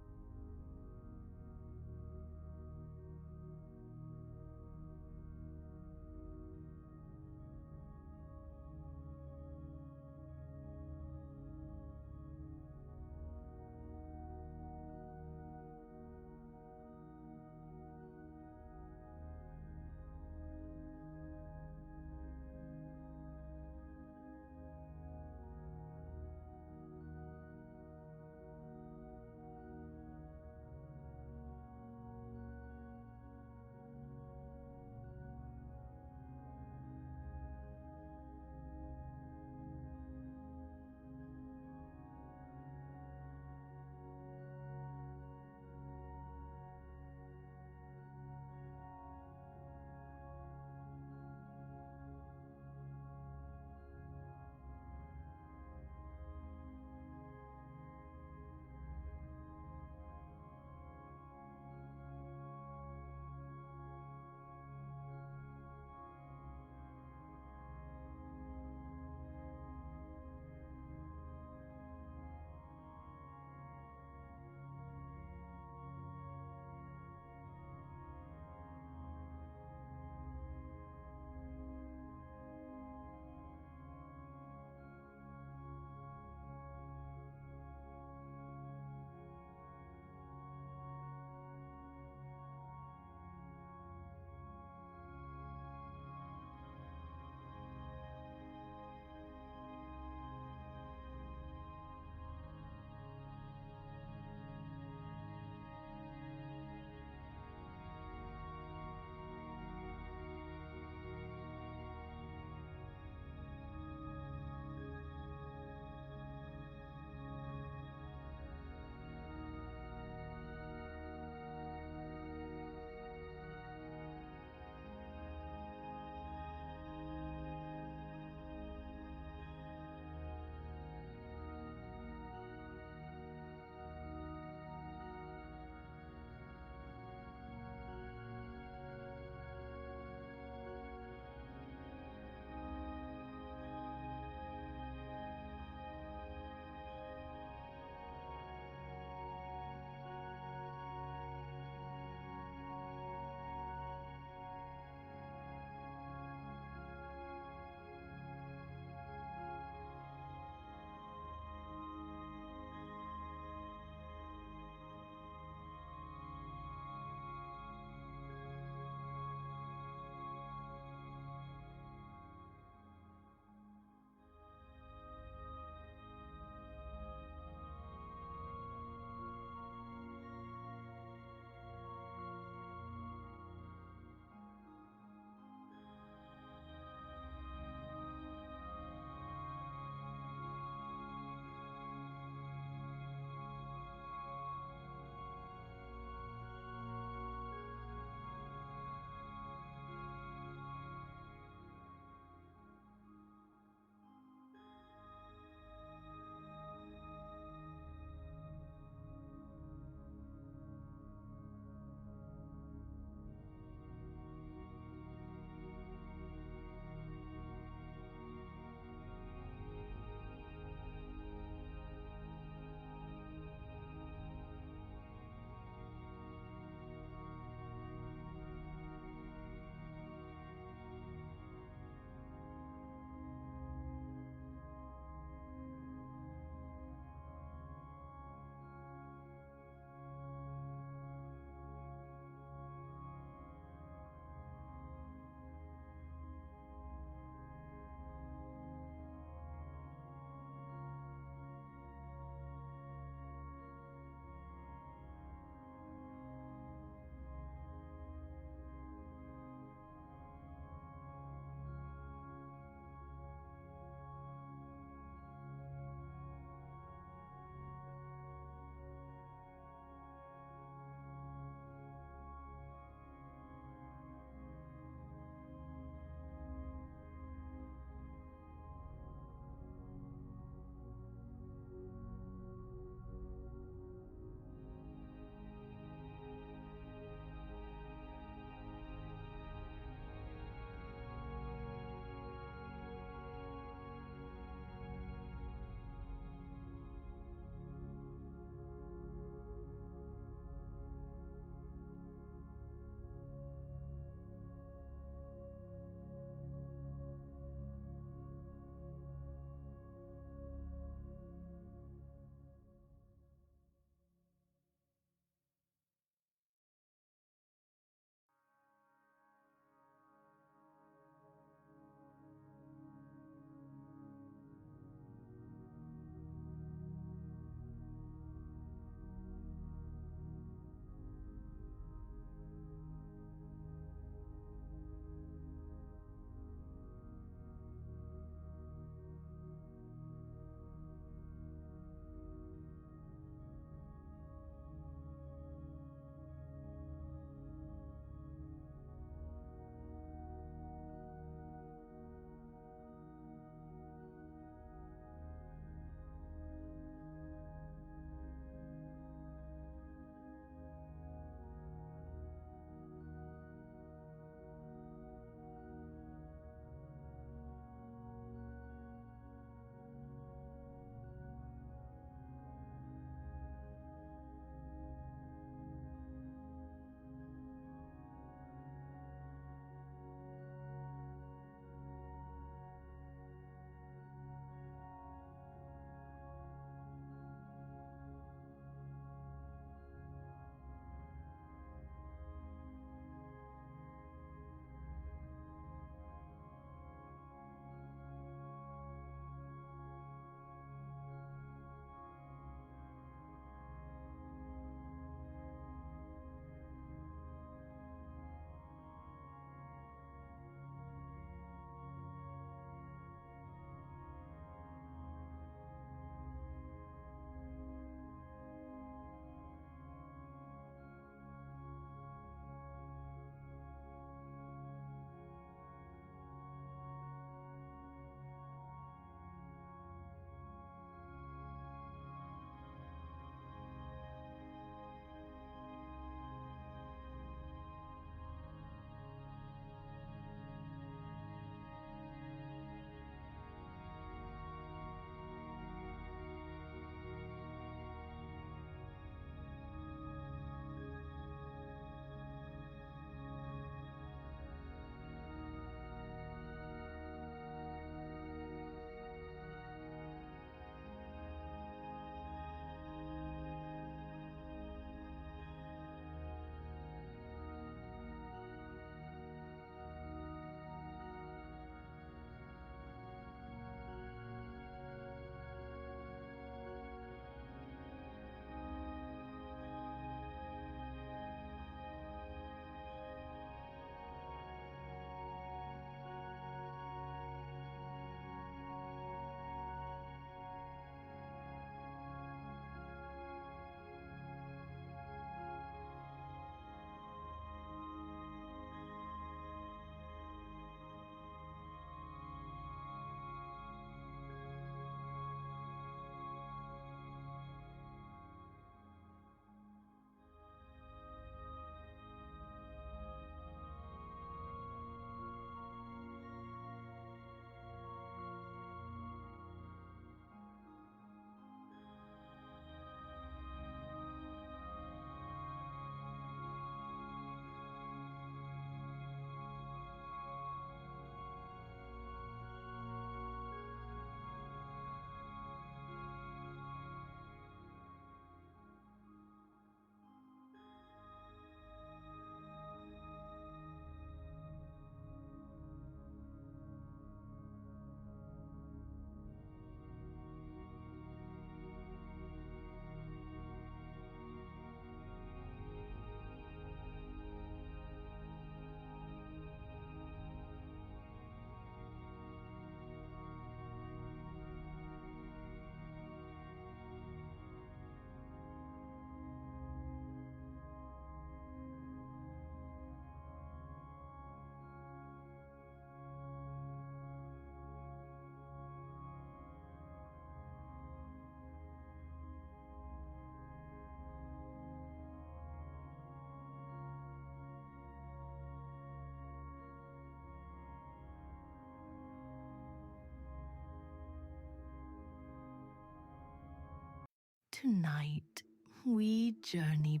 Tonight, we journey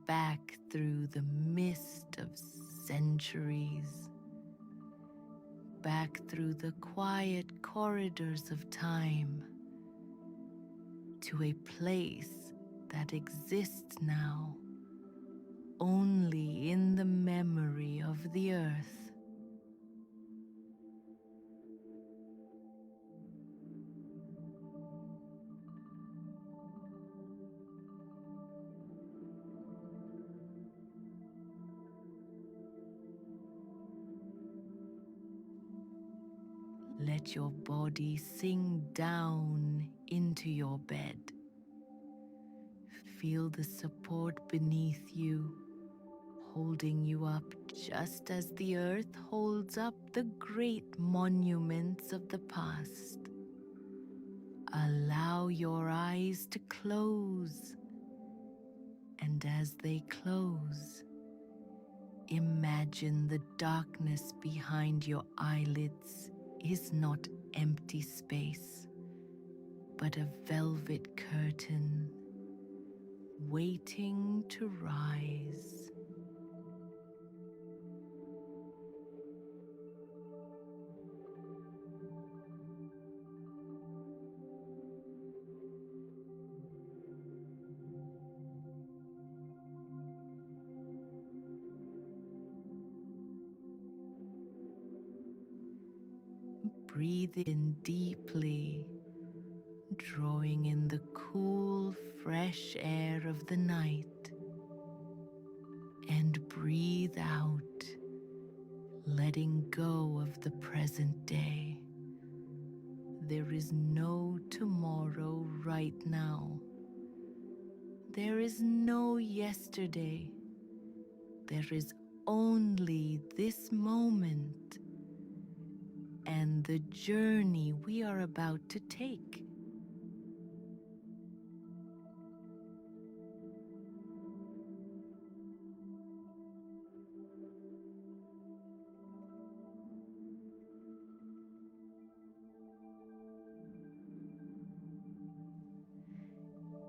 back through the mist of centuries, back through the quiet corridors of time, to a place that exists now only in the memory of the earth. Let your body sink down into your bed. Feel the support beneath you, holding you up just as the earth holds up the great monuments of the past. Allow your eyes to close, and as they close, imagine the darkness behind your eyelids is not empty space, but a velvet curtain waiting to rise. Breathe in deeply, drawing in the cool, fresh air of the night, and breathe out, letting go of the present day. There is no tomorrow right now. There is no yesterday. There is only this moment and the journey we are about to take.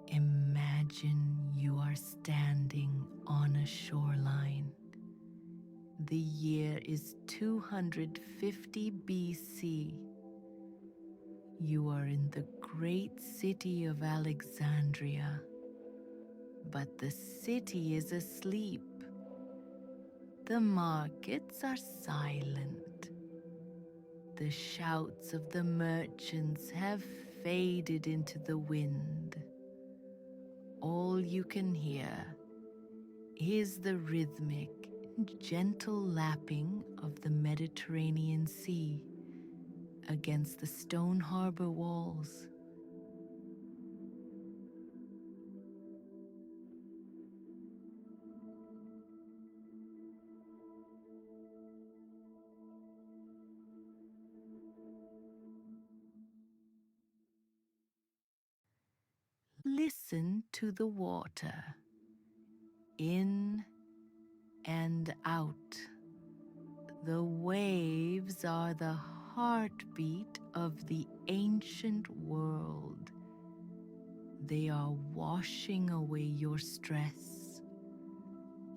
Imagine you are standing on a shoreline. The year is 250 BC. You are in the great city of Alexandria, but the city is asleep. The markets are silent. The shouts of the merchants have faded into the wind. All you can hear is the rhythmic, gentle lapping of the Mediterranean Sea against the stone harbor walls. Listen to the water, in and out. The waves are the heartbeat of the ancient world. They are washing away your stress,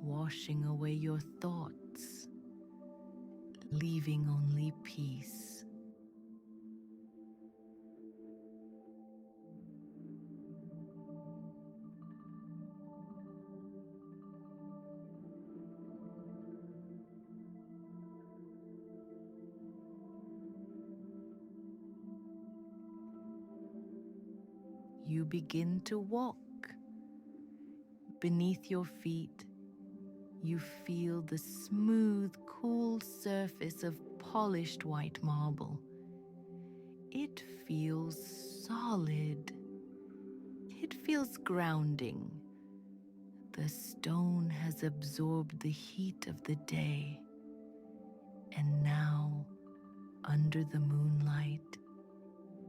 washing away your thoughts, leaving only peace. You begin to walk. Beneath your feet, you feel the smooth, cool surface of polished white marble. It feels solid. It feels grounding. The stone has absorbed the heat of the day, and now, under the moonlight,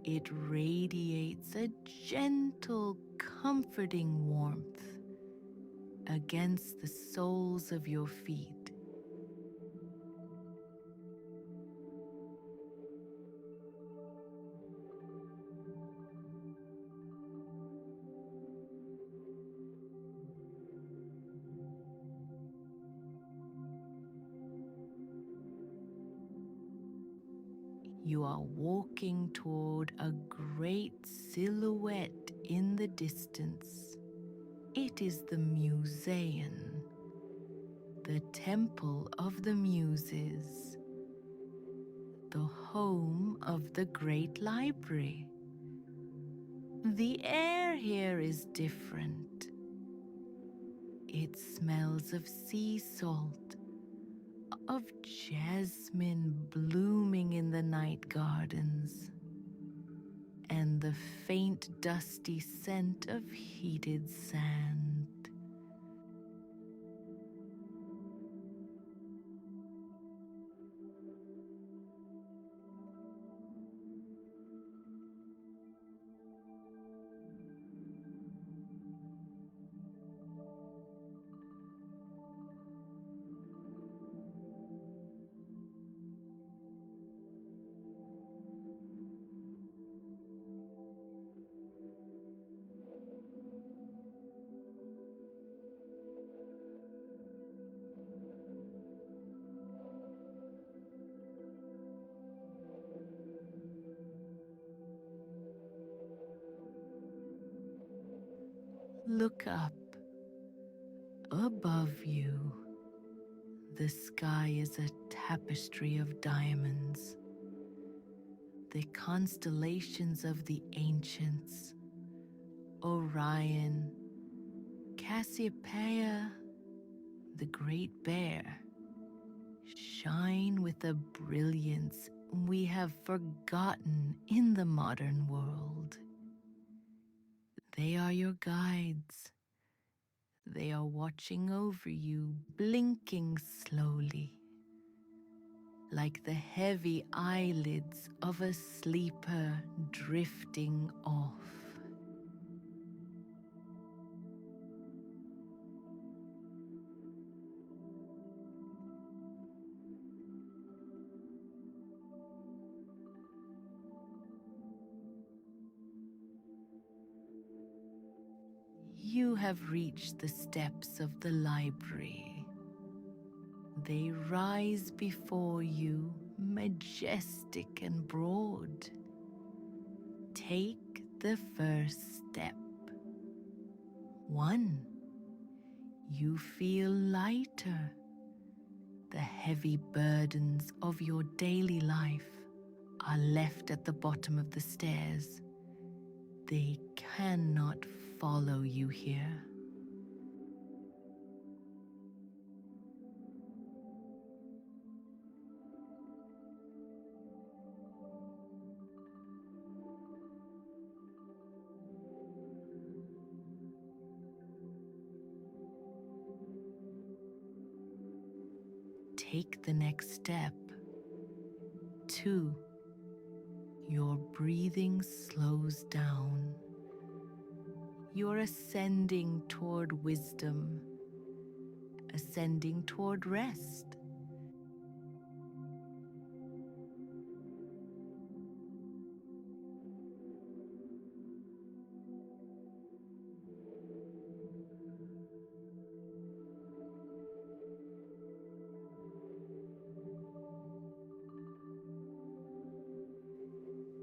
it radiates a gentle, comforting warmth against the soles of your feet. You are walking toward a great silhouette in the distance. It is the Museum, the Temple of the Muses, the home of the Great Library. The air here is different. It smells of sea salt, of jasmine blooming in the night gardens, and the faint dusty scent of heated sand. Look up. Above you, the sky is a tapestry of diamonds. The constellations of the ancients, Orion, Cassiopeia, the Great Bear, shine with a brilliance we have forgotten in the modern world. They are your guides. They are watching over you, blinking slowly, like the heavy eyelids of a sleeper drifting off. You have reached the steps of the library. They rise before you, majestic and broad. Take the first step. 1. You feel lighter. The heavy burdens of your daily life are left at the bottom of the stairs. They cannot follow you here. Take the next step. 2. Your breathing slows down. You're ascending toward wisdom, ascending toward rest.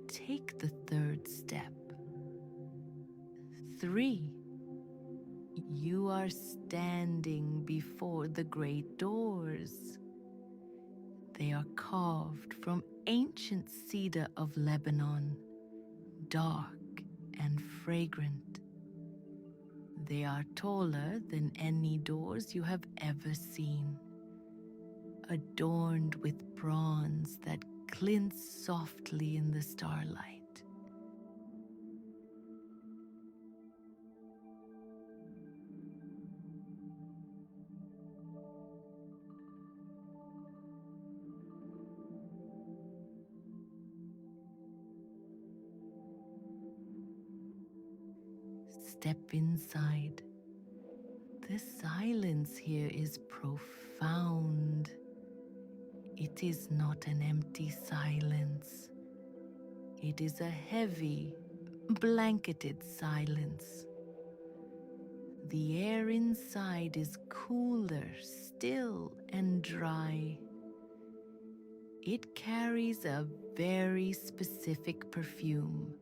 Take the third step. 3. You are standing before the great doors. They are carved from ancient cedar of Lebanon, dark and fragrant. They are taller than any doors you have ever seen, adorned with bronze that glints softly in the starlight. Step inside. The silence here is profound. It is not an empty silence. It is a heavy, blanketed silence. The air inside is cooler, still, and dry. It carries a very specific perfume,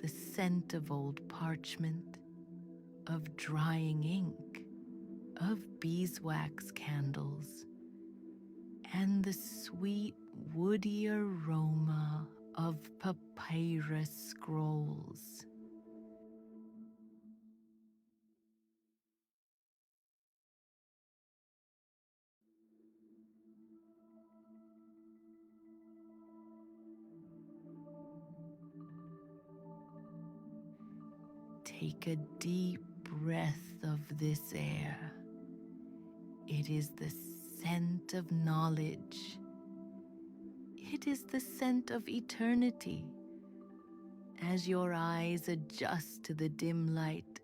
the scent of old parchment, of drying ink, of beeswax candles, and the sweet woody aroma of papyrus scrolls. Take a deep breath of this air. It is the scent of knowledge. It is the scent of eternity. As your eyes adjust to the dim light,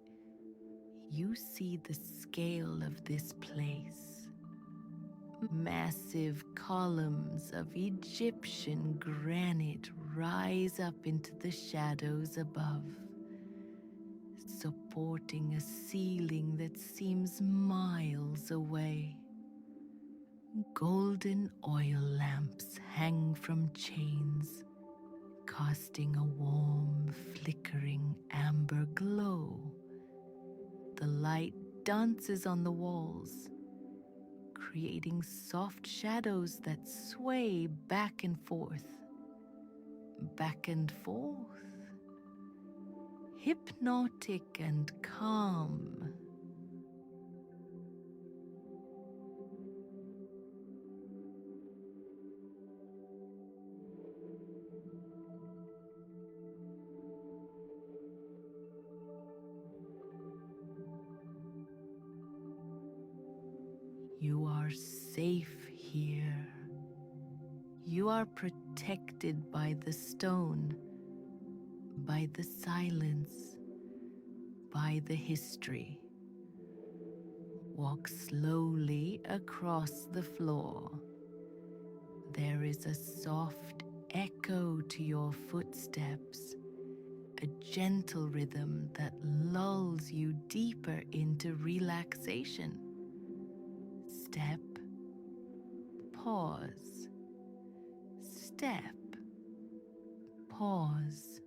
you see the scale of this place. Massive columns of Egyptian granite rise up into the shadows above, supporting a ceiling that seems miles away. Golden oil lamps hang from chains, casting a warm, flickering amber glow. The light dances on the walls, creating soft shadows that sway back and forth, hypnotic and calm. You are safe here. You are protected by the stone, by the silence, by the history. Walk slowly across the floor. There is a soft echo to your footsteps, a gentle rhythm that lulls you deeper into relaxation. Step, pause, step, pause.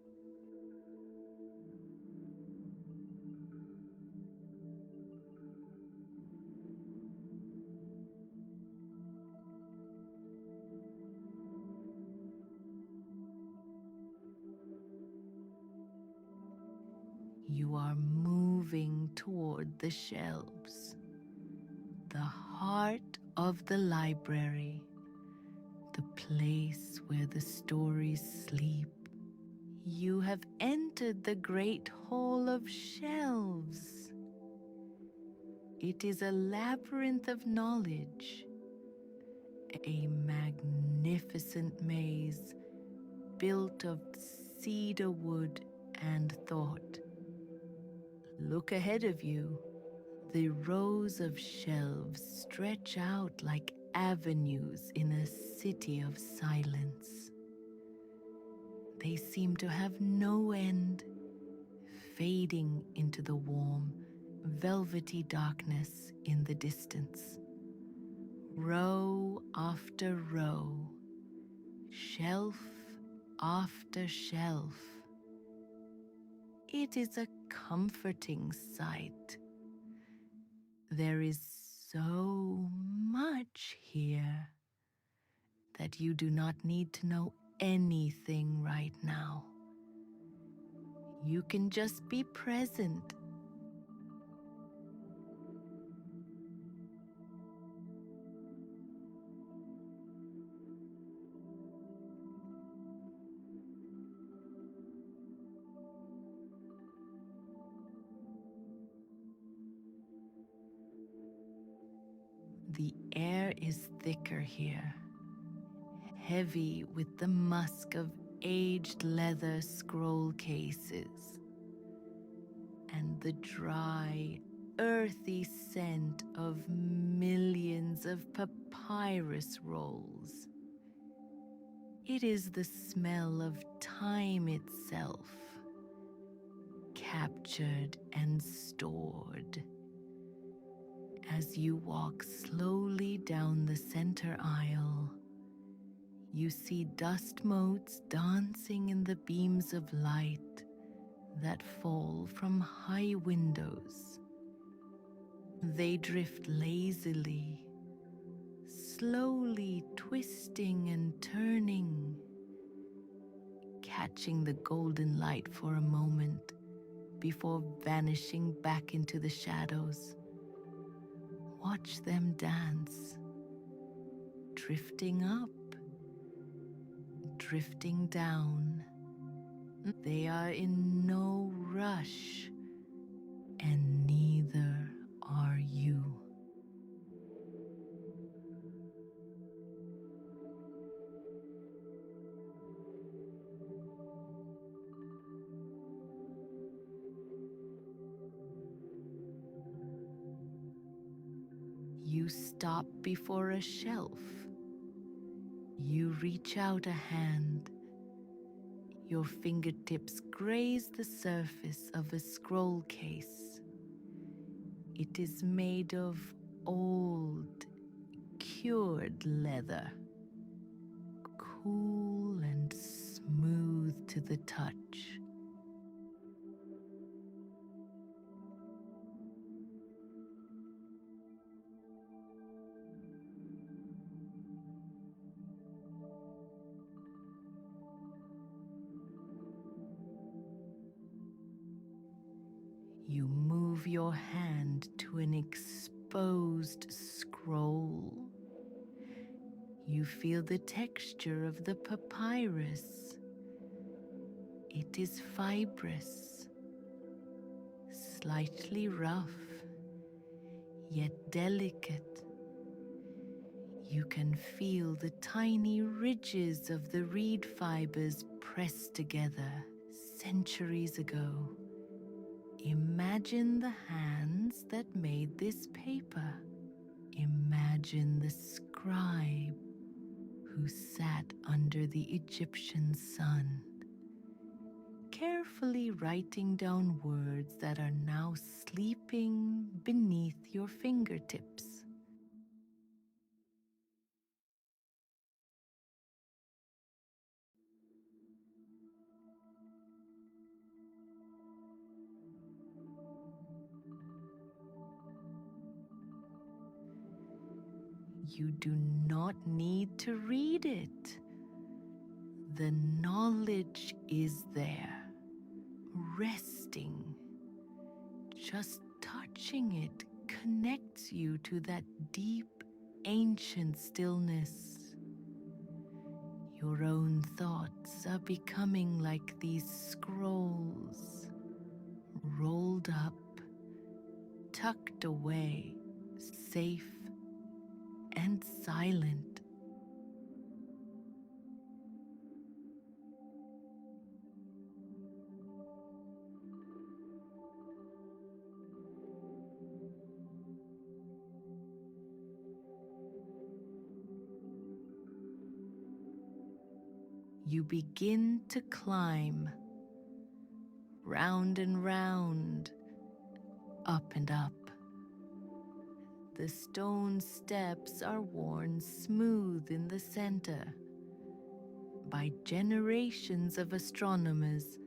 You are moving toward the shelves, the heart of the library, the place where the stories sleep. You have entered the great hall of shelves. It is a labyrinth of knowledge, a magnificent maze built of cedar wood and thought. Look ahead of you. The rows of shelves stretch out like avenues in a city of silence. They seem to have no end, fading into the warm, velvety darkness in the distance. Row after row, shelf after shelf. It is a comforting sight. There is so much here that you do not need to know anything right now. You can just be present. The air is thicker here, heavy with the musk of aged leather scroll cases and the dry, earthy scent of millions of papyrus rolls. It is the smell of time itself, captured and stored. As you walk slowly down the center aisle, You see dust motes dancing in the beams of light that fall from high windows. They drift lazily, slowly twisting and turning, catching the golden light for a moment before vanishing back into the shadows. Watch them dance, drifting up, drifting down. They are in no rush, and neither are you. You stop before a shelf. You reach out a hand. Your fingertips graze the surface of a scroll case. It is made of old, cured leather, cool and smooth to the touch. You move your hand to an exposed scroll. You feel the texture of the papyrus. It is fibrous, slightly rough, yet delicate. You can feel the tiny ridges of the reed fibers pressed together centuries ago. Imagine the hands that made this paper. Imagine the scribe who sat under the Egyptian sun, carefully writing down words that are now sleeping beneath your fingertips. You do not need to read it. The knowledge is there, resting. Just touching it connects you to that deep, ancient stillness. Your own thoughts are becoming like these scrolls, rolled up, tucked away, safe and silent. You begin to climb, round and round, up and up. The stone steps are worn smooth in the center by generations of astronomers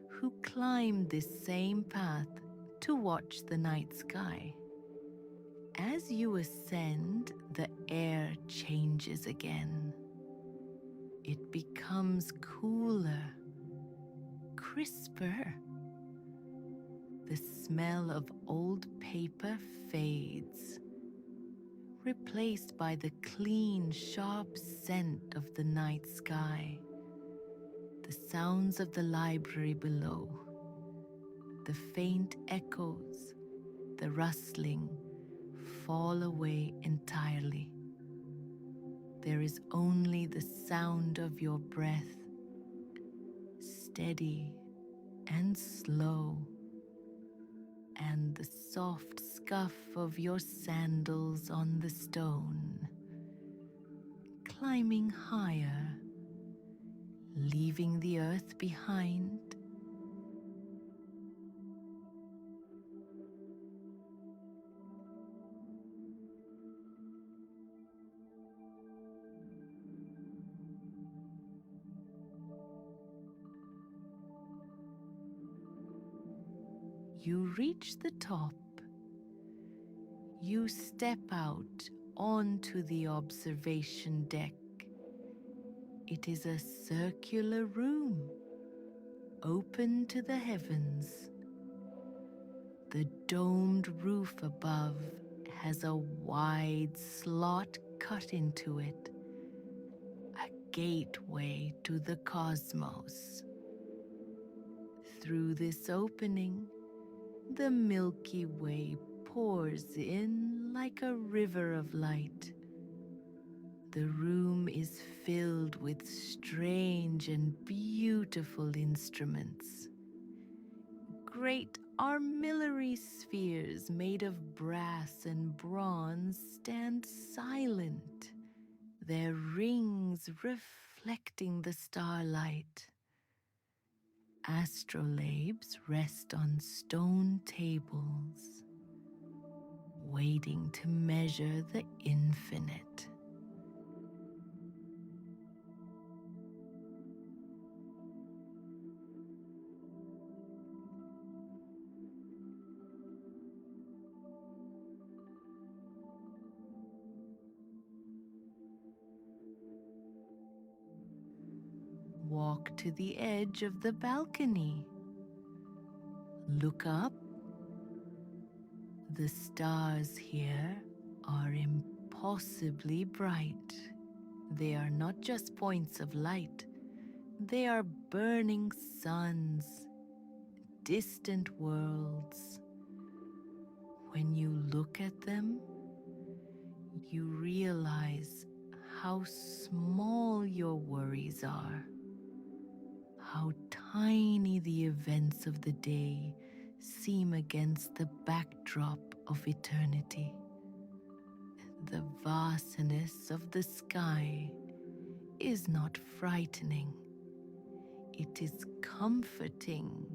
who climbed this same path to watch the night sky. As you ascend, the air changes again. It becomes cooler, crisper. The smell of old paper fades, replaced by the clean, sharp scent of the night sky. The sounds of the library below, the faint echoes, the rustling, fall away entirely. There is only the sound of your breath, steady and slow, and the soft scuff of your sandals on the stone, climbing higher, leaving the earth behind. You reach the top. You step out onto the observation deck. It is a circular room, open to the heavens. The domed roof above has a wide slot cut into it, a gateway to the cosmos. Through this opening, the Milky Way pours in like a river of light. The room is filled with strange and beautiful instruments. Great armillary spheres made of brass and bronze stand silent, their rings reflecting the starlight. Astrolabes rest on stone tables, waiting to measure the infinite. Walk to the edge of the balcony. Look up. The stars here are impossibly bright. They are not just points of light. They are burning suns, distant worlds. When you look at them, you realize how small your worries are, how tiny the events of the day seem against the backdrop of eternity. The vastness of the sky is not frightening. It is comforting.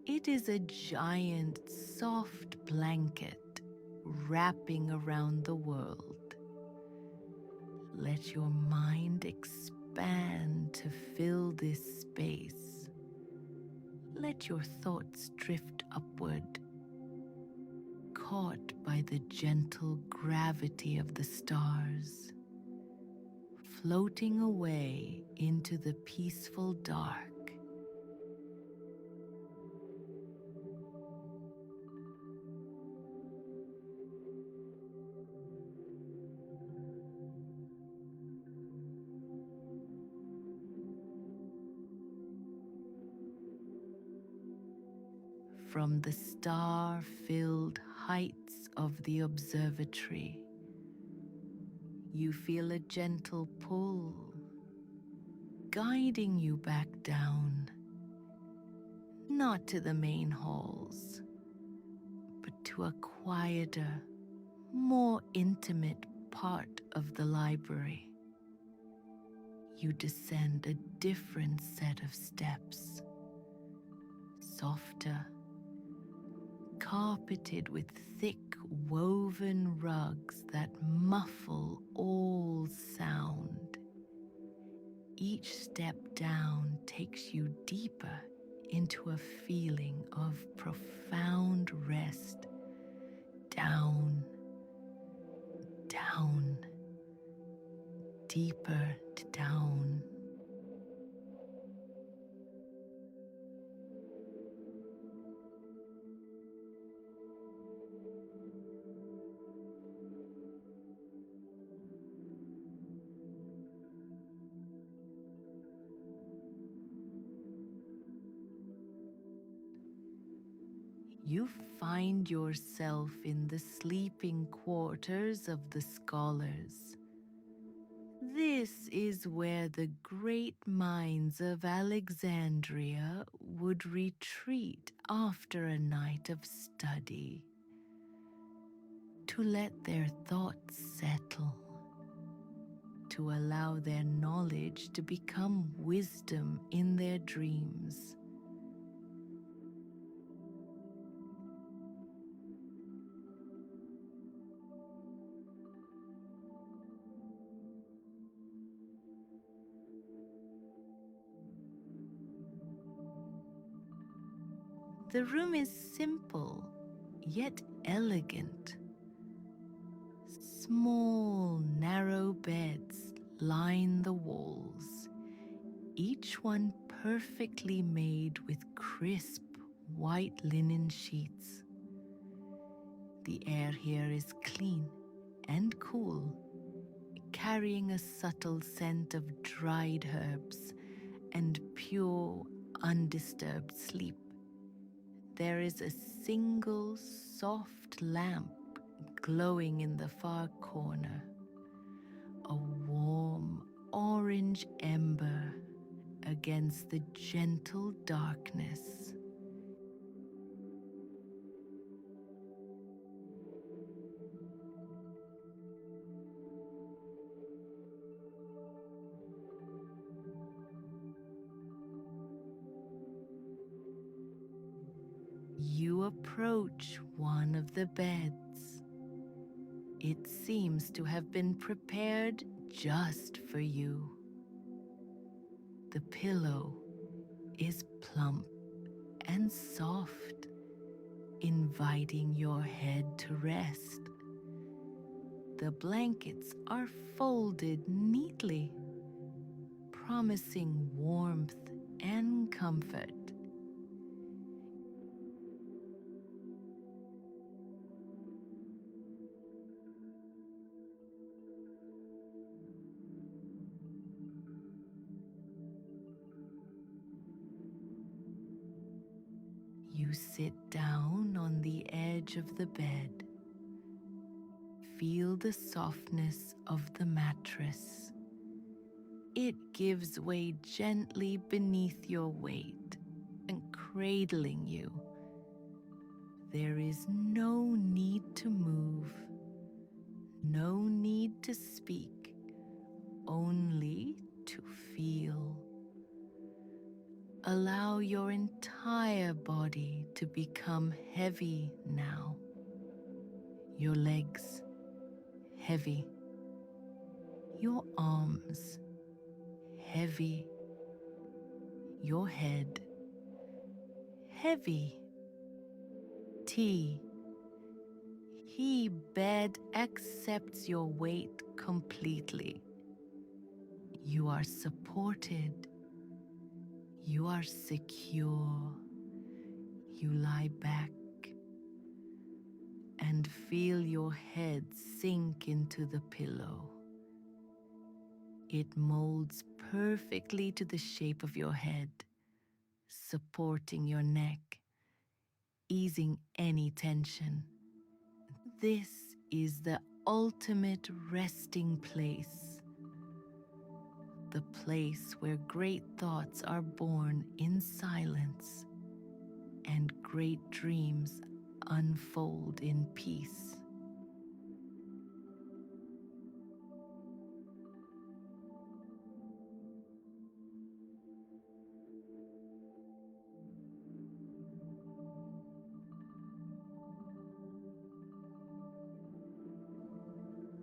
It is a giant, soft blanket wrapping around the world. Let your mind expand to fill this space. Let your thoughts drift upward, caught by the gentle gravity of the stars, floating away into the peaceful dark. From the star-filled heights of the observatory, you feel a gentle pull, guiding you back down, not to the main halls, but to a quieter, more intimate part of the library. You descend a different set of steps, softer, carpeted with thick woven rugs that muffle all sound. Each step down takes you deeper into a feeling of profound rest. Down, down, deeper down. You find yourself in the sleeping quarters of the scholars. This is where the great minds of Alexandria would retreat after a night of study, to let their thoughts settle, to allow their knowledge to become wisdom in their dreams. The room is simple, yet elegant. Small, narrow beds line the walls, each one perfectly made with crisp, white linen sheets. The air here is clean and cool, carrying a subtle scent of dried herbs and pure, undisturbed sleep. There is a single soft lamp glowing in the far corner, a warm orange ember against the gentle darkness. You approach one of the beds. It seems to have been prepared just for you. The pillow is plump and soft, inviting your head to rest. The blankets are folded neatly, promising warmth and comfort. You sit down on the edge of the bed. Feel the softness of the mattress. It gives way gently beneath your weight and cradling you. There is no need to move, no need to speak, only to feel. Allow your entire body to become heavy now. Your legs heavy, your arms heavy, your head heavy. T. He bed accepts your weight completely. You are supported. You are secure. You lie back and feel your head sink into the pillow. It molds perfectly to the shape of your head, supporting your neck, easing any tension. This is the ultimate resting place, the place where great thoughts are born in silence and great dreams unfold in peace.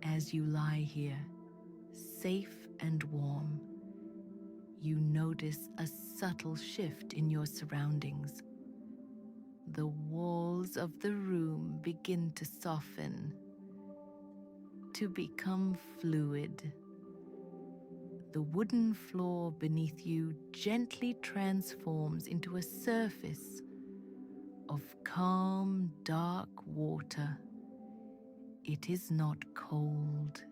As you lie here, safe and warm, you notice a subtle shift in your surroundings. The walls of the room begin to soften, to become fluid. The wooden floor beneath you gently transforms into a surface of calm, dark water. It is not cold.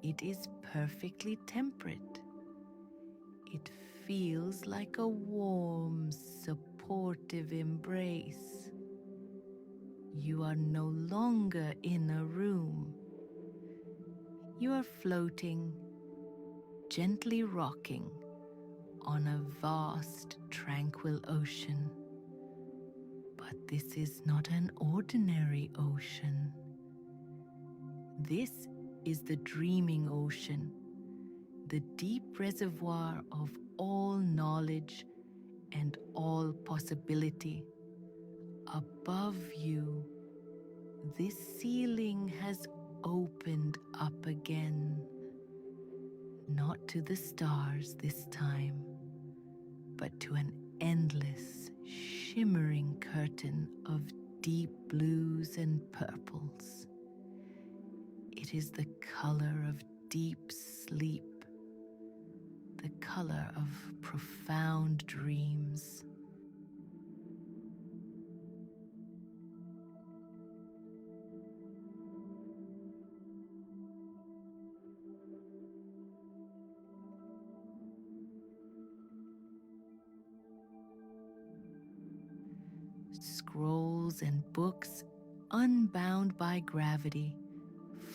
It is perfectly temperate. It feels like a warm, supportive embrace. You are no longer in a room. You are floating, gently rocking on a vast, tranquil ocean. But this is not an ordinary ocean. This is the dreaming ocean, the deep reservoir of all knowledge and all possibility. Above you, this ceiling has opened up again, not to the stars this time, but to an endless, shimmering curtain of deep blues and purples. It is the color of deep sleep, the color of profound dreams. Scrolls and books, unbound by gravity,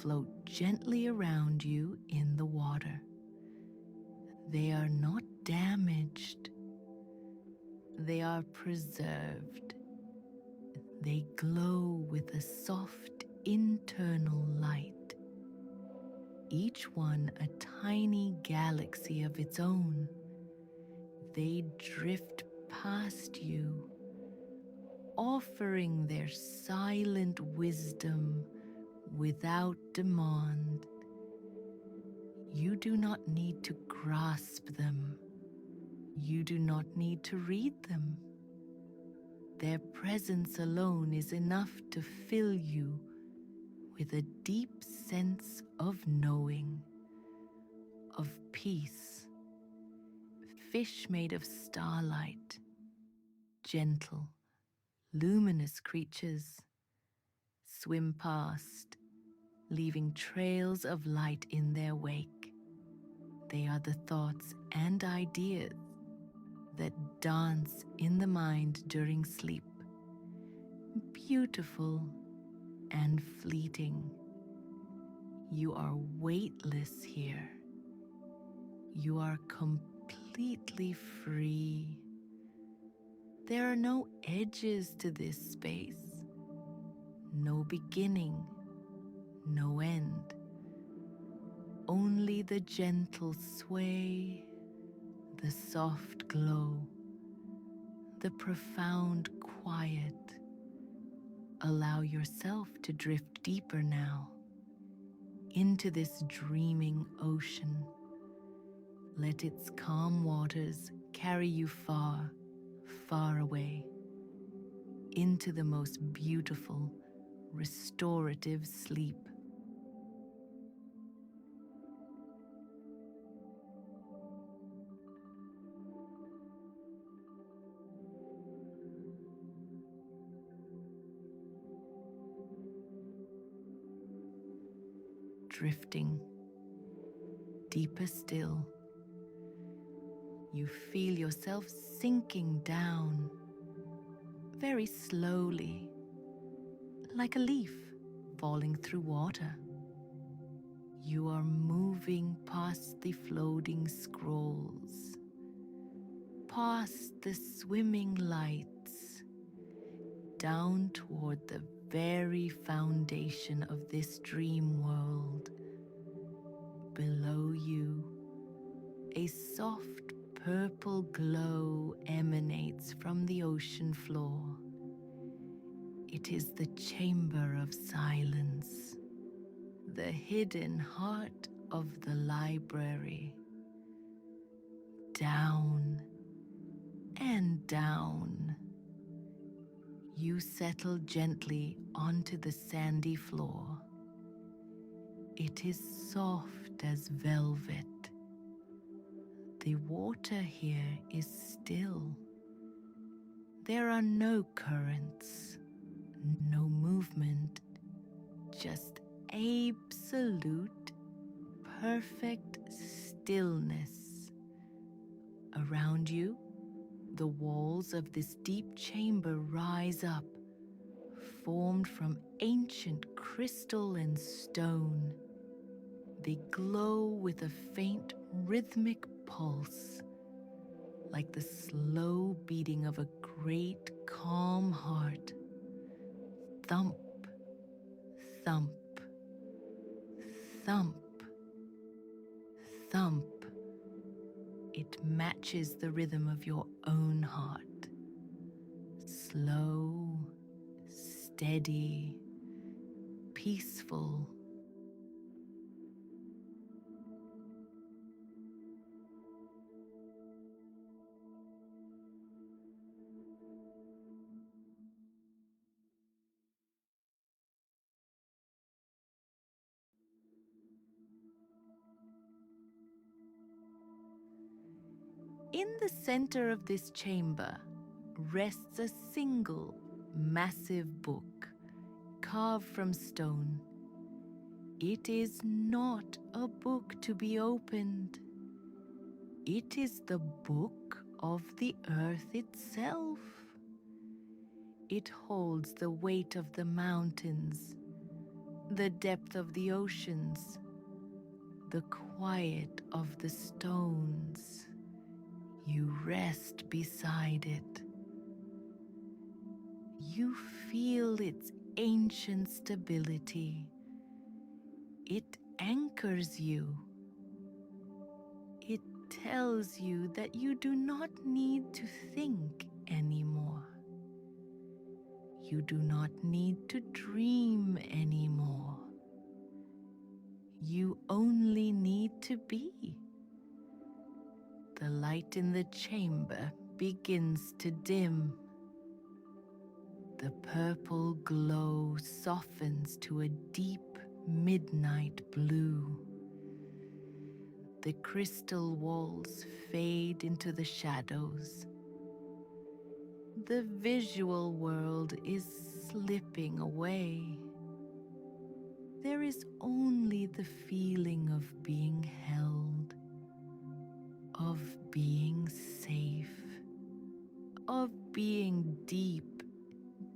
float gently around you in the water. They are not damaged. They are preserved. They glow with a soft internal light, each one a tiny galaxy of its own. They drift past you, offering their silent wisdom without demand. You do not need to grasp them. You do not need to read them. Their presence alone is enough to fill you with a deep sense of knowing, of peace. Fish made of starlight, gentle, luminous creatures, swim past, leaving trails of light in their wake. They are the thoughts and ideas that dance in the mind during sleep, beautiful and fleeting. You are weightless here. You are completely free. There are no edges to this space, no beginning, no end. Only the gentle sway, the soft glow, the profound quiet. Allow yourself to drift deeper now into this dreaming ocean. Let its calm waters carry you far, far away into the most beautiful, restorative sleep. Drifting deeper still, you feel yourself sinking down very slowly, like a leaf falling through water. You are moving past the floating scrolls, past the swimming lights, down toward the very foundation of this dream world. Below you, a soft purple glow emanates from the ocean floor. It is the chamber of silence, the hidden heart of the library. Down and down, you settle gently onto the sandy floor. It is soft as velvet. The water here is still. There are no currents, no movement, just absolute, perfect stillness. Around you, the walls of this deep chamber rise up, formed from ancient crystal and stone. They glow with a faint rhythmic pulse, like the slow beating of a great calm heart. Thump, thump, thump, thump. It matches the rhythm of your own heart. Slow, steady, peaceful. In the center of this chamber rests a single massive book carved from stone. It is not a book to be opened. It is the book of the earth itself. It holds the weight of the mountains, the depth of the oceans, the quiet of the stones. You rest beside it. You feel its ancient stability. It anchors you. It tells you that you do not need to think anymore. You do not need to dream anymore. You only need to be. The light in the chamber begins to dim. The purple glow softens to a deep midnight blue. The crystal walls fade into the shadows. The visual world is slipping away. There is only the feeling of being held, of being safe, of being deep,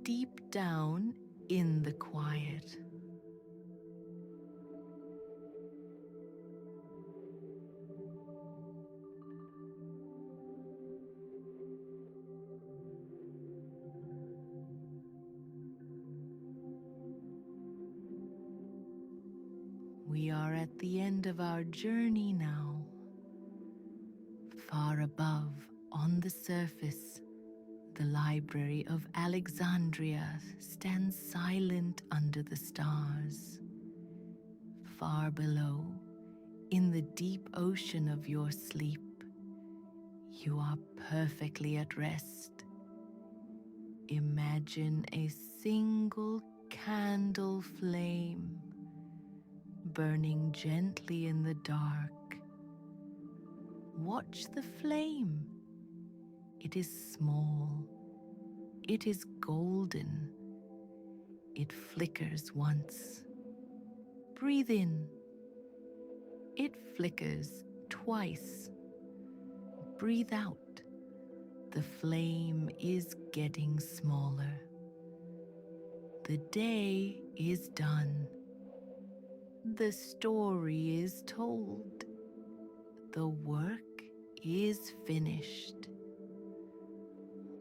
deep down in the quiet. We are at the end of our journey now. Far above, on the surface, the Library of Alexandria stands silent under the stars. Far below, in the deep ocean of your sleep, you are perfectly at rest. Imagine a single candle flame burning gently in the dark. Watch the flame. It is small. It is golden. It flickers once. Breathe in. It flickers twice. Breathe out. The flame is getting smaller. The day is done. The story is told. The work is finished.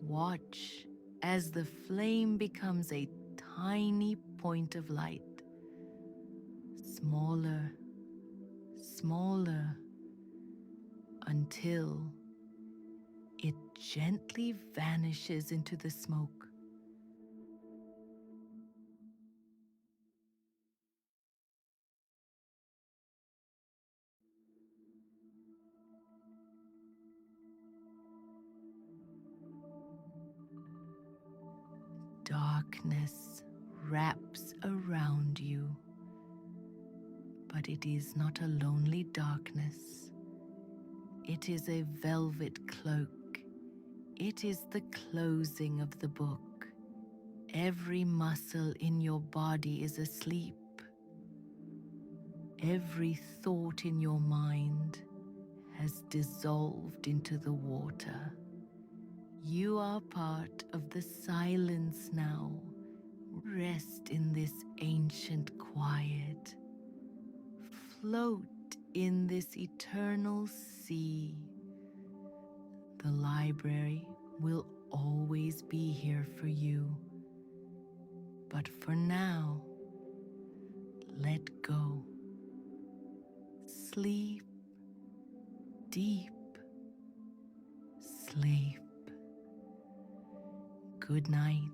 Watch as the flame becomes a tiny point of light. Smaller, smaller, until it gently vanishes into the smoke. Darkness wraps around you, but it is not a lonely darkness. It is a velvet cloak. It is the closing of the book. Every muscle in your body is asleep. Every thought in your mind has dissolved into the water. You are part of the silence now. Rest in this ancient quiet. Float in this eternal sea. The library will always be here for you. But for now, let go. Sleep deep. Sleep. Good night.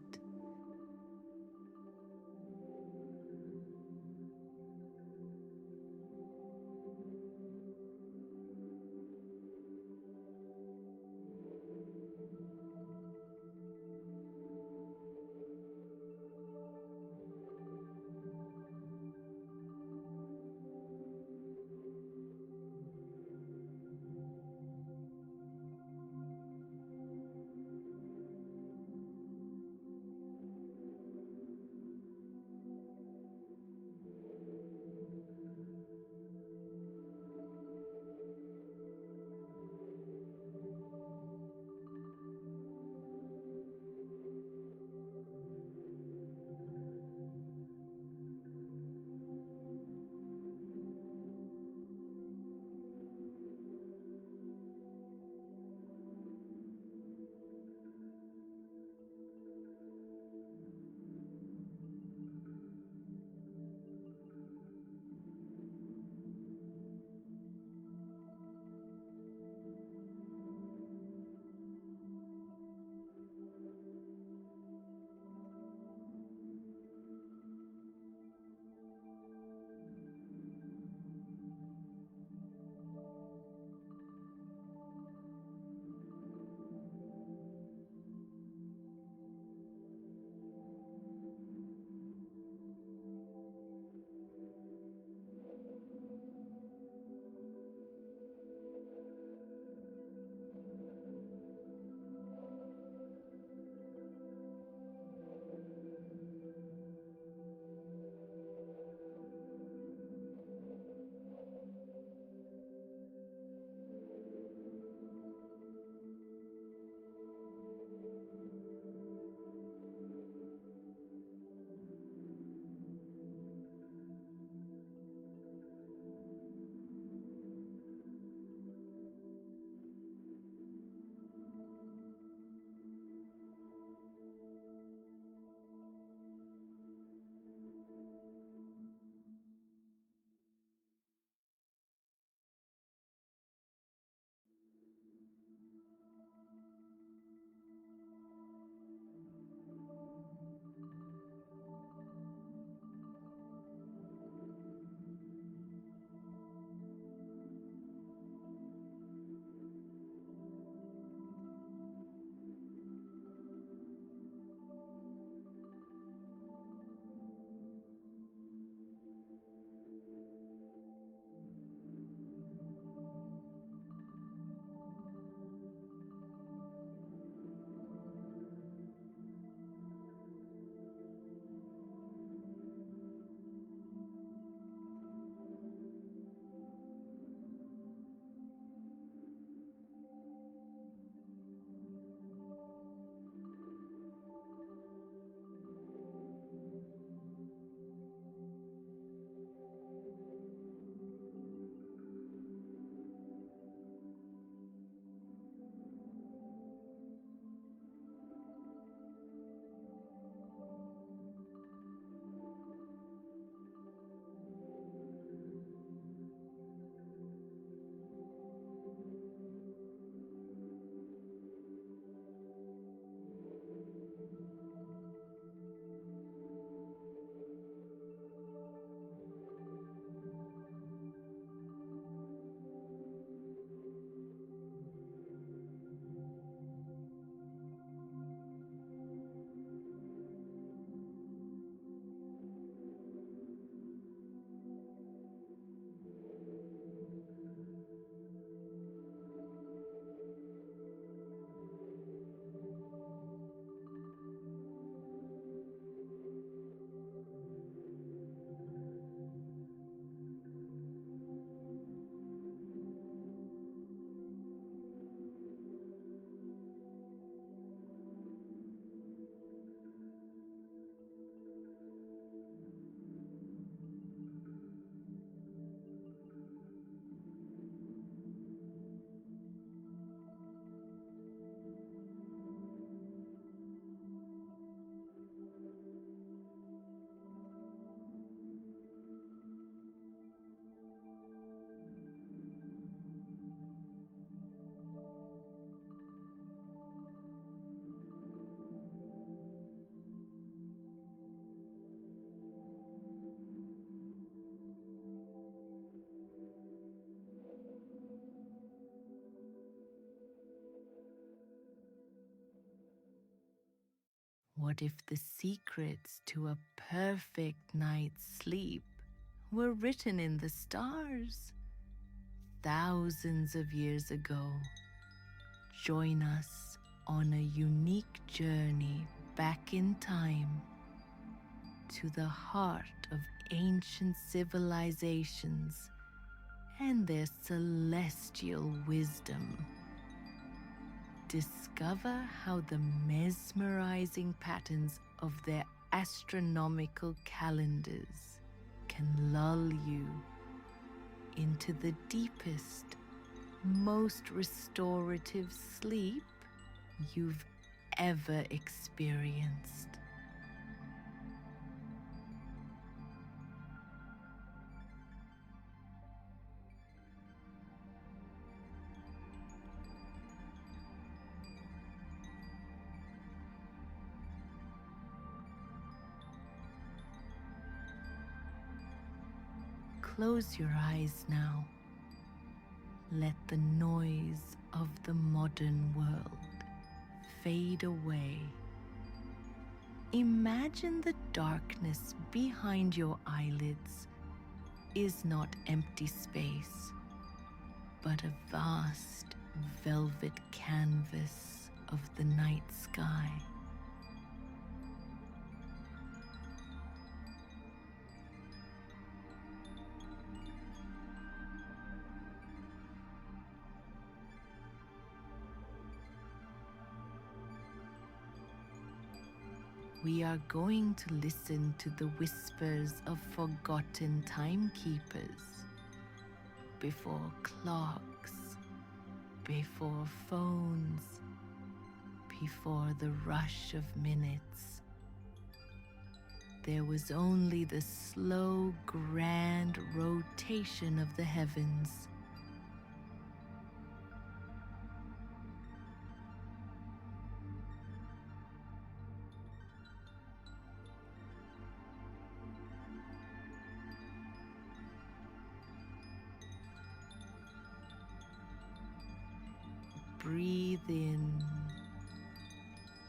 What if the secrets to a perfect night's sleep were written in the stars thousands of years ago? Join us on a unique journey back in time to the heart of ancient civilizations and their celestial wisdom. Discover how the mesmerizing patterns of their astronomical calendars can lull you into the deepest, most restorative sleep you've ever experienced. Close your eyes now. Let the noise of the modern world fade away. Imagine the darkness behind your eyelids is not empty space, but a vast velvet canvas of the night sky. We are going to listen to the whispers of forgotten timekeepers. Before clocks, before phones, before the rush of minutes, there was only the slow, grand rotation of the heavens. Breathe in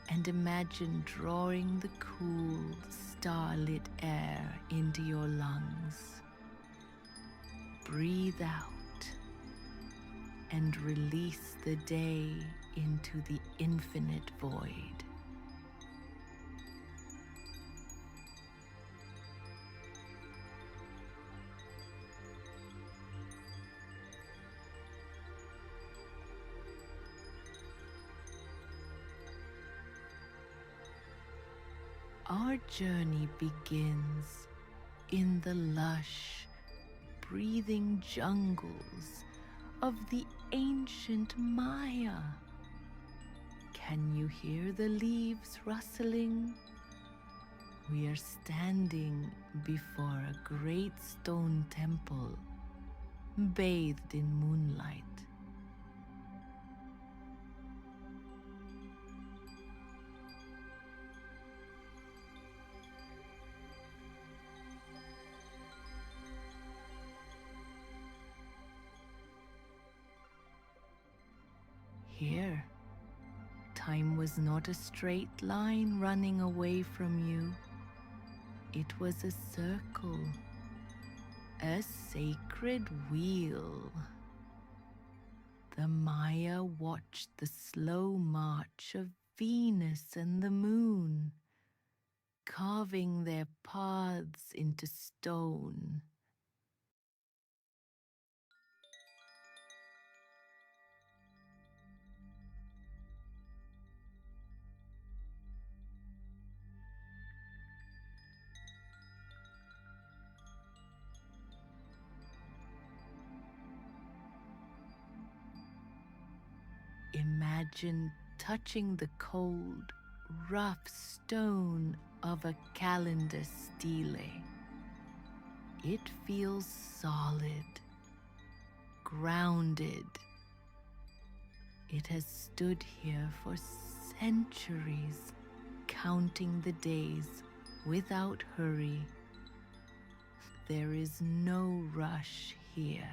and imagine drawing the cool, starlit air into your lungs. Breathe out and release the day into the infinite void. Our journey begins in the lush, breathing jungles of the ancient Maya. Can you hear the leaves rustling? We are standing before a great stone temple, bathed in moonlight. Here, time was not a straight line running away from you. It was a circle, a sacred wheel. The Maya watched the slow march of Venus and the moon, carving their paths into stone. Imagine touching the cold, rough stone of a calendar stele. It feels solid, grounded. It has stood here for centuries, counting the days without hurry. There is no rush here.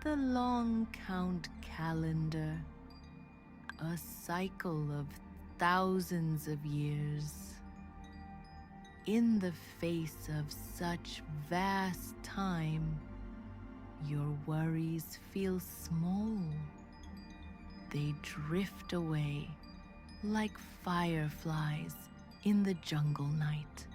the long count calendar, a cycle of thousands of years. In the face of such vast time, your worries feel small. They drift away like fireflies in the jungle night.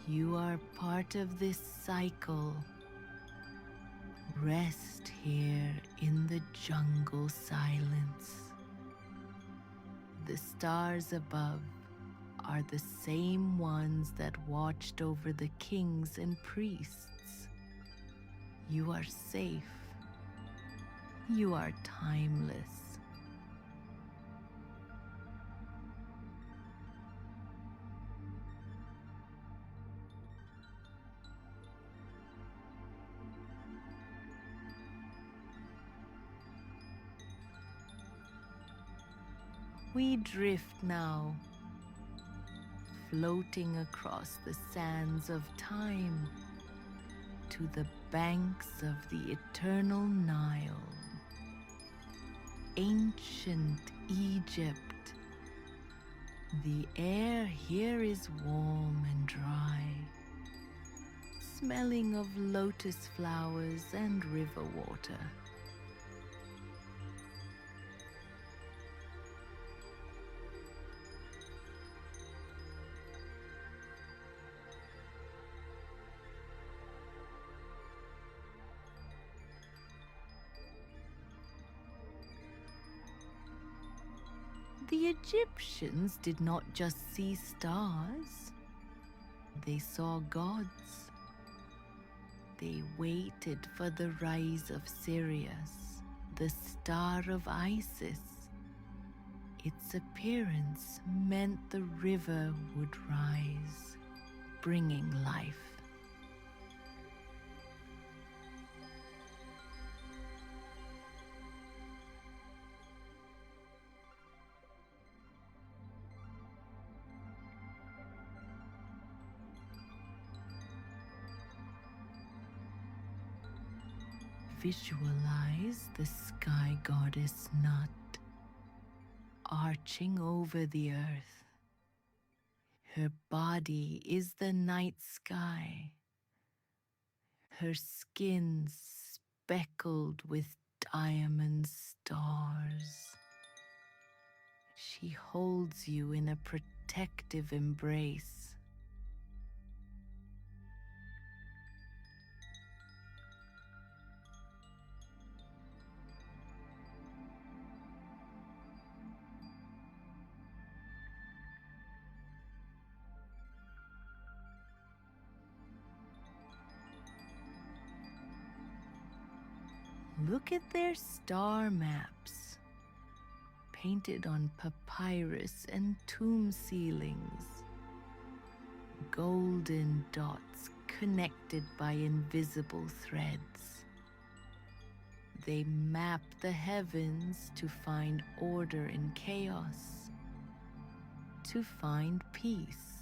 You are part of this cycle. Rest here in the jungle silence. The stars above are the same ones that watched over the kings and priests. You are safe. You are timeless. We drift now, floating across the sands of time to the banks of the eternal Nile. Ancient Egypt. The air here is warm and dry, smelling of lotus flowers and river water. The Egyptians did not just see stars, they saw gods. They waited for the rise of Sirius, the star of Isis. Its appearance meant the river would rise, bringing life. Visualize the sky goddess Nut arching over the earth. Her body is the night sky, her skin speckled with diamond stars. She holds you in a protective embrace. Look at their star maps, painted on papyrus and tomb ceilings. Golden dots connected by invisible threads. They map the heavens to find order in chaos, to find peace.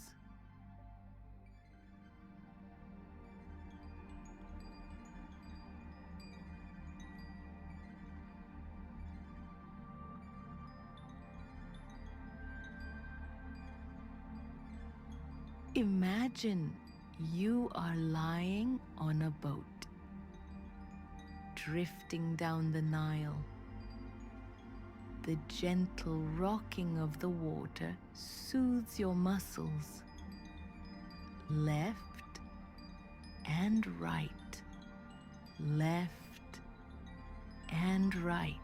Imagine you are lying on a boat, drifting down the Nile. The gentle rocking of the water soothes your muscles. Left and right, left and right.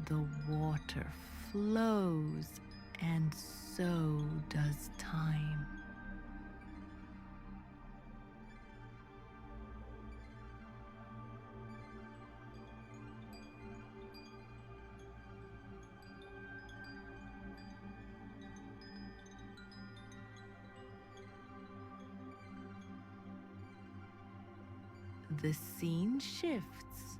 The water flows, and so does time. The scene shifts.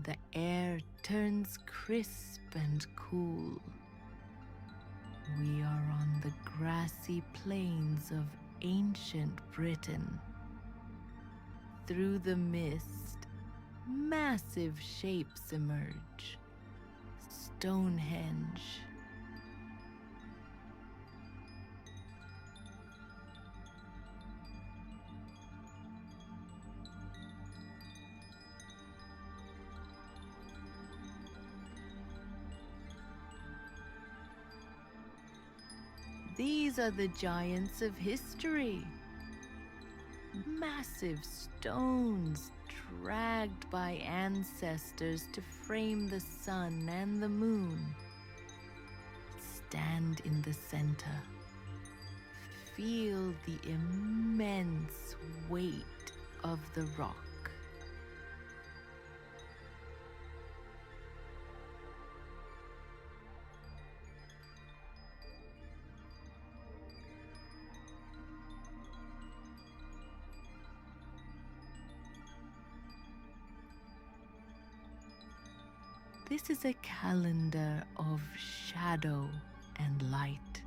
The air turns crisp and cool. We are on the grassy plains of ancient Britain. Through the mist, massive shapes emerge. Stonehenge. These are the giants of history. Massive stones dragged by ancestors to frame the sun and the moon. Stand in the center. Feel the immense weight of the rock. This is a calendar of shadow and light.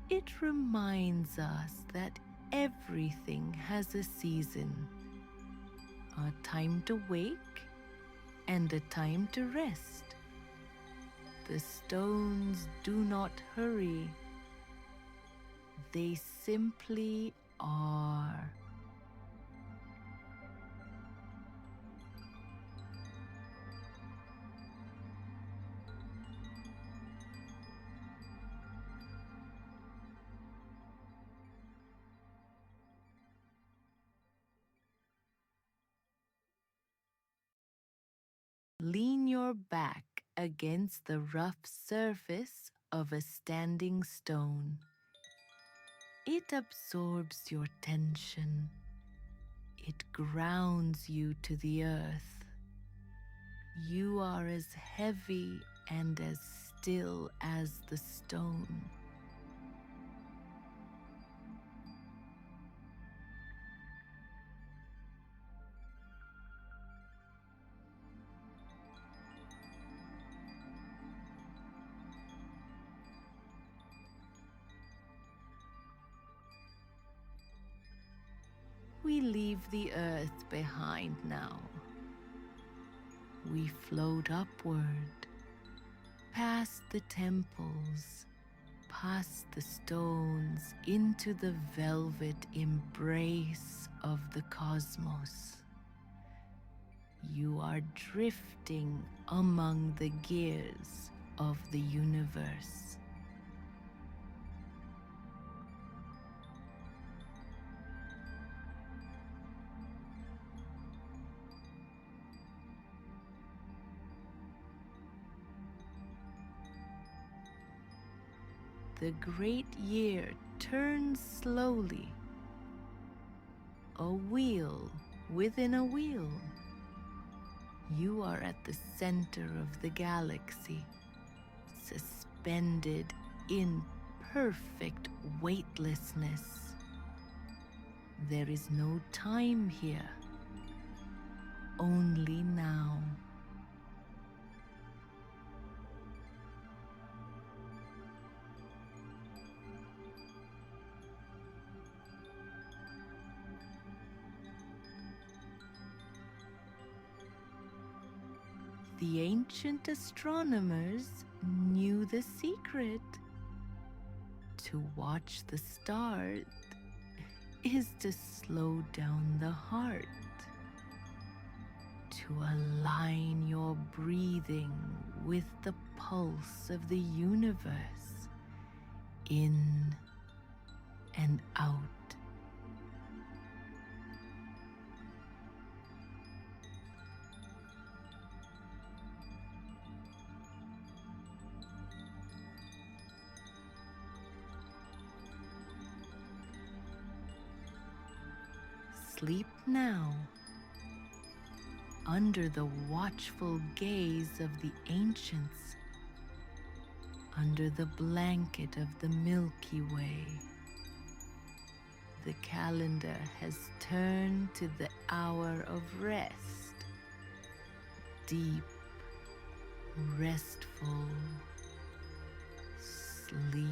It reminds us that everything has a season, a time to wake and a time to rest. The stones do not hurry. They simply are. Lean your back against the rough surface of a standing stone. It absorbs your tension. It grounds you to the earth. You are as heavy and as still as the stone. We leave the earth behind now. We float upward, past the temples, past the stones, into the velvet embrace of the cosmos. You are drifting among the gears of the universe. The great year turns slowly. A wheel within a wheel. You are at the center of the galaxy, suspended in perfect weightlessness. There is no time here, only now. The ancient astronomers knew the secret. To watch the stars is to slow down the heart, to align your breathing with the pulse of the universe, in and out. Sleep now, under the watchful gaze of the ancients, under the blanket of the Milky Way. The calendar has turned to the hour of rest. Deep, restful sleep.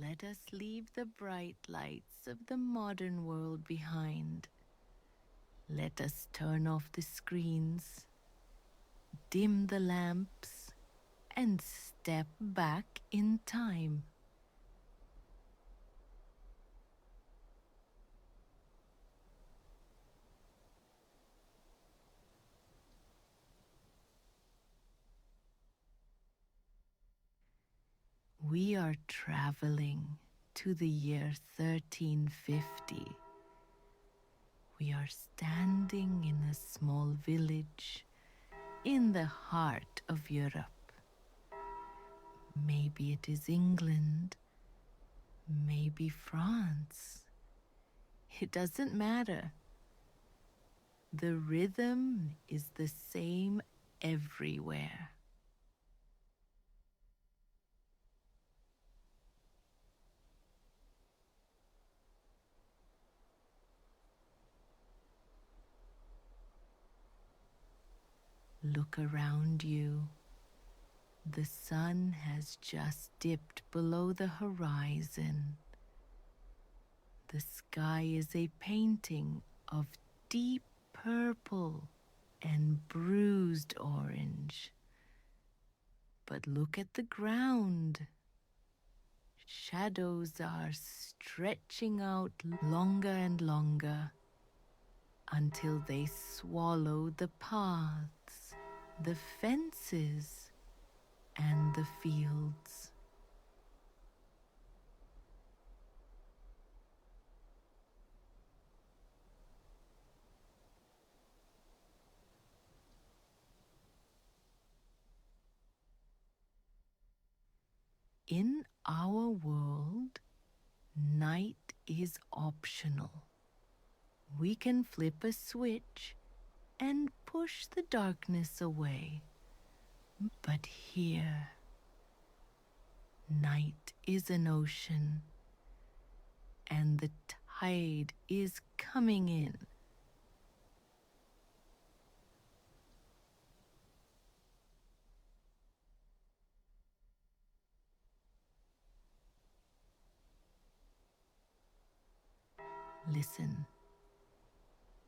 Let us leave the bright lights of the modern world behind. Let us turn off the screens, dim the lamps, and step back in time. We are traveling to the year 1350. We are standing in a small village in the heart of Europe. Maybe it is England, maybe France. It doesn't matter. The rhythm is the same everywhere. Look around you. The sun has just dipped below the horizon. The sky is a painting of deep purple and bruised orange. But look at the ground. Shadows are stretching out longer and longer until they swallow the paths, the fences, and the fields. In our world, night is optional. We can flip a switch and push the darkness away. But here, night is an ocean, and the tide is coming in. Listen.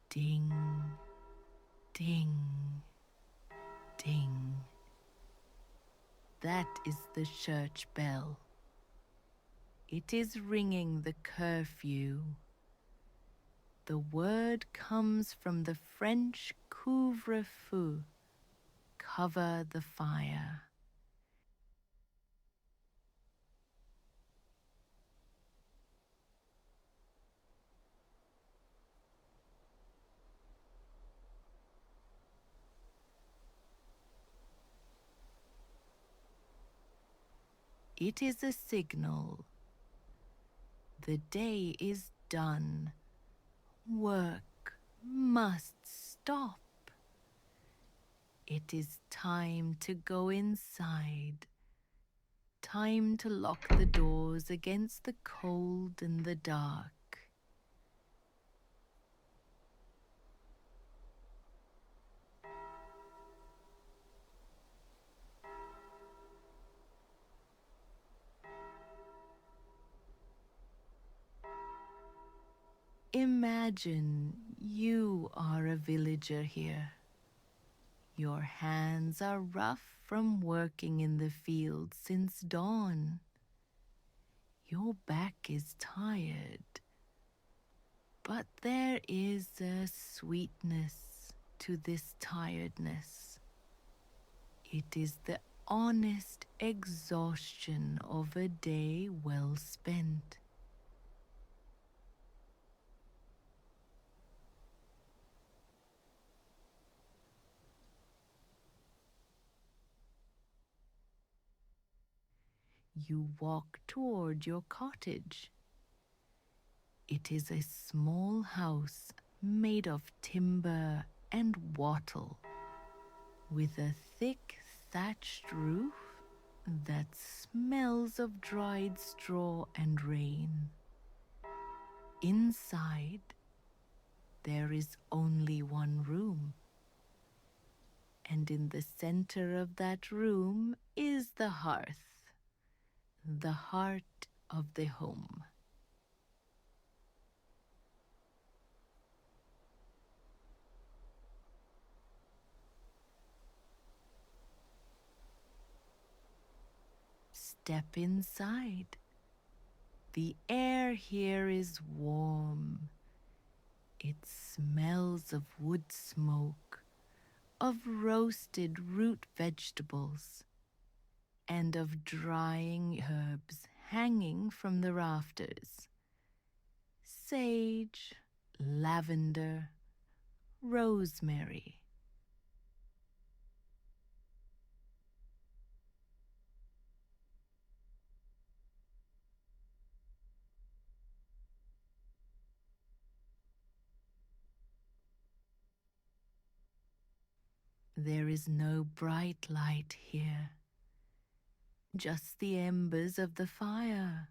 Ding, ding, ding. That is the church bell. It is ringing the curfew. The word comes from the French couvre-feu, cover the fire. It is a signal. The day is done. Work must stop. It is time to go inside. Time to lock the doors against the cold and the dark. Imagine you are a villager here. Your hands are rough from working in the field since dawn. Your back is tired. But there is a sweetness to this tiredness. It is the honest exhaustion of a day well spent. You walk toward your cottage. It is a small house made of timber and wattle, with a thick thatched roof that smells of dried straw and rain. Inside, there is only one room, and in the center of that room is the hearth, the heart of the home. Step inside. The air here is warm. It smells of wood smoke, of roasted root vegetables, and of drying herbs hanging from the rafters. Sage, lavender, rosemary. There is no bright light here, just the embers of the fire,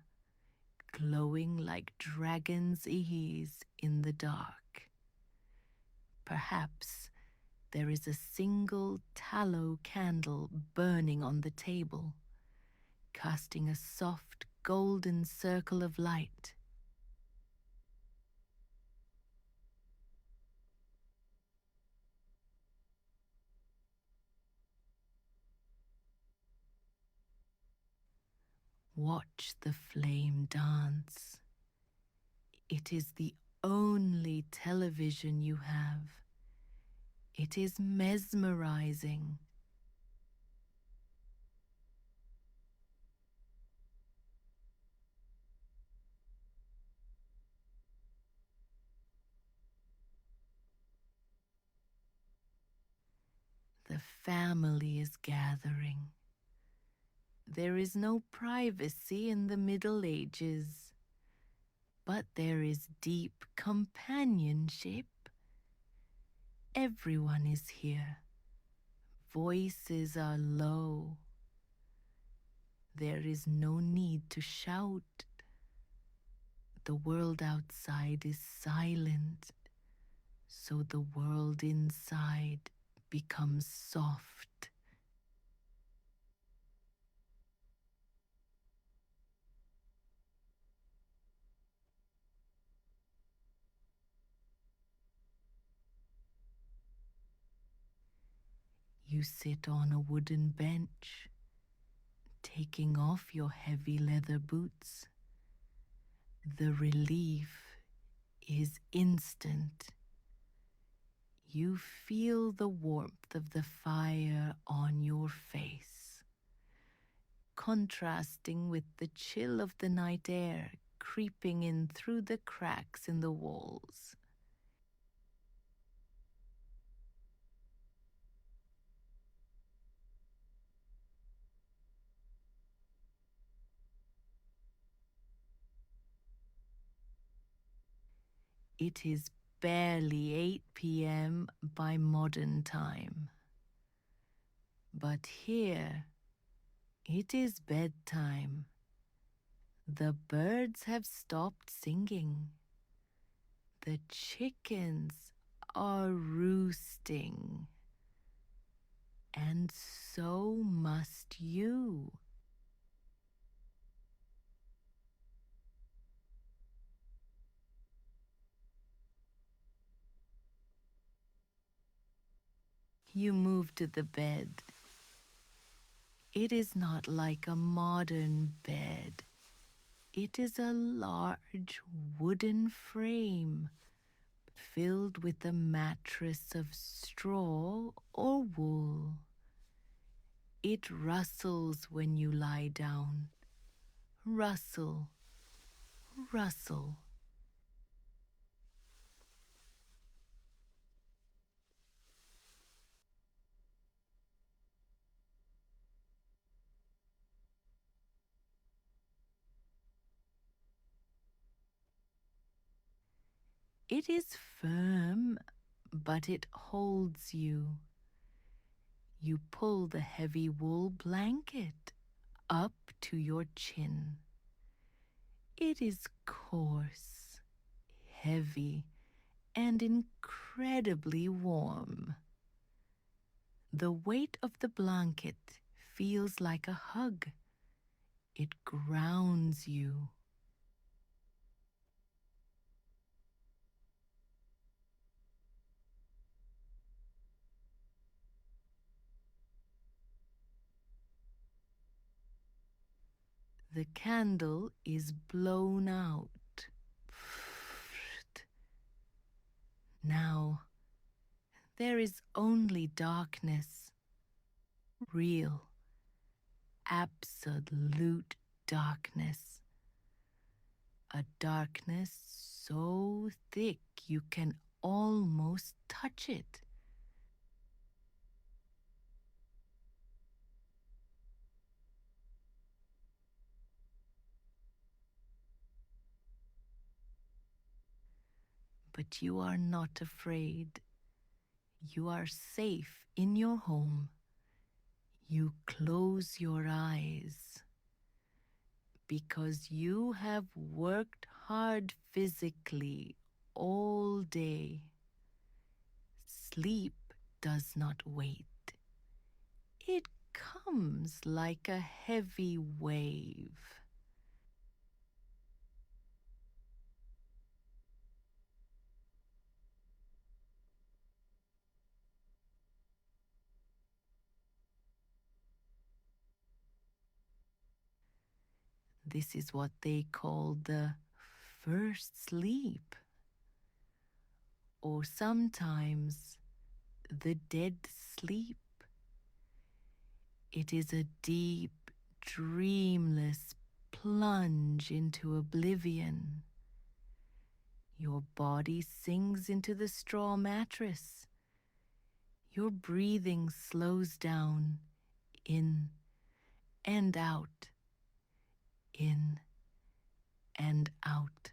glowing like dragon's eyes in the dark. Perhaps there is a single tallow candle burning on the table, casting a soft golden circle of light. Watch the flame dance. It is the only television you have. It is mesmerizing. The family is gathering. There is no privacy in the Middle Ages, but there is deep companionship. Everyone is here. Voices are low. There is no need to shout. The world outside is silent, so the world inside becomes soft. You sit on a wooden bench, taking off your heavy leather boots. The relief is instant. You feel the warmth of the fire on your face, contrasting with the chill of the night air creeping in through the cracks in the walls. It is barely 8 p.m. by modern time. But here, it is bedtime. The birds have stopped singing. The chickens are roosting. And so must you. You move to the bed. It is not like a modern bed. It is a large wooden frame filled with a mattress of straw or wool. It rustles when you lie down. Rustle, rustle. It is firm, but it holds you. You pull the heavy wool blanket up to your chin. It is coarse, heavy, and incredibly warm. The weight of the blanket feels like a hug. It grounds you. The candle is blown out. Now there is only darkness, real, absolute darkness. A darkness so thick you can almost touch it. But you are not afraid. You are safe in your home. You close your eyes because you have worked hard physically all day. Sleep does not wait. It comes like a heavy wave. This is what they call the first sleep, or sometimes the dead sleep. It is a deep, dreamless plunge into oblivion. Your body sinks into the straw mattress. Your breathing slows down, in and out, in and out.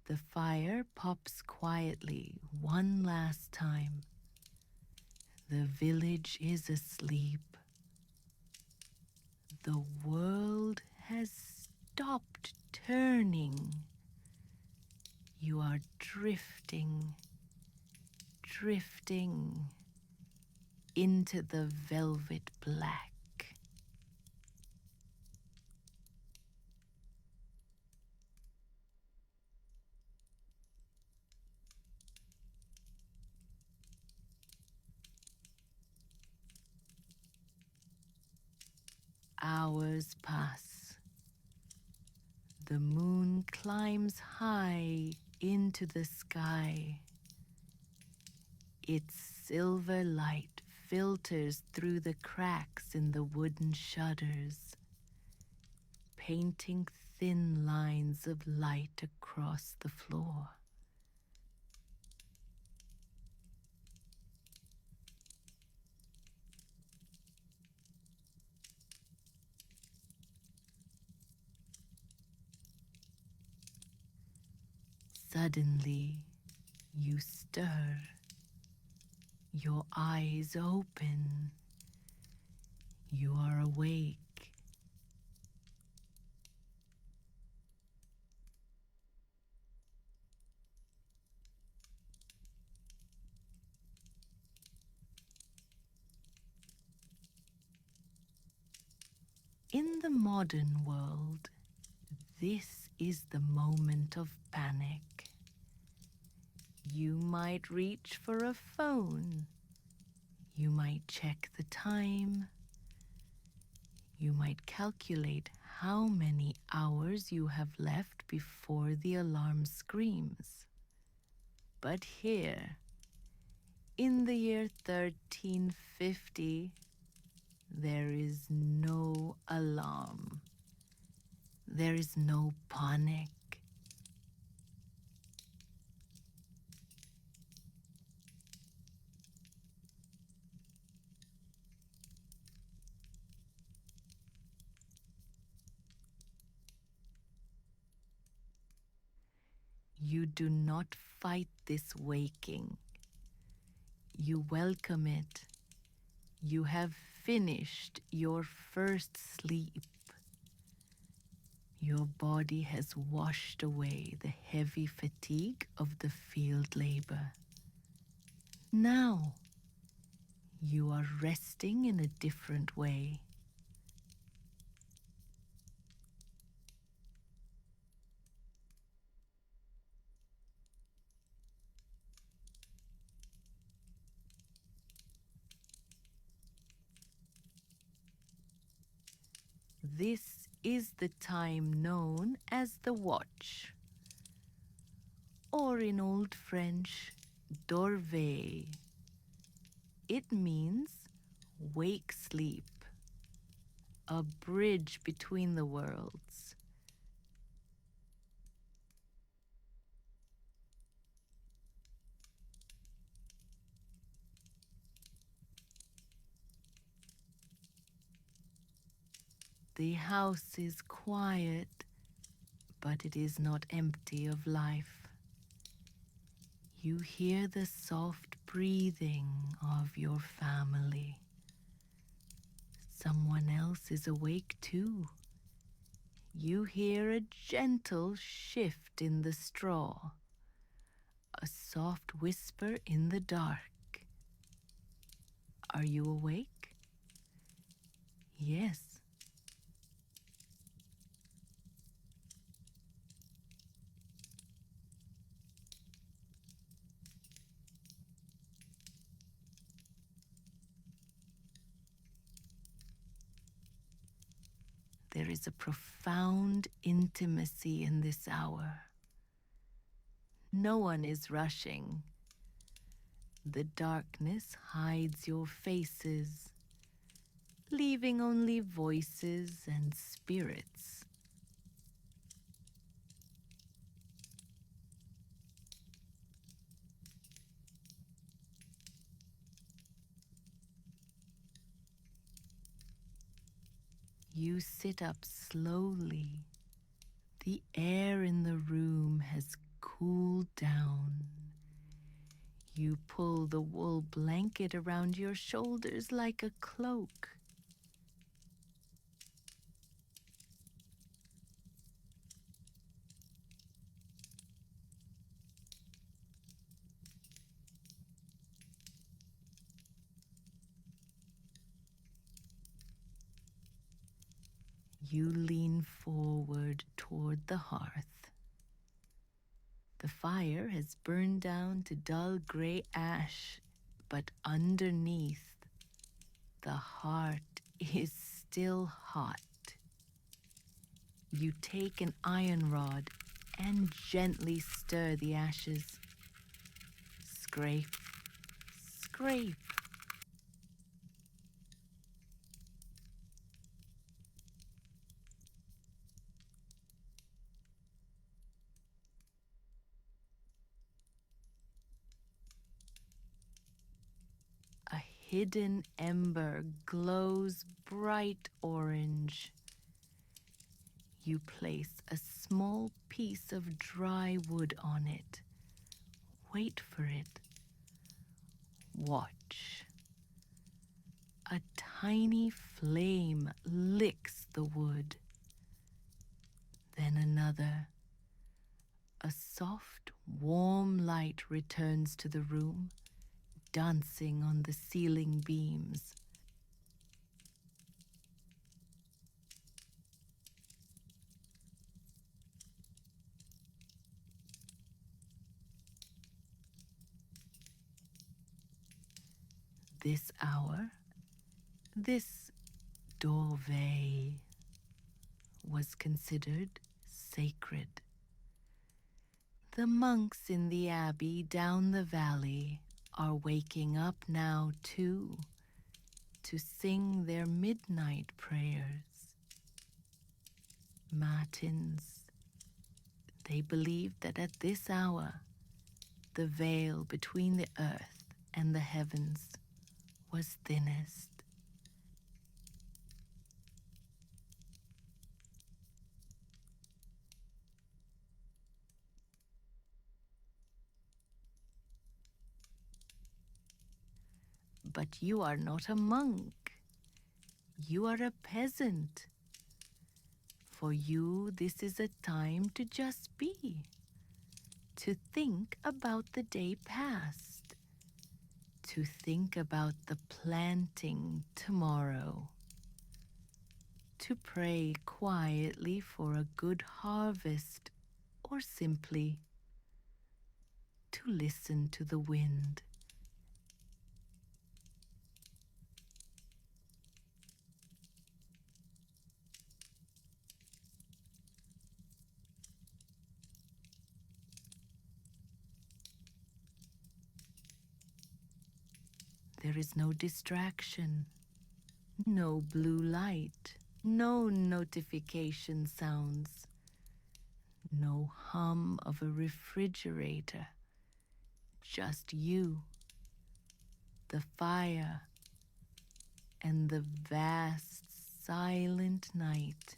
The fire pops quietly one last time. The village is asleep. The world has stopped turning. You are drifting, drifting into the velvet black. Hours pass. The moon climbs high into the sky. Its silver light filters through the cracks in the wooden shutters, painting thin lines of light across the floor. Suddenly, you stir. Your eyes open. You are awake. In the modern world, this is the moment of panic. You might reach for a phone. You might check the time. You might calculate how many hours you have left before the alarm screams. But here, in the year 1350, there is no alarm. There is no panic. You do not fight this waking. You welcome it. You have finished your first sleep. Your body has washed away the heavy fatigue of the field labor. Now, you are resting in a different way. This is the time known as the watch, or in Old French, dorveille. It means wake sleep, a bridge between the worlds. The house is quiet, but it is not empty of life. You hear the soft breathing of your family. Someone else is awake too. You hear a gentle shift in the straw, a soft whisper in the dark. Are you awake? Yes. There is a profound intimacy in this hour. No one is rushing. The darkness hides your faces, leaving only voices and spirits. You sit up slowly. The air in the room has cooled down. You pull the wool blanket around your shoulders like a cloak. You lean forward toward the hearth. The fire has burned down to dull gray ash, but underneath, the heart is still hot. You take an iron rod and gently stir the ashes. Scrape, scrape. A hidden ember glows bright orange. You place a small piece of dry wood on it. Wait for it. Watch. A tiny flame licks the wood. Then another. A soft, warm light returns to the room, dancing on the ceiling beams. This hour, this dorveille, was considered sacred. The monks in the abbey down the valley are waking up now too, to sing their midnight prayers. Matins. They believed that at this hour, the veil between the earth and the heavens was thinnest. But you are not a monk. You are a peasant. For you, this is a time to just be, to think about the day past, to think about the planting tomorrow, to pray quietly for a good harvest, or simply to listen to the wind. There is no distraction, no blue light, no notification sounds, no hum of a refrigerator. Just you, the fire, and the vast silent night.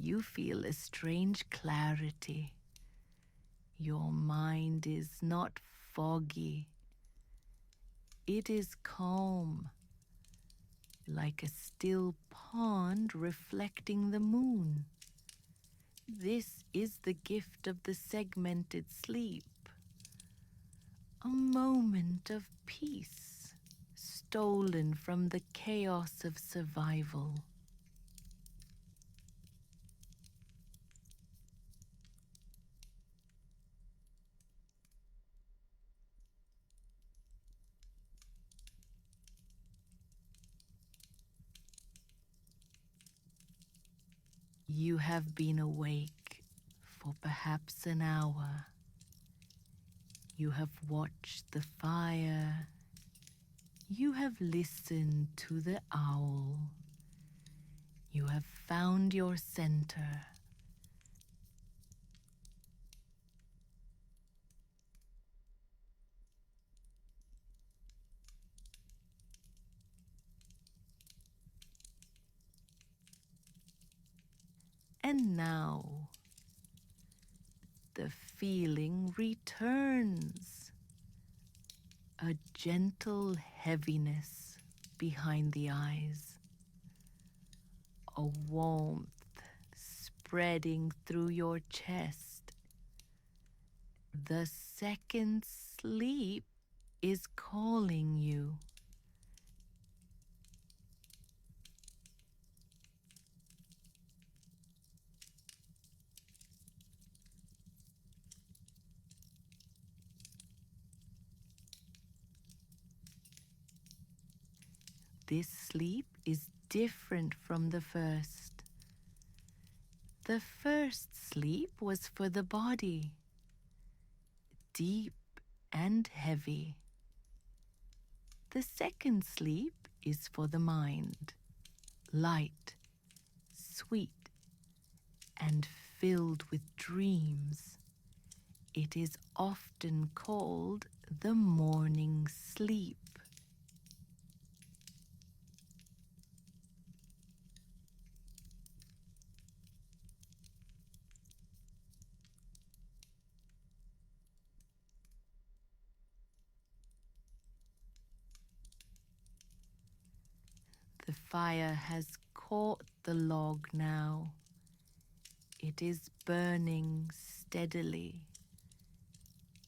You feel a strange clarity. Your mind is not foggy. It is calm, like a still pond reflecting the moon. This is the gift of the segmented sleep. A moment of peace, stolen from the chaos of survival. You have been awake for perhaps an hour. You have watched the fire. You have listened to the owl. You have found your center. And now the feeling returns. A gentle heaviness behind the eyes. A warmth spreading through your chest. The second sleep is calling you. This sleep is different from the first. The first sleep was for the body, deep and heavy. The second sleep is for the mind, light, sweet, and filled with dreams. It is often called the morning sleep. The fire has caught the log now. It is burning steadily.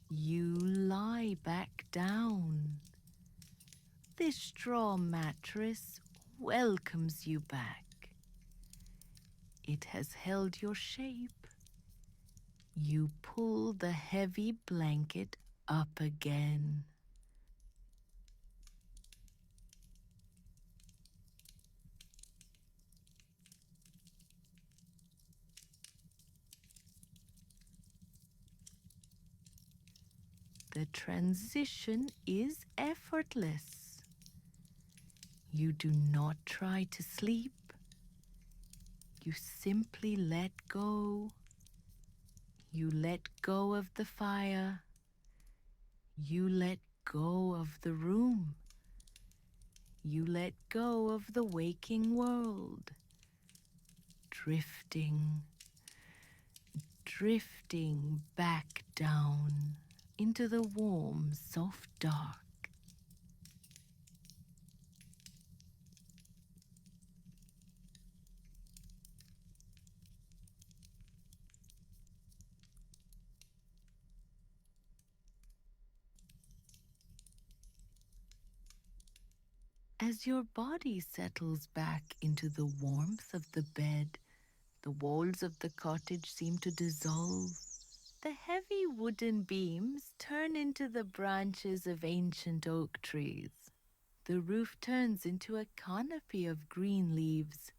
You lie back down. The straw mattress welcomes you back. It has held your shape. You pull the heavy blanket up again. The transition is effortless. You do not try to sleep. You simply let go. You let go of the fire. You let go of the room. You let go of the waking world. Drifting, drifting back down into the warm, soft dark. As your body settles back into the warmth of the bed, the walls of the cottage seem to dissolve. The heavy wooden beams turn into the branches of ancient oak trees. The roof turns into a canopy of green leaves.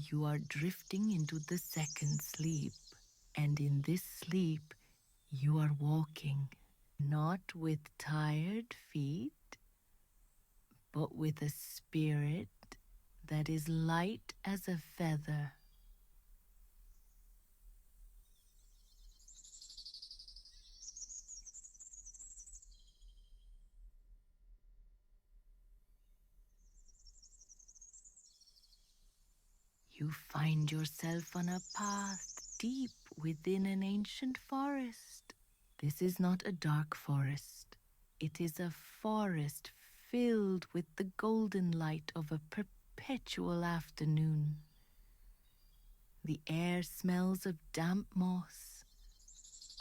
You are drifting into the second sleep, and in this sleep, you are walking, not with tired feet, but with a spirit that is light as a feather. You find yourself on a path deep within an ancient forest. This is not a dark forest. It is a forest filled with the golden light of a perpetual afternoon. The air smells of damp moss,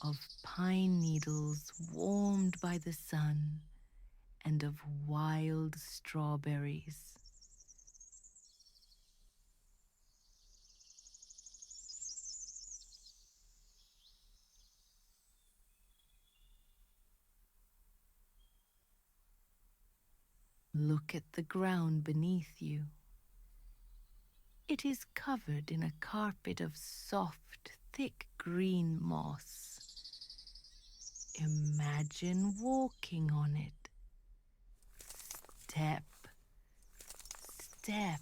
of pine needles warmed by the sun, and of wild strawberries. Look at the ground beneath you. It is covered in a carpet of soft, thick green moss. Imagine walking on it. Step, step.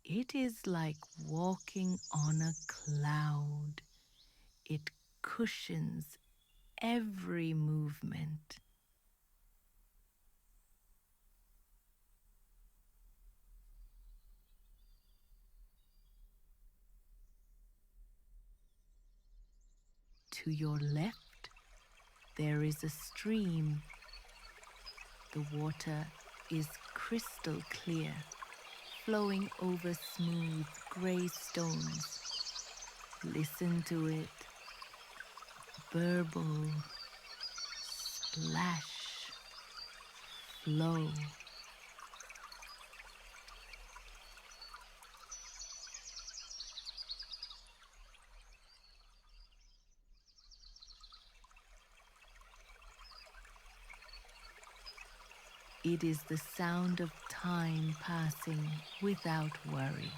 It is like walking on a cloud. It cushions every movement. To your left, there is a stream. The water is crystal clear, flowing over smooth gray stones. Listen to it. Burble, splash, flow. It is the sound of time passing without worry.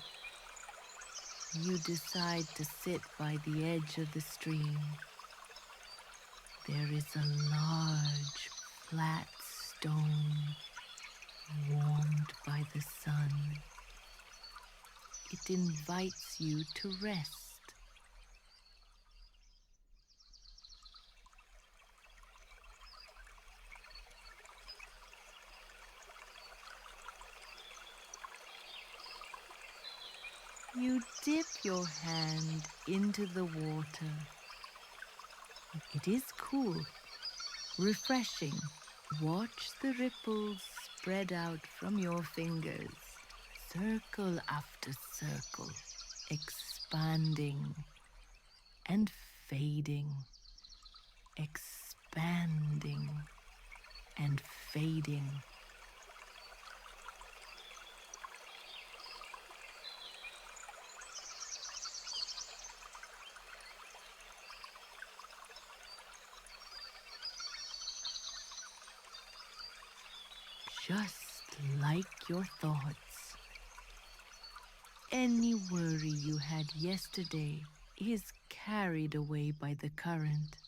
You decide to sit by the edge of the stream. There is a large, flat stone warmed by the sun. It invites you to rest. You dip your hand into the water. It is cool, refreshing. Watch the ripples spread out from your fingers, circle after circle, expanding and fading, expanding and fading. Just like your thoughts. Any worry you had yesterday is carried away by the current.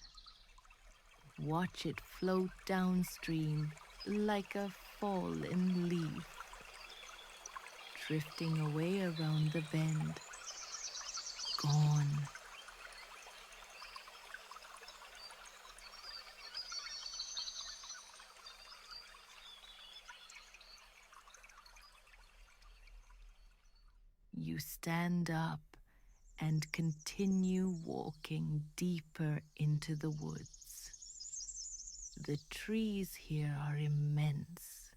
Watch it float downstream like a fallen leaf, drifting away around the bend. Gone. You stand up and continue walking deeper into the woods. The trees here are immense.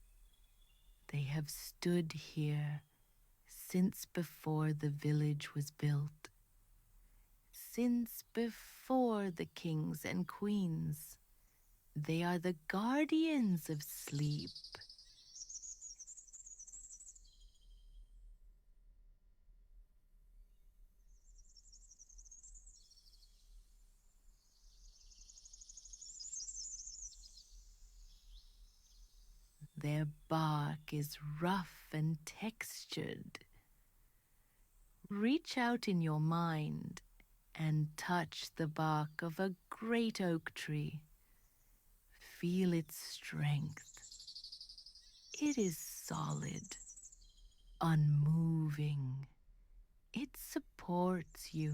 They have stood here since before the village was built, since before the kings and queens. They are the guardians of sleep. Their bark is rough and textured. Reach out in your mind and touch the bark of a great oak tree. Feel its strength. It is solid, unmoving. It supports you.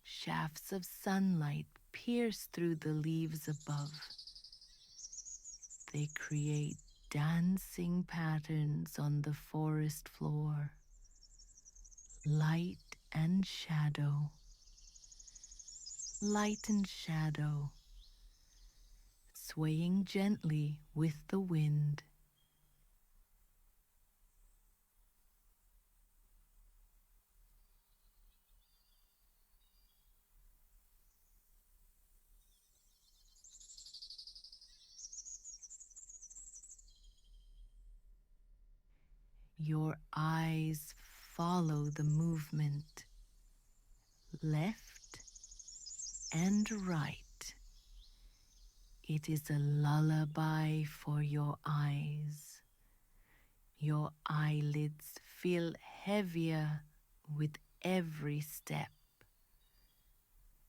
Shafts of sunlight pierce through the leaves above. They create dancing patterns on the forest floor. Light and shadow. Light and shadow, swaying gently with the wind. Your eyes follow the movement, left and right. It is a lullaby for your eyes. Your eyelids feel heavier with every step,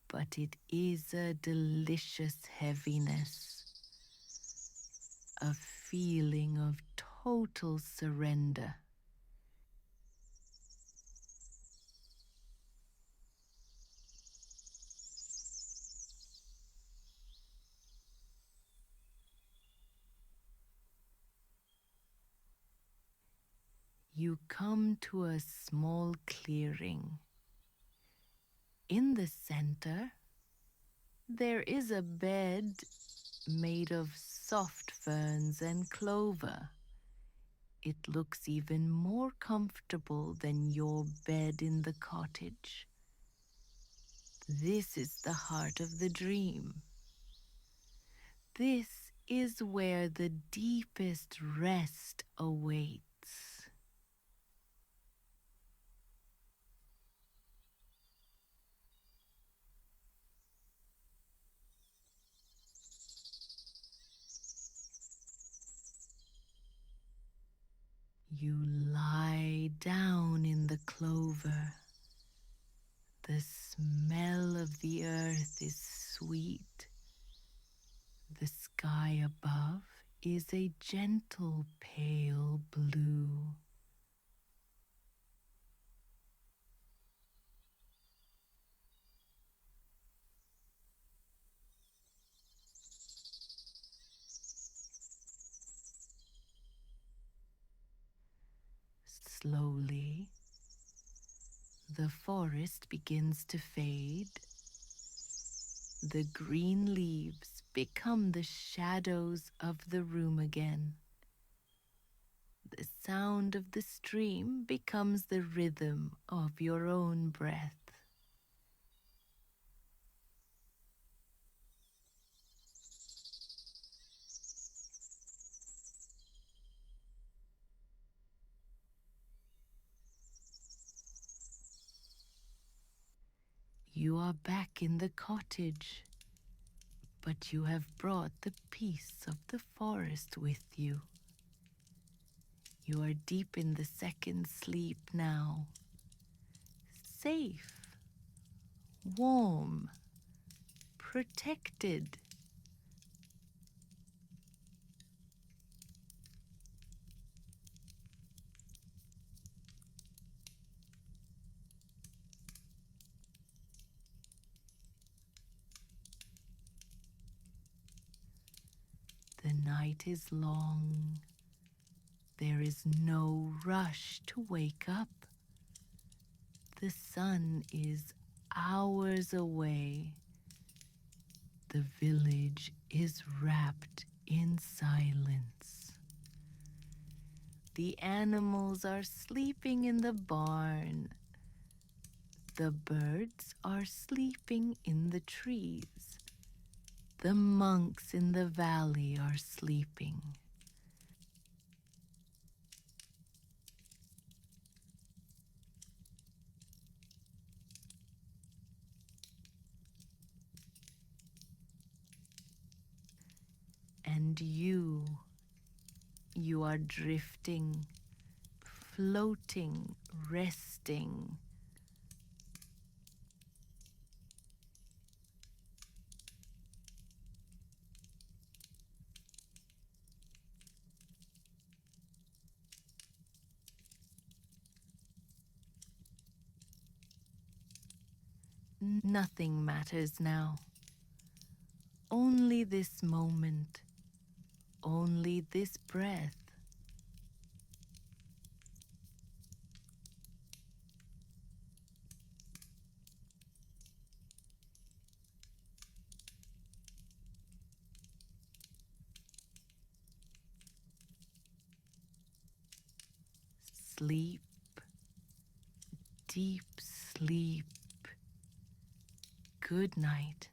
but it is a delicious heaviness, a feeling of total surrender. You come to a small clearing. In the center, there is a bed made of soft ferns and clover. It looks even more comfortable than your bed in the cottage. This is the heart of the dream. This is where the deepest rest awaits. You lie down in the clover. The smell of the earth is sweet. The sky above is a gentle pale blue. Slowly, the forest begins to fade. The green leaves become the shadows of the room again. The sound of the stream becomes the rhythm of your own breath. You are back in the cottage, but you have brought the peace of the forest with you. You are deep in the second sleep now, safe, warm, protected. The night is long. There is no rush to wake up. The sun is hours away, The village is wrapped in silence. The animals are sleeping in the barn. The birds are sleeping in the trees. The monks in the valley are sleeping. And you are drifting, floating, resting. Nothing matters now. Only this moment, only this breath. Sleep, deep sleep. Good night.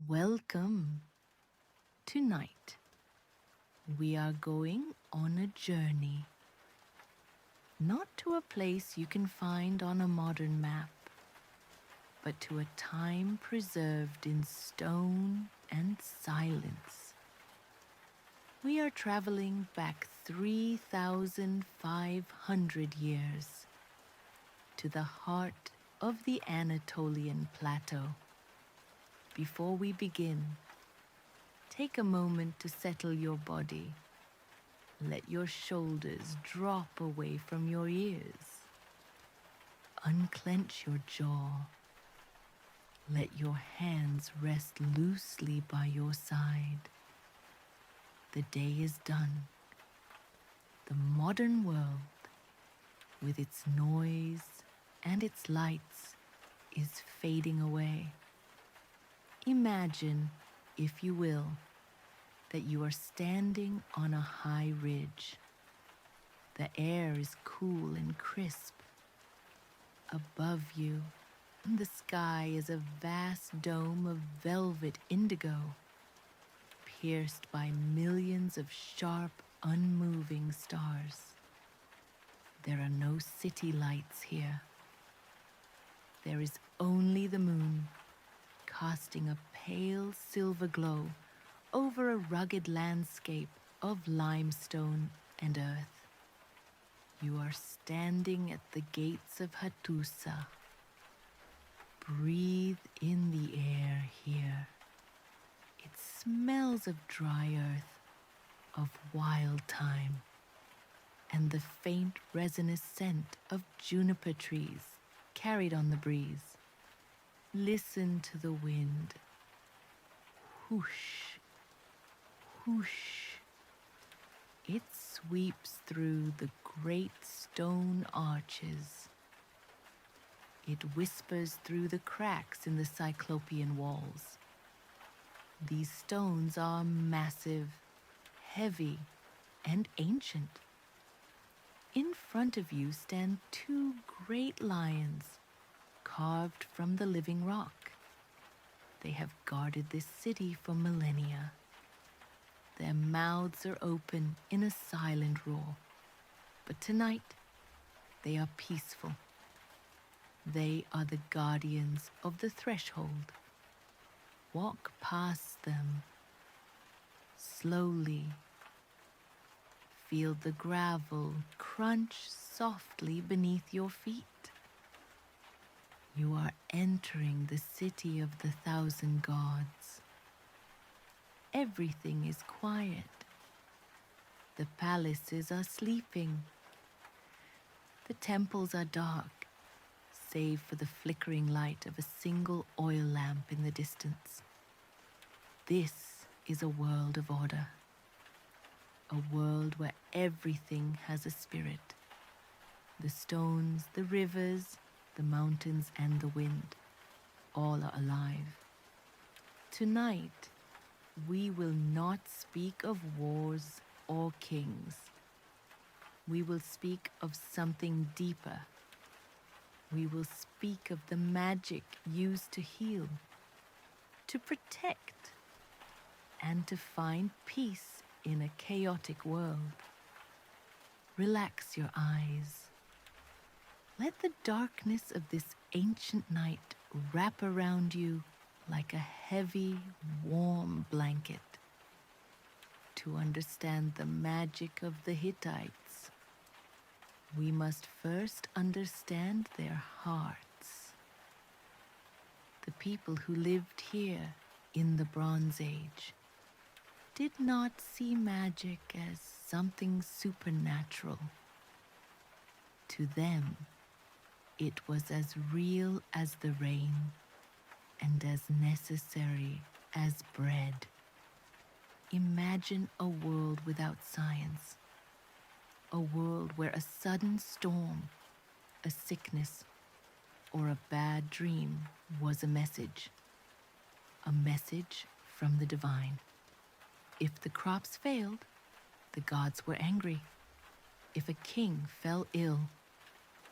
Welcome. Tonight, we are going on a journey. Not to a place you can find on a modern map, but to a time preserved in stone and silence. We are traveling back 3,500 years to the heart of the Anatolian plateau. Before we begin, take a moment to settle your body. Let your shoulders drop away from your ears. Unclench your jaw. Let your hands rest loosely by your side. The day is done. The modern world, with its noise and its lights, is fading away. Imagine, if you will, that you are standing on a high ridge. The air is cool and crisp. Above you, the sky is a vast dome of velvet indigo, pierced by millions of sharp, unmoving stars. There are no city lights here. There is only the moon, casting a pale silver glow over a rugged landscape of limestone and earth. You are standing at the gates of Hattusa. Breathe in the air here. It smells of dry earth, of wild thyme, and the faint resinous scent of juniper trees carried on the breeze. Listen to the wind. Whoosh, whoosh. It sweeps through the great stone arches. It whispers through the cracks in the cyclopean walls. These stones are massive, heavy, and ancient. In front of you stand two great lions, carved from the living rock. They have guarded this city for millennia. Their mouths are open in a silent roar, but tonight they are peaceful. They are the guardians of the threshold. Walk past them slowly. Feel the gravel crunch softly beneath your feet. You are entering the city of the thousand gods. Everything is quiet. The palaces are sleeping. The temples are dark, save for the flickering light of a single oil lamp in the distance. This is a world of order. A world where everything has a spirit. The stones, the rivers, the mountains, and the wind, all are alive. Tonight, we will not speak of wars or kings. We will speak of something deeper. We will speak of the magic used to heal, to protect, and to find peace in a chaotic world. Relax your eyes. Let the darkness of this ancient night wrap around you like a heavy, warm blanket. To understand the magic of the Hittites, we must first understand their hearts. The people who lived here in the Bronze Age did not see magic as something supernatural. To them, it was as real as the rain and as necessary as bread. Imagine a world without science, a world where a sudden storm, a sickness, or a bad dream was a message from the divine. If the crops failed, the gods were angry. If a king fell ill,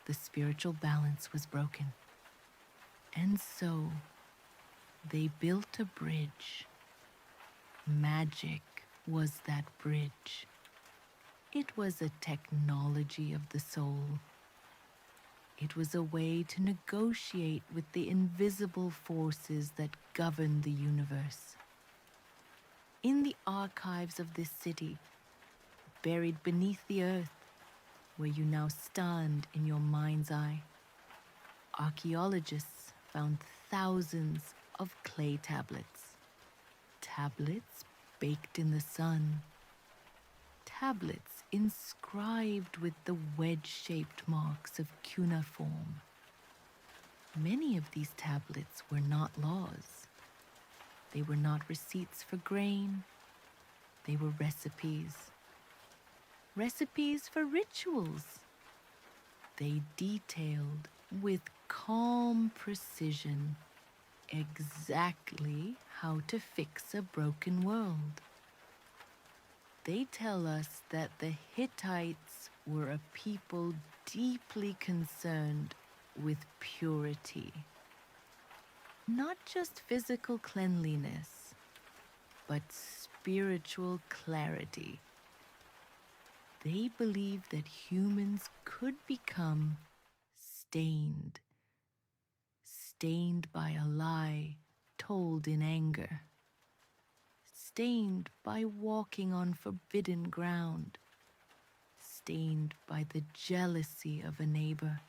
the spiritual balance was broken. And so, They built a bridge. Magic was that bridge. It was a technology of the soul. It was a way to negotiate with the invisible forces that govern the universe. In the archives of this city, buried beneath the earth, where you now stand in your mind's eye, archaeologists found thousands of clay tablets. Tablets baked in the sun. Tablets inscribed with the wedge-shaped marks of cuneiform. Many of these tablets were not laws. They were not receipts for grain. They were recipes. Recipes for rituals. They detailed with calm precision exactly how to fix a broken world. They tell us that the Hittites were a people deeply concerned with purity. Not just physical cleanliness, but spiritual clarity. They believed that humans could become stained by a lie told in anger, stained by walking on forbidden ground, stained by the jealousy of a neighbor.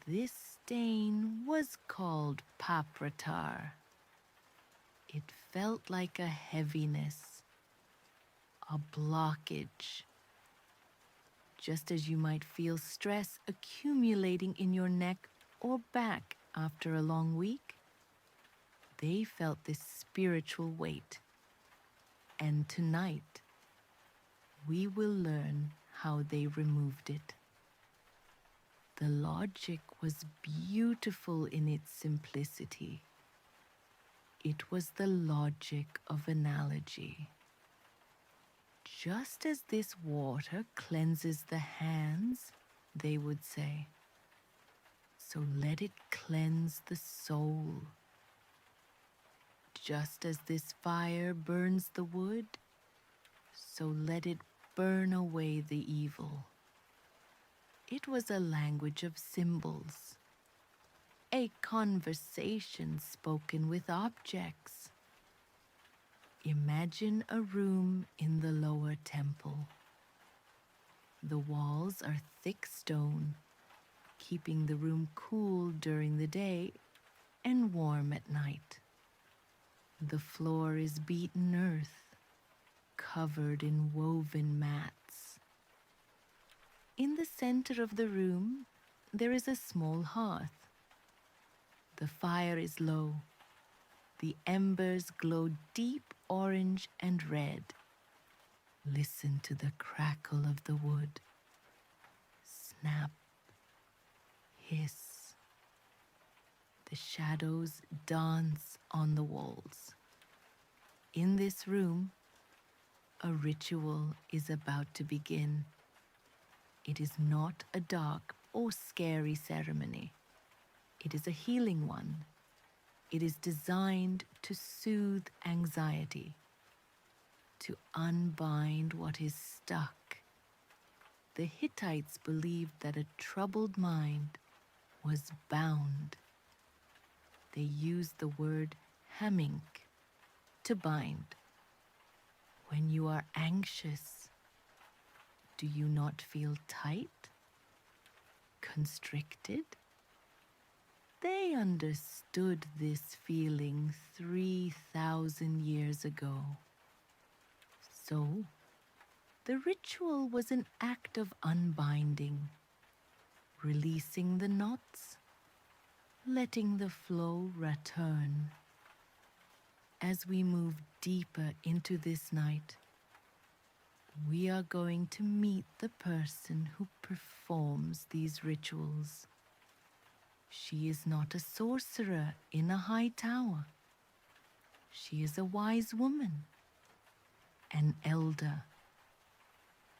This stain was called papratar. It felt like a heaviness, a blockage. Just as you might feel stress accumulating in your neck or back after a long week, they felt this spiritual weight. And tonight, we will learn how they removed it. The logic was beautiful in its simplicity. It was the logic of analogy. Just as this water cleanses the hands, they would say, so let it cleanse the soul. Just as this fire burns the wood, so let it burn away the evil. It was a language of symbols, a conversation spoken with objects. Imagine a room in the lower temple. The walls are thick stone, keeping the room cool during the day and warm at night. The floor is beaten earth, covered in woven mats. In the center of the room, there is a small hearth. The fire is low. The embers glow deep orange and red. Listen to the crackle of the wood. Snap, hiss. The shadows dance on the walls. In this room, a ritual is about to begin. It is not a dark or scary ceremony. It is a healing one. It is designed to soothe anxiety, to unbind what is stuck. The Hittites believed that a troubled mind was bound. They used the word hamink, to bind. When you are anxious, do you not feel tight, constricted? They understood this feeling 3,000 years ago. So, the ritual was an act of unbinding, releasing the knots, letting the flow return. As we move deeper into this night, we are going to meet the person who performs these rituals. She is not a sorcerer in a high tower. She is a wise woman, an elder.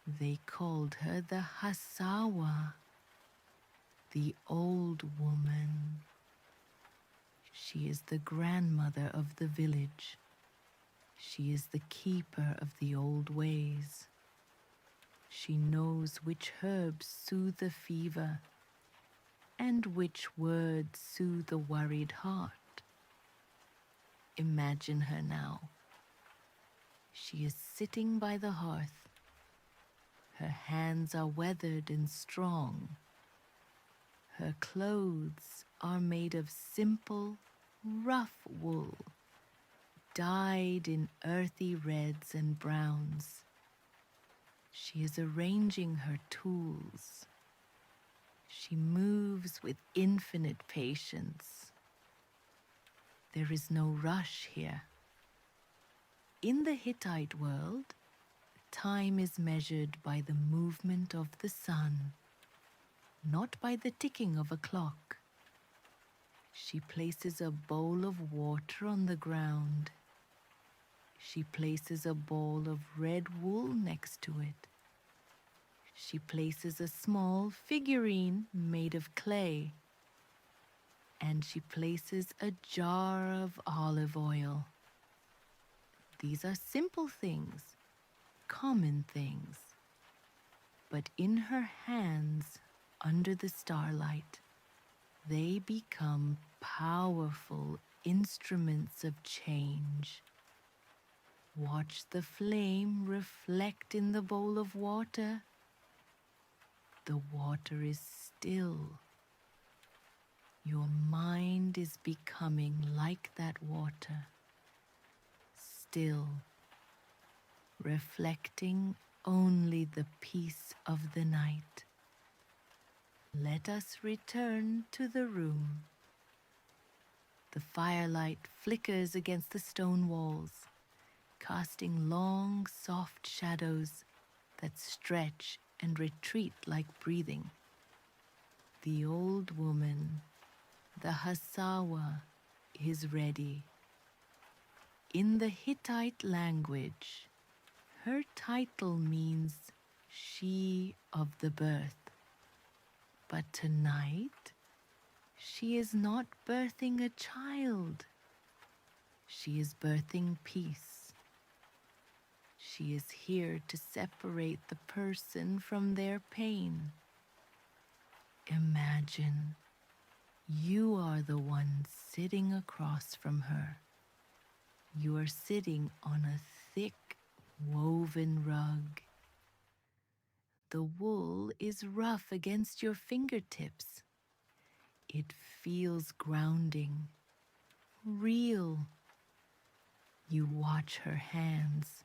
They called her the Hasawa, the old woman. She is the grandmother of the village. She is the keeper of the old ways. She knows which herbs soothe the fever and which words soothe the worried heart. Imagine her now. She is sitting by the hearth. Her hands are weathered and strong. Her clothes are made of simple, rough wool, dyed in earthy reds and browns. She is arranging her tools. She moves with infinite patience. There is no rush here. In the Hittite world, time is measured by the movement of the sun, not by the ticking of a clock. She places a bowl of water on the ground. She places a ball of red wool next to it. She places a small figurine made of clay. And she places a jar of olive oil. These are simple things, common things. But in her hands, under the starlight, they become powerful instruments of change. Watch the flame reflect in the bowl of water. The water is still. Your mind is becoming like that water, still, reflecting only the peace of the night. Let us return to the room. The firelight flickers against the stone walls, casting long, soft shadows that stretch and retreat like breathing. The old woman, the Hasawa, is ready. In the Hittite language, her title means she of the birth. But tonight, she is not birthing a child. She is birthing peace. She is here to separate the person from their pain. Imagine you are the one sitting across from her. You are sitting on a thick, woven rug. The wool is rough against your fingertips. It feels grounding, real. You watch her hands.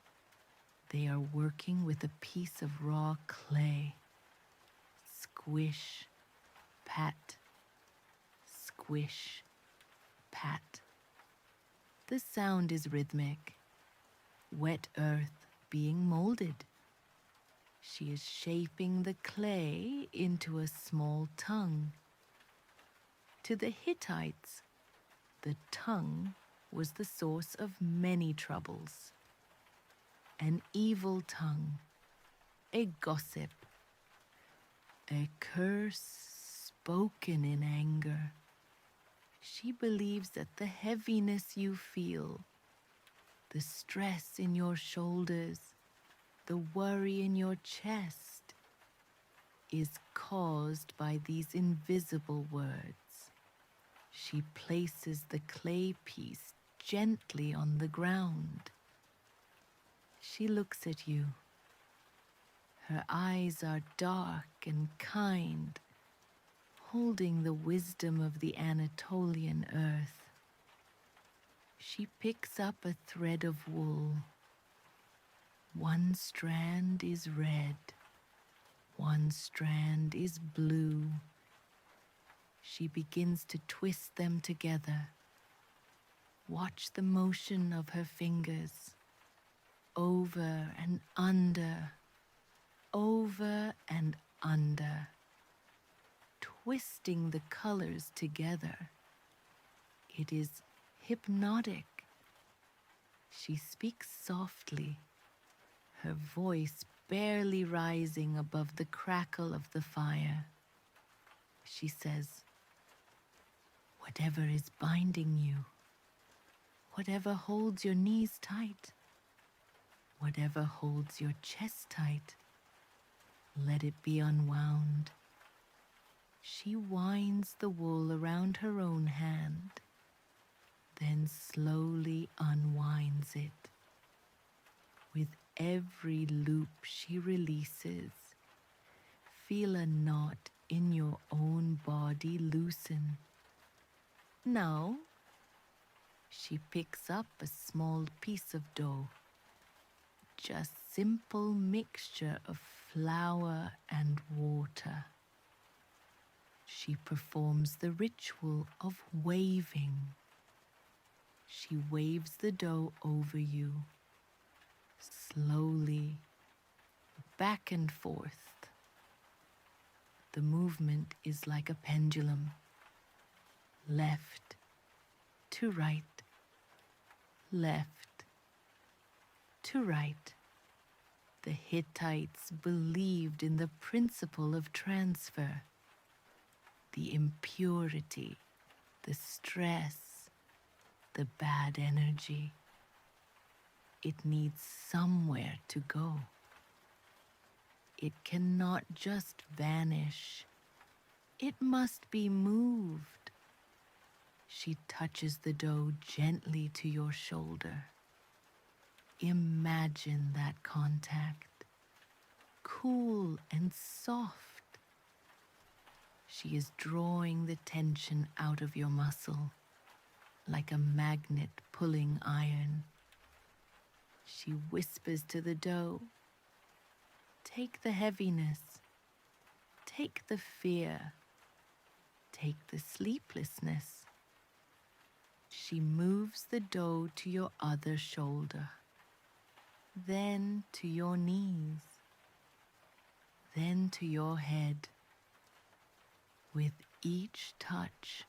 They are working with a piece of raw clay. Squish, pat, squish, pat. The sound is rhythmic. Wet earth being molded. She is shaping the clay into a small tongue. To the Hittites, the tongue was the source of many troubles. An evil tongue, a gossip, a curse spoken in anger. She believes that the heaviness you feel, the stress in your shoulders, the worry in your chest, is caused by these invisible words. She places the clay piece gently on the ground. She looks at you. Her eyes are dark and kind, holding the wisdom of the Anatolian earth. She picks up a thread of wool. One strand is red. One strand is blue. She begins to twist them together. Watch the motion of her fingers. Over and under. Over and under. Twisting the colors together. It is hypnotic. She speaks softly, her voice barely rising above the crackle of the fire. She says, whatever is binding you, whatever holds your knees tight, whatever holds your chest tight, let it be unwound. She winds the wool around her own hand, then slowly unwinds it. With every loop she releases, feel a knot in your own body loosen. Now, she picks up a small piece of dough, just simple mixture of flour and water. She performs the ritual of waving. She waves the dough over you, slowly, back and forth. The movement is like a pendulum, left to right, left to right. The Hittites believed in the principle of transfer, the impurity, the stress, the bad energy. It needs somewhere to go. It cannot just vanish. It must be moved. She touches the dough gently to your shoulder. Imagine that contact, cool and soft. She is drawing the tension out of your muscle, like a magnet pulling iron. She whispers to the dough, take the heaviness, take the fear, take the sleeplessness. She moves the dough to your other shoulder, then to your knees, then to your head. With each touch,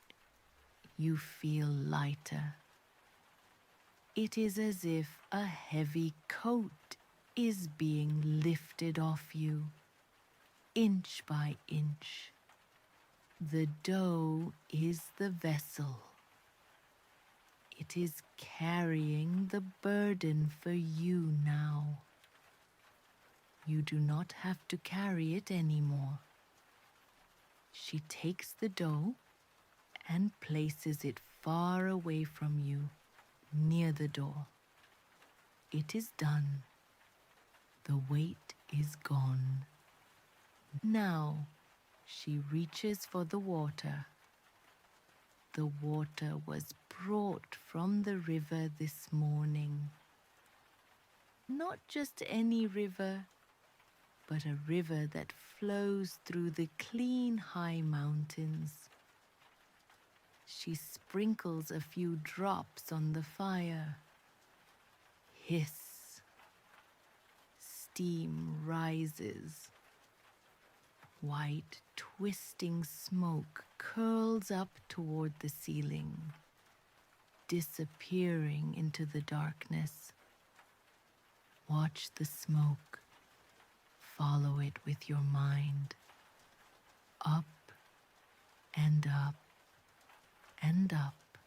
you feel lighter. It is as if a heavy coat is being lifted off you, inch by inch. The dough is the vessel. It is carrying the burden for you now. You do not have to carry it anymore. She takes the dough and places it far away from you, near the door. It is done. The weight is gone. Now she reaches for the water. The water was brought from the river this morning. Not just any river, but a river that flows through the clean high mountains. She sprinkles a few drops on the fire. Hiss. Steam rises. White, twisting smoke curls up toward the ceiling, disappearing into the darkness. Watch the smoke. Follow it with your mind. Up and up and up,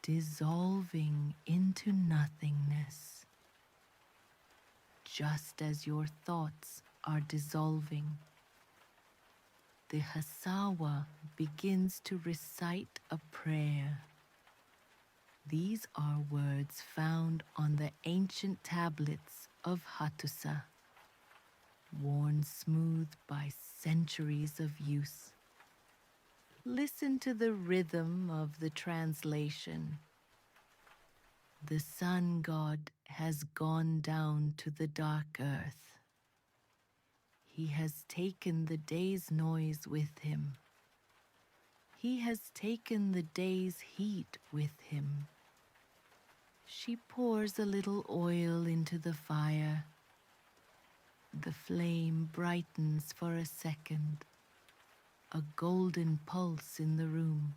dissolving into nothingness. Just as your thoughts are dissolving, the Hasawa begins to recite a prayer. These are words found on the ancient tablets of Hattusa, worn smooth by centuries of use. Listen to the rhythm of the translation. The sun god has gone down to the dark earth. He has taken the day's noise with him. He has taken the day's heat with him. She pours a little oil into the fire. The flame brightens for a second, a golden pulse in the room.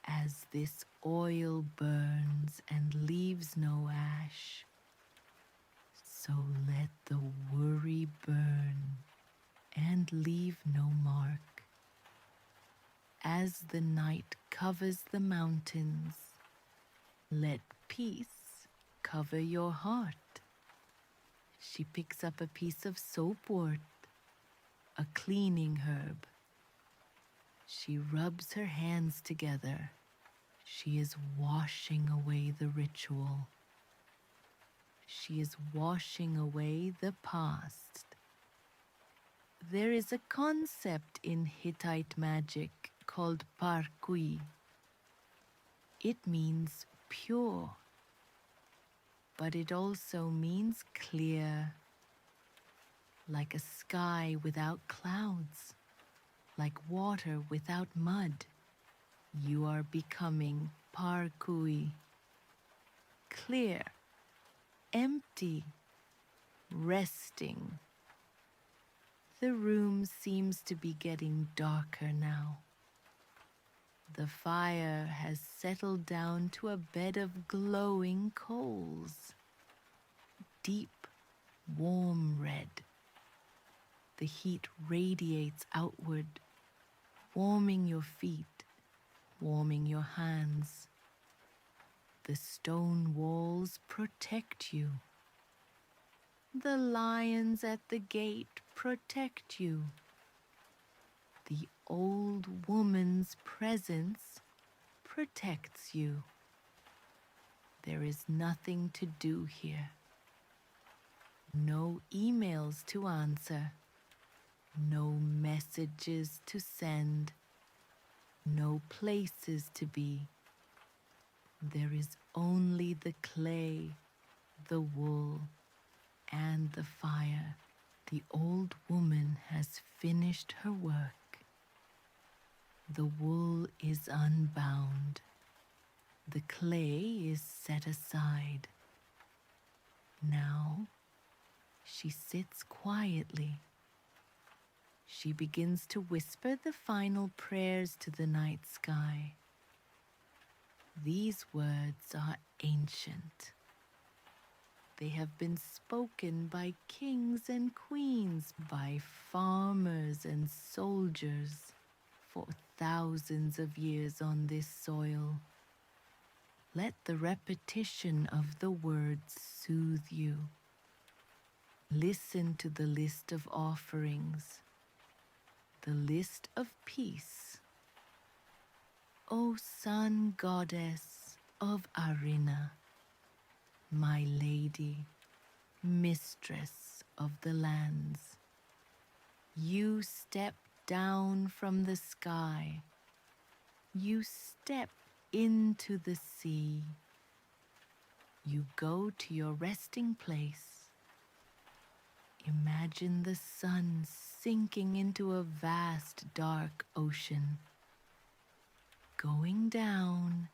As this oil burns and leaves no ash, so let the worry burn and leave no mark. As the night covers the mountains, let peace cover your heart. She picks up a piece of soapwort, a cleaning herb. She rubs her hands together. She is washing away the ritual. She is washing away the past. There is a concept in Hittite magic called parkui. It means pure, but it also means clear, like a sky without clouds, like water without mud. You are becoming parkui, clear, empty, resting. The room seems to be getting darker now. The fire has settled down to a bed of glowing coals, deep, warm red. The heat radiates outward, warming your feet, warming your hands. The stone walls protect you. The lions at the gate protect you. The old woman's presence protects you. There is nothing to do here. No emails to answer. No messages to send. No places to be. There is only the clay, the wool, and the fire. The old woman has finished her work. The wool is unbound. The clay is set aside. Now she sits quietly. She begins to whisper the final prayers to the night sky. These words are ancient. They have been spoken by kings and queens, by farmers and soldiers for thousands of years on this soil. Let the repetition of the words soothe you. Listen to the list of offerings, the list of peace. O sun goddess of Arina, my lady, mistress of the lands, you step down from the sky. You step into the sea. You go to your resting place. Imagine the sun sinking into a vast dark ocean, going down,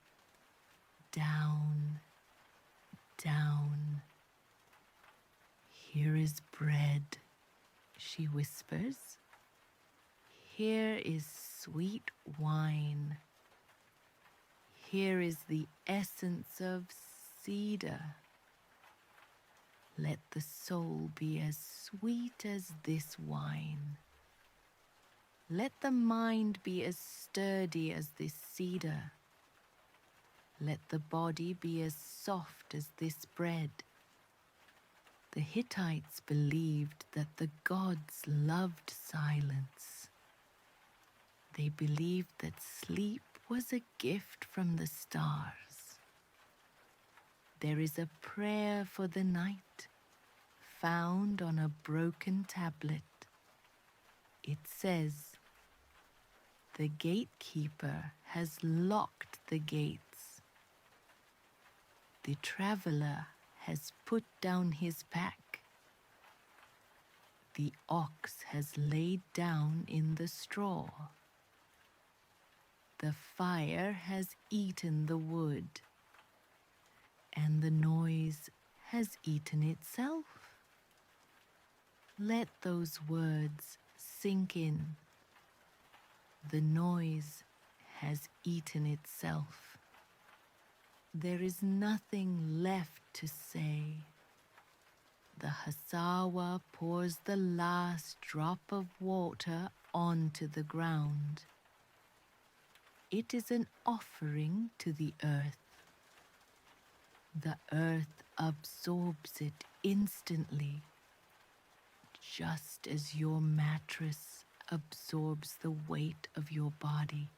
down, down. Here is bread, she whispers. Here is sweet wine. Here is the essence of cedar. Let the soul be as sweet as this wine. Let the mind be as sturdy as this cedar. Let the body be as soft as this bread. The Hittites believed that the gods loved silence. They believed that sleep was a gift from the stars. There is a prayer for the night found on a broken tablet. It says, "The gatekeeper has locked the gates. The traveler has put down his pack. The ox has laid down in the straw. The fire has eaten the wood, and the noise has eaten itself." Let those words sink in. The noise has eaten itself. There is nothing left to say. The Hasawa pours the last drop of water onto the ground. It is an offering to the earth. The earth absorbs it instantly, just as your mattress absorbs the weight of your body,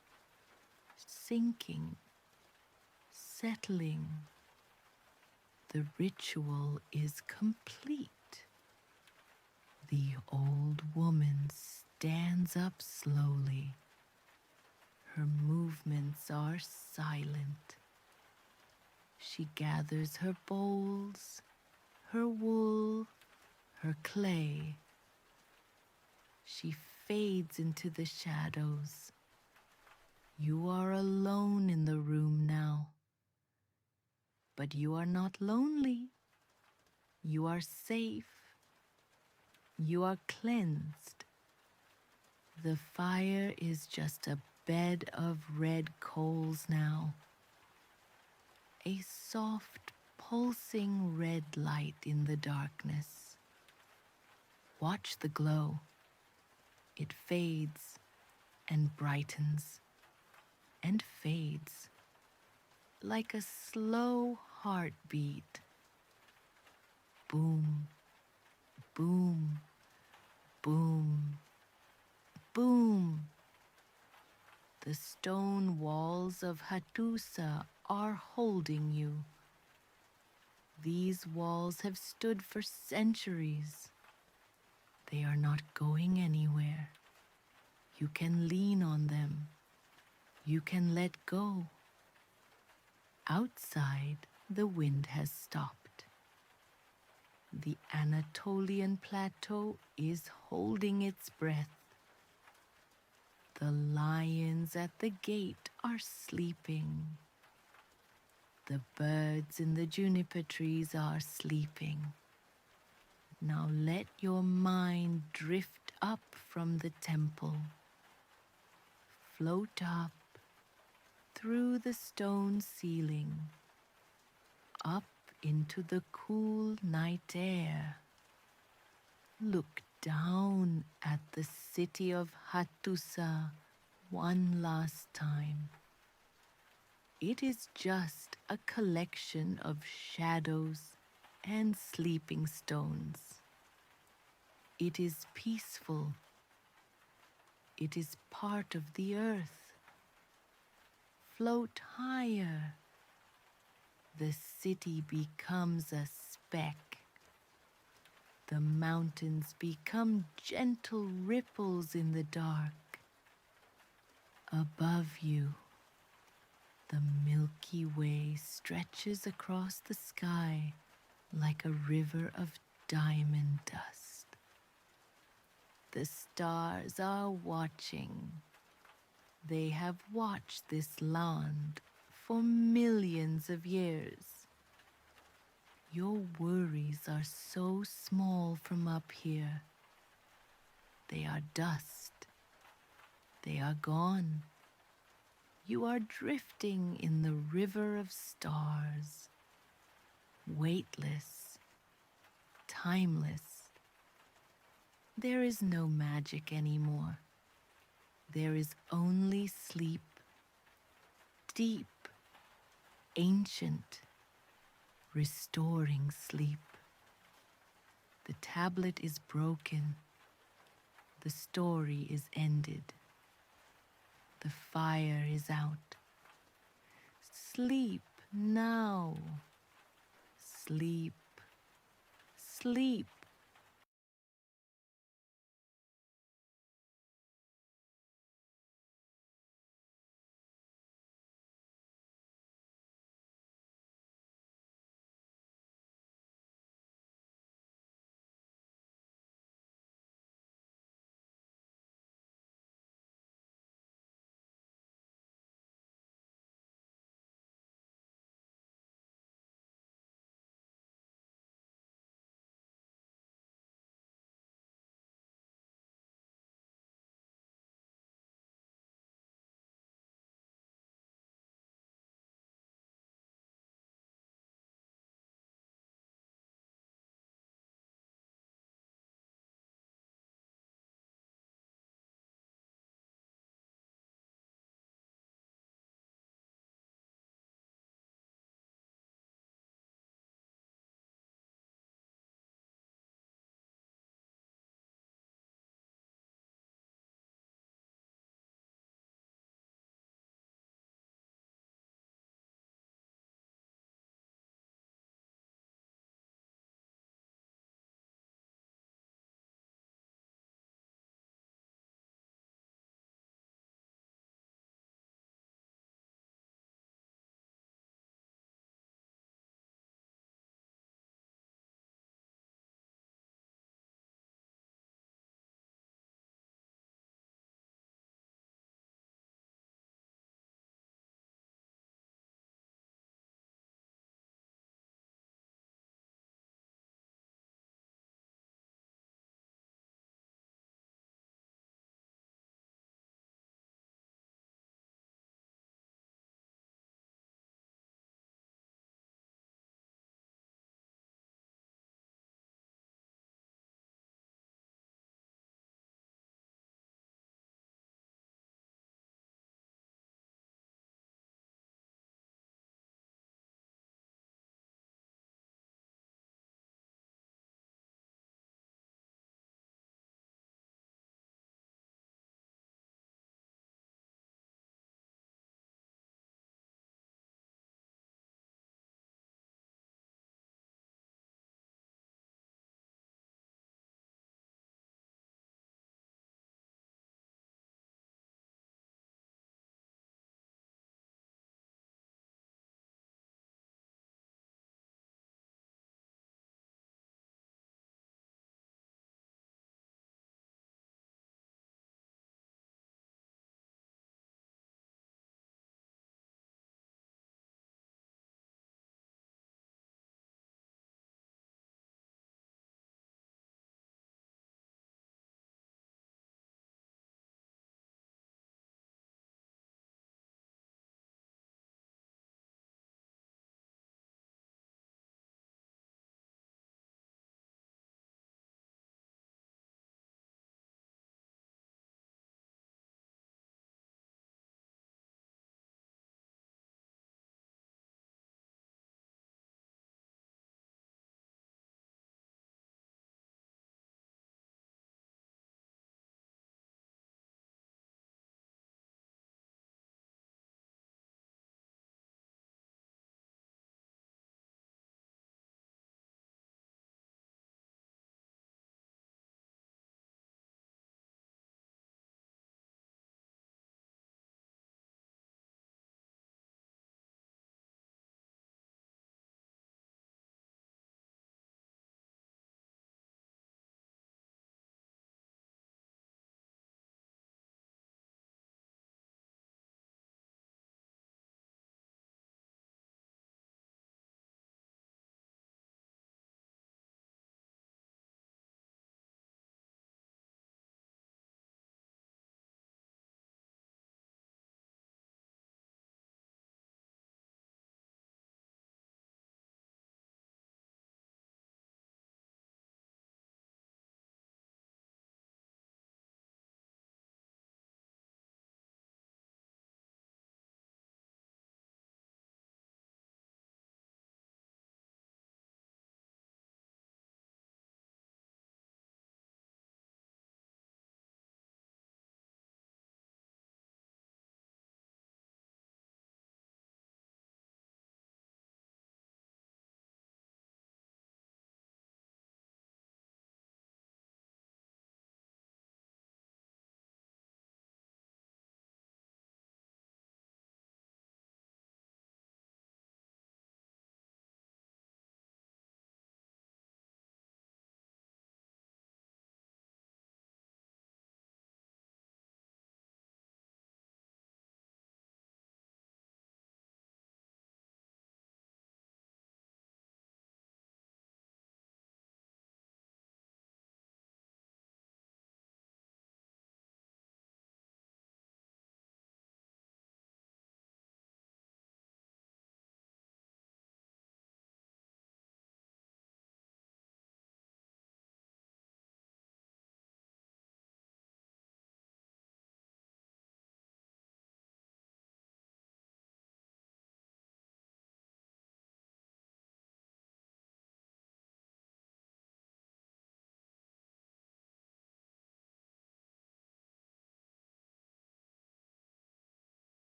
sinking, settling. The ritual is complete. The old woman stands up slowly. Her movements are silent. She gathers her bowls, her wool, her clay. She fades into the shadows. You are alone in the room now. But you are not lonely. You are safe. You are cleansed. The fire is just a bed of red coals now. A soft, pulsing red light in the darkness. Watch the glow. It fades and brightens and fades like a slow heartbeat. Boom, boom, boom, boom. The stone walls of Hattusa are holding you. These walls have stood for centuries. They are not going anywhere. You can lean on them. You can let go. Outside, the wind has stopped. The Anatolian plateau is holding its breath. The lions at the gate are sleeping. The birds in the juniper trees are sleeping. Now let your mind drift up from the temple. Float up through the stone ceiling, up into the cool night air. Look down at the city of Hattusa one last time. It is just a collection of shadows and sleeping stones. It is peaceful. It is part of the earth. Float higher. The city becomes a speck. The mountains become gentle ripples in the dark. Above you, the Milky Way stretches across the sky like a river of diamond dust. The stars are watching. They have watched this land for millions of years. Your worries are so small from up here. They are dust. They are gone. You are drifting in the river of stars, weightless, timeless. There is no magic anymore. There is only sleep, deep, ancient, restoring sleep. The tablet is broken. The story is ended. The fire is out. Sleep now. Sleep. Sleep.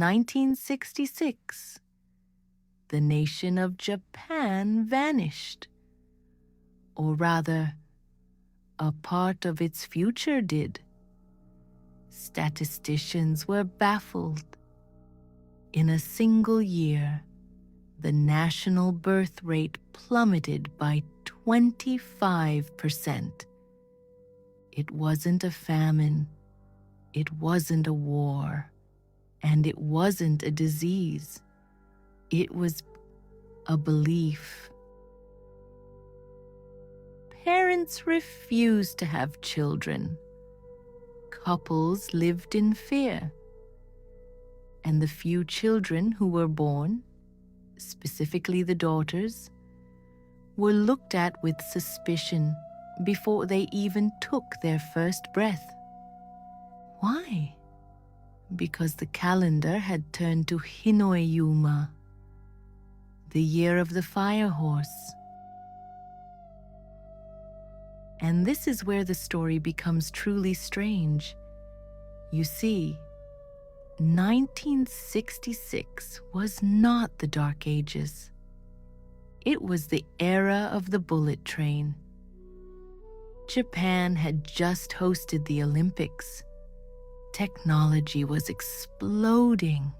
1966, the nation of Japan vanished. Or rather, a part of its future did. Statisticians were baffled. In a single year, the national birth rate plummeted by 25%. It wasn't a famine, it wasn't a war, and it wasn't a disease. It was a belief. Parents refused to have children. Couples lived in fear. And the few children who were born, specifically the daughters, were looked at with suspicion before they even took their first breath. Why? Because the calendar had turned to Hinoe-yuma, the year of the fire horse. And this is where the story becomes truly strange. You see, 1966 was not the Dark Ages. It was the era of the bullet train. Japan had just hosted the Olympics. Technology was exploding.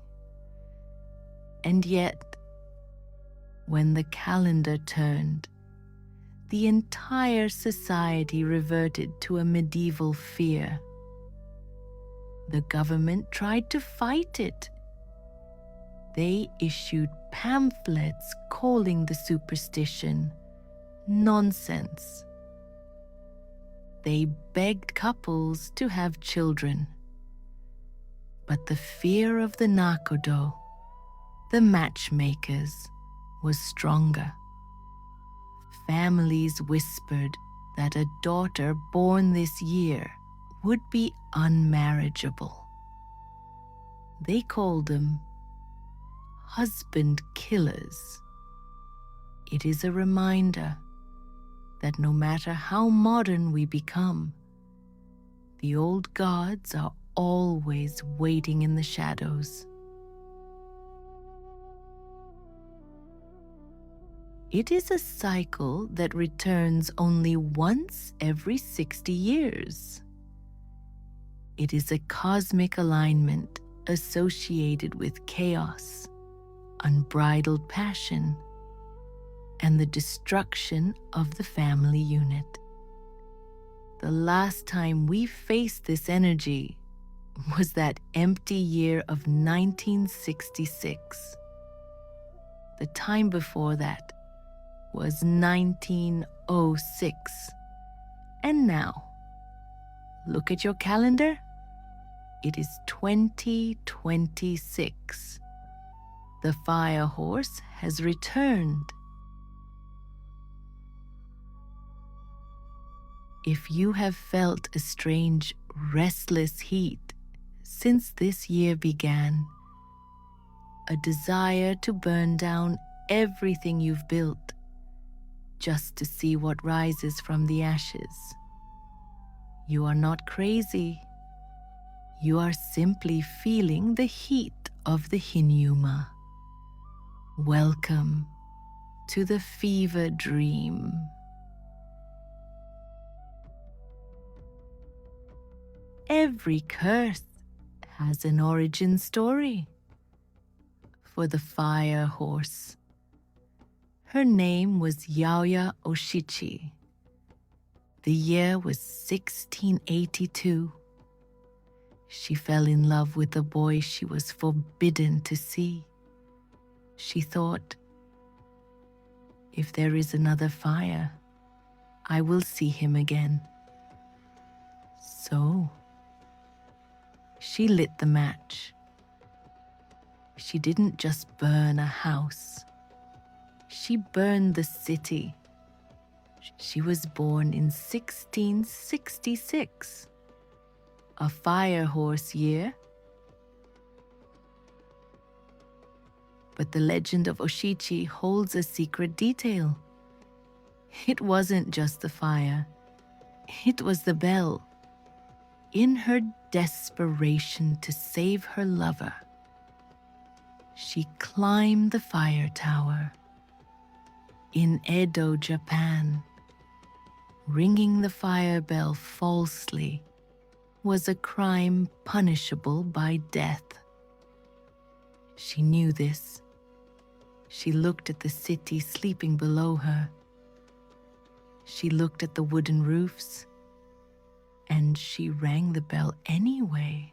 And yet, when the calendar turned, the entire society reverted to a medieval fear. The government tried to fight it. They issued pamphlets calling the superstition nonsense. They begged couples to have children. But the fear of the nakodo, the matchmakers, was stronger. Families whispered that a daughter born this year would be unmarriageable. They called them husband killers. It is a reminder that no matter how modern we become, the old gods are always waiting in the shadows. It is a cycle that returns only once every 60 years. It is a cosmic alignment associated with chaos, unbridled passion, and the destruction of the family unit. The last time we faced this energy was that empty year of 1966. The time before that was 1906. And now, look at your calendar. It is 2026. The fire horse has returned. If you have felt a strange, restless heat since this year began, a desire to burn down everything you've built just to see what rises from the ashes, you are not crazy. You are simply feeling the heat of the Hinuma. Welcome to the fever dream. Every curse has an origin story. For the fire horse, her name was Yaoya Oshichi. The year was 1682. She fell in love with a boy she was forbidden to see. She thought, if there is another fire, I will see him again. So, she lit the match. She didn't just burn a house. She burned the city. She was born in 1666. A fire horse year. But the legend of Oshichi holds a secret detail. It wasn't just the fire. It was the bell. In her desperation to save her lover, She climbed the fire tower. In Edo, Japan, ringing the fire bell falsely was a crime punishable by death. She knew this. She looked at the city sleeping below her. She looked at the wooden roofs, and she rang the bell anyway.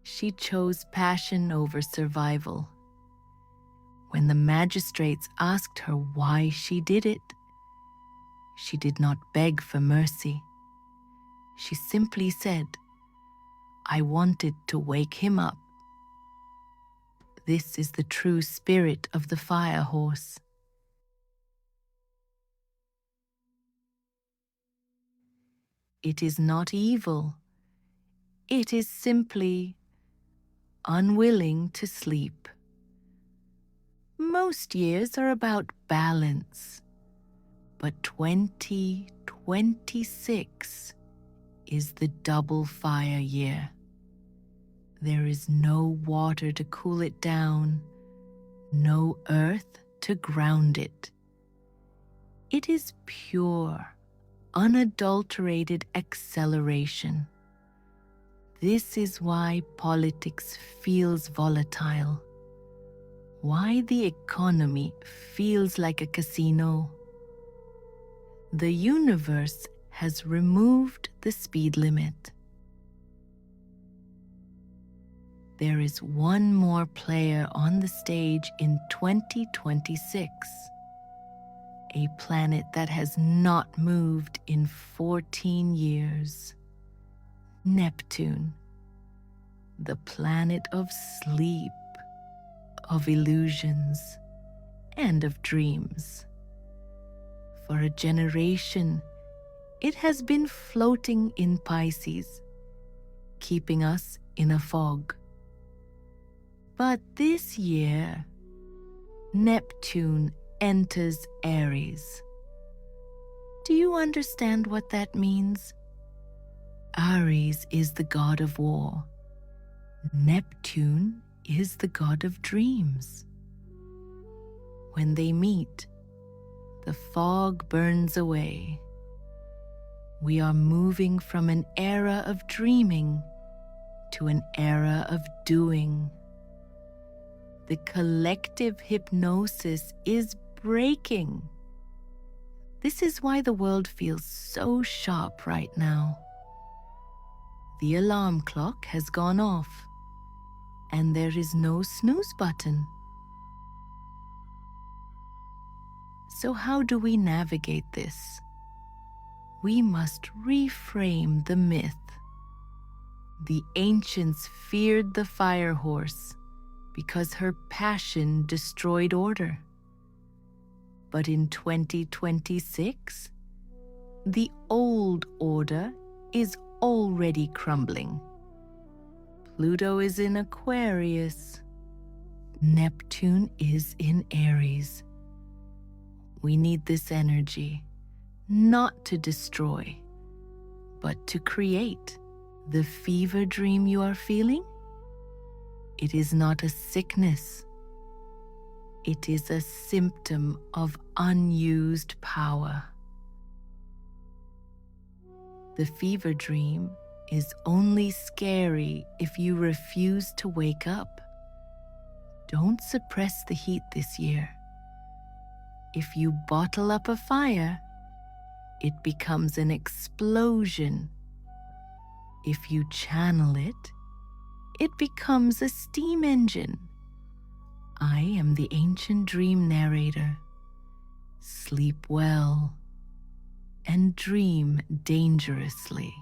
She chose passion over survival. When the magistrates asked her why she did it, she did not beg for mercy. She simply said, "I wanted to wake him up." This is the true spirit of the fire horse. It is not evil. It is simply unwilling to sleep. Most years are about balance, but 2026 is the double fire year. There is no water to cool it down, no earth to ground it. It is pure, unadulterated acceleration. This is why politics feels volatile, why the economy feels like a casino. The universe has removed the speed limit. There is one more player on the stage in 2026, a planet that has not moved in 14 years. Neptune, the planet of sleep, of illusions, and of dreams. For a generation, it has been floating in Pisces, keeping us in a fog. But this year, Neptune enters Aries. Do you understand what that means? Aries is the god of war. Neptune is the god of dreams. When they meet, the fog burns away. We are moving from an era of dreaming to an era of doing. The collective hypnosis is breaking. This is why the world feels so sharp right now. The alarm clock has gone off, and there is no snooze button. So how do we navigate this? We must reframe the myth. The ancients feared the fire horse because her passion destroyed order. But in 2026, the old order is already crumbling. Pluto is in Aquarius. Neptune is in Aries. We need this energy, not to destroy, but to create. The fever dream you are feeling? It is not a sickness. It is a symptom of unused power. The fever dream is only scary if you refuse to wake up. Don't suppress the heat this year. If you bottle up a fire, it becomes an explosion. If you channel it, it becomes a steam engine. I am the Ancient Dream Narrator. Sleep well and dream dangerously.